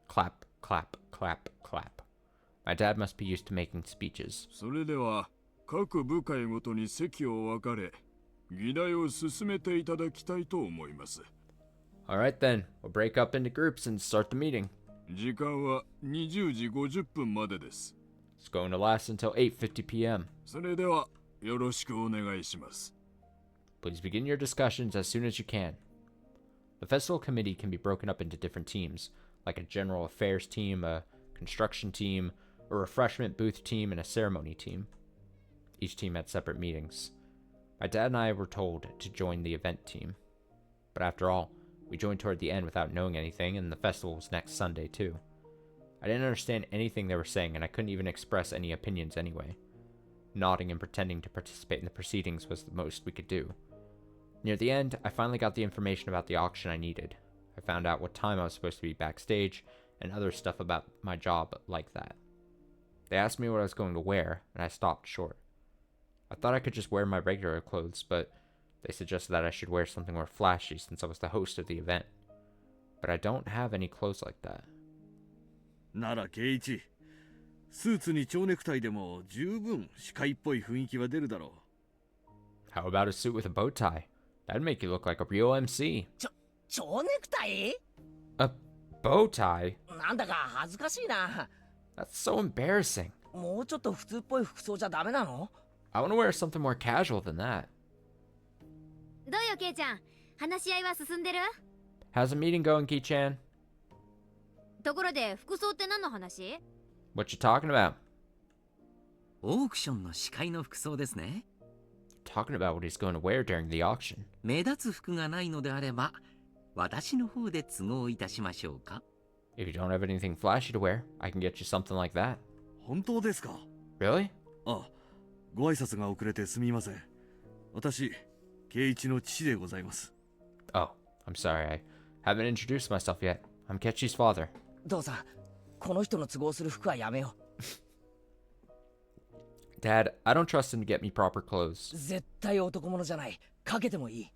Clap, clap, clap, clap. My dad must be used to making speeches. それでは各部会ごとに席を分かれ、議題を進めていただきたいと思います。Alright then, we'll break up into groups and start the meeting. 時間は20時50分までです。It's going to last until 8:50 p.m. それではよろしくお願いします。Please begin your discussions as soon as you can. The festival committee can be broken up into different teams, like a general affairs team, a construction team, a refreshment booth team, and a ceremony team. Each team had separate meetings. My dad and I were told to join the event team. But after all, we joined toward the end without knowing anything, and the festival was next Sunday too. I didn't understand anything they were saying, and I couldn't even express any opinions anyway. Nodding and pretending to participate in the proceedings was the most we could do. Near the end, I finally got the information about the auction I needed. I found out what time I was supposed to be backstage, and other stuff about my job like that. They asked me what I was going to wear, and I stopped short. I thought I could just wear my regular clothes, but they suggested that I should wear something more flashy since I was the host of the event. But I don't have any clothes like that. なら圭一、スーツに蝶ネクタイでも十分司会っぽい雰囲気は出るだろう。 How about a suit with a bow tie? That'd make you look like a real MC. 蝶ネクタイ？ A bow tie? なんだか恥ずかしいな。 That's so embarrassing. もうちょっと普通っぽい服装じゃダメなの？ I want to wear something more casual than that. どうよケイちゃん、話し合いは進んでる？ How's the meeting going, Ki-chan? ところで服装って何の話？ What you talking about? オークションの司会の服装ですね。Talking about what he's going to wear during the auction. 目立つ服がないのであれば、私の方で都合いたしましょうか。 If you don't have anything flashy to wear, I can get you something like that. 本当ですか？ Really? あ、ご挨拶が遅れてすみません。私、圭一の父でございます。Oh, I'm sorry. I haven't introduced myself yet. I'm Ketchi's father. 父さん、この人の都合する服はやめよう。Dad, I don't trust him to get me proper clothes. 絶対男物じゃない。かけてもいい。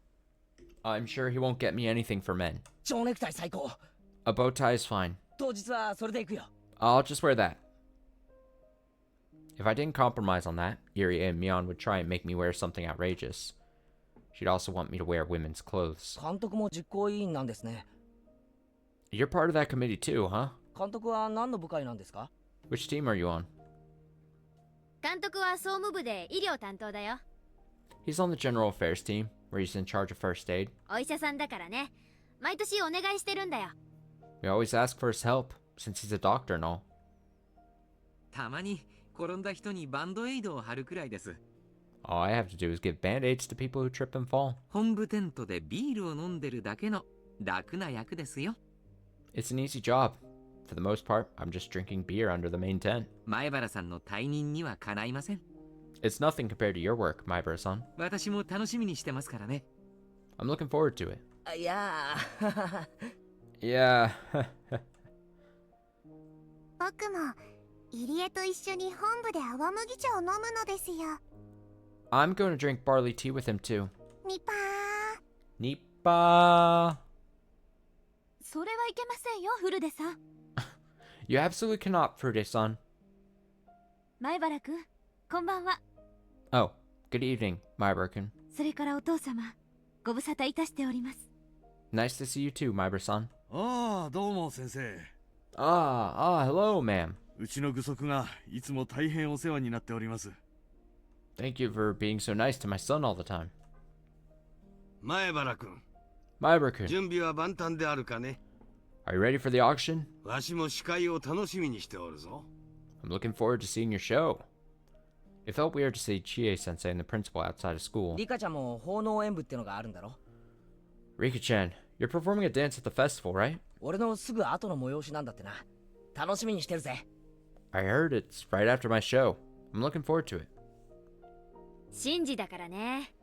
I'm sure he won't get me anything for men. 蝶ネクタイ最高。A bow tie is fine. 当日はそれで行くよ。I'll just wear that. If I didn't compromise on that, Yuri and Mion would try and make me wear something outrageous. She'd also want me to wear women's clothes. 監督も実行委員なんですね。You're part of that committee too, huh? 監督は何の部会なんですか？ Which team are you on? 監督は総務部で医療担当だよ。He's on the general affairs team, where he's in charge of first aid. お医者さんだからね。毎年お願いしてるんだよ。We always ask for his help, since he's a doctor and all. たまに転んだ人にバンドエイドを貼るくらいです。All I have to do is give band-aids to people who trip and fall. 本部テントでビールを飲んでるだけの楽な役ですよ。It's an easy job. For the most part, I'm just drinking beer under the main tent. 前原さんの退任にはかないません。It's nothing compared to your work, Maibara-san. 私も楽しみにしてますからね。I'm looking forward to it. いやー。Yeah. 僕も入江と一緒に本部で泡麦茶を飲むのですよ。I'm going to drink barley tea with him too. ニパー。 Nippa. それはいけませんよ、フルデさん。You absolutely cannot, Furude-san. 前原くん、こんばんは。Oh, good evening, Maibara-kun. それからお父様、ご無沙汰いたしております。Nice to see you too, Maibara-san. ああ、どうも先生。Hello, ma'am. うちの具足がいつも大変お世話になっております。Thank you for being so nice to my son all the time. 前原君。Maibara-kun. 準備は万端であるかね。Are you ready for the auction? わしも司会を楽しみにしておるぞ。I'm looking forward to seeing your show. It felt weird to see Chie-sensei and the principal outside of school. リカちゃんも奉納演舞ってのがあるんだろ？ Rika-chan, you're performing a dance at the festival, right? 俺のすぐ後の催しなんだってな。楽しみにしてるぜ。I heard it's right after my show. I'm looking forward to it. 神事だからね。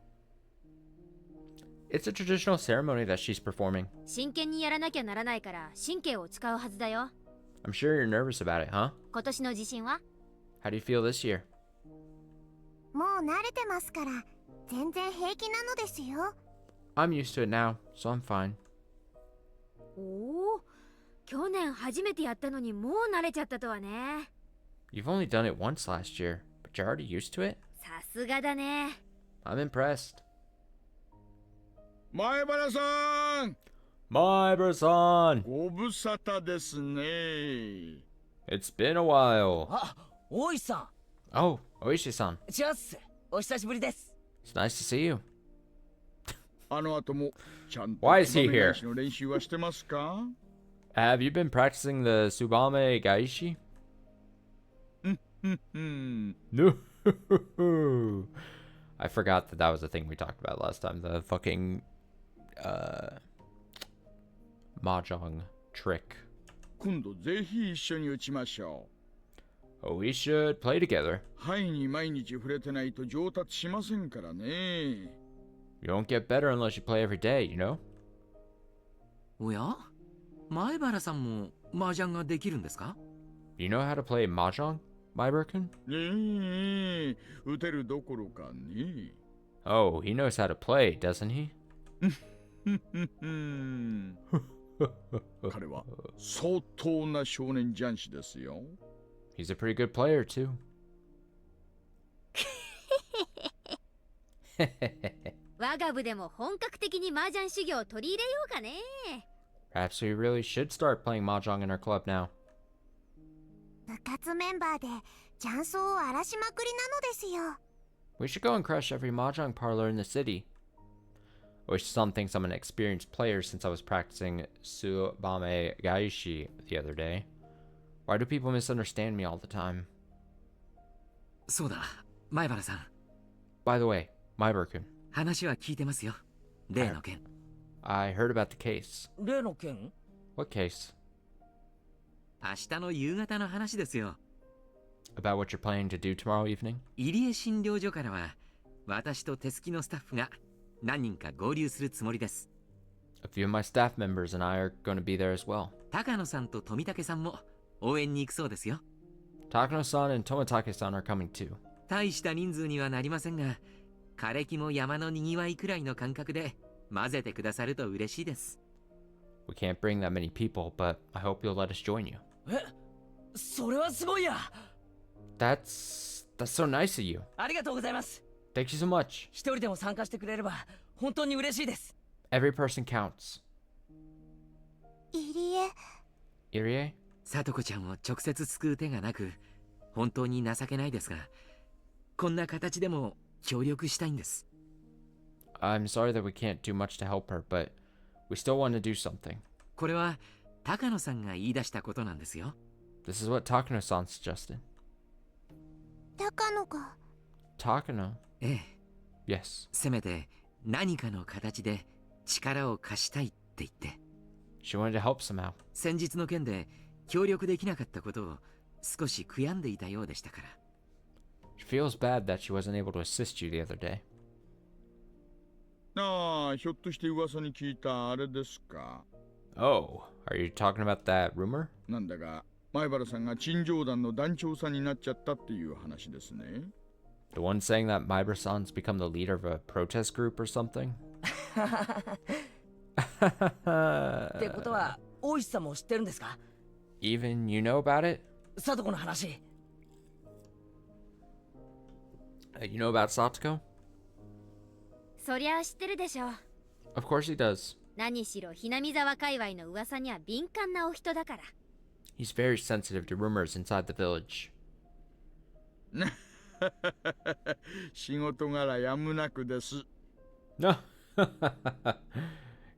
It's a traditional ceremony that she's performing. 真剣にやらなきゃならないから神経を使うはずだよ。I'm sure you're nervous about it, huh? 今年の自信は？ How do you feel this year? 慣れてますから全然平気なのですよ。 I'm used to it now, so I'm fine. おお、去年初めてやったのにもう慣れちゃったとはね。 You've only done it once last year, but you're already used to it? さすがだね。 I'm impressed. 前原さん、 Mybra-san! ご無沙汰ですね。 It's been a while. あ、大石さ Oh, Oishi-san. ん。チャス、お久しぶりです。 It's nice to see you. あの後もちゃんと Why is he 燕 here? 返しの練習はしてますか？ Have you been practicing the Subame Gaishi? No. I forgot that was a thing we talked about last time. The fucking mahjong trick. 今度ぜひ一緒に打ちましょ Oh, we should play together. う。はいに毎日触れてないと上達しませんからね。 You don't get better unless you play every day, you know? おや前原さんも麻雀ができるんですか？ You know how to play mahjong, Mybra-kun? ねえ、打てるどころかね。 Oh, he knows how to play, doesn't he? 彼は相当な少年雀士ですよ。 He's a pretty good player, too. 我が部でも本格的に麻雀修行を取り入れようかね。 Perhaps we really should start playing mahjong in our club now. 部活メンバーで雀荘を荒らしまくりなのですよ。 We should go and crush every mahjong parlor in the city. Oishi-san thinks I'm an experienced player since I was practicing Subame Gaishi the other day. Why do people misunderstand me all the time? そうだ、前原さん。 By the way, Mybra-kun. 話は聞いてますよ。例の件。I heard about the case. 例の件？ What case? 明日の夕方の話ですよ。 About what you're planning to do tomorrow evening? 入江診療所からは、私と手すきのスタッフが何人か合流するつもりです。A few of my staff members and I are going to be there as well. 高野さんと富武さんも応援に行くそうですよ。Takano-san and Tomitake-san are coming too. 大した人数にはなりませんが、枯れ木も山のにぎわいくらいの感覚で混ぜてくださると嬉しいです。We can't bring that many people, but I hope you'll let us join you. え、それはすごいや。That's so nice of you. ありがとうございます。 Thank you so much. 一人でも参加してくれれば本当に嬉しいです。 Every person counts. 入江、 Irie? さとこちゃんを直接救う手がなく、本当に情けないですが、こんな形でも協力したいんです。I'm sorry that we can't do much to help her, but we still want to do something. これは高野さんが言い出したことなんですよ。This is what Takano-san suggested. 高野が。Takano? ええ。 Yes. せめて何かの形で力を貸したいって言って。She wanted to help somehow. 先日の件で協力できなかったことを少し悔やんでいたようでしたから。She feels bad that she wasn't able to assist you the other day. ああ、ひょっとして噂に聞いたあれですか。 Oh, are you talking about that rumor? なんだが、前原さんが陳情団の団長さんになっちゃったっていう話ですね。The one saying that Mybra-san's become the leader of a protest group or something? ってことは、大石さんも知ってるんですか？ Even you know about it? さとこの話。You know about Satoko? そりゃあ知ってるでしょ。 Of course he does. 何しろひなみ沢界隈の噂には敏感なお人だから。 He's very sensitive to rumors inside the village. 仕事柄やむなくです。No.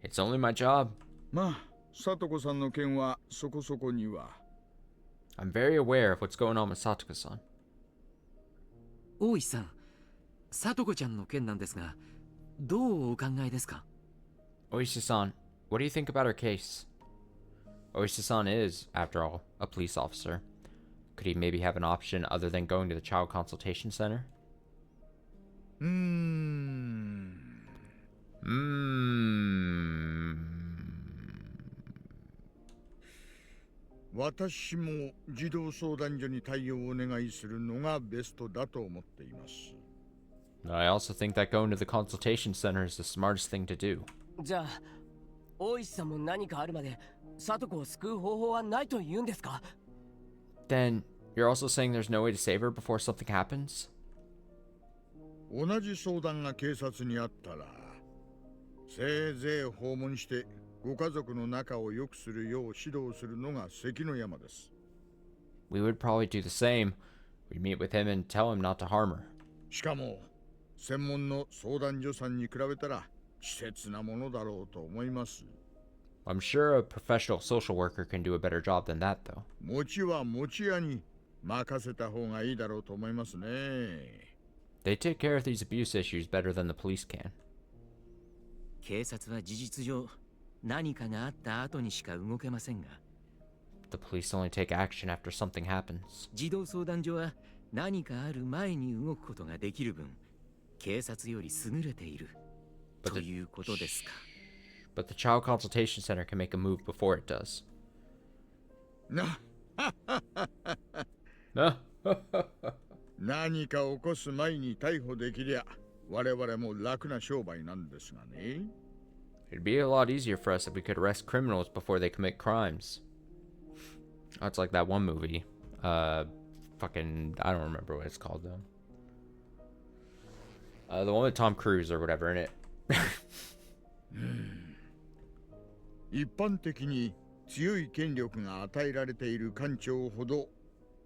It's only my job. まあ、さとこさんの件はそこそこには。I'm very aware of what's going on with Satoko-san. 大石さん、さとこちゃんの件なんですが、どうお考えですか？ Oishi-san, what do you think about her case? Oishi-san is, after all, a police officer. Could he maybe have an option other than going to the child consultation center? 私も児童相談所に対応をお願いするのがベストだと思っています。I also think that going to the consultation center is the smartest thing to do. じゃあ大石さんも何かあるまで聡子を救う方法はないと言うんですか？ Then, you're also saying there's no way to save her before something happens? 同じ相談が警察にあったら、せいぜい訪問してご家族の仲を良くするよう指導するのが関の山です。We would probably do the same. We'd meet with him and tell him not to harm her. しかも、専門の相談所さんに比べたら稚拙なものだろうと思います。I'm sure a professional social worker can do a better job than that, though. 餅は餅屋に任せた方がいいだろうと思いますね。They take care of these abuse issues better than the police can. 警察は事実上何かがあった後にしか動けませんが、 The police only take action after something happens. 児童相談所は何かある前に動くことができる分、警察より優れているということですか。But the child consultation center can make a move before it does. なな何か起こす前に逮捕できりゃ我々も楽な商売なんですがね。It'd be a lot easier for us if we could arrest criminals before they commit crimes. That's like that one movie. Fucking, I don't remember what it's called though. The one with Tom Cruise or whatever in it. 一般的に強い権力が与えられている官庁ほど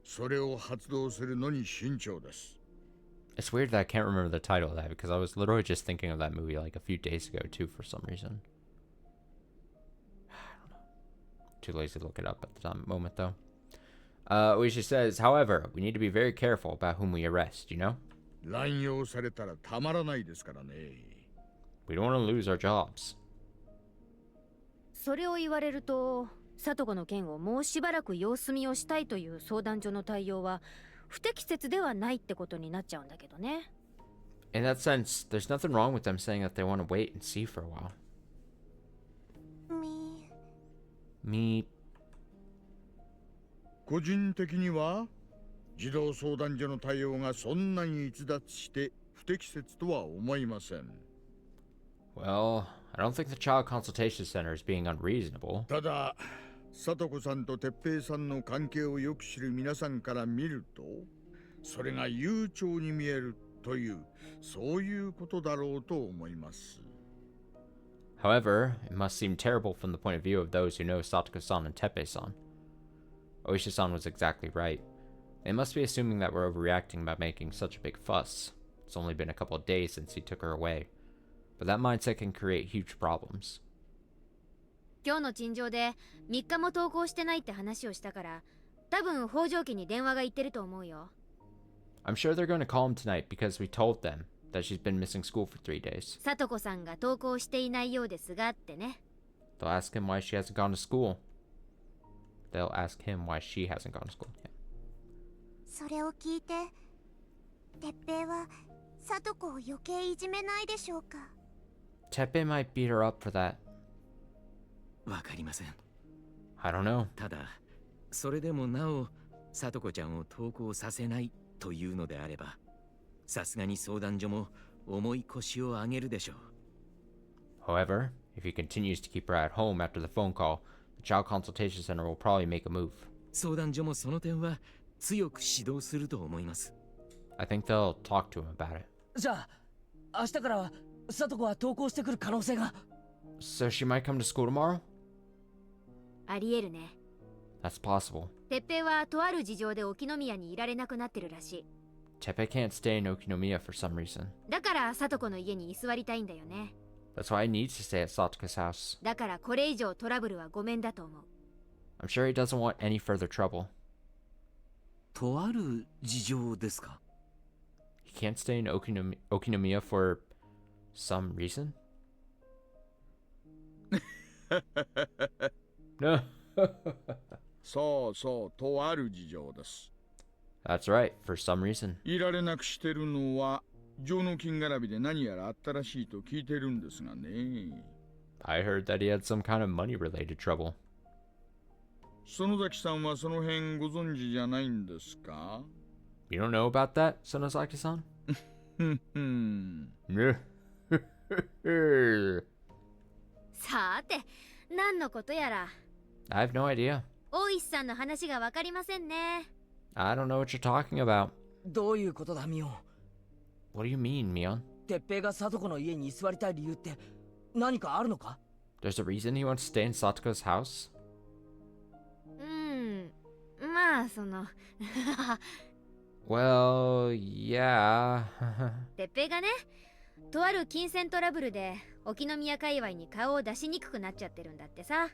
それを発動するのに慎重です。It's weird that I can't remember the title of that because I was literally just thinking of that movie like a few days ago too for some reason. I don't know. Too lazy to look it up at the moment though. Uishi says, however, we need to be very careful about whom we arrest, you know? 乱用されたらたまらないですからね。We don't want to lose our jobs. それを言われると聡子の件をもうしばらく様子見をしたいという相談所の対応は不適切ではないってことになっちゃうんだけどね。In that sense, there's nothing wrong with them saying that they want to wait and see for a while. Me. 個人的には児童相談所の対応がそんなに逸脱して不適切とは思いません。Well, I don't think the child consultation center is being unreasonable. ただ、聡子さんと哲平さんの関係をよく知る皆さんから見ると、それが悠長に見えるという、そういうことだろうと思います。However, it must seem terrible from the point of view of those who know Satoko-san and Teppei-san. Oishi-san was exactly right. They must be assuming that we're overreacting by making such a big fuss. It's only been a couple of days since he took her away. But that mindset can create huge problems. 今日の陳情で3日も登校してないって話をしたから、多分北条家に電話が行ってると思うよ。I'm sure they're going to call him tonight because we told them that she's been missing school for 3 days. 聡子さんが登校していないようですがってね。They'll ask him why she hasn't gone to school. They'll ask him why she hasn't gone to school. Yeah. それを聞いて、哲平は聡子を余計いじめないでしょうか。Teppei might beat her up for that. わかりません。I don't know. ただ、それでもなお、聡子ちゃんを登校させないというのであれば、さすがに相談所も重い腰を上げるでしょう。However, if he continues to keep her at home after the phone call, the child consultation center will probably make a move. 相談所もその点は強く指導すると思います。I think they'll talk to him about it. じゃあ明日からは聡子は登校してくる可能性が。 So she might come to school tomorrow? ありえるね。That's possible. 哲平はとある事情で沖宮にいられなくなってるらしい。Teppei can't stay in Okinomiya for some reason. だから聡子の家に居座りたいんだよね。That's why he needs to stay at Satoka's house. だからこれ以上トラブルはごめんだと思う。I'm sure he doesn't want any further trouble. とある事情ですか？ He can't stay in Okinomiya for some reason? No. そうそう、とある事情です。That's right, for some reason. いられなくしてるのは、上納金絡みで何やらあったらしいと聞いてるんですがね。I heard that he had some kind of money-related trouble. 園崎さんはその辺ご存知じゃないんですか？ You don't know about that, Sonozaki-san? さて、何のことやら。I have no idea. 大石さんの話がわかりませんね。I don't know what you're talking about. どういうことだミオン。 What do you mean, Mion? 鉄平がサトコの家に居座りたい理由って何かあるのか？ There's a reason he wants to stay in Satoko's house? まあそのWell, yeah. 鉄平がね、とある金銭トラブルで沖宮界隈に顔を出しにくくなっちゃってるんだってさ。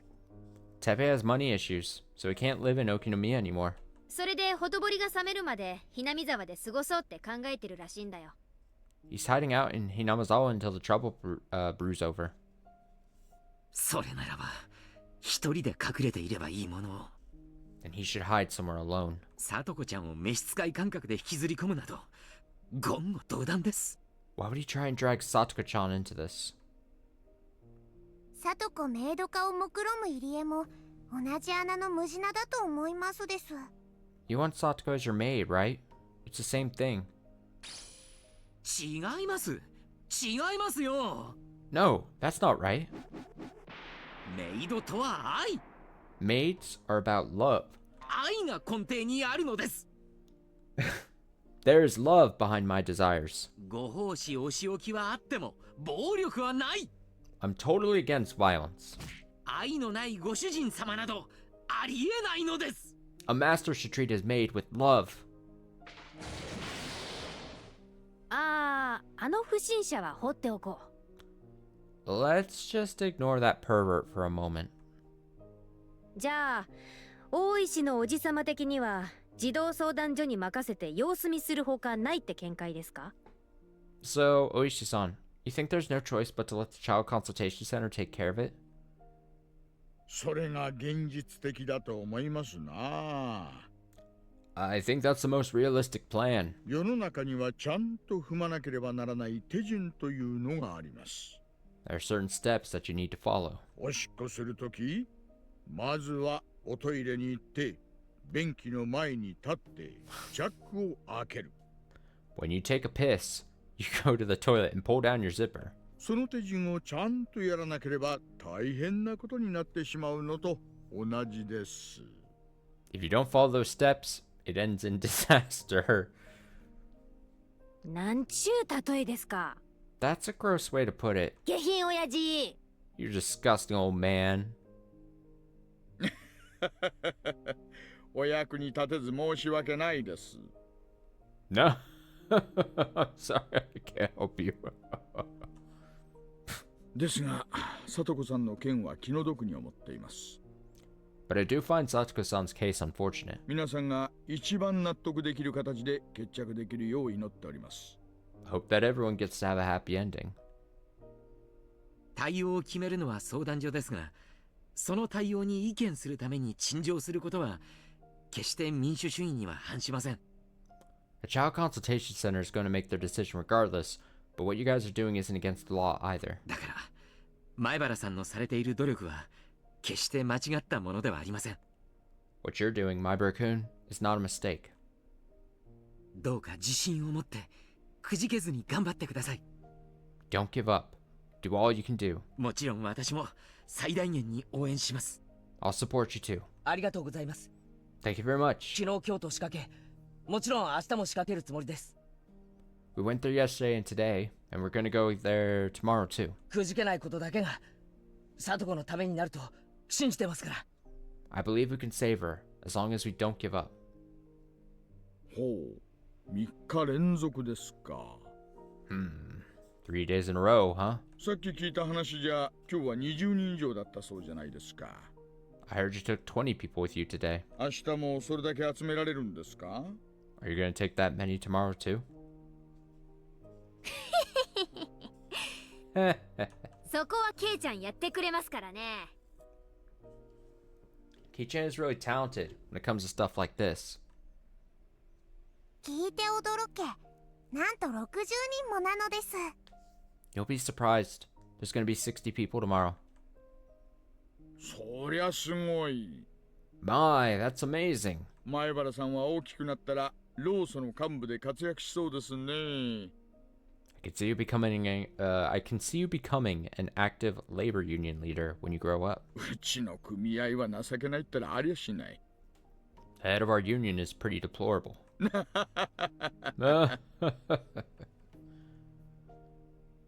Tepe has money issues, so he can't live in Okinomiya anymore. それでほとぼりが冷めるまでひなみ沢で過ごそうって考えてるらしいんだよ。He's hiding out in Hinamizawa until the trouble brews over. それならば一人で隠れていればいいものを。And he should hide somewhere alone. サトコちゃんを召使い感覚で引きずり込むなど言語道断です。 Why would he try and drag Satoko-chan into this? さとこメイド化を目論む入江も同じ穴の無地なだと思いますです。 You want Satoko as your maid, right? It's the same thing. 違いますよ。 No, that's not right. メイドとは愛。 Maids are about love. 愛が根底にあるのです。There is love behind my desires. ご奉仕お仕置きはあっても暴力はない。 I'm totally against violence. 愛のないご主人様などありえないのです。 A master should treat his maid with love. あの不審者は放っておこう。 Let's just ignore that pervert for a moment. じゃあ大石のおじさま的には児童相談所に任せて様子見するほかないって見解ですか？ So, Oishi-san, you think there's no choice but to let the Child Consultation Center take care of it? それが現実的だと思いますな。 I think that's the most realistic plan. 世の中にはちゃんと踏まなければならない手順というのがあります。 There are certain steps that you need to follow. おしっこするとき、まずはおトイレに行って、便器の前に立ってチャックを開ける。 When you take a piss, you go to the toilet and pull down your zipper. その手順をちゃんとやらなければ大変なことになってしまうのと同じです。 If you don't follow those steps, it ends in disaster. なんちゅう例えですか。 That's a gross way to put it. 下品親父。 You disgusting old man. お役に立てず申し訳ないです。 No. I'm sorry, I can't help you. ですが、さとこさんの件は気の毒に思っています。 But I do find Satoko-san's case unfortunate. 皆さんが一番納得できる形で決着できるよう祈っております。 I hope that everyone gets to have a happy ending. 対応を決めるのは相談所ですが、その対応に意見するために陳情することは決して民主主義には反しません。 The Child Consultation Center is going to make their decision regardless, but what you guys are doing isn't against the law either. だから前原さんのされている努力は決して間違ったものではありません。 What you're doing, Maibara-kun, is not a mistake. どうか自信を持ってくじけずに頑張ってください。 Don't give up. Do all you can do. もちろん私も最大限に応援します。 I'll support you too. ありがとうございます。 Thank you very much. 昨日今日と仕掛け、もちろん明日も仕掛けるつもりです。 We went there yesterday and today, and we're going to go there tomorrow too. くじけないことだけがサトコのためになると信じてますから。 I believe we can save her, as long as we don't give up. ほう、3日連続ですか。3 days in a row, huh? さっき聞いた話じゃ、今日は20人以上だったそうじゃないですか。I heard you took 20 people with you today. 明日もそれだけ集められるんですか？ Are you going to take that many tomorrow too? そこはケイちゃんやってくれますからね。 Kei-chan is really talented when it comes to stuff like this. 聞いて驚け。なんと60人もなのです。 You'll be surprised. There's going to be 60 people tomorrow. そりゃすごい。My, that's amazing. 前原さんは大きくなったらローソの幹部で活躍しそうですね。I can see you becoming an active labor union leader when you grow up. うちの組合は情けないったらありゃしない。 The head of our union is pretty deplorable.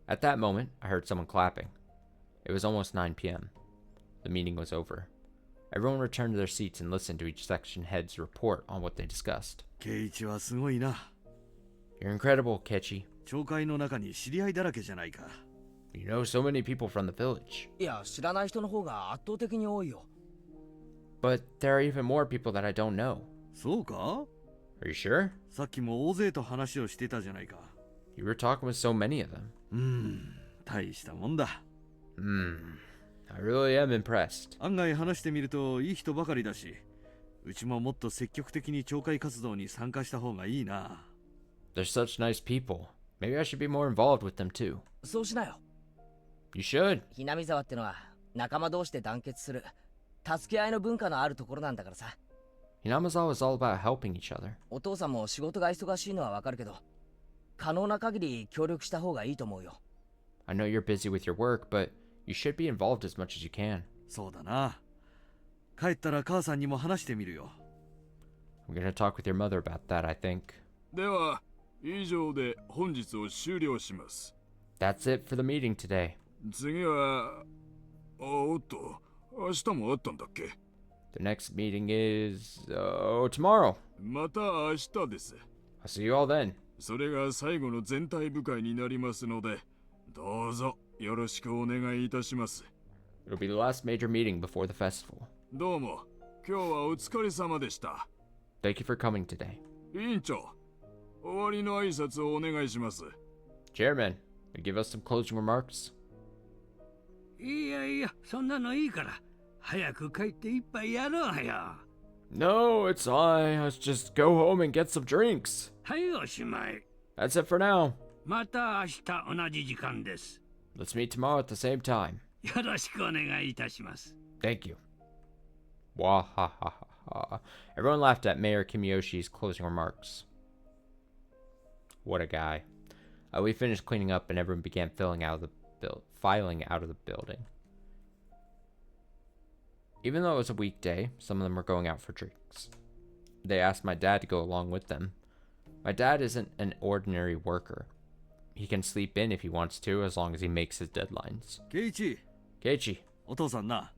At that moment, I heard someone clapping. It was almost 9 p.m. The meeting was over. Everyone returned to their seats and listened to each section head's report on what they discussed. ケイイチはすごいな。 You're incredible, Kechi. 町会の中に知り合いだらけじゃないか。 You know so many people from the village. いや、知らない人の方が圧倒的に多いよ。 But there are even more people that I don't know. そうか？ Are you sure? さっきも大勢と話をしてたじゃないか。 You were talking with so many of them. 大したもんだ。I really am impressed. 案外話してみるといい人ばかりだし、うちももっと積極的に町会活動に参加した方がいいな。They're such nice people. Maybe I should be more involved with them too. そうしなよ。 You should. ひなみ沢ってのは仲間同士で団結する、助け合いの文化のあるところなんだからさ。Hinamizawa is all about helping each other. お父さんも仕事が忙しいのはわかるけど、可能な限り協力した方がいいと思うよ。I know you're busy with your work, but you should be involved as much as you can. そうだな。帰ったら母さんにも話してみるよ。I'm gonna talk with your mother about that, I think. では、以上で本日を終了します。That's it for the meeting today. 次は、おっと、明日もあったんだっけ？ The next meeting is tomorrow. また明日です。I'll see you all then. それが最後の全体部会になりますので、どうぞよろしくお願いいたします。It'll be the last major meeting before the festival. どうも、今日はお疲れ様でした。Thank you for coming today. 委員長、終わりの挨拶をお願いします。Chairman, would you give us some closing remarks? いやいや、そんなのいいから。早く帰って一杯やろうよ。No, it's fine. Let's just go home and get some drinks. はい、おしまい。That's it for now. また明日同じ時間です。Let's meet tomorrow at the same time. よろしくお願いいたします。Thank you. Wahahaha. Everyone laughed at Mayor Kimiyoshi's closing remarks. What a guy. We finished cleaning up and everyone began filing out of the building. Even though it was a weekday, some of them were going out for drinks. They asked my dad to go along with them. My dad isn't an ordinary worker. He can sleep in if he wants to, as long as he makes his deadlines. Keiichi. お父さんな、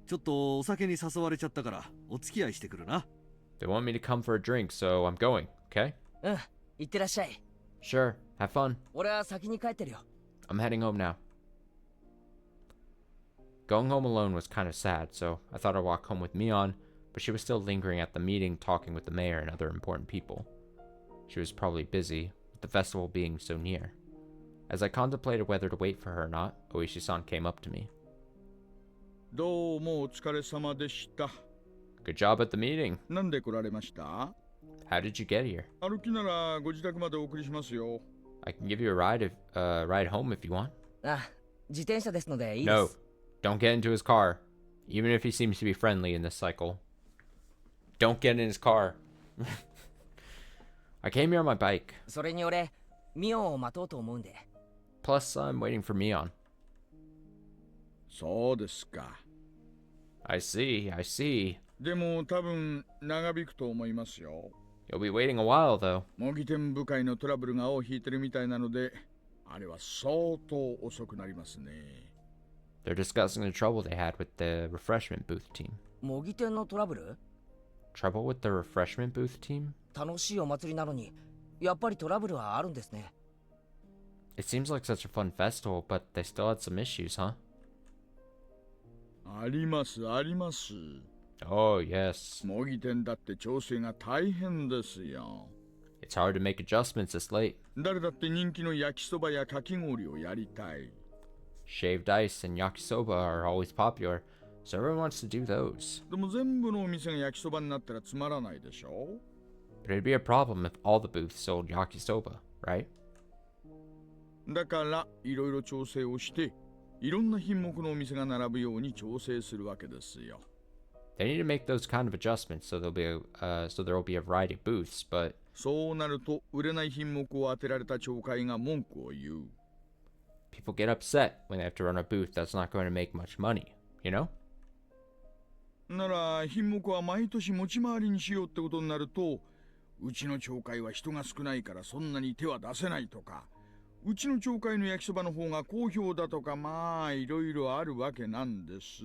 ちょっとお酒に誘われちゃったからお付き合いしてくるな。They want me to come for a drink, so I'm going, okay? 行ってらっしゃい。Sure, have fun. 俺は先に帰ってるよ。I'm heading home now. Going home alone was kind of sad, so I thought I'd walk home with Mion, but she was still lingering at the meeting talking with the mayor and other important people. She was probably busy, with the festival being so near. As I contemplated whether to wait for her or not, Oishi-san came up to me. どうもお疲れ様でした。 Good job at the meeting. なんで来られました？ How did you get here? 歩きならご自宅までお送りしますよ。 I can give you a ride home if you want. 自転車ですのでいいで No, す。don't get into his car, even if he seems to be friendly in this cycle. Don't get in his car. I came here on my bike. それに俺、ミオンを待とうと思うんで。Plus, I'm waiting for Mion. そうですか。I see. でも多分長引くと思いますよ。You'll be waiting a while, though. 模擬店部会のトラブルが尾を引いてるみたいなので、あれは相当遅くなりますね。They're discussing the trouble they had with the refreshment booth team. 模擬店のトラブル？ Trouble with the refreshment booth team? 楽しいお祭りなのに、やっぱりトラブルはあるんですね。It seems like such a fun festival, but they still had some issues, huh? あります。Oh, yes. 模擬店だって調整が大変ですよ。It's hard to make adjustments this late. 誰だって人気の焼きそばやかき氷をやりたい。Shaved ice and yakisoba are always popular, so everyone wants to do those. でも全部のお店が焼きそばになったらつまらないでしょ？ But it'd be a problem if all the booths sold yakisoba, right? だからいろいろ調整をして、いろんな品目のお店が並ぶように調整するわけですよ。They need to make those kind of adjustments so there will be a variety of booths, but そうなると売れない品目を当てられた町会が文句を言う。 people get upset when they have to run a booth that's not going to make much money, you know? なら品目は毎年持ち回りにしようってことになると、うちの町会は人が少ないからそんなに手は出せないとか、うちの町会の焼きそばの方が好評だとか、まあいろいろあるわけなんです。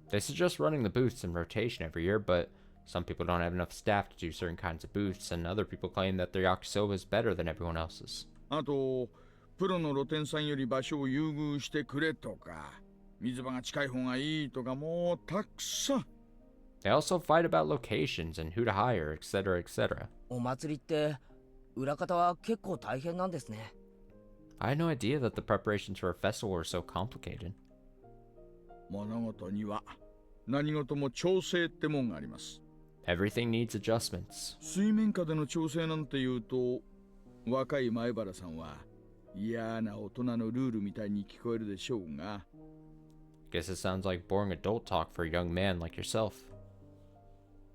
They suggest running the booths in rotation every year, but some people don't have enough staff to do certain kinds of booths, and other people claim that their yakisoba is better than everyone else's. あとプロの露店さんより場所を優遇してくれとか、水場が近い方がいいとか、もうたくさん。 They also fight about locations and who to hire, etc., etc. お祭りって裏方は結構大変なんですね。 I had no idea that the preparations for a festival were so complicated. 物事には何事も調整ってもんがあります。 Everything needs adjustments. 水面下での調整なんて言うと、若い前原さんは嫌な大人のルールみたいに聞こえるでしょうが。 Guess it sounds like boring adult talk for a young man like yourself.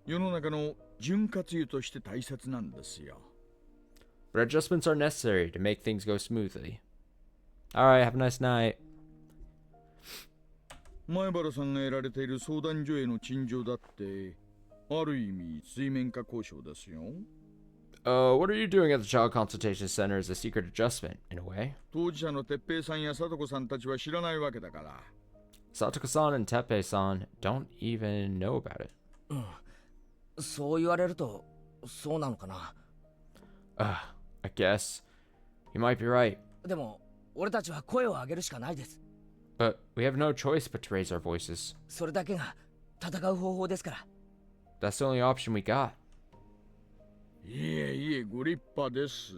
世の中の潤滑油として大切なんですよ。 But adjustments are necessary to make things go smoothly. Alright, have a nice night. 前原さんが得られている相談所への陳情だって、ある意味水面下交渉ですよ。 What are you doing at the Child Consultation Center as a secret adjustment, in a way? 当事者の哲平さんや聡子さんたちは知らないわけだから。 Satoko-san and Teppei-san don't even know about it. うん。そう言われると、そうなのかな。I guess. You might be right. でも、俺たちは声を上げるしかないです。 But we have no choice but to raise our voices. それだけが戦う方法ですから。 That's the only option we got. いえいえ、ご立派です。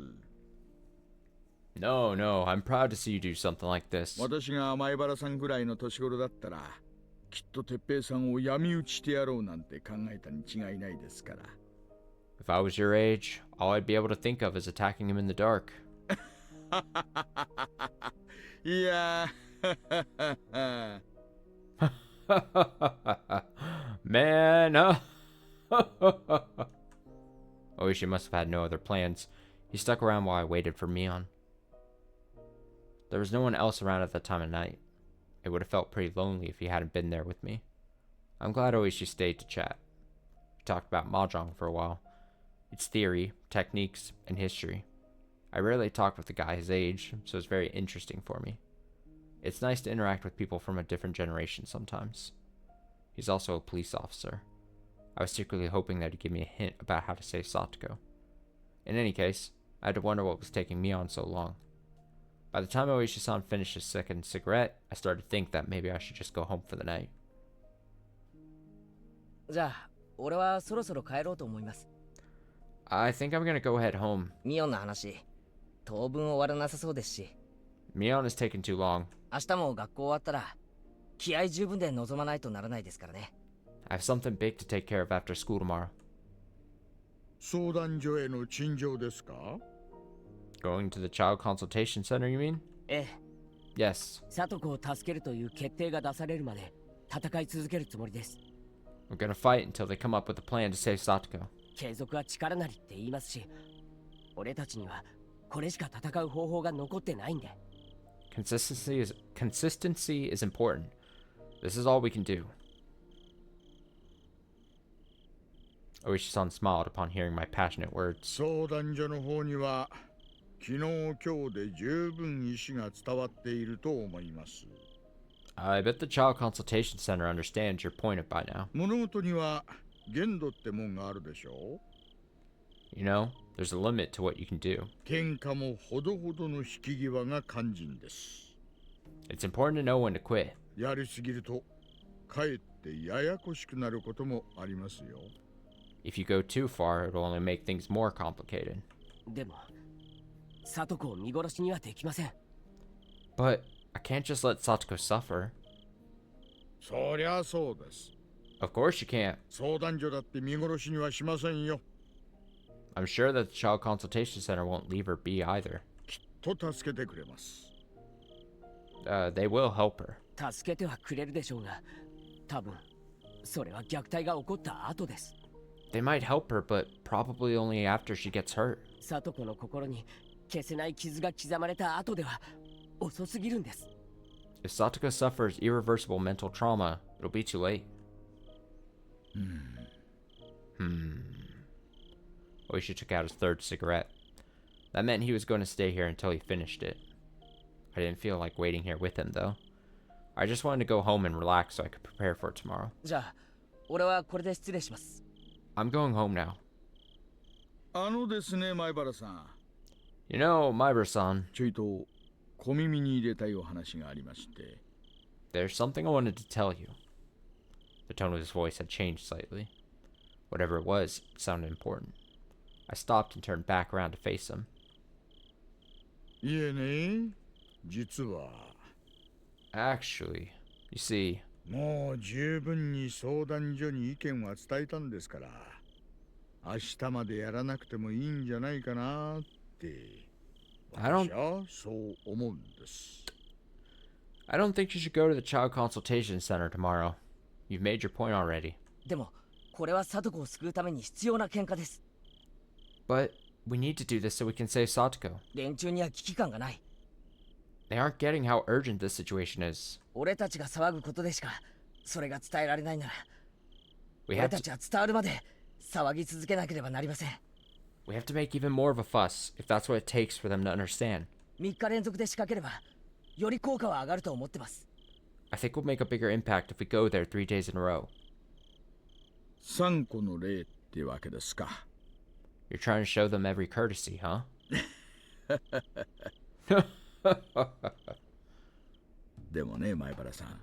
No, I'm proud to see you do something like this. 私が前原さんぐらいの年頃だったら、きっと哲平さんを闇討ちしてやろうなんて考えたに違いないですから。 If I was your age, all I'd be able to think of is attacking him in the dark. いやMan, Oishi must have had no other plans. He stuck around while I waited for Mion. There was no one else around at that time of night. It would have felt pretty lonely if he hadn't been there with me. I'm glad Oishi stayed to chat. We talked about Mahjong for a while. Its theory, techniques, and history. I rarely talk with a guy his age, so it's very interesting for me. It's nice to interact with people from a different generation sometimes. He's also a police officer. I was secretly hoping that he'd give me a hint about how to save Satoko. In any case, I had to wonder what was taking me on so long. By the time Oishi-san finished his second cigarette, I started to think that maybe I should just go home for the night. じゃあ、俺はそろそろ帰ろうと思います。 I think I'm gonna go head home. ミオンの話、当分終わらなさそうですし。 Mion is taking too long. 明日も学校終わったら、気合十分で臨まないとならないですからね。 I have something big to take care of after school tomorrow. 相談所への陳情ですか？ Going to the child consultation center, you mean? ええ。 Yes. 聡子を助けるという決定が出されるまで戦い続けるつもりです。 We're gonna fight until they come up with a plan to save Satoko. 継続は力なりって言いますし、俺たちにはこれしか戦う方法が残ってないんで。Consistency is important. This is all we can do. Oishi-san smiled upon hearing my passionate words. 相談所の方には昨日今日で十分意思が伝わっていると思います。 I bet the child consultation center understands your point by now. 物事には限度ってもんがあるでしょ。 You know, there's a limit to what you can do. 喧嘩もほどほどの引き際が肝心です。 It's important to know when to quit. やりすぎるとかえってややこしくなることもありますよ。 If you go too far, it'll only make things more complicated. でも、聡子を見殺しにはできません。 But I can't just let Satoko suffer. そりゃそうです。 Of course you can't. 相談所だって見殺しにはしませんよ。 I'm sure that the child consultation center won't leave her be either. きっと助けてくれます。They will help her. 助けてはくれるでしょうが、多分それは虐待が起こった後です。 They might help her, but probably only after she gets hurt. サトコの心に消せない傷が刻まれた後では遅すぎるんです。 If Satoko suffers irreversible mental trauma, it'll be too late. Oishi took out his third cigarette. That meant he was going to stay here until he finished it. I didn't feel like waiting here with him, though. I just wanted to go home and relax so I could prepare for it tomorrow. じゃあ、俺はこれで失礼します。 I'm going home now. ですね、前原さん。You know, Maibara-san. ちょいと小耳に入れたいお話がありまして。There's something I wanted to tell you. The tone of his voice had changed slightly. Whatever it was, it sounded important. I stopped and turned back around to face him. いえね、実は。Actually, you see. もう十分に相談所に意見は伝えたんですから、明日までやらなくてもいいんじゃないかなって。私はそう思うんです。I don't think you should go to the child consultation center tomorrow. You've made your point already. でも、これはサトコを救うために必要な喧嘩です。 But we need to do this so we can save Satoko. 連中には危機感がない。 They aren't getting how urgent this situation is. 俺たちが騒ぐことでしかそれが伝えられないなら、 We 俺 have たちは伝わるまで騒ぎ続けなければなりません。 We have to make even more of a fuss if that's what it takes for them to understand. 3日連続で仕掛ければより効果は上がると思ってます。 I think we'll make a bigger impact if we go there 3 days in a row. 3個の例ってわけですか。 You're trying to show them every courtesy, huh? でもね、前原さん。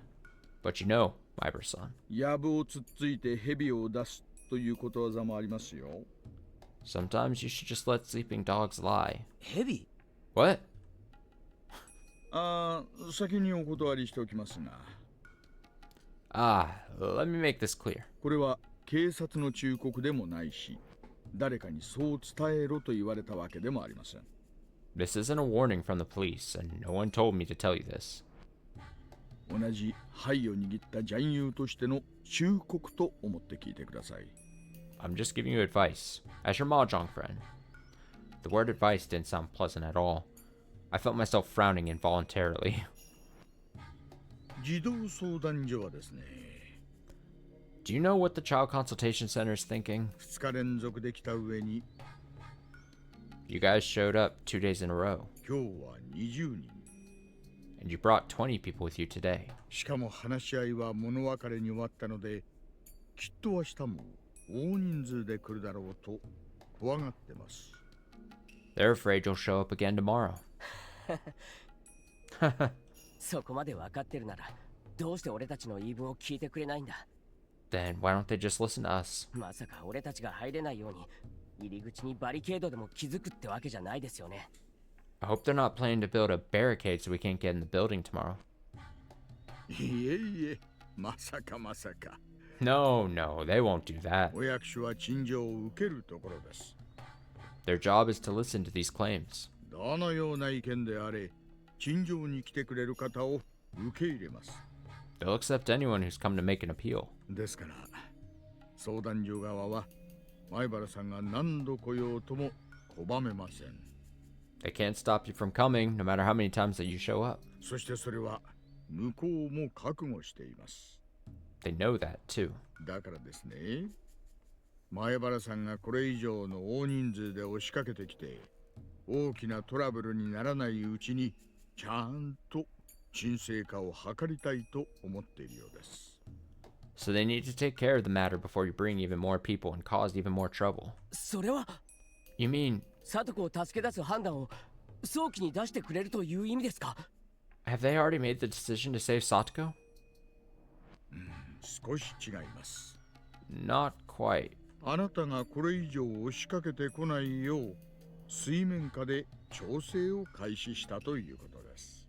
But you know, Maibara-san. ヤブをつっついて蛇を出すということわざもありますよ。Sometimes you should just let sleeping dogs lie. 蛇? What? 先にお断りしておきますが。Let me make this clear. これは警察の忠告でもないし、誰かにそう伝えろと言われたわけでもありません。This isn't a warning from the police, and no one told me to tell you this. 同じ牌を握ったジ友としての忠告と思って聞いてください。I'm just giving you advice, as your mahjong friend. The word advice didn't sound pleasant at all. I felt myself frowning involuntarily. 児童相談所はですね。Do you know what the child consultation center is thinking? 2日連続できた上に。You guys showed up 2 days in a row. 今日は20人。And you brought 20 people with you today. しかも話し合いは物別れに終わったので、きっと明日も大人数で来るだろうと怖がってます。They're afraid you'll show up again tomorrow. そこまで分かってるなら、どうして俺たちの言い分を聞いてくれないんだ。 Then why don't they just listen to us? まさか俺たちが入れないように入り口にバリケードでも築くってわけじゃないですよね。 I hope they're not planning to build a barricade so we can't get in the building tomorrow. いえいえ、まさかまさか。No, they won't do that. お役所は陳情を受けるところです。Their job is to listen to these claims. どのような意見であれ、陳情に来てくれる方を受け入れます。They'll accept anyone who's come to make an appeal. ですから、相談所側は前原さんが何度来ようとも拒めません。They can't stop you from coming, no matter how many times that you show up. そしてそれは向こうも覚悟しています。They know that too. だからですね、前原さんがこれ以上の大人数で押しかけてきて、大きなトラブルにならないうちにちゃんと沈静化を図りたいと思っているようです。So they need to take care of the matter before you bring even more people and cause even more trouble. それは You mean サトコを助け出す判断を早期に出してくれるという意味ですか？ have they already made the decision to save Satoko? 少し違います。Not quite. あなたがこれ以上押しかけてこないよう水面下で調整を開始したということです。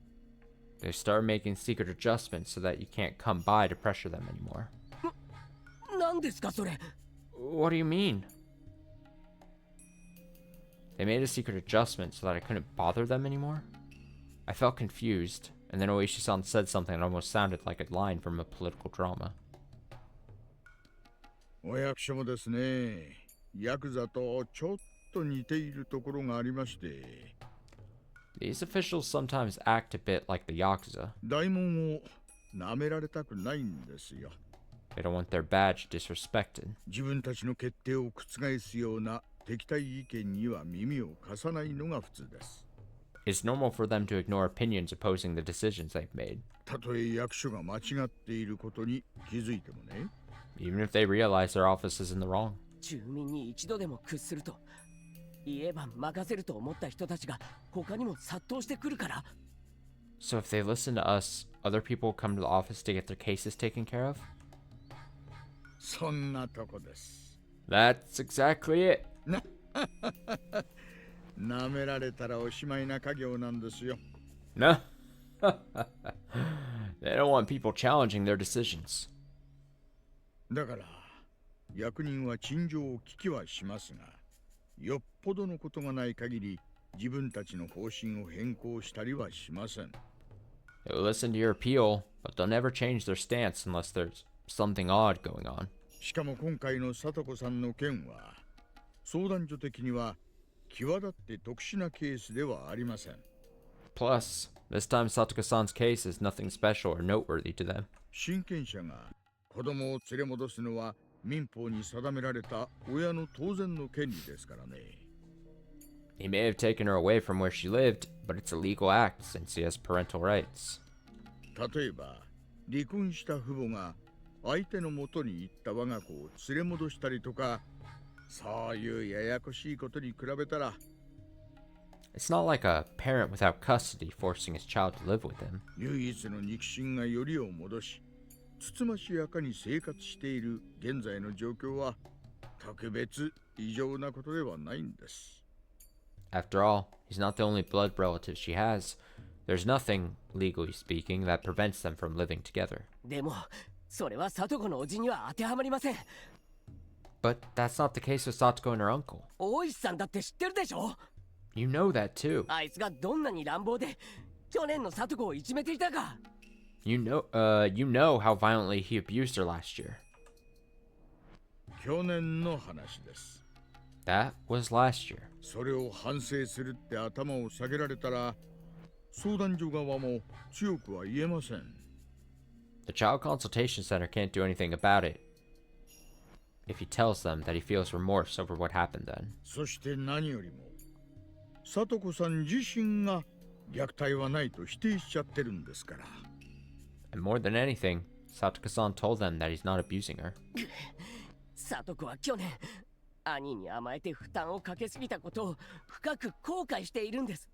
They start making secret adjustments so that you can't come by to pressure them anymore. 何ですかそれ？ What do you mean? They made a secret adjustment so that I couldn't bother them anymore? I felt confused, and then Oishi-san said something that almost sounded like a line from a political drama. お役所もですね、ヤクザとちょっと似ているところがありまして。These officials sometimes act a bit like the Yakuza. 大門を舐められたくないんですよ。They don't want their badge disrespected. 自分たちの決定を覆すような敵対意見には耳を貸さないのが普通です。It's normal for them to ignore opinions opposing the decisions they've made. たとえ役所が間違っていることに気づいてもね。Even if they realize their office is in the wrong. 住民に一度でも屈すると言えば任せると思った人たちが他にも殺到してくるから。 So if they listen to us, other people will come to the office to get their cases taken care of? そんなとこです。That's exactly it. 舐められたらおしまいな家業なんですよ。No. They don't want people challenging their decisions. だから役人は陳情を聞きはしますが、よっぽどのことがない限り自分たちの方針を変更したりはしません。They'll listen to your appeal, but they'll never change their stance unless there's something odd going on. しかも今回の聡子さんの件は相談所的には際立って特殊なケースではありません。 Plus, this time Satoko-san's case is nothing special or noteworthy to them. 親権者が子供を連れ戻すのは民法に定められた親の当然の権利ですからね。He may have taken her away from where she lived, but it's a legal act since he has parental rights. 例えば離婚した父母が相手の元に行った我が子を連れ戻したりとか、そういうややこしいことに比べたら。 It's not like a parent without custody forcing his child to live with him. 唯一の肉親がよりを戻し、つつましやかに生活している現在の状況は特別異常なことではないんです。 After all, he's not the only blood relative she has. There's nothing, legally speaking, that prevents them from living together. でもそれは聡子のおじには当てはまりません。 But that's not the case with Satoko and her uncle. 大石さんだって知ってるでしょ。 You know that too. あいつがどんなに乱暴で去年の聡子をいじめていたか。 You know how violently he abused her last year. 去年の話です。 That was last year. それを反省するって頭を下げられたら、相談所側も強くは言えません。 The Child Consultation Center can't do anything about it if he tells them that he feels remorse over what happened then. そして何よりも、聡子さん自身が虐待はないと否定しちゃってるんですから。 And more than anything, Satoko-san told them that he's not abusing her. 聡子は去年兄に甘えて負担をかけすぎたことを深く後悔しているんです。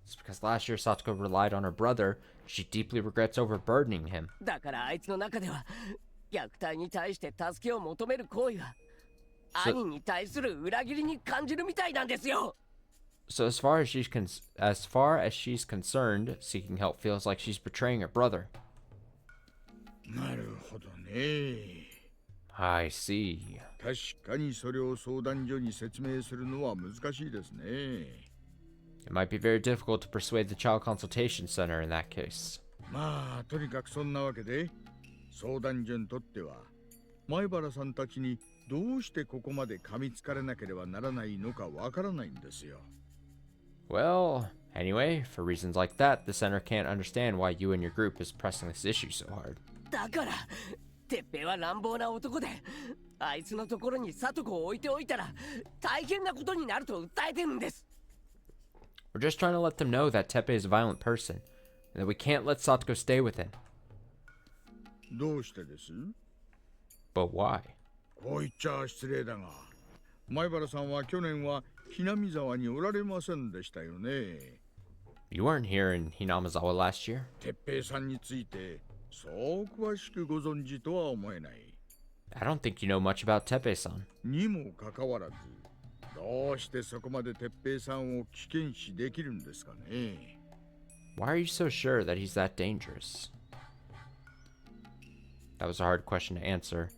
It's because last year Satoko relied on her brother. She deeply regrets overburdening him. だからあいつの中では虐待に対して助けを求める行為は兄に対する裏切りに感じるみたいなんですよ。 So as far as she's concerned, seeking help feels like she's betraying her brother. なるほどね。 I see. 確かにそれを相談所に説明するのは難しいですね。 It might be very difficult to persuade the Child Consultation Center in that case. まあとにかくそんなわけで、相談所にとっては前原さんたちにどうしてここまで噛みつかれなければならないのかわからないんですよ。 Well, anyway, for reasons like that, the center can't understand why you and your group is pressing this issue so hard. だから鉄平は乱暴な男で、あいつのところに聡子を置いておいたら大変なことになると訴えてるんです。 We're just trying to let them know that Teppei is a violent person, and that we can't let Satoko stay with him. どうしてです？ But why? こう言っちゃ失礼だが、前原さんは去年はひなみ沢におられませんでしたよね。 You weren't here in Hinamizawa last year. 鉄平さんについてそう詳しくご存知とは思えない。 I don't think you know much about Teppei-san. にもかかわらず、どうしてそこまで鉄平さんを危険視できるんですかね。 Why are you so sure that he's that dangerous? That was a hard question to answer.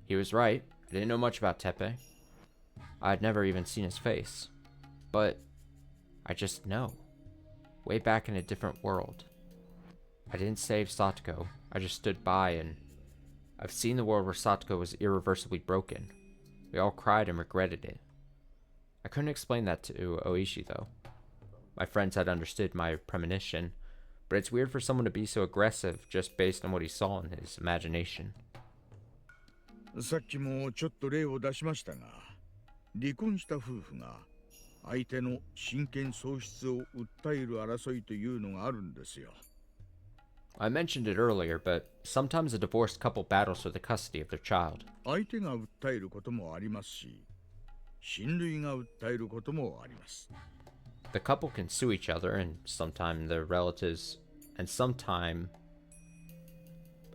He was right. I didn't know much about Teppei. I'd never even seen his face. But I just know. Way back in a different world. I didn't save Satoko. I just stood by and I've seen the world where Satoko was irreversibly broken. We all cried and regretted it. I couldn't explain that to Oishi, though. My friends had understood my premonition, but it's weird for someone to be so aggressive just based on what he saw in his imagination. さっきもちょっと例を出しましたが、離婚した夫婦が相手の親権喪失を訴える争いというのがあるんですよ。I mentioned it earlier, but sometimes a divorced couple battles for the custody of their child. 相手が訴えることもありますし、親類が訴えることもあります。The couple can sue each other, and sometimes their relatives, and sometime,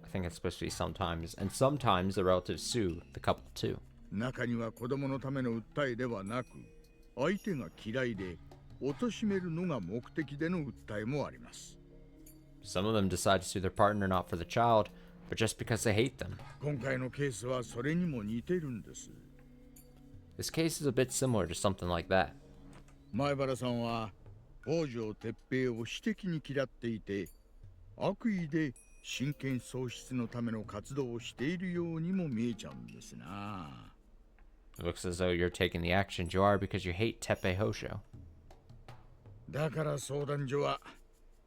I think it's supposed to be sometimes, and sometimes the relatives sue the couple too. 中には子供のための訴えではなく、相手が嫌いで貶めるのが目的での訴えもあります。Some of them decide to sue their partner not for the child, but just because they hate them. 今回のケースはそれにも似てるんです。This case is a bit similar to something like that. 前原さんは北条哲平を私的に嫌っていて、悪意で親権喪失のための活動をしているようにも見えちゃうんですな。It looks as though you're taking the actions you are because you hate Teppei Hosho. だから相談所は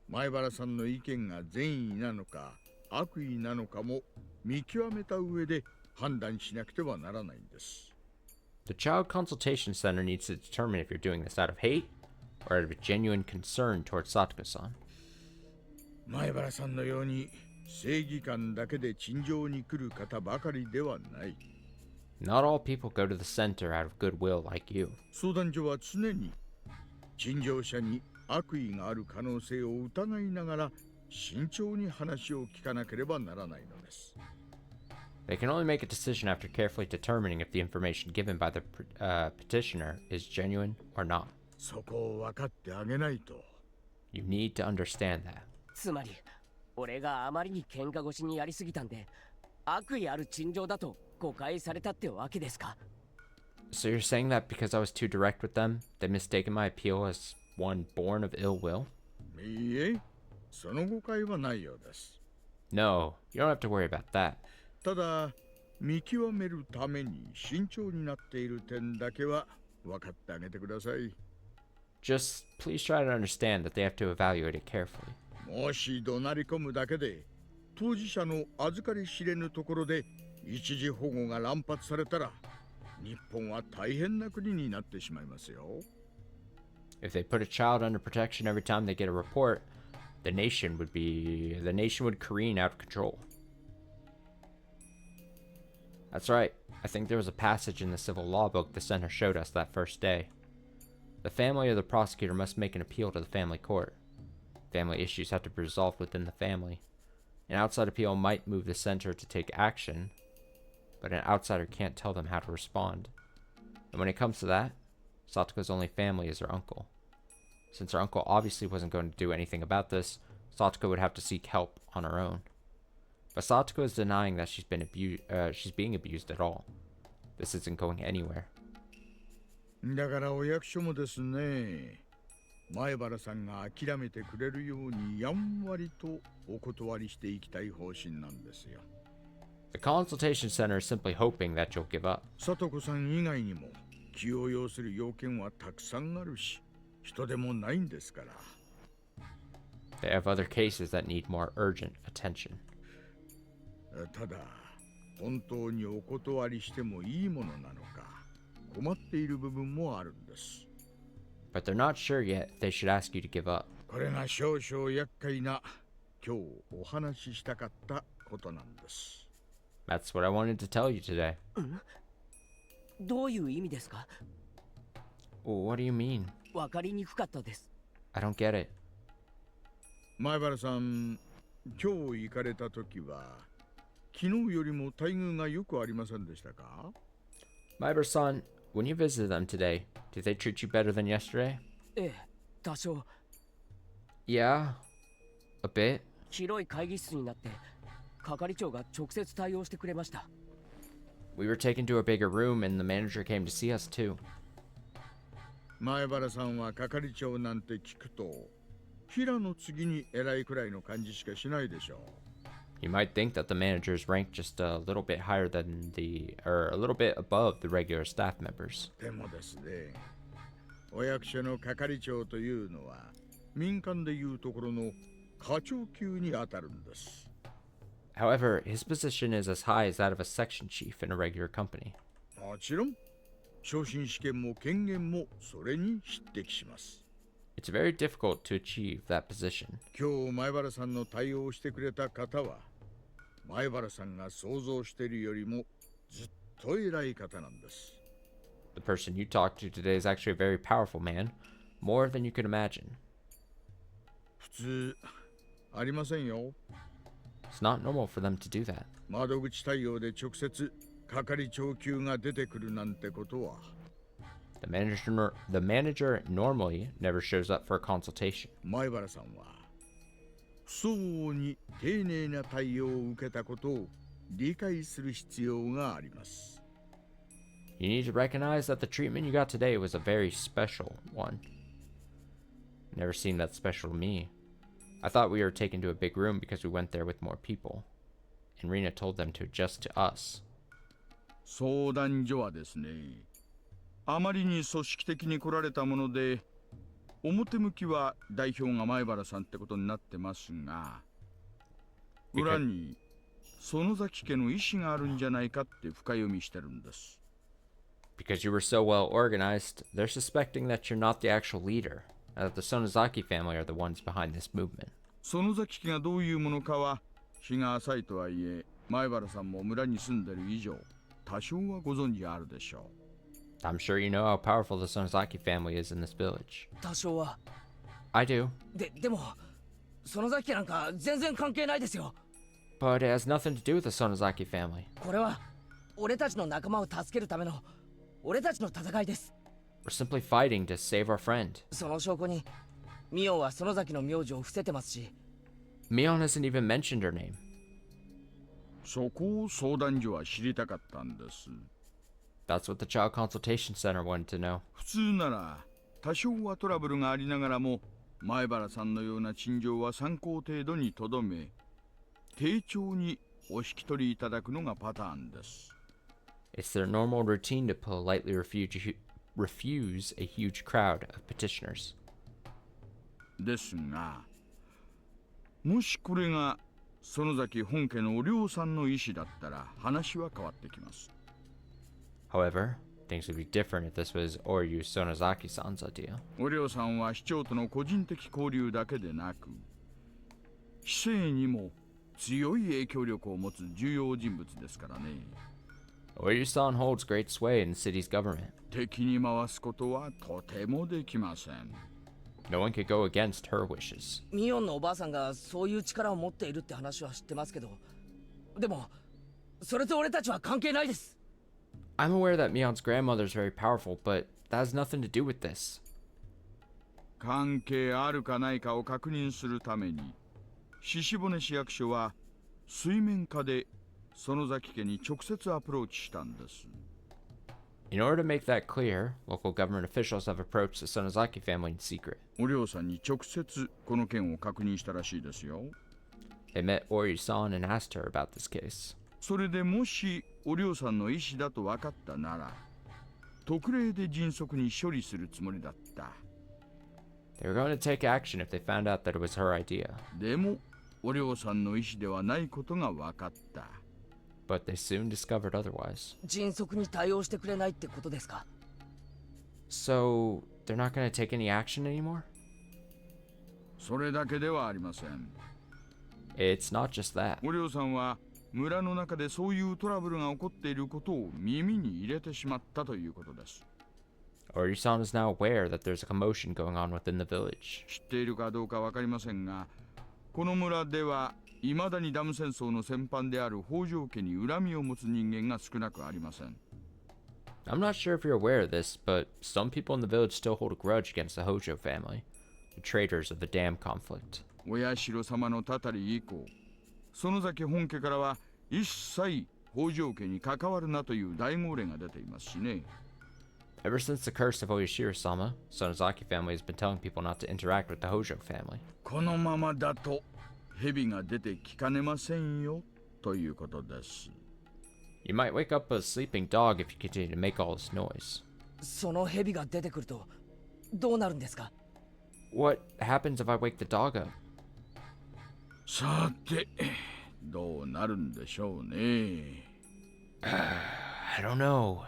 前原さんの意見が善意なのか悪意なのかも見極めた上で判断しなくてはならないんです。The Child Consultation Center needs to determine if you're doing this out of hate or out of a genuine concern towards Satoko-san. 前原さんのように正義感だけで陳情に来る方ばかりではない。Not all people go to the center out of goodwill like you. 相談所は常に陳情者に悪意がある可能性を疑いながら慎重に話を聞かなければならないのです。They can only make a decision after carefully determining if the information given by the petitioner is genuine or not. そこを分かってあげないと。You need to understand that. つまり、俺があまりに喧嘩越しにやりすぎたんで、悪意ある陳情だと誤解されたってわけですか？ So you're saying that because I was too direct with them, they mistaken my appeal as one born of ill will? いいえ、その誤解はないようです。No, you don't have to worry about that. ただ、見極めるために慎重になっている点だけは分かってあげてください。Just please try to understand that they have to evaluate it carefully. もし怒鳴り込むだけで、当事者の預かり知れぬところで一時保護が乱発されたら、日本は大変な国になってしまいますよ。If they put a child under protection every time they get a report, the nation would careen out of control. That's right. I think there was a passage in the civil law book the center showed us that first day. The family or the prosecutor must make an appeal to the family court. Family issues have to be resolved within the family. An outside appeal might move the center to take action, but an outsider can't tell them how to respond. And when it comes to that, Satoko's only family is her uncle. Since her uncle obviously wasn't going to do anything about this, Satoko would have to seek help on her own. But Satoko is denying that she's being abused at all. This isn't going anywhere. だからお役所もですね、前原さんが諦めてくれるようにやんわりとお断りしていきたい方針なんですよ。The consultation center is simply hoping that you'll give up. 聡子さん以外にも気を要する要件はたくさんあるし、人でもないんですから。They have other cases that need more urgent attention. ただ、本当にお断りしてもいいものなのか、困っている部分もあるんです。But they're not sure yet if they should ask you to give up. これが少々厄介な、今日お話ししたかったことなんです。That's what I wanted to tell you today. どういう意味ですか？ What do you mean? わかりにくかったです。I don't get it. 前原さん、今日行かれた時は、昨日よりも待遇がよくありませんでしたか？ Maiber-san, when you visited them today, did they treat you better than yesterday? ええ、多少。Yeah, a bit. 広い会議室になって、係長が直接対応してくれました。We were taken to a bigger room and the manager came to see us too. 前原さんは係長なんて聞くと、平の次に偉いくらいの感じしかしないでしょう。You might think that the manager is ranked just a little bit higher than or a little bit above the regular staff members. でもですね、お役所の係長というのは民間でいうところの課長級に当たるんです。However, his position is as high as that of a section chief in a regular company. もちろん、昇進試験も権限もそれに匹敵します。It's very difficult to achieve that position. 今日前原さんの対応をしてくれた方は、前原さんが想像しているよりもずっと偉い方なんです。The person you talked to today is actually a very powerful man, more than you could imagine. 普通ありませんよ。It's not normal for them to do that. 窓口対応で直接係長級が出てくるなんてことは。The manager normally never shows up for a consultation. 前原さんは相応に丁寧な対応を受けたことを理解する必要があります。You need to recognize that the treatment you got today was a very special one. Never seemed that special to me. I thought we were taken to a big room because we went there with more people. And Rena told them to adjust to us. 相談所はですね、あまりに組織的に来られたもので、表向きは代表が前原さんってことになってますが、裏に園崎家の意思があるんじゃないかって深読みしてるんです。Because you were so well organized, they're suspecting that you're not the actual leader, and that the Sonozaki family are the ones behind this movement. 園崎家がどういうものかは日が浅いとはいえ、前原さんも村に住んでる以上、多少はご存知あるでしょう。I'm sure you know how powerful the Sonozaki family is in this village. 多少は。I do. でも、園崎家なんか全然関係ないですよ。But it has nothing to do with the Sonozaki family. これは俺たちの仲間を助けるための俺たちの戦いです。We're simply fighting to save our friend. その証拠に、ミオンは園崎の名字を伏せてますし。Mion hasn't even mentioned her name. そこを相談所は知りたかったんです。That's what the Child Consultation Center wanted to know. 普通なら多少はトラブルがありながらも、前原さんのような陳情は参考程度にとどめ、丁重にお引き取りいただくのがパターンです。It's their normal routine to politely refuse a huge crowd of petitioners. ですが、もしこれが園崎本家のお寮さんの意思だったら話は変わってきます。However, things would be different if this was Oryu Sonozaki-san's idea. お寮さんは市長との個人的交流だけでなく、市政にも強い影響力を持つ重要人物ですからね。Oryu-san holds great sway in the city's government. 敵に回すことはとてもできません。No one could go against her wishes. ミオンのおばあさんがそういう力を持っているって話は知ってますけど、でもそれと俺たちは関係ないです。I'm aware that Mion's grandmother is very powerful, but that has nothing to do with this. 関係あるかないかを確認するために、鹿骨市役所は水面下で園崎家に直接アプローチしたんです。In order to make that clear, local government officials have approached the Sonozaki family in secret. お寮さんに直接この件を確認したらしいですよ。They met Oryu-san and asked her about this case. それでもしお寮さんの意思だと分かったなら、特例で迅速に処理するつもりだった。They were going to take action if they found out that it was her idea. でも、お寮さんの意思ではないことが分かった。But they soon discovered otherwise. 迅速に対応してくれないってことですか？ So, they're not going to take any action anymore? それだけではありません。It's not just that. お寮さんは村の中でそういうトラブルが起こっていることを耳に入れてしまったということです。Oryu-san is now aware that there's a commotion going on within the village. 知っているかどうかわかりませんが、この村では未だにダム戦争の戦犯である北条家に恨みを持つ人間が少なくありません。I'm not sure if you're aware of this, but some people in the village still hold a grudge against the Hojo family, the traitors of the dam conflict. お社様のたたり以降、園崎本家からは一切北条家に関わるなという大号令が出ていますしね。Ever since the curse of Oyashiro-sama, Sonozaki family has been telling people not to interact with the Hojo family. このままだと蛇が出てきかねませんよということです。You might wake up a sleeping dog if you continue to make all this noise. その蛇が出てくるとどうなるんですか？ What happens if I wake the dog up? さて、どうなるんでしょうね。I don't know.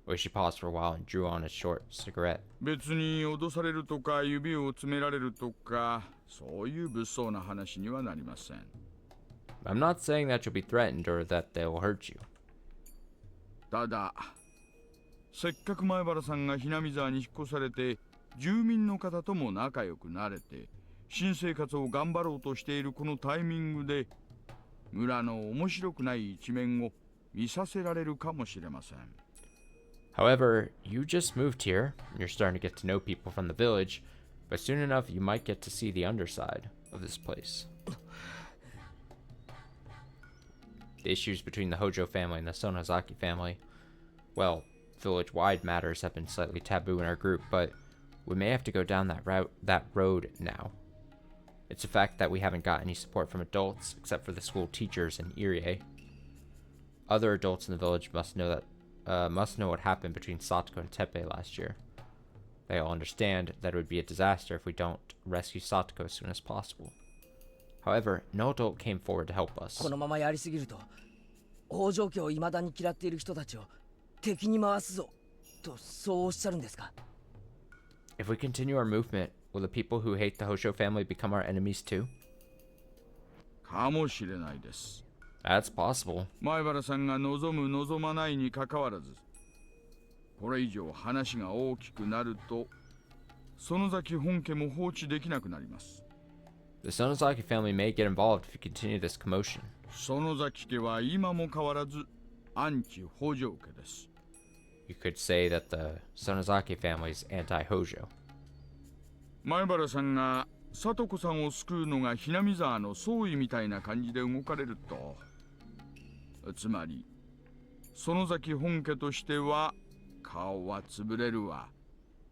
Oishi paused for a while and drew on a short cigarette. 別に脅されるとか指を詰められるとか、そういう物騒な話にはなりません。I'm not saying that you'll be threatened or that they'll hurt you. ただ、せっかく前原さんがひなみ沢に引っ越されて、住民の方とも仲良くなれて、新生活を頑張ろうとしているこのタイミングで、村の面白くない一面を見させられるかもしれません。However, you just moved here, and you're starting to get to know people from the village, but soon enough you might get to see the underside of this place. The issues between the Hojo family and the Sonozaki family, well, village-wide matters have been slightly taboo in our group, but we may have to go down that road now. It's a fact that we haven't got any support from adults, except for the school teachers and Irie. Other adults in the village must know what happened between Satoko and Teppei last year. They all understand that it would be a disaster if we don't rescue Satoko as soon as possible. However, no adult came forward to help us. このままやりすぎると北条家を未だに嫌っている人たちを敵に回すぞとそうおっしゃるんですか？ If we continue our movement, will the people who hate the Hojo family become our enemies too? かもしれないです。That's possible. 前原さんが望む望まないにかかわらず、これ以上話が大きくなると、園崎本家も放置できなくなります。The Sonozaki family may get involved if you continue this commotion. 園崎家は今も変わらずアンチ北条家です。You could say that the Sonozaki family is anti-Hojo. 前原さんが里子さんを救うのがひなみ沢の総意みたいな感じで動かれると、つまり園崎本家としては顔は潰れるわ、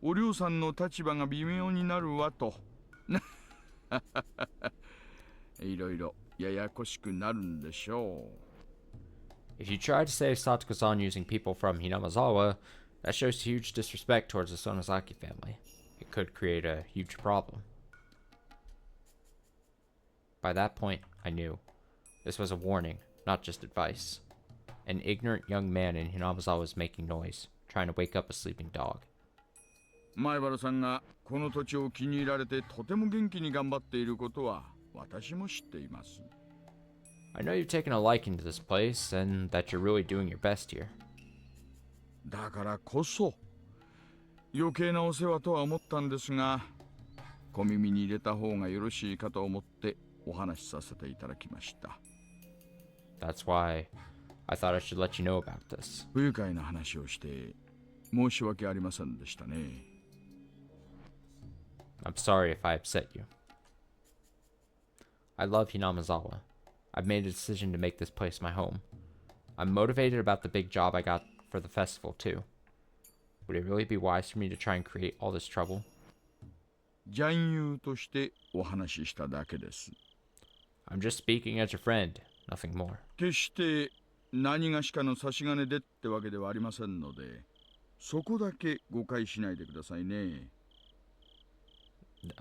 お涼さんの立場が微妙になるわといろいろややこしくなるんでしょう。 If you try to save Satoko-san using people from Hinamazawa, that shows huge disrespect towards the Sonozaki family. It could create a huge problem. By that point, I knew. This was a warning, not just advice. An ignorant young man in Hinamazawa was making noise, trying to wake up a sleeping dog. 前原さんがこの土地を気に入られてとても元気に頑張っていることは私も知っています。I know you've taken a liking to this place and that you're really doing your best here. だからこそ余計なお世話とは思ったんですが、小耳に入れた方がよろしいかと思ってお話しさせていただきました。That's why I thought I should let you know about this. 不愉快な話をして申し訳ありませんでしたね。I'm sorry if I upset you. I love Hinamazawa. I've made a decision to make this place my home. I'm motivated about the big job I got for the festival too. Would it really be wise for me to try and create all this trouble? 男優としてお話ししただけです。I'm just speaking as a friend, nothing more. 決して何がしかの差し金でってわけではありませんので、そこだけ誤解しないでくださいね。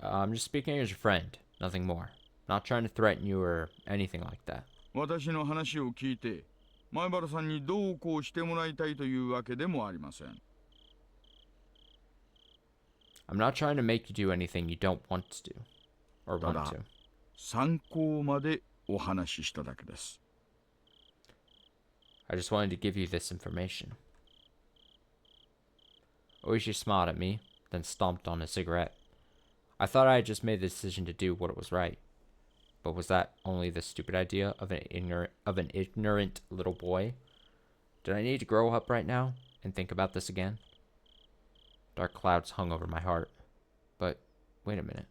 I'm just speaking as a friend, nothing more. Not trying to threaten you or anything like that. 私の話を聞いて、前原さんにどうこうしてもらいたいというわけでもありません。I'm not trying to make you do anything you don't want to do, or た want だ to. 参考までお話ししただけです。I just wanted to give you this information. Oishi smiled at me, then stomped on a cigarette. I thought I had just made the decision to do what was right. But was that only the stupid idea of an ignorant little boy? Did I need to grow up right now and think about this again? Dark clouds hung over my heart. But wait a minute.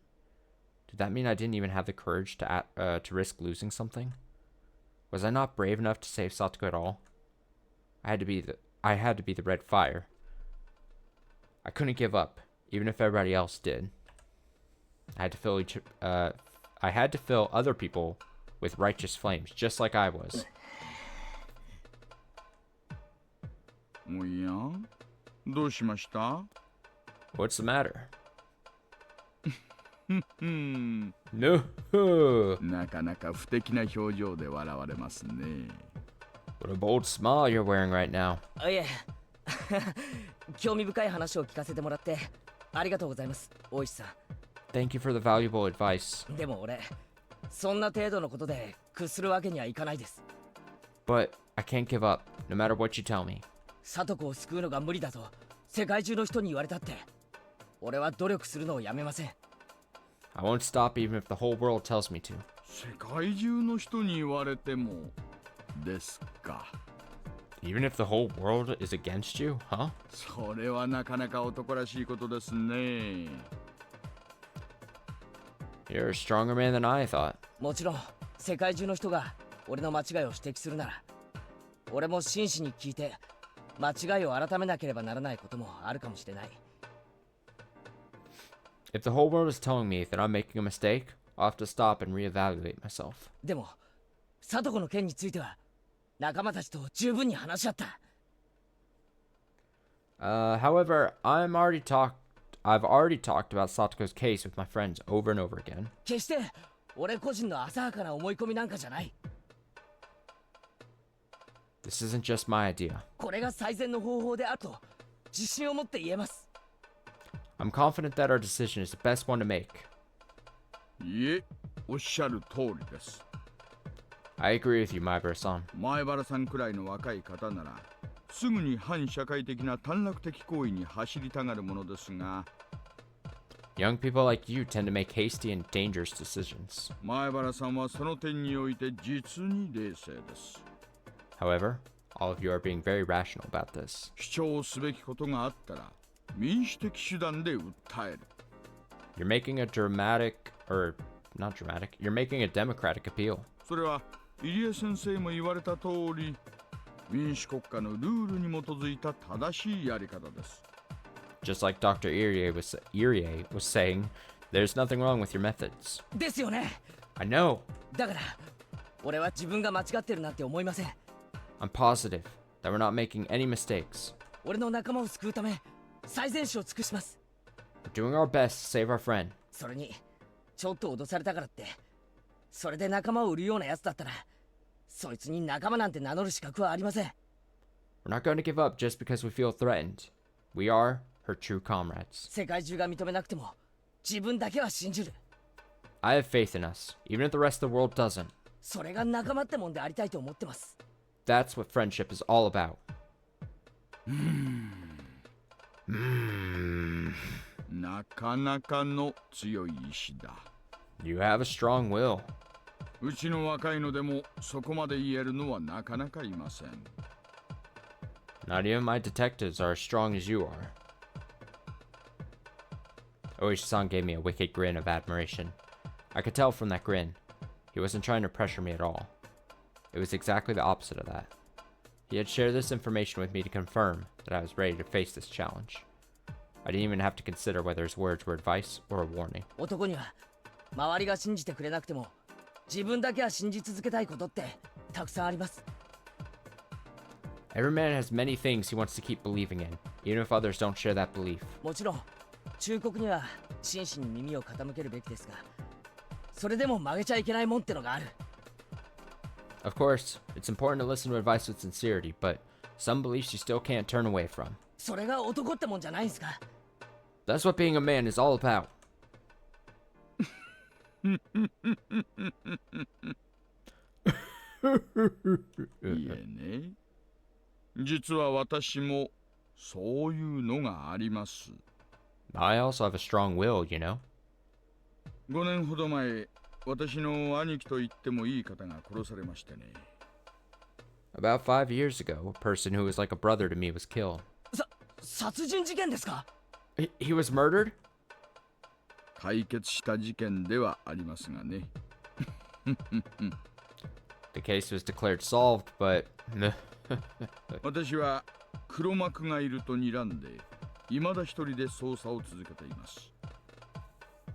Did that mean I didn't even have the courage to risk losing something? Was I not brave enough to save Satoko at all? I had to be the red fire. I couldn't give up, even if everybody else did. I I had to fill other people with righteous flames, just like I was. おやどうしました What's the matter? No. No. なかなか不敵な表情で笑われますね。What a bold smile you're wearing right now. いえ興味深い話を聞かせてもらってありがとうございます、大石さん。 Thank you for the valuable advice. でも俺そんな程度のことで屈するわけにはいかないです。 But I can't give up, no matter what you tell me. 聡子を救うのが無理だと世界中の人に言われたって俺は努力するのをやめません。 I won't stop even if the whole world tells me to. 世界中の人に言われてもですか。 Even if the whole world is against you, huh? それはなかなか男らしいことですね。 You're a stronger man than I thought. もちろん世界中の人が俺の間違いを指摘するなら俺も真摯に聞いて間違いを改めなければならないこともあるかもしれない。 If the whole world is telling me that I'm making a mistake, I'll have to stop and reevaluate myself. でも聡子の件については仲間たちと十分に話し合った。 However, I've already talked about Satoko's case with my friends over and over again. 決して俺個人の浅はかな思い込みなんかじゃない。 This isn't just my idea. これが最善の方法であると自信を持って言えます。 I'm confident that our decision is the best one to make. いえ、おっしゃる通りです。 I agree with you, Maibara-san. 前原さんくらいの若い方ならすぐに反社会的な短絡的行為に走りたがるものですが、 Young people like you tend to make hasty and dangerous decisions. 前原さんはその点において実に冷静です。 However, all of you are being very rational about this. 主張すべきことがあったら民主的手段で訴える。 You're making a you're making a democratic appeal. それは入江先生も言われた通り、民主国家のルールに基づいた正しいやり方です。 Just like Dr. Irie was saying, there's nothing wrong with your methods. ですよね。 I know. だから俺は自分が間違ってるなんて思いません。 I'm positive that we're not making any mistakes. 俺の仲間を救うため最善手を尽くします。 We're doing our best to save our friend. それにちょっと脅されたからってそれで仲間を売るようなやつだったらそいつに仲間なんて名乗る資格はありません。 We're not going to give up just because we feel threatened. We are her true comrades. 世界中が認めなくても自分だけは信じる。 I have faith in us, even if the rest of the world doesn't. それが仲間ってもんでありたいと思ってます。 That's what friendship is all about. なかなかの強い意志だ。 You have a strong will. うちの若いのでもそこまで言えるのはなかなかいません。 Not even my detectives are as strong as you are. Oishi-san gave me a wicked grin of admiration. I could tell from that grin. He wasn't trying to pressure me at all. It was exactly the opposite of that. He had shared this information with me to confirm that I was ready to face this challenge. I didn't even have to consider whether his words were advice or a warning. 男には周りが信じてくれなくても自分だけは信じ続けたいことってたくさんあります。 Every man has many things he wants to keep believing in, even if others don't share that belief. もちろん忠告には真摯に耳を傾けるべきですが、それでも曲げちゃいけないもんってのがある。 Of course, it's important to listen to advice with sincerity, but some beliefs you still can't turn away from. それが男ってもんじゃないんすか。 That's what being a man is all about. いえね。実は私もそういうのがあります。 I also have a strong will, you know. 5年ほど前、私の兄貴と言ってもいい方が殺されましてね。 About 5 years ago, a person who was like a brother to me was killed. 殺人事件ですか？ He was murdered? 解決した事件ではありますがね。The case was declared solved, but 私は黒幕がいると睨んで、未だ一人で捜査を続けています。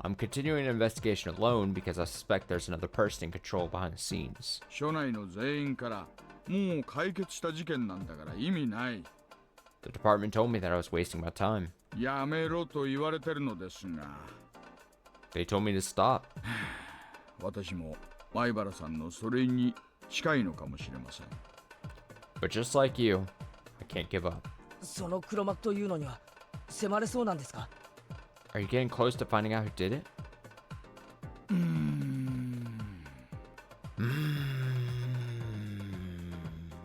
I'm continuing an investigation alone because I suspect there's another person in control behind the scenes. 署内の全員からもう解決した事件なんだから意味ない。 The department told me that I was wasting my time. やめろと言われてるのですが。They told me to stop. 私も前原さんのそれに近いのかもしれません。But just like you, I can't give up. その黒幕というのには迫れそうなんですか？ Are you getting close to finding out who did it?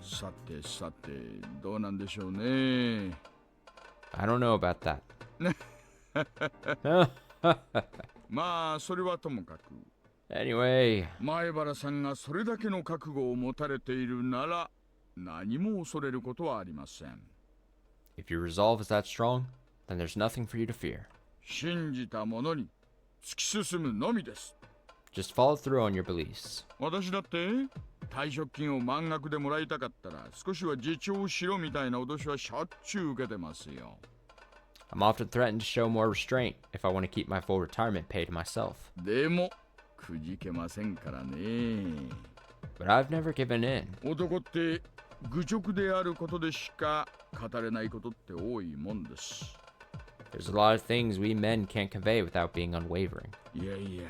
さてさてどうなんでしょうね。 I don't know about that. まあそれはともかく。 Anyway. 前原さんがそれだけの覚悟を持たれているなら何も恐れることはありません。 If your resolve is that strong, then there's nothing for you to fear. 信じたものに突き進むのみです。 Just follow through on your beliefs. 私だって退職金を満額でもらいたかったら少しは自重しろみたいな脅しはしょっちゅう受けてますよ。 I'm often threatened to show more restraint if I want to keep my full retirement pay to myself. でもくじけませんからね。 But I've never given in. 男って愚直であることでしか語れないことって多いもんです。 There's a lot of things we men can't convey without being unwavering. いやいや、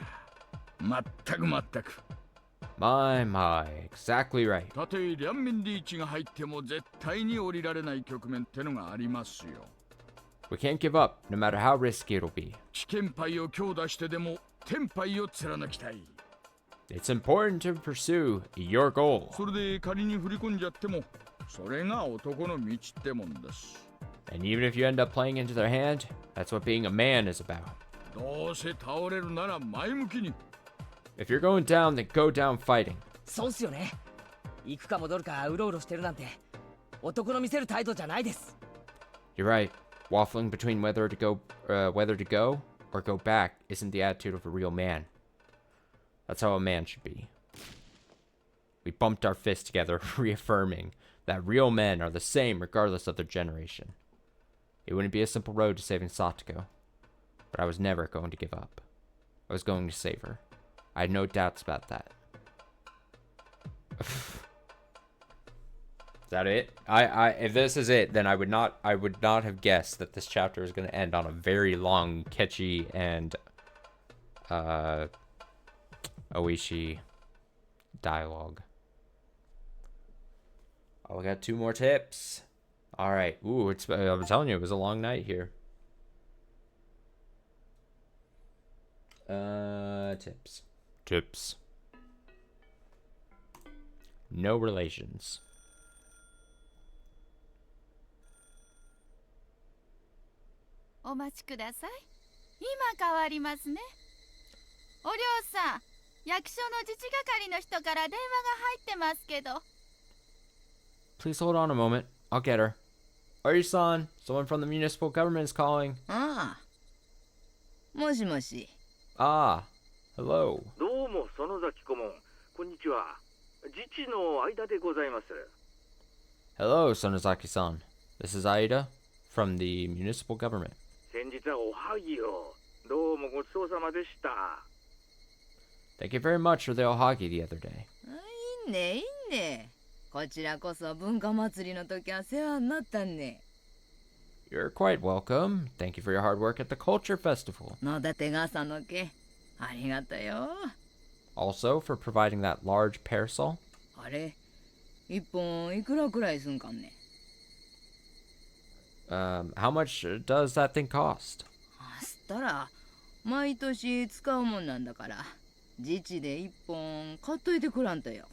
まったくまったく。 My, exactly right. たとえ両面リーチが入っても絶対に降りられない局面ってのがありますよ。 We can't give up, no matter how risky it'll be. 危険牌を強打してでも天牌を貫きたい。 It's important to pursue your goal. それで仮に振り込んじゃっても、それが男の道ってもんです。 And even if you end up playing into their hand, that's what being a man is about. どうせ倒れるなら前向きに。 If you're going down, then go down fighting. そうっすよね。行くか戻るかうろうろしてるなんて男の見せる態度じゃないです。 You're right. Waffling between whether to go or go back isn't the attitude of a real man. That's how a man should be. We bumped our fists together, reaffirming that real men are the same regardless of their generation. It wouldn't be a simple road to saving Satoko, but I was never going to give up. I was going to save her. I had no doubts about that. Is that it? If this is it, then I would not have guessed that this chapter is going to end on a very long, catchy, and Oishi dialogue. Oh, we got 2 more tips. All right. Ooh, I'm telling you, it was a long night here. Tips. No relations. お待ちください。今変わりますね。お嬢さん、役所の自治係の人から電話が入ってますけど。Please hold on a moment. I'll get her. Ori-san, someone from the municipal government is calling. ああ。もしもし。Ah, hello. どうも、園崎顧問。こんにちは。自治の間でございます。Hello, Sonozaki-san. This is Aida from the municipal government. 先日はおはぎを。どうもごちそうさまでした。Thank you very much for the ohagi the other day. いいね、いいね。こちらこそ文化祭りの時は世話になったね。You're quite welcome. Thank you for your hard work at the culture festival. 野立がさのけ、ありがとよ。Also for providing that large parasol. あれ、一本いくらくらいすんかね。How much does that thing cost? そしたら、毎年使うもんなんだから、自治で一本買っといてくらんとよ。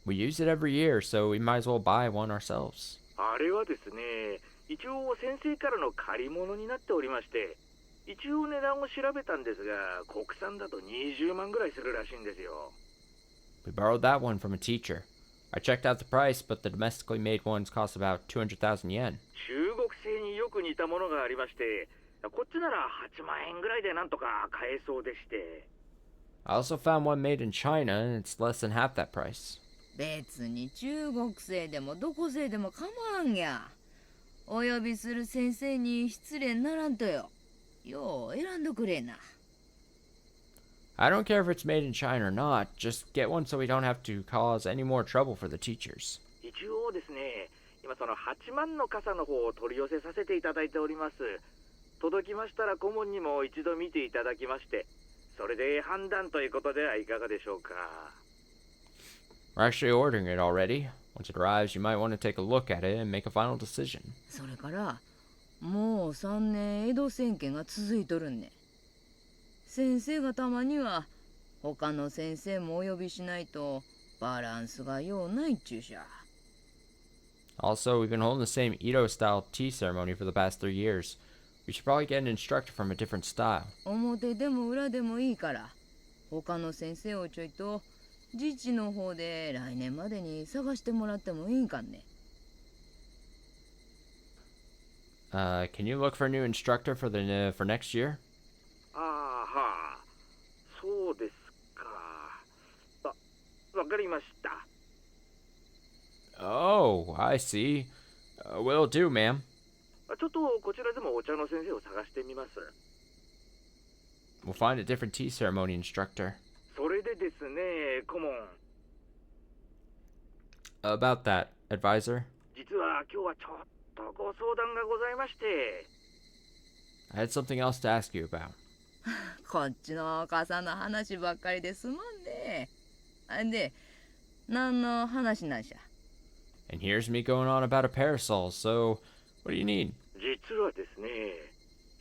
We use it every year, so we might as well buy one ourselves. あれはですね、一応先生からの借り物になっておりまして、一応値段を調べたんですが、国産だと20万ぐらいするらしいんですよ。We borrowed that one from a teacher. I checked out the price, but the domestically made ones cost about 200,000 yen. 中国製によく似たものがありまして、こっちなら8万円ぐらいでなんとか買えそうでして。I also found one made in China, and it's less than half that price. 別に中国製でもどこ製でも構わんや。お呼びする先生に失礼にならんとよ。よう選んどくれな。I don't care if it's made in China or not. Just get one so we don't have to cause any more trouble for the teachers. 一応ですね、今その8万の傘の方を取り寄せさせていただいております。届きましたら顧問にも一度見ていただきまして、それで判断ということではいかがでしょうか。We're actually ordering it already. Once it arrives, you might want to take a look at it and make a final decision. それからもう3年江戸千家が続いとるんね。先生がたまには他の先生もお呼びしないとバランスがようないっちゅうしゃ。Also, we've been holding the same Edo-style tea ceremony for the past 3 years. We should probably get an instructor from a different style. 表でも裏でもいいから他の先生をちょいと自治の方で来年までに探してもらってもいいんかんね。Can you look for a new instructor for next year? ああはあ、そうですか。わかりました。Oh, I see. Will do, ma'am. ちょっとこちらでもお茶の先生を探してみます。We'll find a different tea ceremony instructor. それでですね、顧問。About that, advisor. 実は今日はちょっとご相談がございまして。I had something else to ask you about. こっちのお母さんの話ばっかりですまんね。で、何の話なんしゃ。And here's me going on about a parasol, so what do you need? 実はですね、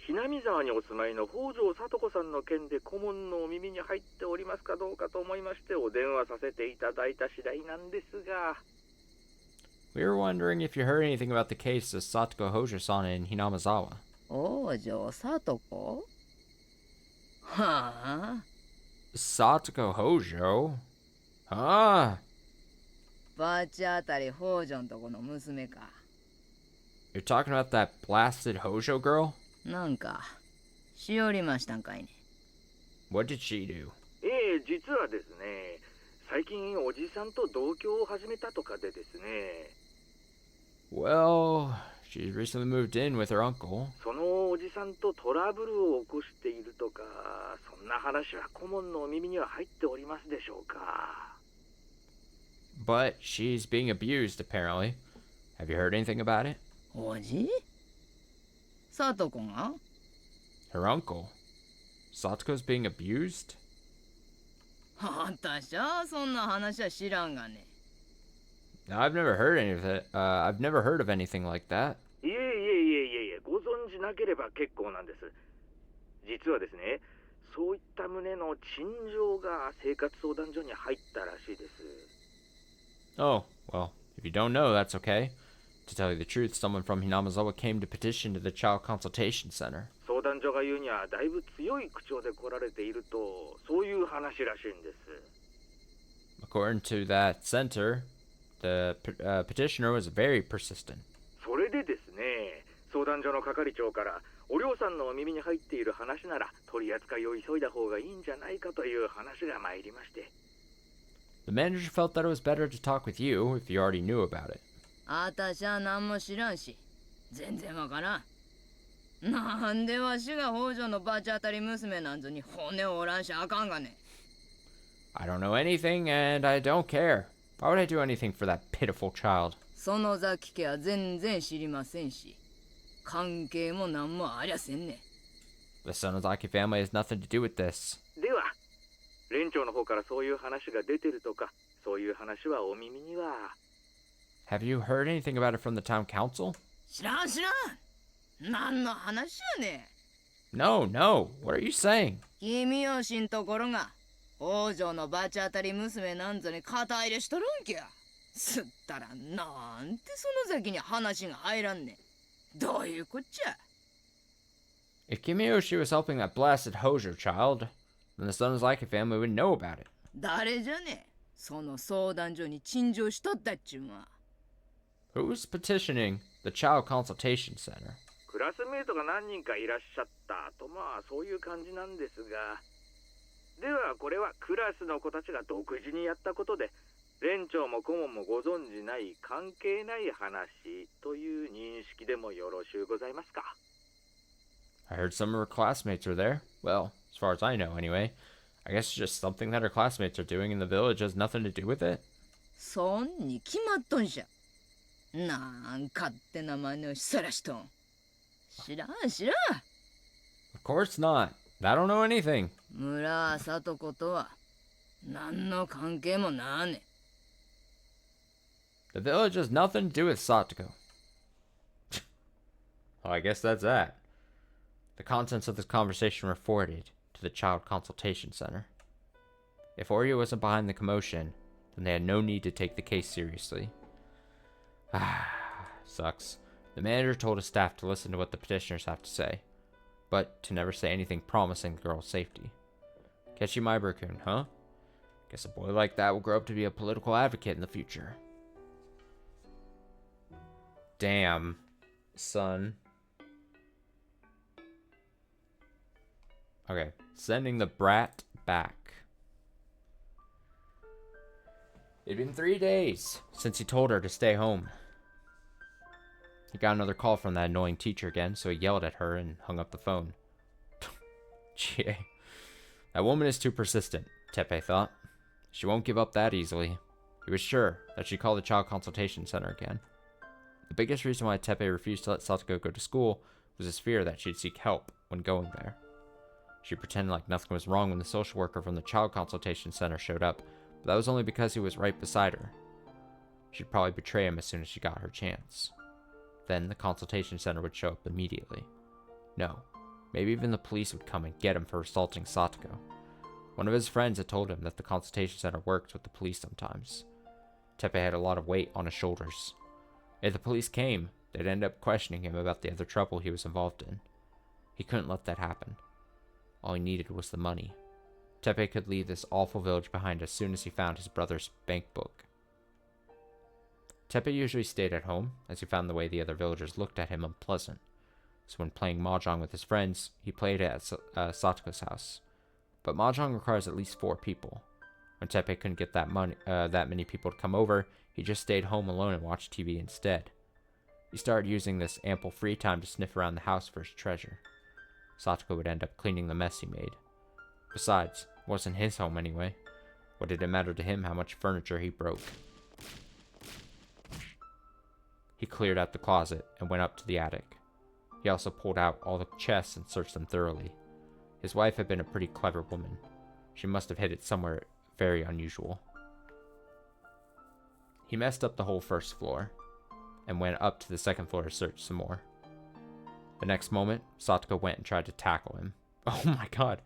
ひなみ沢にお住まいの北条聡子さんの件で顧問のお耳に入っておりますかどうかと思いましてお電話させていただいた次第なんですが。We were wondering if you heard anything about the case of Satoko Hojo-san in Hinamazawa. 北条聡子？はあ？ Satoko Hojo? Huh? バチあたり北条んとこの娘か。You're talking about that blasted Hojo girl? なんかしおりましたんかいね。What did she do? 実はですね、最近おじさんと同居を始めたとかでですね。Well, she recently moved in with her uncle. そのおじさんとトラブルを起こしているとか、そんな話は顧問のお耳には入っておりますでしょうか。But she's being abused, apparently. Have you heard anything about it? おじ？聡子が？ Her uncle. Satoko's being abused? 私はそんな話は知らんがね。I've never heard any of it. I've never heard of anything like that. いえ、ご存じなければ結構なんです。実はですね、そういった旨の陳情が生活相談所に入ったらしいです。Oh, well, if you don't know, that's okay. To tell you the truth, someone from Hinamazawa came to petition to the Child Consultation Center. 相談所が言うにはだいぶ強い口調で来られていると、そういう話らしいんです。According to that center, the petitioner was very persistent. それでですね、相談所の係長からお涼さんのお耳に入っている話なら取り扱いを急いだ方がいいんじゃないかという話が参りまして。The manager felt that it was better to talk with you if you already knew about it. あたしは何も知らんし、全然わからん。なんでわしが北条のバチ当たり娘なんぞに骨を折らんしあかんがね。I don't know anything and I don't care. Why would I do anything for that pitiful child? その崎家は全然知りませんし、関係も何もありゃせんね。The Sonozaki family has nothing to do with this. では、連長の方からそういう話が出てるとか、そういう話はお耳には。Have you heard anything about it from the town council? 知らん。何の話やねん。No, what are you saying? 君よしんところが、北条のバチ当たり娘なんぞに肩入れしとるんきゃ。すったらなんてその先に話が入らんねん。どういうこっちゃ。If Kimiyoshi was helping that blasted Hojo child, then the Sonozaki family would know about it. 誰じゃねその相談所に陳情しとったっちゅうわ。Who's petitioning the Child Consultation Center? クラスメートが何人かいらっしゃったと、そういう感じなんですが。ではこれはクラスの子たちが独自にやったことで、連長も顧問もご存じない関係ない話という認識でもよろしゅうございますか。 I heard some of her classmates were there. Well, as far as I know anyway. I guess it's just something that her classmates are doing in the village has nothing to do with it. そんに決まっとんじゃ。なん勝手な真似をしさらしとん。知らん。Of course not. I don't know anything. 村里子とは何の関係もなね。The village has nothing to do with Satoko. Well, I guess that's that. The contents of this conversation were forwarded to the Child Consultation Center. If Oreo wasn't behind the commotion, then they had no need to take the case seriously. Sucks. The manager told his staff to listen to what the petitioners have to say, but to never say anything promising the girl's safety. Catchy Maibur-kun, huh? Guess a boy like that will grow up to be a political advocate in the future. Damn, son. Okay, sending the brat back. It'd been 3 days since he told her to stay home. He got another call from that annoying teacher again, so he yelled at her and hung up the phone. Gee, that woman is too persistent, Teppei thought. She won't give up that easily. He was sure that she'd call the Child Consultation Center again. The biggest reason why Teppei refused to let Satoko go to school was his fear that she'd seek help when going there. She pretended like nothing was wrong when the social worker from the Child Consultation Center showed up, but that was only because he was right beside her. She'd probably betray him as soon as she got her chance. Then the consultation center would show up immediately. No, maybe even the police would come and get him for assaulting Satoko. One of his friends had told him that the consultation center works with the police sometimes. Teppei had a lot of weight on his shoulders. If the police came, they'd end up questioning him about the other trouble he was involved in. He couldn't let that happen. All he needed was the money. Teppei could leave this awful village behind as soon as he found his brother's bank book. Teppei usually stayed at home, as he found the way the other villagers looked at him unpleasant. So when playing mahjong with his friends, he played it at Satoko's house. But mahjong requires at least 4 people. When Teppei couldn't get that many people to come over, he just stayed home alone and watched TV instead. He started using this ample free time to sniff around the house for his treasure. Satoko would end up cleaning the mess he made. Besides, it wasn't his home anyway. What did it matter to him how much furniture he broke? He cleared out the closet and went up to the attic. He also pulled out all the chests and searched them thoroughly. His wife had been a pretty clever woman. She must have hid it somewhere very unusual. He messed up the whole first floor, and went up to the second floor to search some more. The next moment, Satoko went and tried to tackle him. Oh my god.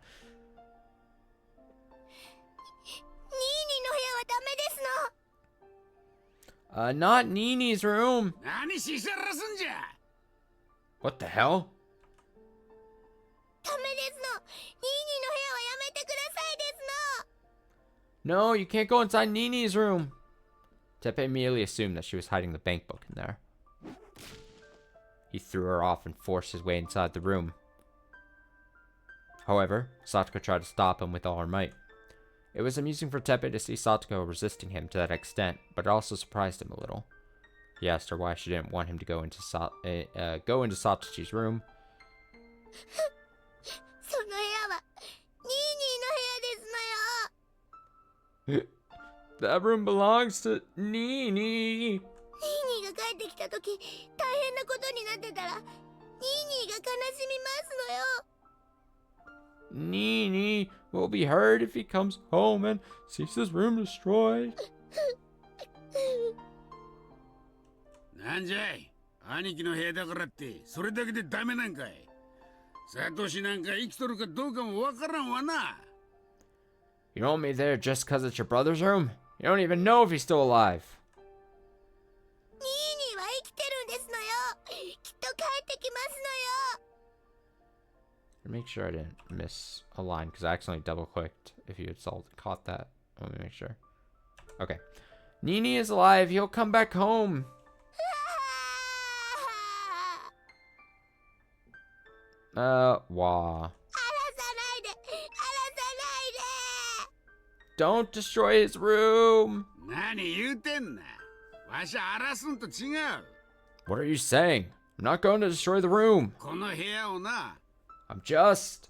Not Nini's room. What the hell? No, you can't go inside Nini's room. Teppei immediately assumed that she was hiding the bank book in there. He threw her off and forced his way inside the room. However, Satoko tried to stop him with all her might. It was amusing for Teppei to see Satoko resisting him to that extent, but it also surprised him a little. He asked her why she didn't want him to go into Satochi's room. That room belongs to Nini. Nini will be hurt if he comes home and sees his room destroyed. なんじゃい、兄貴の部屋だからってそれだけでダメなんかい。サトシなんか生きとるかどうかもわからんわな。You don't want me there just because it's your brother's room? You don't even know if he's still alive. Make sure I didn't miss a line because I accidentally double-clicked. If you had caught that, let me make sure. Okay, Nini is alive. He'll come back home. Wah. Don't destroy his room. What are you saying? I'm not going to destroy the room. I'm just...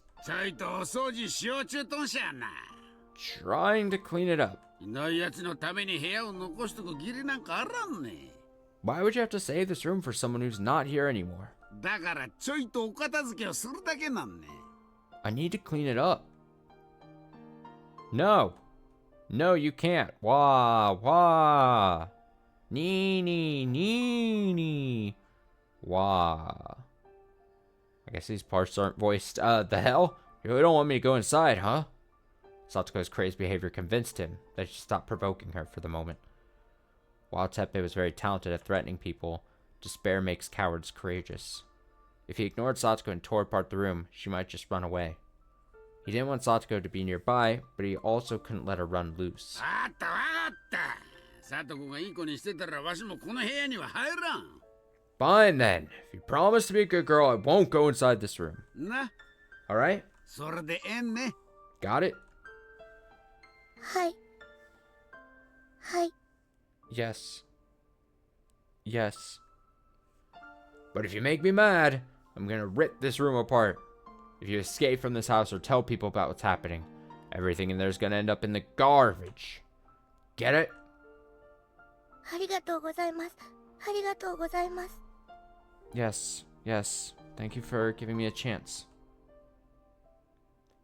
Trying to clean it up. いないやつのために部屋を残しとく義理なんかあらんね。 Why would you have to save this room for someone who's not here anymore? だからちょいとお片付けをするだけなんね。 I need to clean it up. No. No, you can't. Wah, wah. Nee, nee, nee, nee. Wah. I guess these parts aren't voiced. The hell? You don't want me to go inside, huh? Satoko's crazed behavior convinced him that he should stop provoking her for the moment. While Teppei was very talented at threatening people, despair makes cowards courageous. If he ignored Satoko and tore apart the room, she might just run away. He didn't want Satoko to be nearby, but he also couldn't let her run loose. あったわかった。サトコがいい子にしてたらわしもこの部屋には入らん。 Fine then. If you promise to be a good girl, I won't go inside this room. な。Alright? それでええね。 Got it? はい。はい。 Yes. Yes. But if you make me mad, I'm gonna rip this room apart. If you escape from this house or tell people about what's happening, everything in there is gonna end up in the garbage. Get it? ありがとうございます。ありがとうございます。 Yes, yes. Thank you for giving me a chance.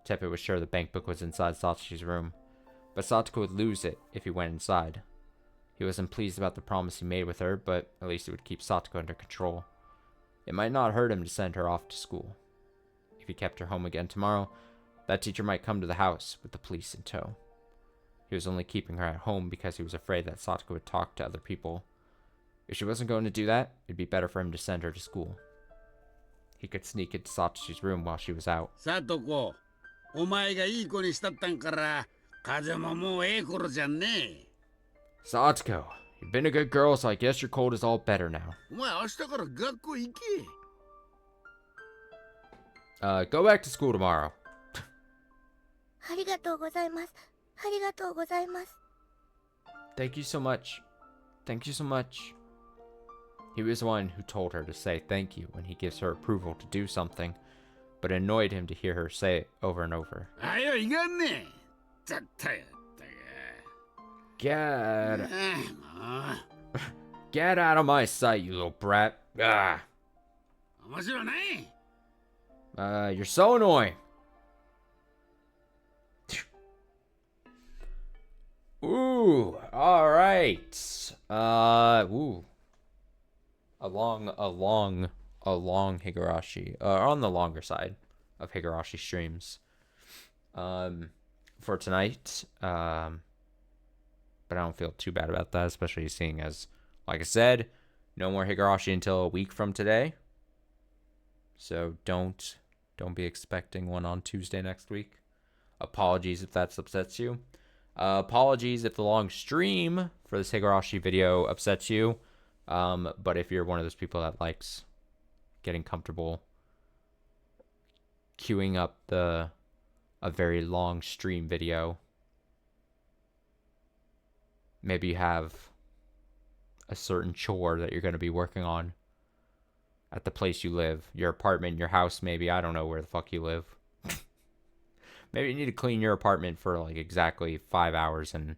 Teppei was sure the bank book was inside Satoshi's room, but Satoko would lose it if he went inside. He wasn't pleased about the promise he made with her, but at least it would keep Satoko under control. It might not hurt him to send her off to school. If he kept her home again tomorrow, that teacher might come to the house with the police in tow. He was only keeping her at home because he was afraid that Satoko would talk to other people. If she wasn't going to do that, it'd be better for him to send her to school. He could sneak into Satoshi's room while she was out. サトコ、お前がいい子にしたったんから、風ももうええ頃じゃんね。 Satoko, you've been a good girl, so I guess your cold is all better now. お前明日から学校行け。Go back to school tomorrow. ありがとうございます。ありがとうございます。 Thank you so much. Thank you so much. He was the one who told her to say thank you when he gives her approval to do something, but it annoyed him to hear her say it over and over. あよ、いかんね。絶対やったが。 Get out of my sight, you little brat. Ah. 面白ない。 You're so annoying. Ooh, all right. Ooh. A long Higurashi. On the longer side of Higurashi streams. For tonight. But I don't feel too bad about that, especially seeing as, like I said, no more Higurashi until a week from today. So don't be expecting one on Tuesday next week. Apologies if that upsets you. Apologies if the long stream for this Higurashi video upsets you. But if you're one of those people that likes getting comfortable queuing up a very long stream video, maybe you have a certain chore that you're going to be working on at the place you live, your apartment, your house, maybe. I don't know where the fuck you live. Maybe you need to clean your apartment for like exactly 5 hours and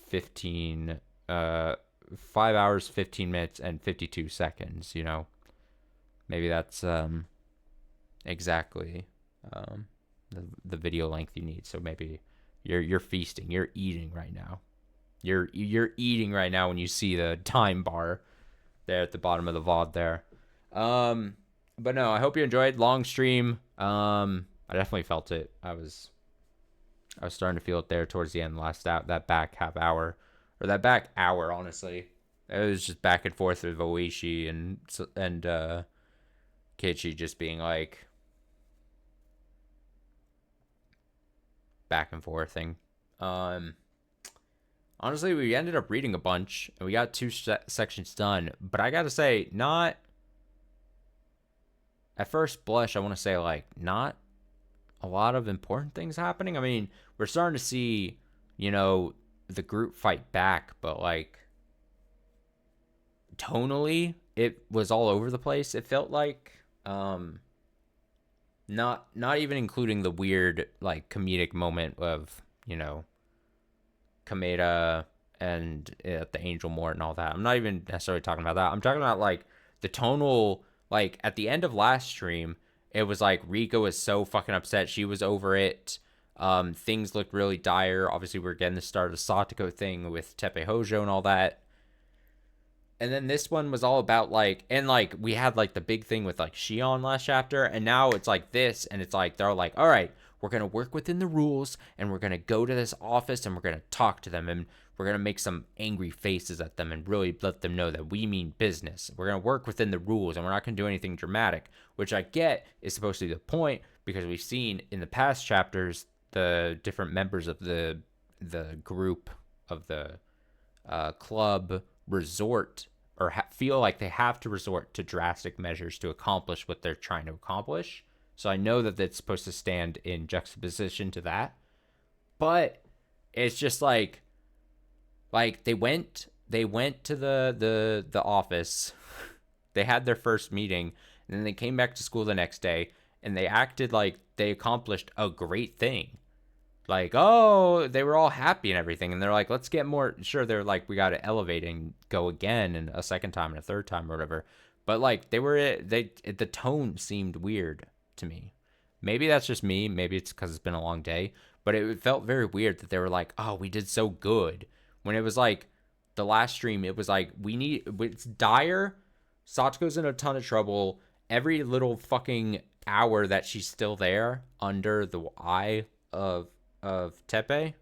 15 minutes and 52 seconds, you know. Maybe that's exactly the video length you need. So maybe you're feasting, you're eating right now. You're eating right now when you see the time bar there at the bottom of the VOD there. But no, I hope you enjoyed. Long stream. I definitely felt it. I was starting to feel it there towards the end, that back half hour, or that back hour, honestly. It was just back and forth with Oishi and Keiichi just being like back and forthing. Honestly, we ended up reading a bunch, and we got 2 sections done, but I gotta say, not, at first blush, I want to say, like, not a lot of important things happening. I mean, we're starting to see, you know, the group fight back, but, like, tonally, it was all over the place, it felt like. Not even including the weird like comedic moment of, you know, Kameda and the Angel Mort and all that. I'm not even necessarily talking about that. I'm talking about like the tonal, like at the end of last stream, it was like Rika was so fucking upset. She was over it. Things looked really dire. Obviously, we're getting the start of the Satoko thing with Tepe Hojo and all that. And then this one was all about like, and like we had like the big thing with like Shion last chapter, and now it's like this, and it's like they're like, all right, we're gonna work within the rules, and we're gonna go to this office, and we're gonna talk to them, and we're gonna make some angry faces at them, and really let them know that we mean business. We're gonna work within the rules, and we're not gonna do anything dramatic, which I get is supposed to be the point, because we've seen in the past chapters the different members of the group of the club resort or feel like they have to resort to drastic measures to accomplish what they're trying to accomplish. So I know that it's supposed to stand in juxtaposition to that, but it's just like they went to the office, they had their first meeting, and then they came back to school the next day, and they acted like they accomplished a great thing. Like, oh, they were all happy and everything, and they're like, let's get more. Sure, they're like, we got to elevate and go again, and a second time and a third time or whatever. But like, the tone seemed weird to me. Maybe that's just me. Maybe it's because it's been a long day. But it felt very weird that they were like, oh, we did so good. When it was like the last stream, it was like, it's dire. Satsuko's in a ton of trouble. Every little fucking hour that she's still there under the eye of Tepe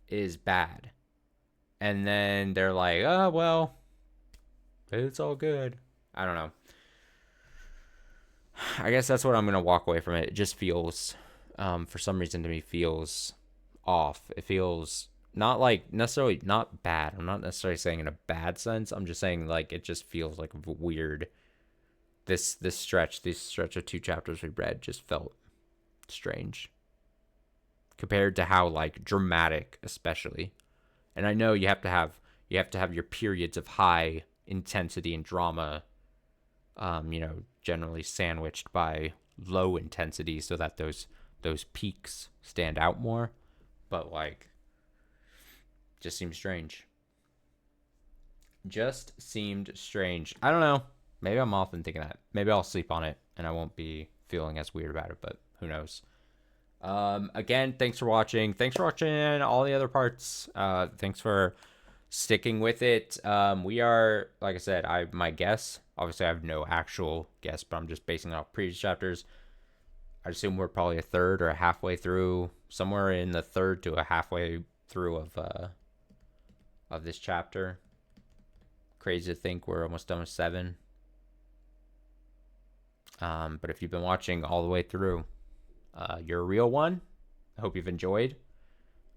is bad. And then they're like, oh, well, it's all good. I don't know. I guess that's what I'm going to walk away from it. It just feels, for some reason to me, feels off. It feels not like necessarily not bad. I'm not necessarily saying in a bad sense. I'm just saying like it just feels like weird. This stretch of 2 chapters we read just felt strange compared to how like dramatic, especially. And I know you have to have your periods of high intensity and drama, generally sandwiched by low intensity so that those peaks stand out more. But like, just seems strange. Just seemed strange. I don't know. Maybe I'm often thinking that. Maybe I'll sleep on it and I won't be feeling as weird about it, but who knows. Again, thanks for watching. Thanks for watching all the other parts. Thanks for sticking with it. We are, like I said, my guess, obviously I have no actual guess, but I'm just basing it off previous chapters. I assume we're probably a third or a halfway through, somewhere in the third to a halfway through of this chapter. Crazy to think we're almost done with 7. But if you've been watching all the way through, you're a real one. I hope you've enjoyed.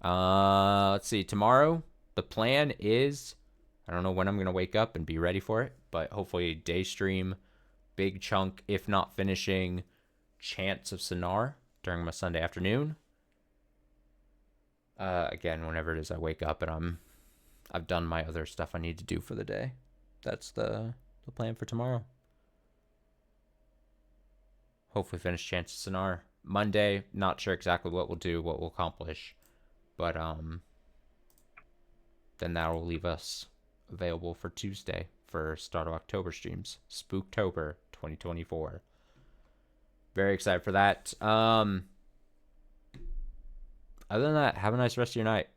Let's see, tomorrow the plan is, I don't know when I'm gonna wake up and be ready for it, but hopefully day stream, big chunk, if not finishing, Chants of Sonar during my Sunday afternoon. Again, whenever it is I wake up and I've done my other stuff I need to do for the day. That's the plan for tomorrow. Hopefully finish Chants of Sonar. Monday, not sure exactly what we'll do, what we'll accomplish. But then that will leave us available for Tuesday for start of October streams. Spooktober 2024. Very excited for that. Other than that, have a nice rest of your night.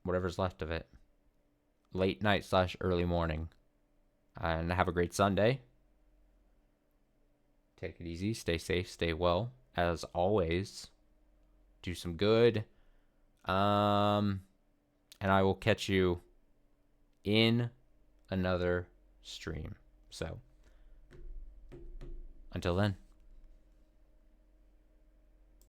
Whatever's left of it. Late night / early morning. And have a great Sunday. Take it easy. Stay safe. Stay well. As always, do some good. And I will catch you in another stream. So, until then.